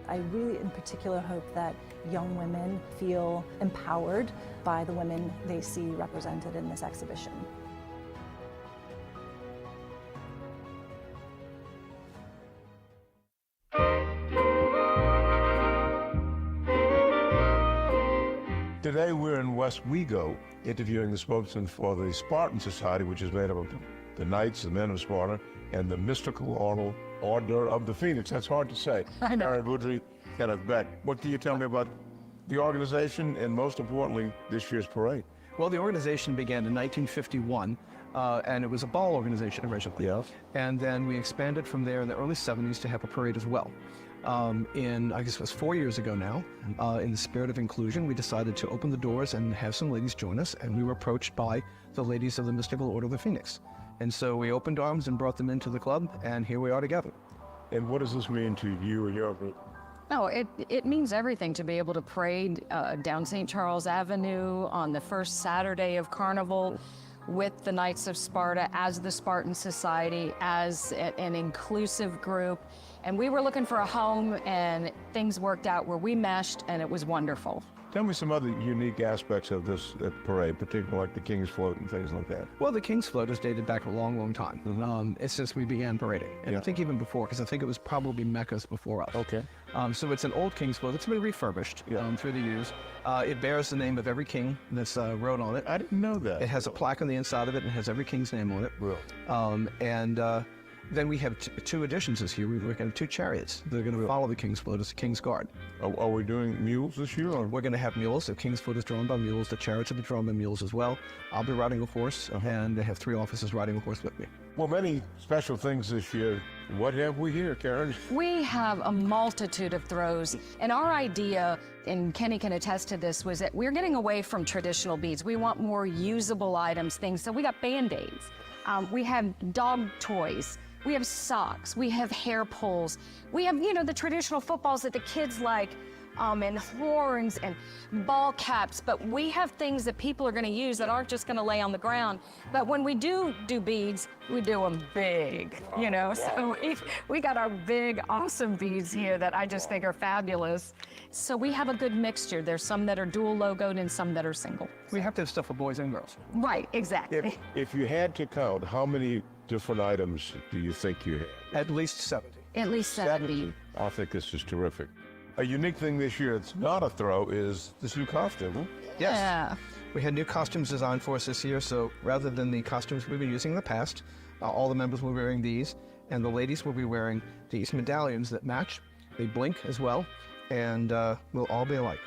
I really in particular hope that young women feel empowered by the women they see represented in this exhibition. Today we're in West Wego interviewing the spokesman for the Spartan Society, which is made up of the Knights, the men of Sparta, and the mystical Order of the Phoenix. That's hard to say. I know. Karen Boudry, Kenneth Beck. What can you tell me about the organization and, most importantly, this year's parade? Well, the organization began in 1951, and it was a ball organization originally. Yes. And then we expanded from there in the early 70s to have a parade as well. I guess it was 4 years ago now, in the spirit of inclusion, we decided to open the doors and have some ladies join us, and we were approached by the ladies of the Mystical Order of the Phoenix. And so we opened arms and brought them into the club, and here we are together. And what does this mean to you and your group? No, it means everything to be able to parade down St. Charles Avenue on the first Saturday of Carnival with the Knights of Sparta as the Spartan Society, as an inclusive group. And we were looking for a home, and things worked out where we meshed, and it was wonderful. Tell me some other unique aspects of this parade, particularly like the King's Float and things like that. Well, the King's Float is dated back a long, long time. It's since we began parading. And I think even before, because I think it was probably Mecca's before us. Okay. So it's an old King's Float. It's been refurbished through the years. It bears the name of every king that's wrote on it. I didn't know that. It has a plaque on the inside of it and has every king's name on it. Really? Then we have 2 additions this year. We're going to have 2 chariots. They're going to follow the King's Float as the King's Guard. Are we doing mules this year? Or? We're going to have mules. The King's Float is drawn by mules. The chariots will be drawn by mules as well. I'll be riding a horse, and I have 3 officers riding a horse with me. Well, many special things this year. What have we here, Karen? We have a multitude of throws, and our idea, and Kenny can attest to this, was that we're getting away from traditional beads. We want more usable items, things. So we got Band-Aids. We have dog toys. We have socks, we have hair pulls, we have, the traditional footballs that the kids like, and horns and ball caps, but we have things that people are gonna use that aren't just gonna lay on the ground. But when we do beads, we do them big, So we got our big, awesome beads here that I just think are fabulous. So we have a good mixture. There's some that are dual logoed and some that are single. We have to have stuff for boys and girls. Right, exactly. If you had to count, how many different items do you think you have? At least 70. At least 70. I think this is terrific. A unique thing this year that's not a throw is this new costume. Huh? Yes. Yeah. We had new costumes designed for us this year, so rather than the costumes we've been using in the past, all the members will be wearing these, and the ladies will be wearing these medallions that match. They blink as well, and we'll all be alike.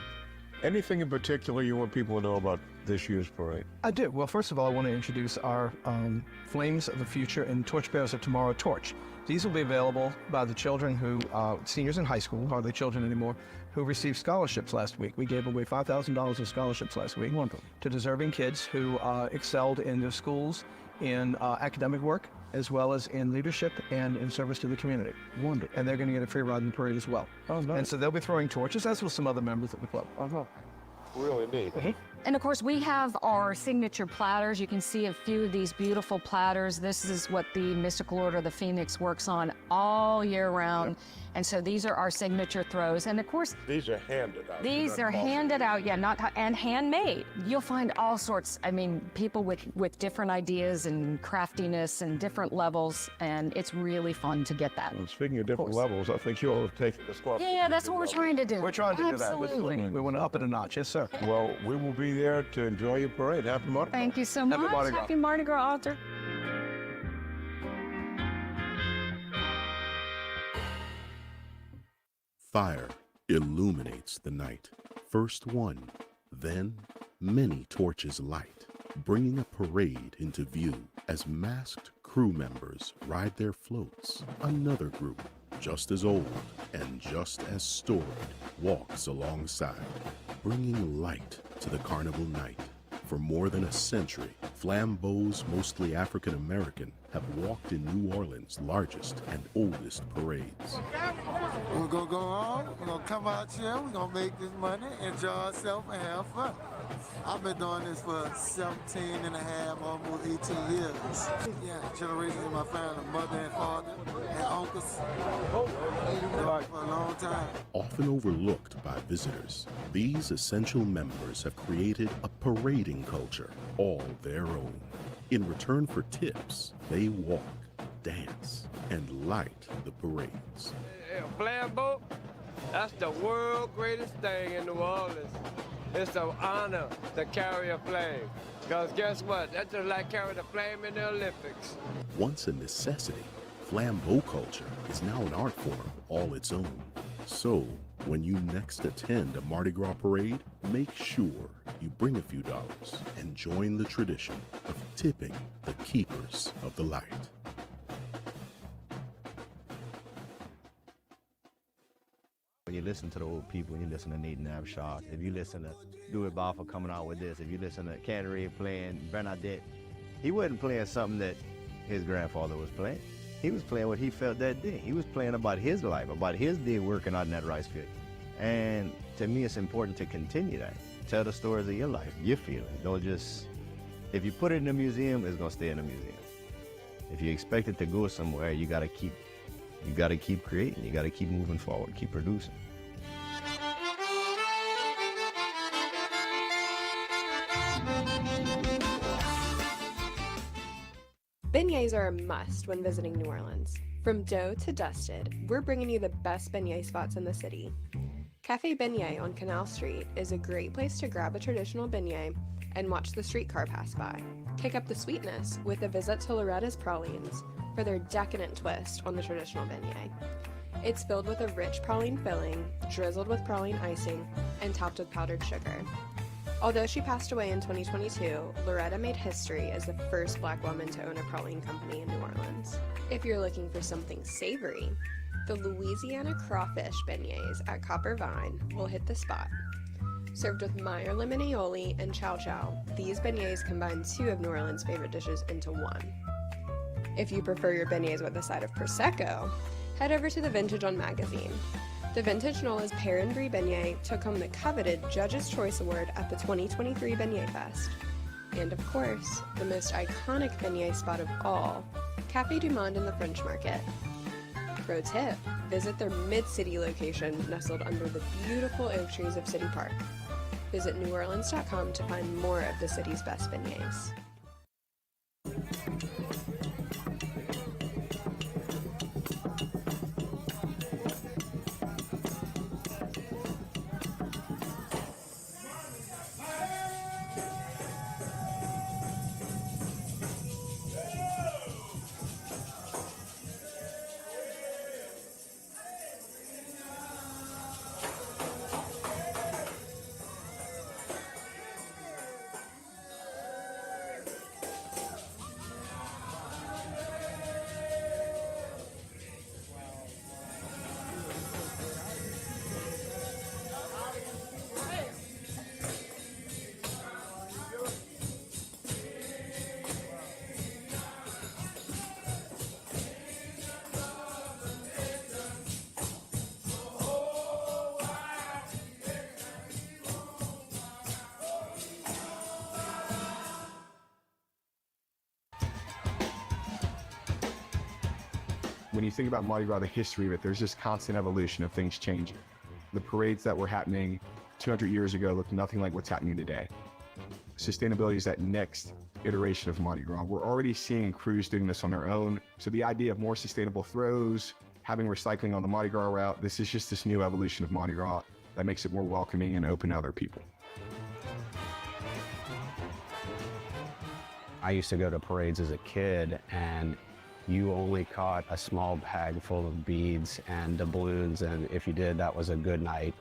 Anything in particular you want people to know about this year's parade? I do. Well, first of all, I want to introduce our Flames of the Future and Torchbearers of Tomorrow torch. These will be available by the children who, seniors in high school, hardly children anymore, who received scholarships last week. We gave away $5,000 of scholarships last week to deserving kids who excelled in their schools, in academic work, as well as in leadership and in service to the community. Wonderful. And they're going to get a free ride in the parade as well. Oh, nice. And so they'll be throwing torches, as will some other members of the club. Really neat. And of course, we have our signature platters. You can see a few of these beautiful platters. This is what the Mystical Order of the Phoenix works on all year round. Yep. And so these are our signature throws. And of course, these are handed out. These are handed out, yeah, and handmade. You'll find all sorts, I mean, people with different ideas and craftiness and different levels, and it's really fun to get that. Well, speaking of different levels, I think you all have taken this club. Yeah, that's what we're trying to do. We're trying to Absolutely. do that. We want to up it a notch. Yes, sir. Well, we will be there to enjoy your parade. Happy Mardi Gras. Thank you so much. Happy Mardi Gras. Happy Mardi Gras, Arthur. Fire illuminates the night. First one, then many torches light, bringing a parade into view as masked crew members ride their floats. Another group, just as old and just as storied, walks alongside, bringing light to the carnival night. For more than a century, flambeaus, mostly African American, have walked in New Orleans' largest and oldest parades. We're gonna go on, we're gonna come out here, we're gonna make this money, enjoy ourselves, and have fun. I've been doing this for 17 and a half, almost 18 years. Yeah, generations of my family, mother and father, and uncles. Been doing it for a long time. Often overlooked by visitors, these essential members have created a parading culture all their own. In return for tips, they walk, dance, and light the parades. Flambeau, that's the world's greatest thing in New Orleans. It's an honor to carry a flame. Because guess what? That's just like carrying a flame in the Olympics. Once a necessity, flambeau culture is now an art form all its own. So, when you next attend a Mardi Gras parade, make sure you bring a few dollars and join the tradition of tipping the keepers of the light. When you listen to the old people, you listen to Nathan Abshar, if you listen to Louis Baffa coming out with this, if you listen to Canterbury playing Bernadette, he wasn't playing something that his grandfather was playing. He was playing what he felt that day. He was playing about his life, about his day working out in that rice field. And to me, it's important to continue that. Tell the stories of your life, your feelings. Don't just, if you put it in a museum, it's gonna stay in a museum. If you expect it to go somewhere, you gotta keep creating, you gotta keep moving forward, keep producing. Beignets are a must when visiting New Orleans. From dough to dusted, we're bringing you the best beignet spots in the city. Cafe Beignet on Canal Street is a great place to grab a traditional beignet and watch the streetcar pass by. Kick up the sweetness with a visit to Loretta's Pralines for their decadent twist on the traditional beignet. It's filled with a rich praline filling, drizzled with praline icing, and topped with powdered sugar. Although she passed away in 2022, Loretta made history as the first Black woman to own a praline company in New Orleans. If you're looking for something savory, the Louisiana crawfish beignets at Copper Vine will hit the spot. Served with Meyer lemon aioli and chow chow, these beignets combine two of New Orleans' favorite dishes into one. If you prefer your beignets with a side of Prosecco, head over to the Vintage on Magazine. The Vintage NOLA's Pear and Brie beignet took home the coveted Judge's Choice Award at the 2023 Beignet Fest. And of course, the most iconic beignet spot of all, Café du Monde in the French Market. Pro tip, visit their mid-city location nestled under the beautiful oak trees of City Park. Visit NewOrleans.com to find more of the city's best beignets. When you think about Mardi Gras, the history of it, there's this constant evolution of things changing. The parades that were happening 200 years ago look nothing like what's happening today. Sustainability is that next iteration of Mardi Gras. We're already seeing crews doing this on their own. So the idea of more sustainable throws, having recycling on the Mardi Gras route, this is just this new evolution of Mardi Gras that makes it more welcoming and open to other people. I used to go to parades as a kid, and you only caught a small bag full of beads and doubloons, and if you did, that was a good night.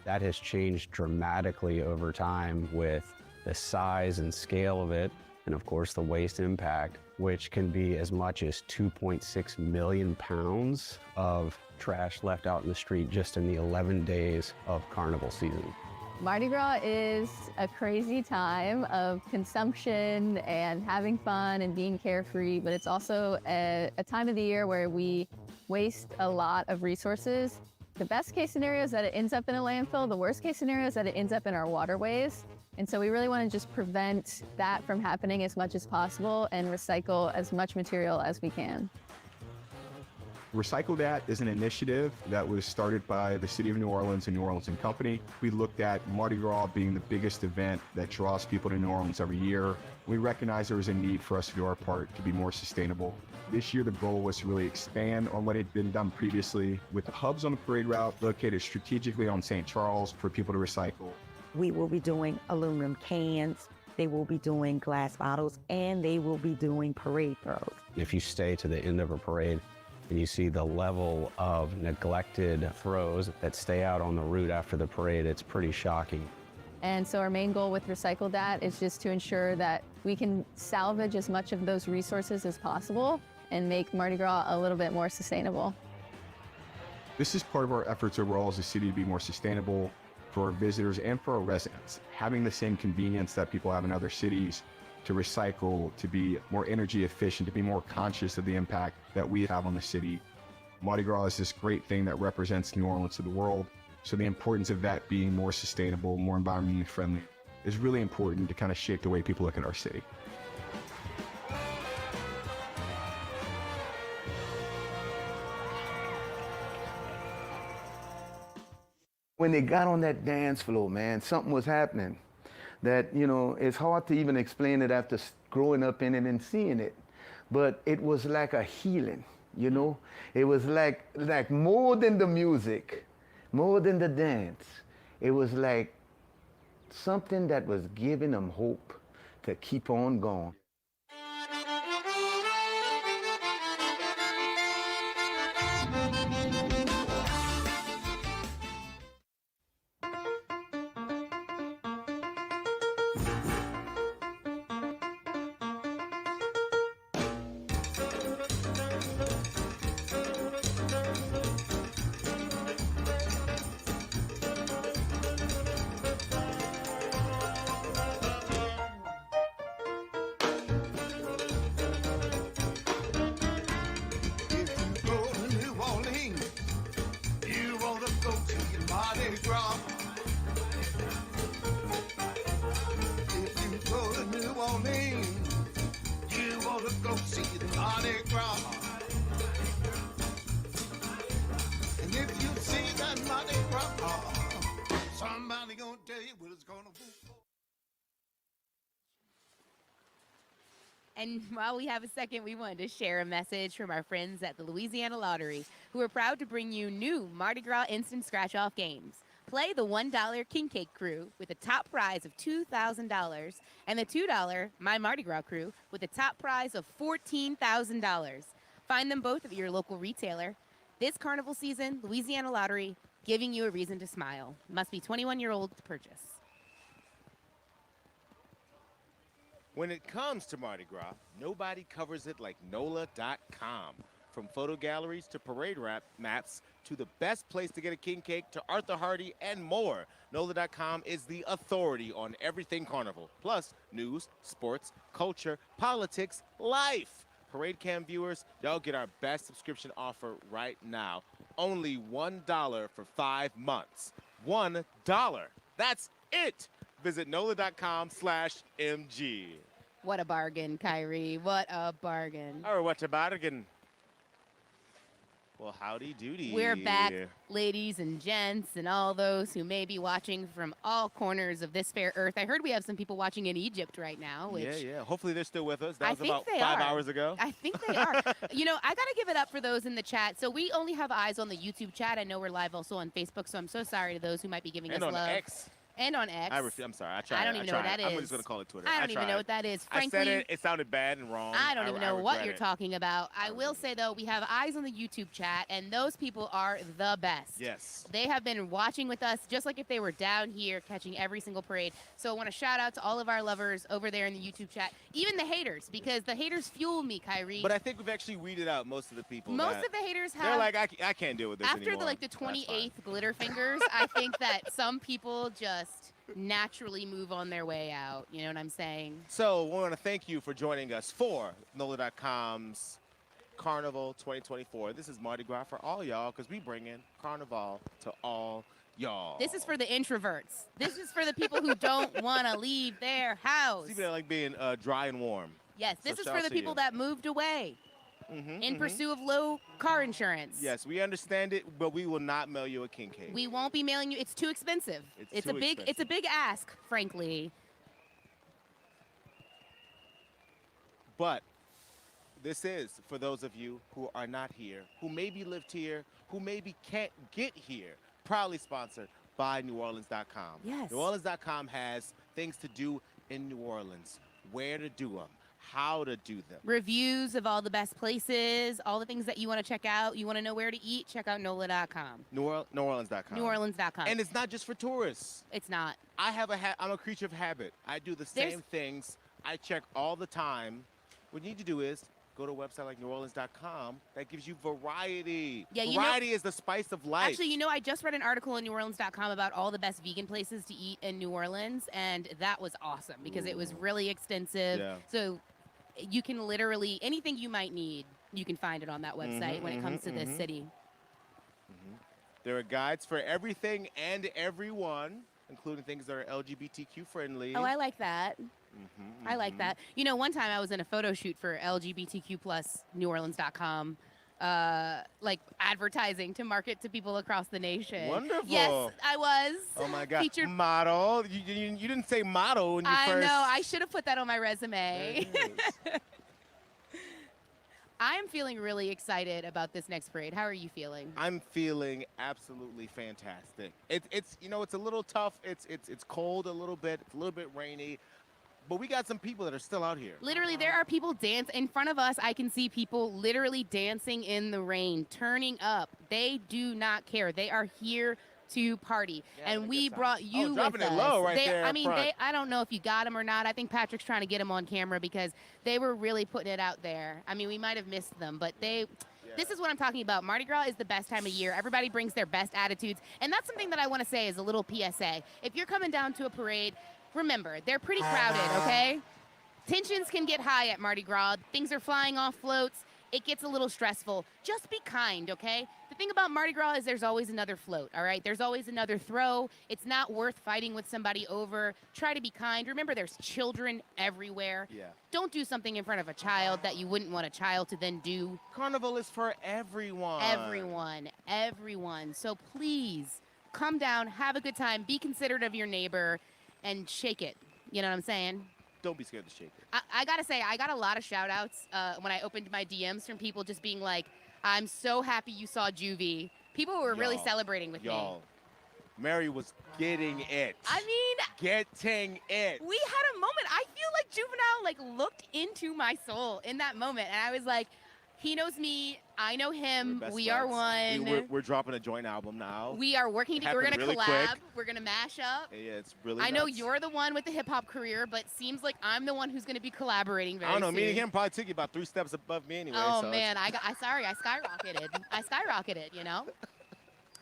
That has changed dramatically over time with the size and scale of it, and of course the waste impact, which can be as much as 2.6 million pounds of trash left out in the street just in the 11 days of carnival season. Mardi Gras is a crazy time of consumption and having fun and being carefree, but it's also a time of the year where we waste a lot of resources. The best case scenario is that it ends up in a landfill. The worst case scenario is that it ends up in our waterways. And so we really want to just prevent that from happening as much as possible and recycle as much material as we can. Recycle That is an initiative that was started by the City of New Orleans and New Orleans and Company. We looked at Mardi Gras being the biggest event that draws people to New Orleans every year. We recognized there was a need for us to do our part to be more sustainable. This year, the goal was to really expand on what had been done previously with the hubs on the parade route located strategically on St. Charles for people to recycle. We will be doing aluminum cans, they will be doing glass bottles, and they will be doing parade throws. If you stay to the end of a parade, and you see the level of neglected throws that stay out on the route after the parade, it's pretty shocking. And so our main goal with Recycle That is just to ensure that we can salvage as much of those resources as possible and make Mardi Gras a little bit more sustainable. This is part of our efforts overall as a city to be more sustainable for our visitors and for our residents. Having the same convenience that people have in other cities to recycle, to be more energy efficient, to be more conscious of the impact that we have on the city. Mardi Gras is this great thing that represents New Orleans to the world. So the importance of that being more sustainable, more environmentally friendly is really important to kind of shape the way people look at our city. When they got on that dance floor, man, something was happening that, you know, it's hard to even explain it after growing up in it and seeing it. But it was like a healing, you know? It was like more than the music, more than the dance. It was like something that was giving them hope to keep on going. And while we have a second, we wanted to share a message from our friends at the Louisiana Lottery, who are proud to bring you new Mardi Gras instant scratch-off games. Play the $1 King Cake Crew with a top prize of $2,000 and the $2 My Mardi Gras Crew with a top prize of $14,000. Find them both at your local retailer. This carnival season, Louisiana Lottery, giving you a reason to smile. Must be 21 years old to purchase. When it comes to Mardi Gras, nobody covers it like NOLA.com. From photo galleries to parade maps to the best place to get a king cake to Arthur Hardy and more, NOLA.com is the authority on everything carnival. Plus, news, sports, culture, politics, life. Parade Cam viewers, y'all get our best subscription offer right now. Only $1 for 5 months. $1. That's it. Visit NOLA.com/MG. What a bargain, Kyrie. What a bargain. Or what a bargain. Well, howdy doody. We're back, ladies and gents, and all those who may be watching from all corners of this fair earth. I heard we have some people watching in Egypt right now. Which Yeah. Hopefully they're still with us. That I was think about they 5 are. hours ago. I think they are. You know, I got to give it up for those in the chat. So we only have eyes on the YouTube chat. I know we're live also on Facebook, so I'm so sorry to those who might be giving And us on love. X. And on X. I'm sorry. I tried. I don't even know what that is. I'm just going to call it Twitter. I don't even know what that is. Frankly, I said it. It sounded bad and wrong. I don't even know what regret you're it. talking about. I will say, though, we have eyes on the YouTube chat, and those people are the best. Yes. They have been watching with us just like if they were down here catching every single parade. So I want to shout out to all of our lovers over there in the YouTube chat, even the haters, because the haters fuel me, Kyrie. But I think we've actually weeded out most of the people. Most of the haters have. They're like, I can't deal with this after anymore. the 28th glitter fingers, I think that some people just naturally move on their way out. You know what I'm saying? So we want to thank you for joining us for NOLA.com's Carnival 2024. This is Mardi Gras for all y'all because we bring in Carnival to all y'all. This is for the introverts. This is for the people who don't want to leave their house. People that like being dry and warm. Yes, So this is shout for out the to people you. that moved away in pursuit of low car insurance. Yes, we understand it, but we will not mail you a king cake. We won't be mailing you. It's too expensive. It's too It's a big ask, frankly. But this is for those of you who are not here, who maybe lived here, who maybe can't get here. Proudly sponsored by NewOrleans.com. Yes. NewOrleans.com has things to do in New Orleans, where to do them, how to do them. Reviews of all the best places, all the things that you want to check out. You want to know where to eat? Check out NOLA.com. NewOrleans.com. NewOrleans.com. And it's not just for tourists. It's not. I'm a creature of habit. I do the same things. I check all the time. What you need to do is go to a website like NewOrleans.com that gives you variety. Yeah, you know- variety is the spice of life. Actually, you know, I just read an article on NewOrleans.com about all the best vegan places to eat in New Orleans, and that was awesome because it was really extensive. Yeah. So you can literally, anything you might need, you can find it on that website when it comes to this city. There are guides for everything and everyone, including things that are LGBTQ friendly. Oh, I like that. I like that. You know, one time I was in a photo shoot for LGBTQ plus NewOrleans.com, like advertising to market to people across the nation. Wonderful. Yes, I was. Oh my God. Featured. Model. You didn't say model when you I first. know. I should have put that on my resume. I'm feeling really excited about this next parade. How are you feeling? I'm feeling absolutely fantastic. It's you know, it's a little tough. It's cold a little bit. It's a little bit rainy. But we got some people that are still out here. Literally, there are people dance in front of us. I can see people literally dancing in the rain, turning up. They do not care. They are here to party, and we brought you with dropping us. it low right there I up mean, front. I don't know if you got them or not. I think Patrick's trying to get them on camera because they were really putting it out there. I mean, we might have missed them, but they. This is what I'm talking about. Mardi Gras is the best time of year. Everybody brings their best attitudes, and that's something that I want to say as a little PSA. If you're coming down to a parade, remember, they're pretty crowded, okay? Tensions can get high at Mardi Gras. Things are flying off floats. It gets a little stressful. Just be kind, okay? The thing about Mardi Gras is there's always another float, all right? There's always another throw. It's not worth fighting with somebody over. Try to be kind. Remember, there's children everywhere. Yeah. Don't do something in front of a child that you wouldn't want a child to then do. Carnival is for everyone. Everyone. So please, come down, have a good time, be considerate of your neighbor, and shake it. You know what I'm saying? Don't be scared to shake it. I gotta say, I got a lot of shout outs when I opened my DMs from people just being like, I'm so happy you saw Juvie. People were really celebrating with me. Mary was getting it. I mean, getting it. We had a moment. I feel like Juvenile like looked into my soul in that moment, and I was like, he knows me, I know him, we are one. We're dropping a joint album now. We are working together. We're gonna Happened really collab. quick. We're gonna mash up. Yeah, it's really. I know nuts. you're the one with the hip hop career, but seems like I'm the one who's gonna be collaborating very I don't know. soon. Me and him probably took you about 3 steps above me anyway. Oh so man, I skyrocketed. I skyrocketed, you know.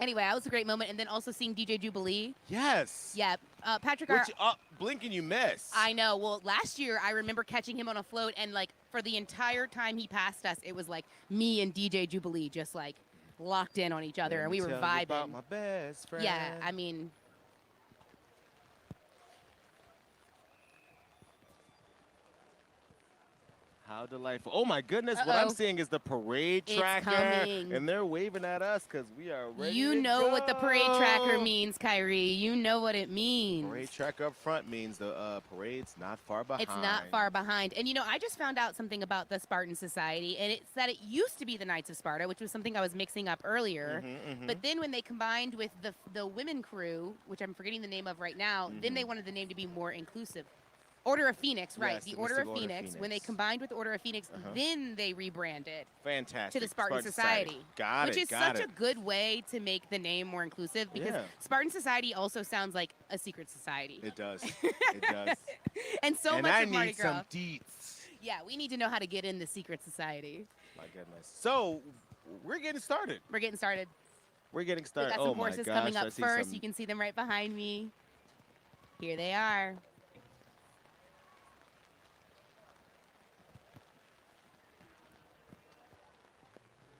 Anyway, that was a great moment, and then also seeing DJ Jubilee. Yes. Yeah, Patrick. Which blink and you miss. I know. Well, last year I remember catching him on a float, and like for the entire time he passed us, it was like me and DJ Jubilee just like locked in on each other, and we were Tell you vibing. about my best friend. Yeah, I mean. How delightful. Oh my goodness, what I'm seeing is the parade It's tracker. coming. And they're waving at us because we are ready You to know what the parade tracker go. means, Kyrie. You know what it means. Parade tracker up front means the parade's not far behind. It's not far behind. And you know, I just found out something about the Spartan Society, and it's that it used to be the Knights of Sparta, which was something I was mixing up earlier. But then when they combined with the women crew, which I'm forgetting the name of right now, then they wanted the name to be more inclusive. Order of Phoenix, right. Yes, the the Order Mystic of Order of Phoenix. When they Phoenix. combined with the Order of Phoenix, then they rebranded Fantastic. to the Spartan Society. Got which it, is got such it. a good way to make the name more inclusive because Yeah. Spartan Society also sounds like a secret society. It does. It does. And so and much I of Mardi need Gras. some deets. Yeah, we need to know how to get in the secret society. My goodness. So, we're getting started. We're getting started. We're getting We started. got some Oh my horses gosh, coming I up see first. some- You can see them right behind me. Here they are.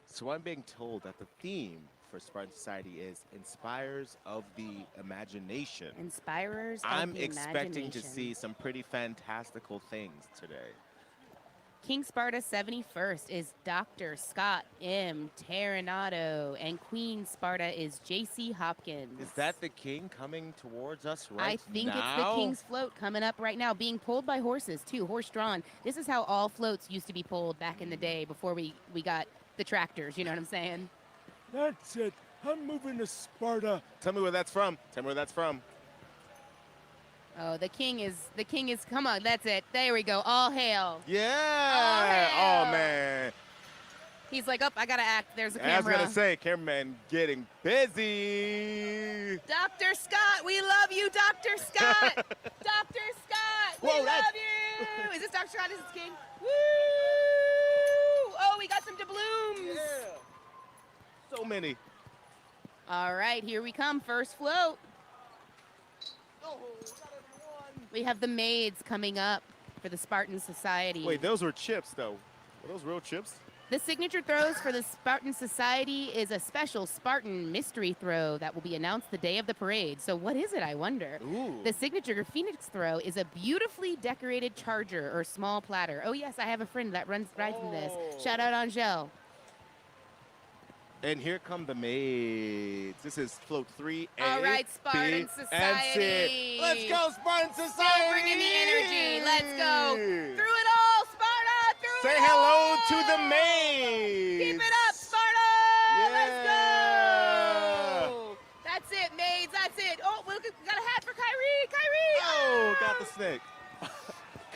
So I'm being told that the theme for Spartan Society is Inspires of the Imagination. Inspirers of I'm the expecting to imagination. see some pretty fantastical things today. King Sparta 71st is Dr. Scott M. Terranato, and Queen Sparta is J.C. Hopkins. Is that the king coming towards us right I think now? it's the King's float coming up right now, being pulled by horses, too, horse-drawn. This is how all floats used to be pulled back in the day before we got the tractors, you know what I'm saying? That's it. I'm moving to Sparta. Tell me where that's from. Tell me where that's from. Oh, the king is, come on, that's it. There we go, all hail. Yeah. All hail. Oh, man. He's like, oh, I gotta act, there's a I was camera. going to say, cameraman getting busy. Dr. Scott, we love you, Dr. Scott. Dr. Scott, we Whoa, love that's- you. Is this Dr. Scott? Is this King? Woo! Oh, we got some doubloons. Yeah. So many. All right, here we come, first float. We have the maids coming up for the Spartan Society. Wait, those were chips, though. Were those real chips? The signature throws for the Spartan Society is a special Spartan mystery throw that will be announced the day of the parade. So what is it, I wonder? Ooh. The signature Phoenix throw is a beautifully decorated charger or small platter. Oh yes, I have a friend that rides in this. Shout out Angel. And here come the maids. This is float 3A. All right, Spartan B, and C. Society. Let's go, Spartan Society! Still bringing the energy. Let's go. Through it all, Sparta. Through Say it hello all. to the maids. Keep it up, Sparta. Yeah. Let's go. That's it, maids. That's it. Oh, we got a hat for Kyrie. Kyrie. Oh, got the snake.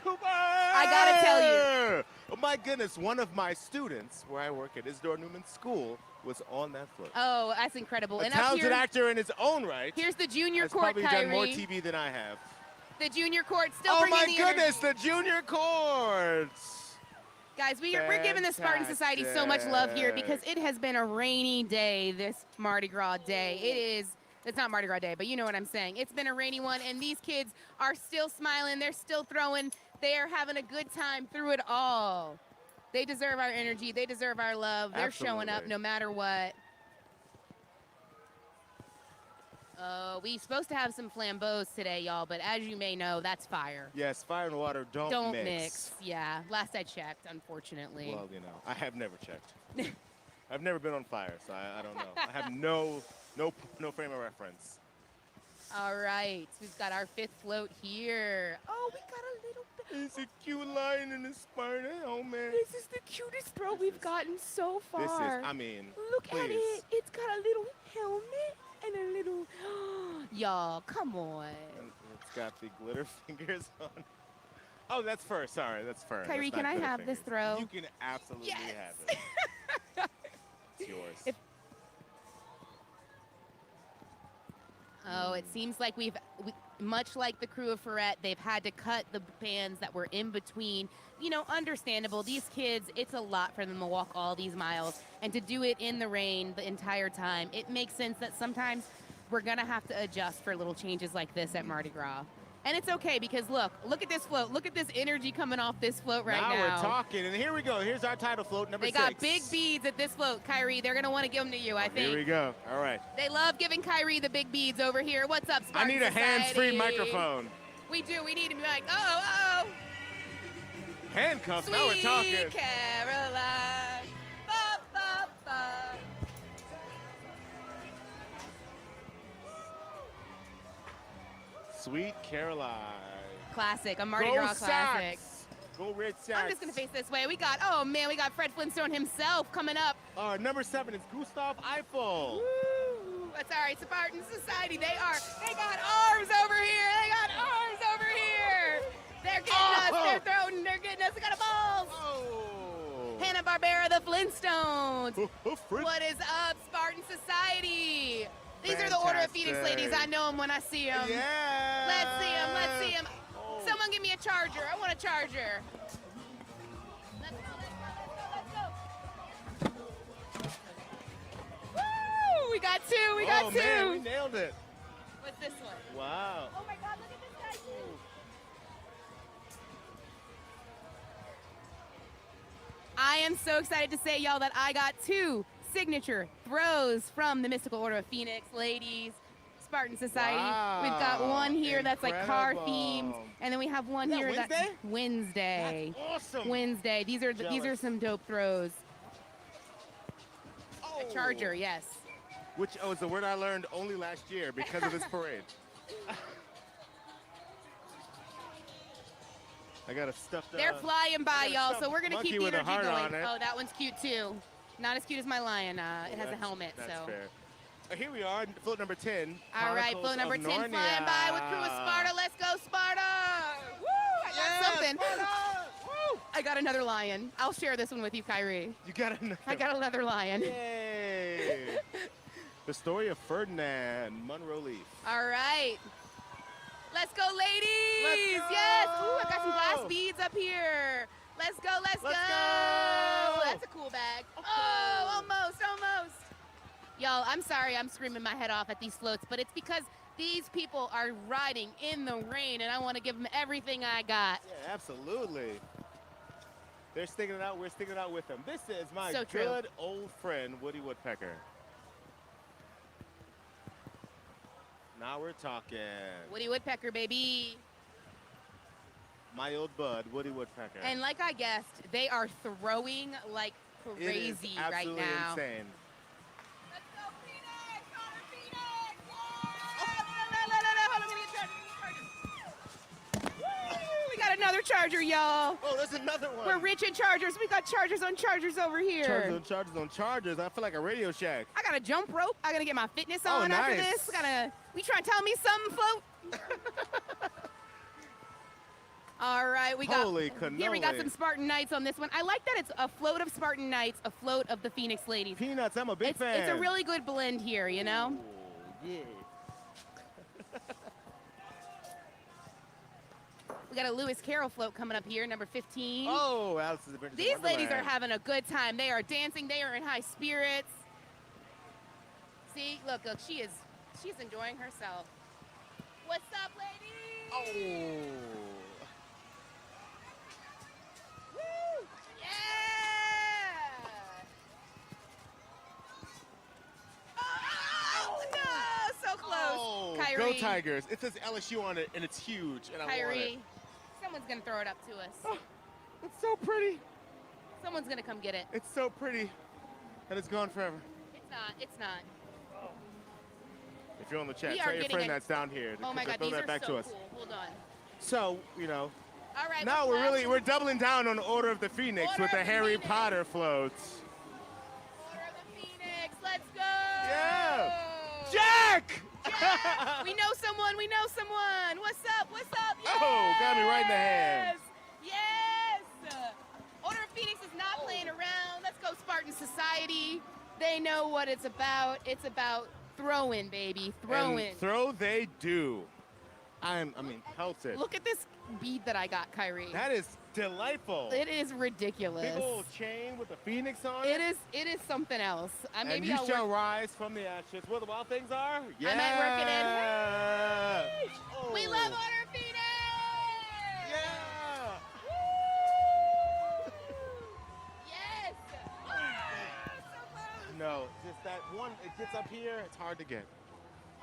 Come on. I gotta tell you. Oh my goodness, one of my students where I work at Isidore Newman School was on that float. Oh, that's incredible. A And up talented here, actor in his own right. here's the junior Has court, probably Kyrie. done more TV than I have. The junior court still Oh bringing my the goodness, energy. the junior courts. Guys, we're giving the Spartan Society so much love here because it has been a rainy day, this Mardi Gras day. It's not Mardi Gras day, but you know what I'm saying. It's been a rainy one, and these kids are still smiling. They're still throwing. They are having a good time through it all. They deserve our energy. They deserve our love. They're showing up Absolutely. no matter what. We supposed to have some flambeaus today, y'all, but as you may know, that's fire. Yes, fire and water don't mix. Yeah, last I checked, unfortunately. Well, you know, I have never checked. I've never been on fire, so I don't know. I have no frame of reference. All right, we've got our fifth float here. Oh, we got a little bit. It's a cute lion in a Sparta helmet. This is the cutest throw we've gotten so far. This is, I mean, Look please. at it. It's got a little helmet and a little. Y'all, come on. It's got the glitter fingers on. Oh, that's fur. Sorry, that's fur. Kyrie, That's can not I glitter have this fingers. throw? You can absolutely Yes. have it. It's yours. Oh, it seems like much like the crew of Freret, they've had to cut the bands that were in between. You know, understandable. These kids, it's a lot for them to walk all these miles and to do it in the rain the entire time. It makes sense that sometimes we're going to have to adjust for little changes like this at Mardi Gras. And it's okay because look at this float. Look at this energy coming off this float right now. Now we're talking, and here we go. Here's our title float, number They 6. got big beads at this float, Kyrie. They're going to want to give them to you, I think. Here we go. All right. They love giving Kyrie the big beads over here. What's up, Spartan I need a hands-free Society? microphone. We do. We need to be like, oh. Handcuffs, Sweet now we're talking. Caroline. Ba, ba, ba. Sweet Caroline. Classic, a Mardi Go Gras classic. Sox. Go Red Sox. I'm just gonna face this way. We got Fred Flintstone himself coming up. Number 7 is Gustav Eiffel. Woo! That's all right, Spartan Society. They got arms over here. They got arms over here. They're getting us. They're getting us. They got a balls. Oh. Hanna-Barbera, the Flintstones. Fritz. What is up, Spartan Society? These are the Order of Phoenix ladies. I know them when I see them. Yeah. Let's see them. Let's see them. Someone give me a charger. I want a charger. Let's go. Woo! We got two. We got two. Man, we nailed it. What's this one? Wow. Oh my God! Look at this guy too. I am so excited to say, y'all, that I got 2 signature throws from the Mystical Order of Phoenix ladies. Spartan Society. Wow. We've got one here that's like car Incredible. themed, and then we have one here Wednesday? that's Wednesday. That's awesome. Wednesday. These are some dope throws. A charger, yes. Which is a word I learned only last year because of this parade. I got a stuffed. They're flying by, y'all, so we're gonna monkey keep the with a energy heart going. on it. Oh, that one's cute too. Not as cute as my lion. It has a helmet, That's so. fair. Here we are, float number 10. All right, Chronicles float number of 10 Narnia. flying by with crew of Sparta. Let's go, Sparta! Woo! I got something. Woo! I got another lion. I'll share this one with you, Kyrie. You got another. I got another lion. Yay! The story of Ferdinand Monroe Leaf. All right. Let's go, ladies! Let's go! Yes! Ooh, I got some glass beads up here. Let's go, let's go! That's a cool bag. Oh, almost. Y'all, I'm sorry I'm screaming my head off at these floats, but it's because these people are riding in the rain, and I want to give them everything I got. Yeah, absolutely. They're sticking it out. We're sticking it out with them. This is my So true. good old friend, Woody Woodpecker. Now we're talking. Woody Woodpecker, baby. My old bud, Woody Woodpecker. And like I guessed, they are throwing like It is crazy right absolutely now. insane. Let's go, Phoenix! Honor Phoenix! We got another charger, y'all. Oh, there's another one. We're rich in chargers. We got chargers on chargers over here. Chargers on chargers on chargers. I feel like a Radio Shack. I got a jump rope. I gotta get my fitness Oh, on after nice. this. We trying to tell me something, float? All right, we got Holy here. We got cannoli. some Spartan Knights on this one. I like that it's a float of Spartan Knights, a float of the Phoenix Ladies. Peanuts, I'm a big fan. It's a really good blend here, you know. Yeah. We got a Lewis Carroll float coming up here, number 15. Oh, Alice is a Adventures in These ladies are Wonderland. having a good time. They are dancing. They are in high spirits. See, look, she's enjoying herself. What's up, ladies? Oh. Woo! Yeah! Oh, no, so close. Oh, Kyrie. go Tigers. It says LSU on it, and it's huge, and I want it. Kyrie, someone's gonna throw it up to us. Oh, it's so pretty. Someone's gonna come get it. It's so pretty that it's gone forever. It's not. It's not. If you're on the chat, We tell are your getting friend a- that's down here to Oh my God, throw these that are back so to us. cool. Hold on. So, you know, All right. now let's we're doubling down on Order of the Phoenix Order with the of the Harry Phoenix. Potter floats. Order of the Phoenix. Let's go. Yeah. Jack! Jack! We know someone. We know someone. What's up? What's up? Yes! Oh, got me right in the hand. Yes. Order of Phoenix is not playing around. Let's go Spartan Society. They know what it's about. It's about throwing, baby. Throwing. And throw they do. I mean, pelted. Look at this bead that I got, Kyrie. That is delightful. It is ridiculous. Big old chain with the phoenix on it. It is something else. And Maybe you I'll shall work. rise from the ashes. Where the wild things are? Yeah. I might work it in. Oh. We love Order of Phoenix. Yeah. Yes. No, just that one, it gets up here, it's hard to get.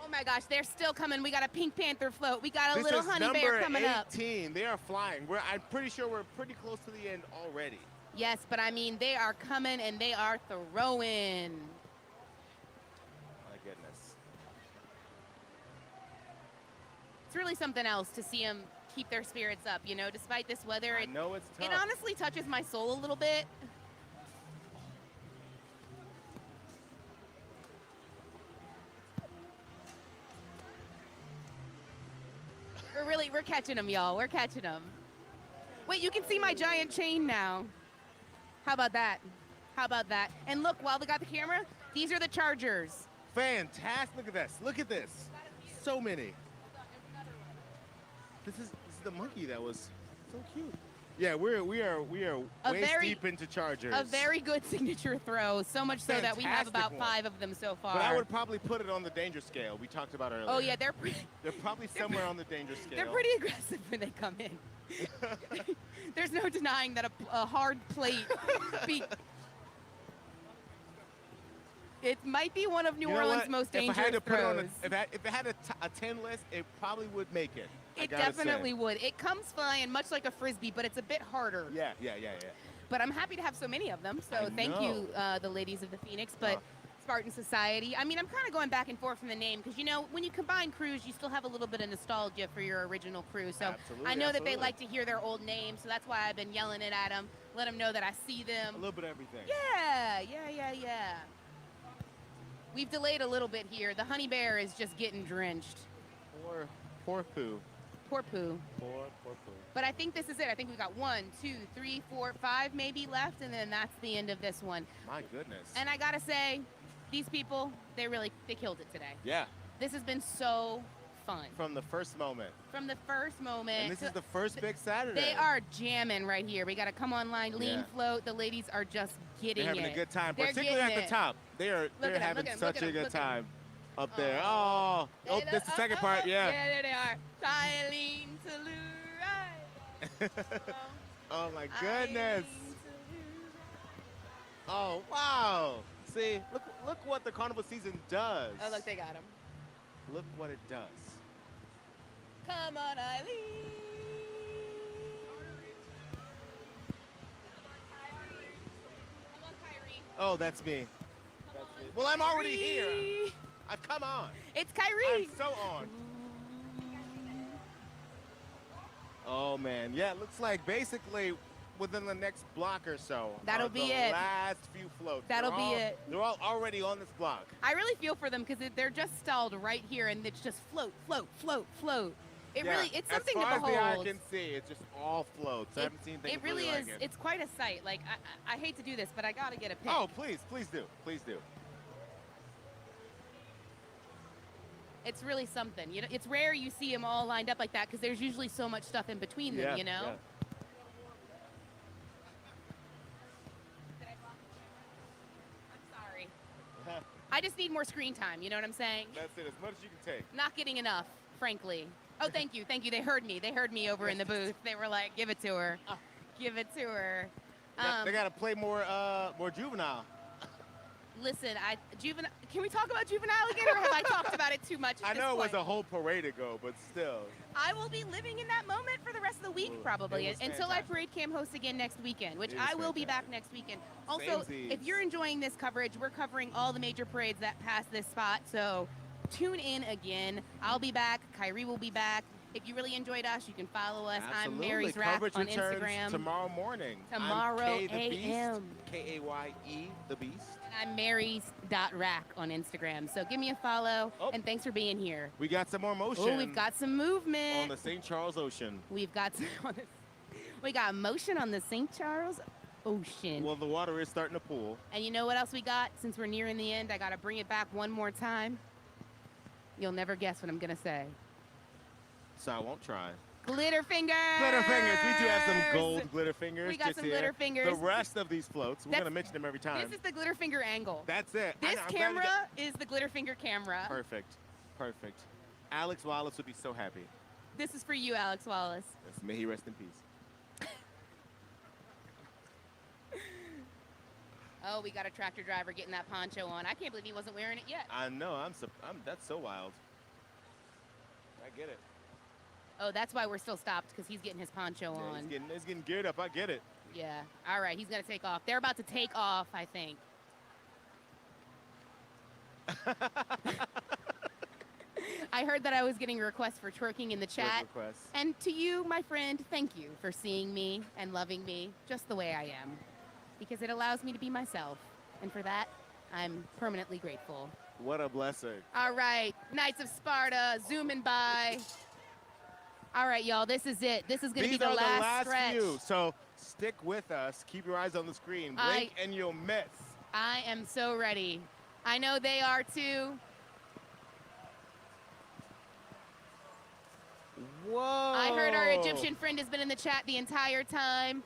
Oh Oh my gosh, they're still coming. We got a Pink Panther float. We got a This little is honey number bear coming 18. up. They are flying. I'm pretty sure we're pretty close to the end already. Yes, but I mean, they are coming and they are throwing. My goodness. It's really something else to see them keep their spirits up, you know, despite this weather. I know it's tough. It honestly touches my soul a little bit. We're catching them, y'all. We're catching them. Wait, you can see my giant chain now. How about that? How about that? And look, while we got the camera, these are the chargers. Fantastic. Look at this. Look at this. So many. This is the monkey that was so cute. Yeah, we are waist deep into chargers. A very good signature throw, so much so that we have about 5 of them so far. But I would probably put it on the danger scale we talked about earlier. Oh yeah, they're probably somewhere on the danger scale. They're pretty aggressive when they come in. There's no denying that a hard plate it might be one of New Orleans' most dangerous throws. If it had a 10 list, it probably would make it. It definitely would. It comes flying much like a Frisbee, but it's a bit harder. Yeah. But I'm happy to have so many of them. So thank you, the ladies of the Phoenix. But Spartan Society, I mean, I'm kind of going back and forth from the name because, you know, when you combine crews, you still have a little bit of nostalgia for your original crew. So I know that they like to hear their old names, so that's why I've been yelling it at them, let them know that I see them. A little bit of everything. Yeah. We've delayed a little bit here. The honey bear is just getting drenched. Poor poo. Poor poo. Poor poo. But I think this is it. I think we got 1, 2, 3, 4, 5 maybe left, and then that's the end of this one. My goodness. And I gotta say, these people, they killed it today. Yeah. This has been so fun. From the first moment. And this is the first big Saturday. They are jamming right here. We gotta come online, lean float. The ladies are just getting They're having a good time, particularly at the top. They're having such a good time up there. Oh, this is the second part, yeah. Yeah, there they are. Eileen Oh my goodness. Oh, wow. See, look what the carnival season does. Oh, look, they got him. Look what it does. Come on, Eileen. Oh, that's me. Well, I'm already here. I've come on. It's Kyrie. I'm so on. Oh, man. Yeah, it looks like basically within the next block or so. That'll be it. The last few floats. That'll be it. They're all already on this block. I really feel for them because they're just stalled right here, and it's just float. It's something to behold. As far as the eye can see, it's just all floats. I haven't seen things It really like is. it. It's quite a sight. Like, I hate to do this, but I got to get a pic. Oh, please do. It's really something. You know, it's rare you see them all lined up like that because there's usually so much stuff in between them, you know? Yeah. I'm sorry. I just need more screen time, you know what I'm saying? That's it, as much as you can take. Not getting enough, frankly. Oh, thank you. They heard me over in the booth. They were like, give it to her. Give it to her. They got to play more juvenile. Listen, juvenile. Can we talk about juvenile again, or have I talked about it too much? I know it was a whole parade ago, but still. I will be living in that moment for the rest of the week, probably, until I parade cam host again next weekend, which I will be back next weekend. Also, if you're enjoying this coverage, we're covering all the major parades that pass this spot, so tune in again. I'll be back. Kyrie will be back. If you really enjoyed us, you can follow us. Absolutely. I'm Mary's Rap Coverage on returns Instagram. Tomorrow morning. Tomorrow I'm K the a.m. Beast, K-A-Y-E, the Beast. And I'm Mary's.rack on Instagram. So give me a follow, and thanks for being here. We got some more motion. Oh, we've got some movement. On the St. Charles Ocean. We got motion on the St. Charles Ocean. Well, the water is starting to pool. And you know what else we got? Since we're nearing the end, I got to bring it back one more time. You'll never guess what I'm going to say. So I won't try. Glitter fingers. Glitter fingers. We do have some gold glitter fingers. We got some glitter fingers. The rest of these floats, we're going to mention them every time. This is the glitter finger angle. That's it. This camera is the glitter finger camera. Perfect. Alex Wallace would be so happy. This is for you, Alex Wallace. Yes, may he rest in peace. Oh, we got a tractor driver getting that poncho on. I can't believe he wasn't wearing it yet. I know. That's so wild. I get it. Oh, that's why we're still stopped, because he's getting his poncho Yeah, on. he's getting geared up. I get it. Yeah. All right, he's going to take off. They're about to take off, I think. I heard that I was getting requests for twerking in the chat. And to you, my friend, thank you for seeing me and loving me just the way I am, because it allows me to be myself. And for that, I'm permanently grateful. What a blessing. All right, Knights of Sparta, zooming by. All right, y'all, this is it. This is going to be the last stretch. Few, so stick with us. Keep your eyes on the screen. Blink and you'll miss. I am so ready. I know they are too. Whoa. I heard our Egyptian friend has been in the chat the entire time.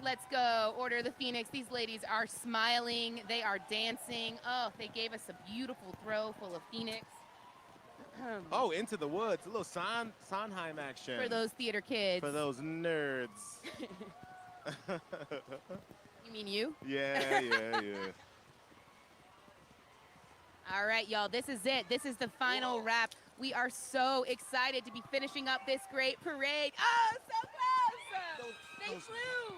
Let's go. Order of the Phoenix. These ladies are smiling. They are dancing. Oh, they gave us a beautiful throw full of Phoenix. Oh, into the woods. A little Sondheim action. For those theater kids. For those nerds. You mean you? Yeah. All right, y'all, this is it. This is the final wrap. We are so excited to be finishing up this great parade. Oh, so close! They flew!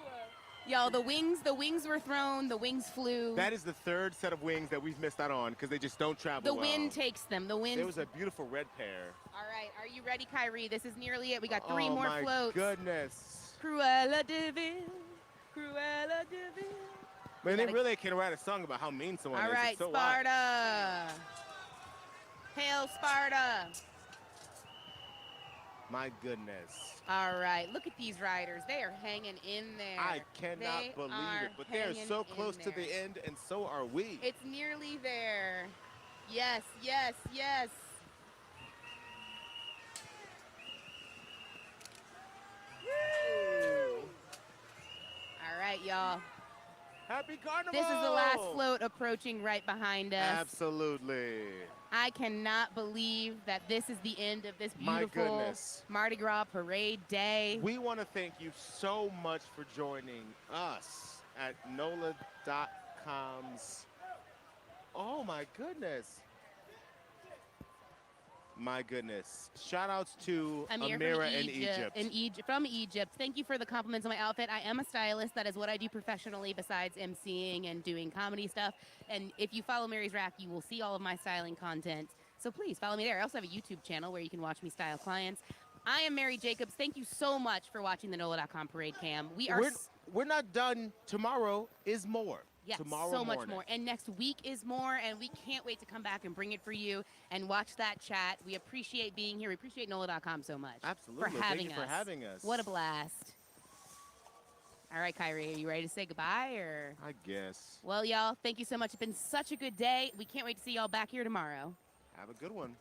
Y'all, the wings were thrown, the wings flew. That is the third set of wings that we've missed out on because they just don't travel The well. wind takes them, the wind. There was a beautiful red pair. All right, are you ready, Kyrie? This is nearly it. We got 3 more floats. Oh, my goodness. Cruella de Vil, Cruella de Vil. Man, they really can write a song about how mean someone is. All right, It's so Sparta. Hail Sparta. My goodness. All right, look at these riders. They are hanging in there. I cannot believe it, but they are so close to the end, and so are we. It's nearly there. Yes, yes, yes. Woo! All right, y'all. Happy Carnival! This is the last float approaching right behind us. Absolutely. I cannot believe that this is the end of this beautiful Mardi Gras parade day. We want to thank you so much for joining us at NOLA.com's. Oh my goodness. My goodness. Shout outs to Amira in Egypt. From Egypt. Thank you for the compliments on my outfit. I am a stylist. That is what I do professionally besides emceeing and doing comedy stuff. And if you follow Mary's Rack, you will see all of my styling content. So please follow me there. I also have a YouTube channel where you can watch me style clients. I am Mary Jacobs. Thank you so much for watching the NOLA.com parade cam. We're not done. Tomorrow is more. Yes, Tomorrow so morning. much more. And next week is more, and we can't wait to come back and bring it for you and watch that chat. We appreciate being here. We appreciate NOLA.com so much. Absolutely. For having Thank you for having us. What a blast. All right, Kyrie, are you ready to say goodbye? Or? I guess. Well, y'all, thank you so much. It's been such a good day. We can't wait to see y'all back here tomorrow. Have a good one.